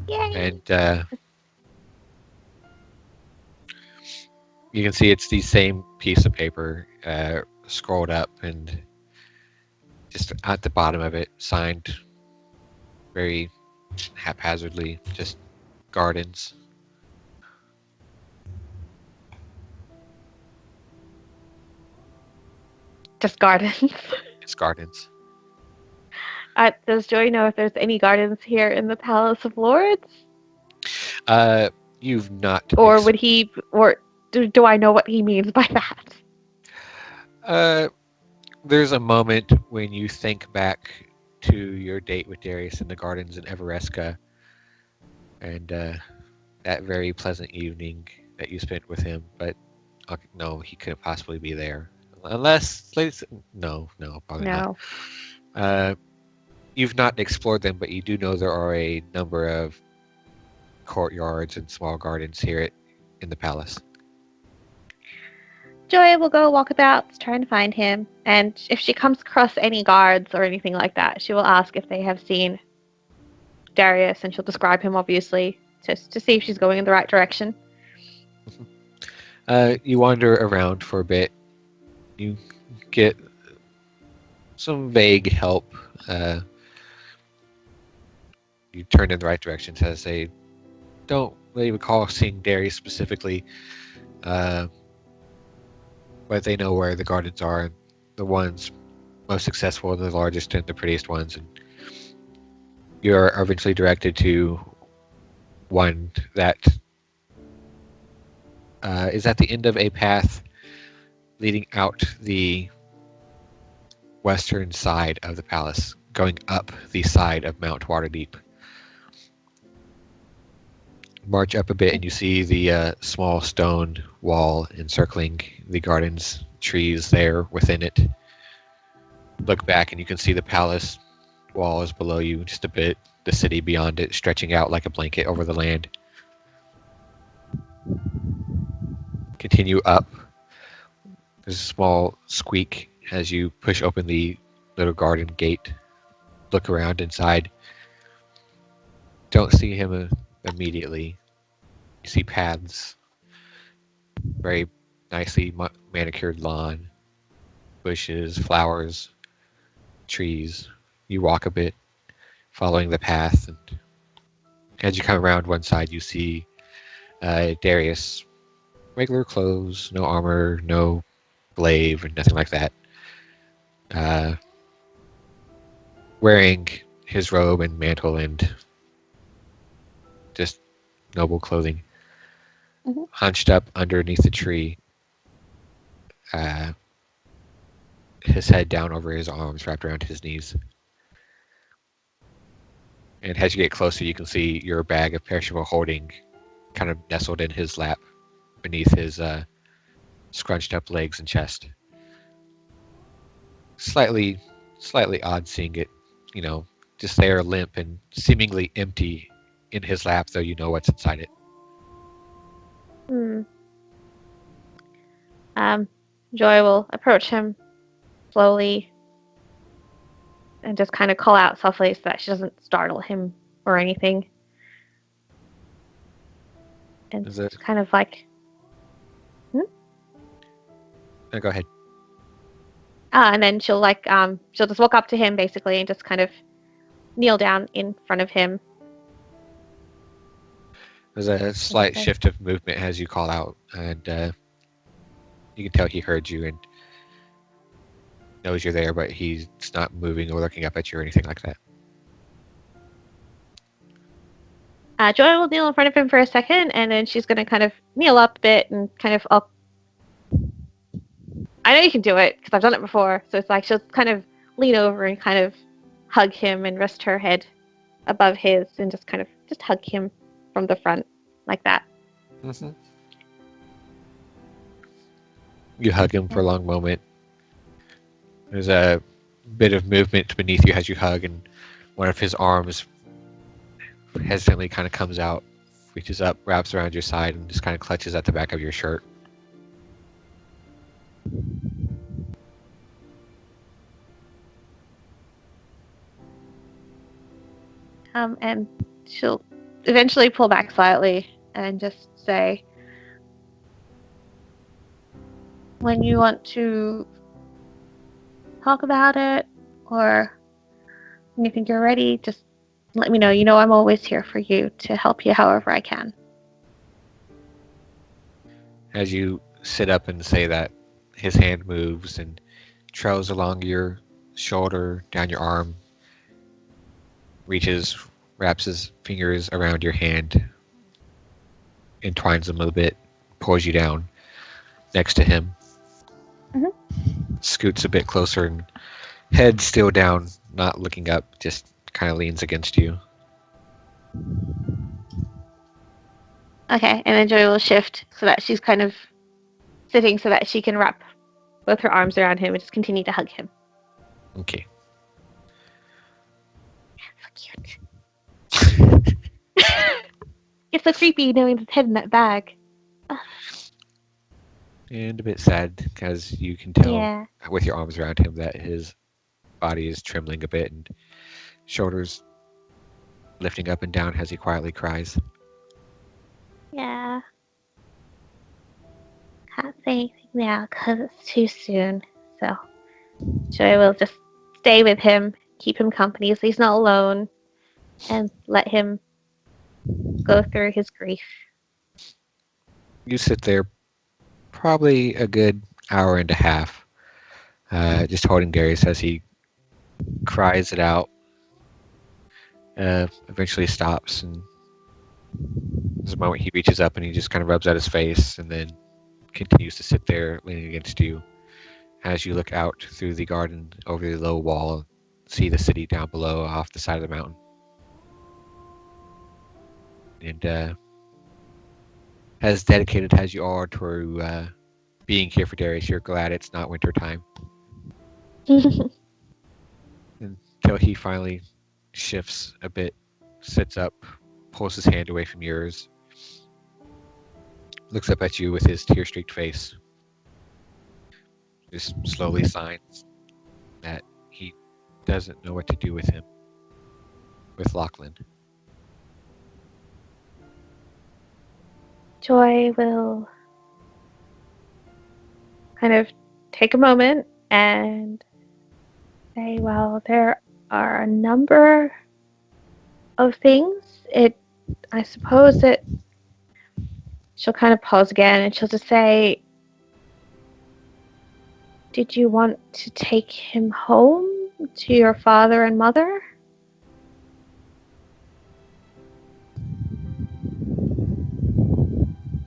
Yay! And you can see it's the same piece of paper scrolled up and just at the bottom of it, signed very haphazardly, just Gardens. Just gardens. It's Gardens. Does Joy know if there's any gardens here in the Palace of Lords? You've not. Or would he, or do I know what he means by that? There's a moment when you think back to your date with Darius in the gardens in Everesca, and that very pleasant evening that you spent with him. But no, he couldn't possibly be there, unless no, probably No. not. You've not explored them, but you do know there are a number of courtyards and small gardens here in the palace. Joy will go walk about trying to find him, and if she comes across any guards or anything like that, she will ask if they have seen Darius, and she'll describe him, obviously, just to see if she's going in the right direction. You wander around for a bit. You get some vague help. You turn in the right direction, as they don't really recall seeing Darius specifically, but they know where the gardens are, the ones most successful, the largest and the prettiest ones. And you're eventually directed to one that is at the end of a path leading out the western side of the palace, going up the side of Mount Waterdeep. March up a bit and you see the small stone wall encircling the garden's trees there within it. Look back and you can see the palace walls below you just a bit, the city beyond it stretching out like a blanket over the land. Continue up. There's a small squeak as you push open the little garden gate. Look around inside. Don't see him immediately. You see paths, very nicely manicured lawn, bushes, flowers, trees. You walk a bit, following the path, and as you come around one side, you see Darius, regular clothes, no armor, no glaive, or nothing like that. Wearing his robe and mantle and just noble clothing. Mm-hmm. Hunched up underneath the tree, his head down over his arms, wrapped around his knees. And as you get closer, you can see your bag of perishable holding kind of nestled in his lap beneath his scrunched up legs and chest. Slightly odd seeing it, just there limp and seemingly empty in his lap, though you know what's inside it. Joy will approach him slowly and just kind of call out softly so that she doesn't startle him or anything. And Is it- just kind of like, No, go ahead. and then she'll just walk up to him basically and just kind of kneel down in front of him. There's a slight shift of movement as you call out, and you can tell he heard you and knows you're there, but he's not moving or looking up at you or anything like that. Joy will kneel in front of him for a second, and then she's going to kind of kneel up a bit and kind of up. I know you can do it because I've done it before. So it's like she'll kind of lean over and kind of hug him and rest her head above his and just kind of just hug him from the front like that. Mm-hmm. You hug him for a long moment. There's a bit of movement beneath you as you hug, and one of his arms hesitantly kind of comes out, reaches up, wraps around your side, and just kind of clutches at the back of your shirt. And she'll eventually pull back slightly and just say, when you want to talk about it or when you think you're ready, just let me know. You know I'm always here for you to help you however I can. As you sit up and say that, his hand moves and trails along your shoulder, down your arm, reaches, wraps his fingers around your hand, entwines them a little bit, pulls you down next to him. Mm-hmm. scoots a bit closer and head still down, not looking up, just kind of leans against you. Okay, and then Joy will shift so that she's kind of sitting so that she can wrap both her arms around him and just continue to hug him. Okay. So cute. It's so creepy knowing his head in that bag. And a bit sad because you can tell Yeah. with your arms around him that his body is trembling a bit and shoulders lifting up and down as he quietly cries. Yeah. Can't say anything now because it's too soon. So Joy will just stay with him, keep him company so he's not alone, and let him go through his grief. You sit there probably a good hour and a half, just holding Darius as he cries it out. Eventually stops, and there's a moment he reaches up and he just kind of rubs out his face and then continues to sit there leaning against you. As you look out through the garden over the low wall, see the city down below off the side of the mountain. And as dedicated as you are to being here for Darius, you're glad it's not winter time. Until he finally shifts a bit, sits up, pulls his hand away from yours, looks up at you with his tear-streaked face, just slowly signs that he doesn't know what to do with him, with Lachlan. Joy will kind of take a moment and say, well, there are a number of things. I suppose that she'll kind of pause again and she'll just say, did you want to take him home to your father and mother?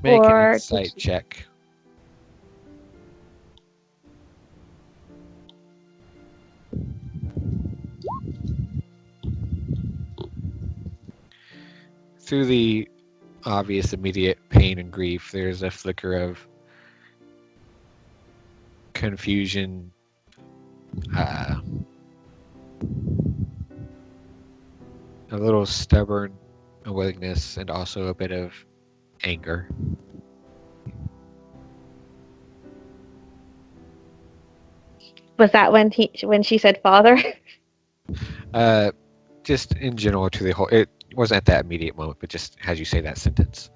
Make Or an insight check. Through the obvious immediate pain and grief, there's a flicker of confusion, a little stubborn unwillingness, and also a bit of anger. Was that when she said father? Just in general to the whole, it wasn't at that immediate moment, but just as you say that sentence.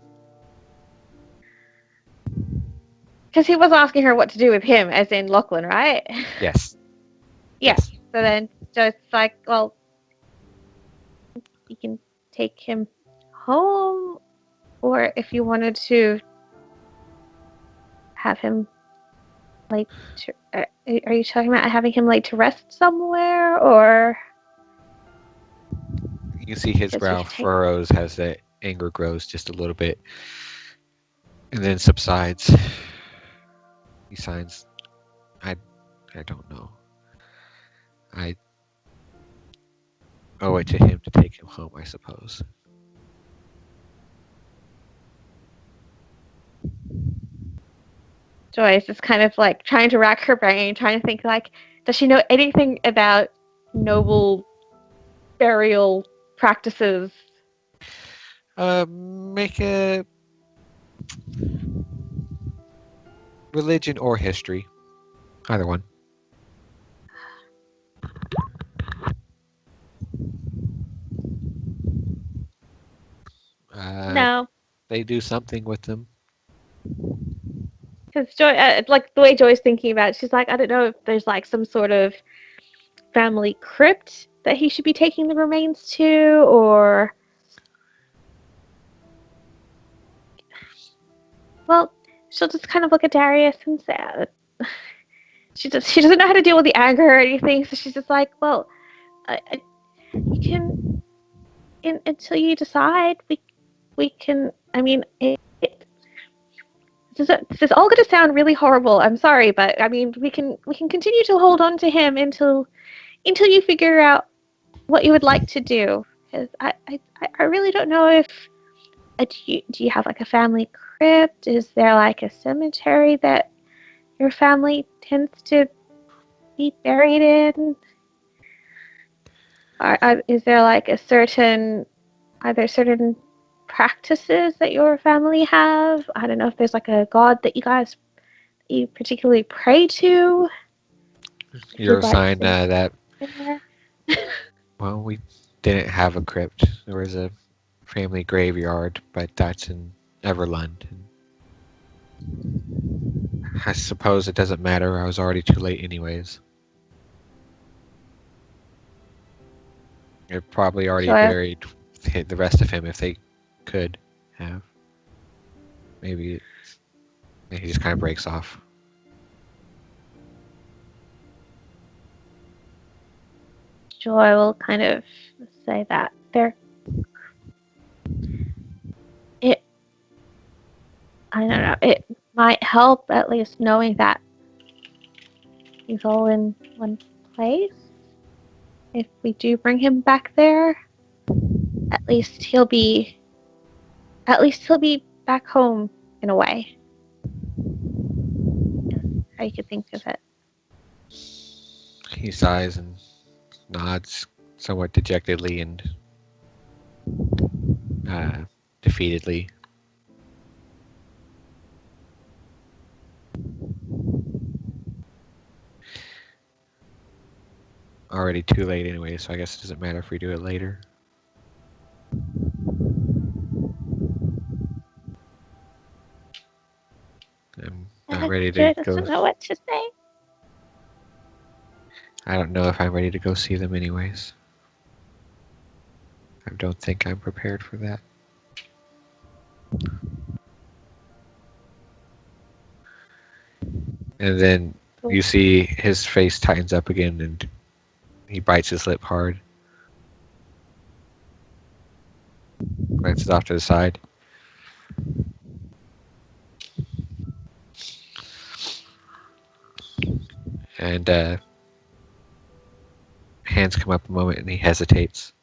Because he was asking her what to do with him, as in Lachlan, right? Yes. Yes. So then just like, well, you can take him home, or if you wanted to have him like, are you talking about having him like to rest somewhere, or? You can see his brow furrows as the anger grows just a little bit, and then subsides. He signs, I don't know. I owe it to him to take him home, I suppose. Joyce is kind of like trying to rack her brain, trying to think like, does she know anything about noble burial practices? Make a religion or history. Either one. No. They do something with them. Because Joy, like the way Joy's thinking about it, she's like, I don't know if there's like some sort of family crypt that he should be taking the remains to, or... Well, she'll just kind of look at Darius and say, she doesn't know how to deal with the anger or anything, so she's just like, well, you can, until you decide, we can, I mean, this is all going to sound really horrible. I'm sorry, but I mean, we can continue to hold on to him until you figure out what you would like to do. Because I really don't know if do you have like a family crypt? Is there like a cemetery that your family tends to be buried in? Is there like are there certain practices that your family have? I don't know if there's like a god that you particularly pray to. You're assigned that. Well, we didn't have a crypt. There was a family graveyard, but that's in Everlund. I suppose it doesn't matter. I was already too late anyways. They've probably already buried the rest of him if they could have. Maybe he just kind of breaks off. Joy will kind of say that I don't know, it might help at least knowing that he's all in one place. If we do bring him back there, at least he'll be back home in a way. How you could think of it. He sighs and nods somewhat dejectedly and defeatedly. Already too late anyway, so I guess it doesn't matter if we do it later. I'm not ready to go. Doesn't know what to say. I don't know if I'm ready to go see them anyways. I don't think I'm prepared for that. And then you see his face tightens up again and he bites his lip hard. Glances off to the side. And hands come up a moment and he hesitates.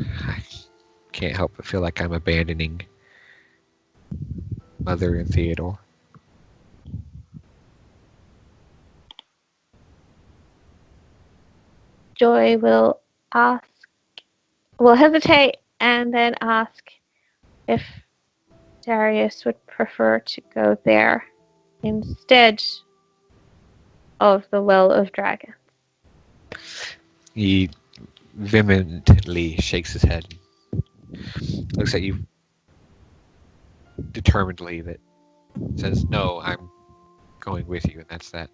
I can't help but feel like I'm abandoning Mother and Theodore. Joy will hesitate and then ask if Darius would prefer to go there instead of the Well of Dragons. He vehemently shakes his head. Looks at you determinedly that says, "No, I'm going with you," and that's that.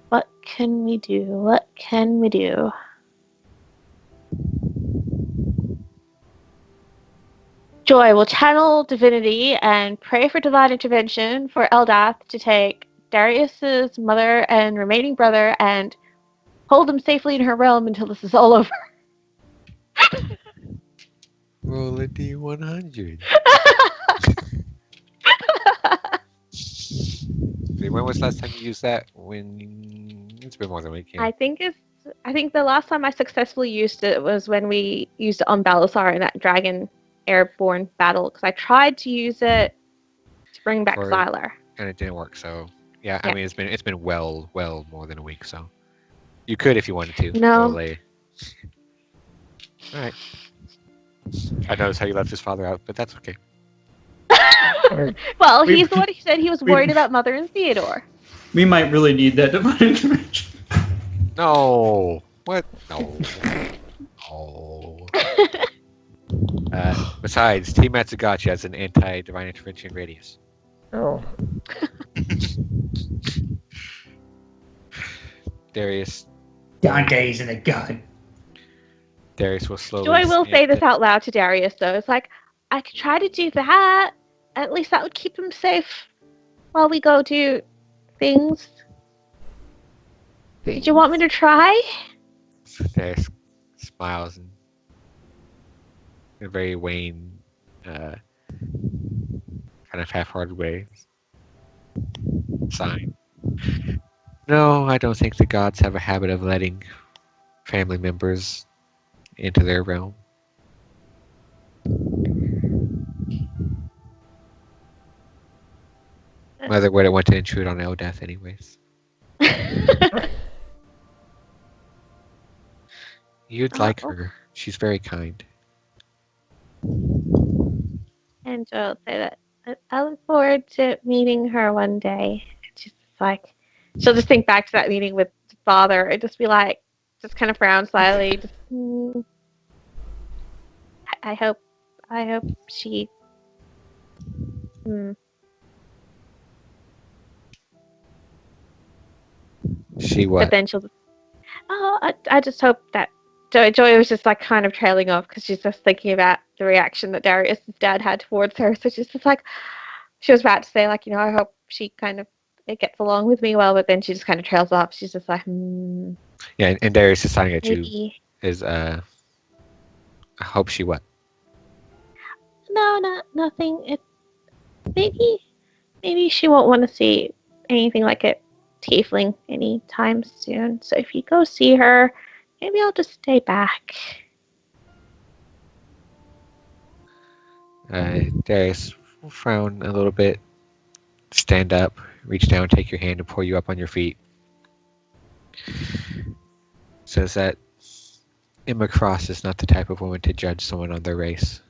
What can we do? What can we do? Joy will channel divinity and pray for divine intervention for Eldath to take Darius's mother and remaining brother and hold them safely in her realm until this is all over. Roll a D100. When was the last time you used that? It's been more than a week. Yeah. I think the last time I successfully used it was when we used it on Balasar in that dragon airborne battle, because I tried to use it to bring back Xyler. And it didn't work, so yeah. I mean, it's been well more than a week, so you could if you wanted to. No. All right. I noticed how you left his father out, but that's okay. Well, he's the one who said he was worried about Mother and Theodore. We might really need that divine intervention. No. What? No. Oh. Besides, Tiamat got you as an anti-divine intervention radius. Oh. Darius. Dante isn't a god. Darius will slowly. Joy will stand say this it. out loud to Darius, though. It's like, I could try to do that. At least that would keep him safe while we go do things. Did you want me to try? Darius smiles in a very wan, kind of half-hearted way. Sign. No, I don't think the gods have a habit of letting family members into their realm. Mother wouldn't want to intrude on Eldath anyways. You'd like her. She's very kind. And Joy will say that. I look forward to meeting her one day. She's like, she'll just think back to that meeting with father and just be like, just kind of frown slightly. Just, I hope she. She what? But then she'll. I just hope that Joy was just like kind of trailing off because she's just thinking about the reaction that Darius's dad had towards her. So she's just like, she was about to say like, I hope she kind of gets along with me well, but then she just kind of trails off. She's just like, Yeah, and Darius is signing at maybe. you. Is I hope she what? No, nothing. It maybe she won't want to see anything like a tiefling anytime soon. So if you go see her, maybe I'll just stay back. Darius will frown a little bit, stand up, reach down, take your hand, and pull you up on your feet. Says that Emma Cross is not the type of woman to judge someone on their race.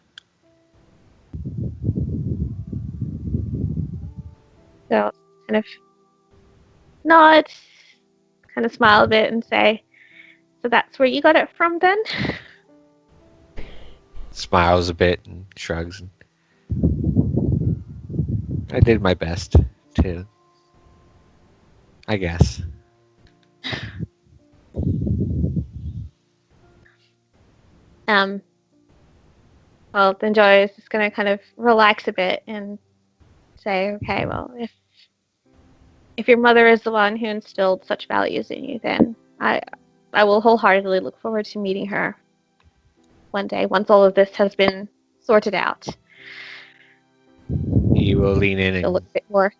So kind of nod, kind of smile a bit, and say, "So that's where you got it from, then?" Smiles a bit and shrugs. I did my best to, I guess. Well, then Joy is just gonna kind of relax a bit and say, "Okay, well, if your mother is the one who instilled such values in you, then I will wholeheartedly look forward to meeting her one day once all of this has been sorted out." He will lean in She'll look and a bit more.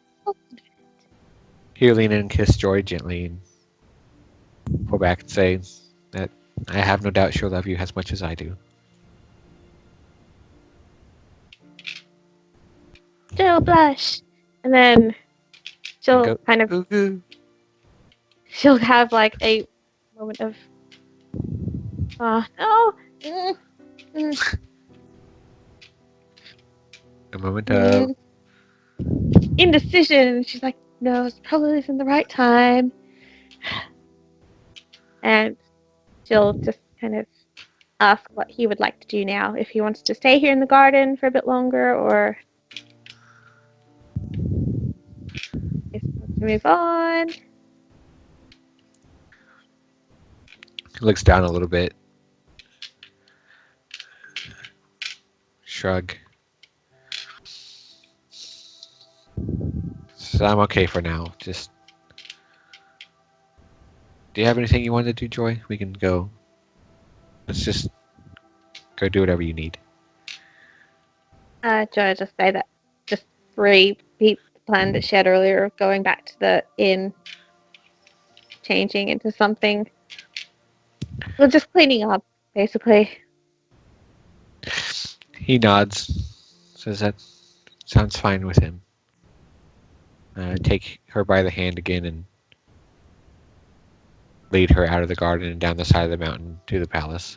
he'll lean in and kiss Joy gently and pull back and say that I have no doubt she'll love you as much as I do. She'll blush, and then she'll kind of she'll have like a moment of A moment of indecision. She's like, no, it probably isn't the right time. And she'll just kind of ask what he would like to do now. If he wants to stay here in the garden for a bit longer, or if he wants to move on. He looks down a little bit. Shrug. So I'm okay for now. Just, do you have anything you want to do, Joy? We can go. Let's just go do whatever you need. Joy just say that, just repeat the plan that she had earlier of going back to the inn, changing into something. Well, just cleaning up, basically. He nods, says that sounds fine with him. Take her by the hand again and lead her out of the garden and down the side of the mountain to the palace.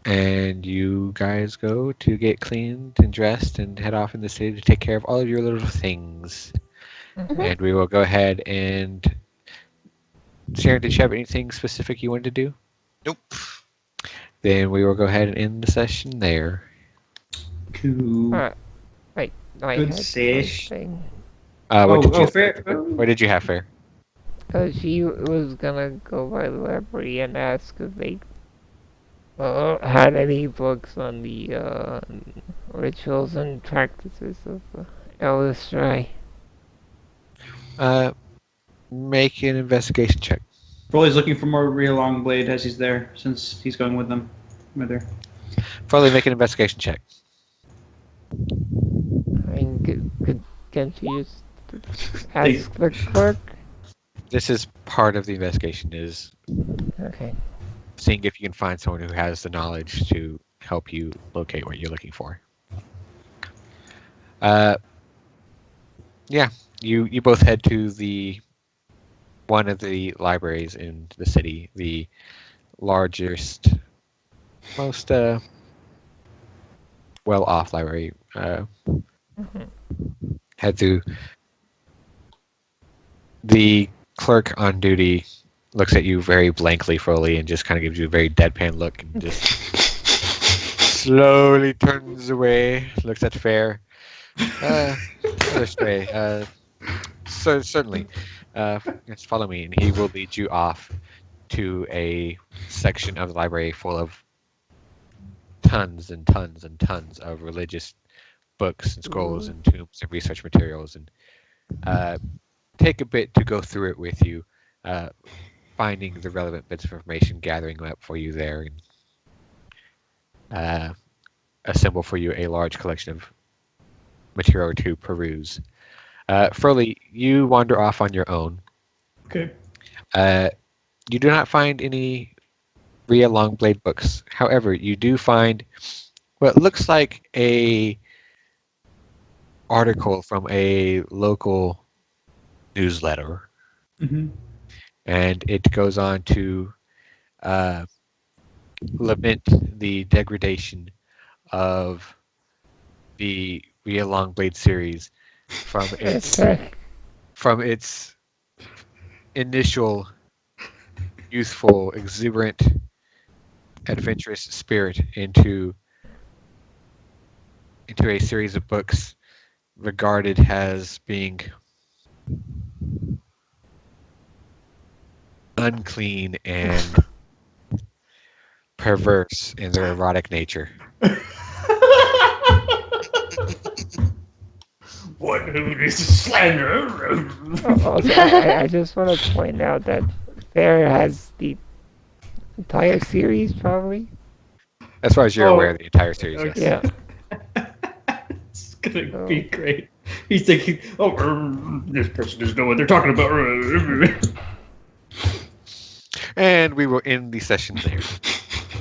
And you guys go to get cleaned and dressed and head off in the city to take care of all of your little things. Mm-hmm. And we will go ahead and... Sharon, did you have anything specific you wanted to do? Nope. Then we will go ahead and end the session there. Cool. Wait, no, I Good had sesh. something. What did you Fair. What did you have, Fair? She was gonna go by the library and ask if they had any books on the rituals and practices of Elistrai. Make an investigation check. Broly's looking for more Rhea Longblade as he's there, since he's going with them. With her. Probably make an investigation check. I mean, can't you just ask the clerk? This is part of the investigation, is Okay. seeing if you can find someone who has the knowledge to help you locate what you're looking for. Yeah, you both head to one of the libraries in the city, the largest, most well-off library. Head through. The clerk on duty looks at you very blankly, Foley, and just kind of gives you a very deadpan look, and just slowly turns away. Looks at Fair. Stray. So certainly, just follow me, and he will lead you off to a section of the library full of tons and tons and tons of religious books and scrolls and tombs and research materials, and take a bit to go through it with you, finding the relevant bits of information, gathering them up for you there, and assemble for you a large collection of material to peruse. Furley, you wander off on your own. Okay. You do not find any Rhea Longblade books. However, you do find what looks like a article from a local newsletter. Mm-hmm. And it goes on to lament the degradation of the Rhea Longblade series from its initial youthful, exuberant, adventurous spirit into a series of books regarded as being unclean and perverse in their erotic nature. What is slander? Also, I just want to point out that Fair has the entire series, probably. As far as you're aware, the entire series, okay. yes. Yeah. It's gonna be great. He's thinking, this person doesn't know what they're talking about. And we will end the session there.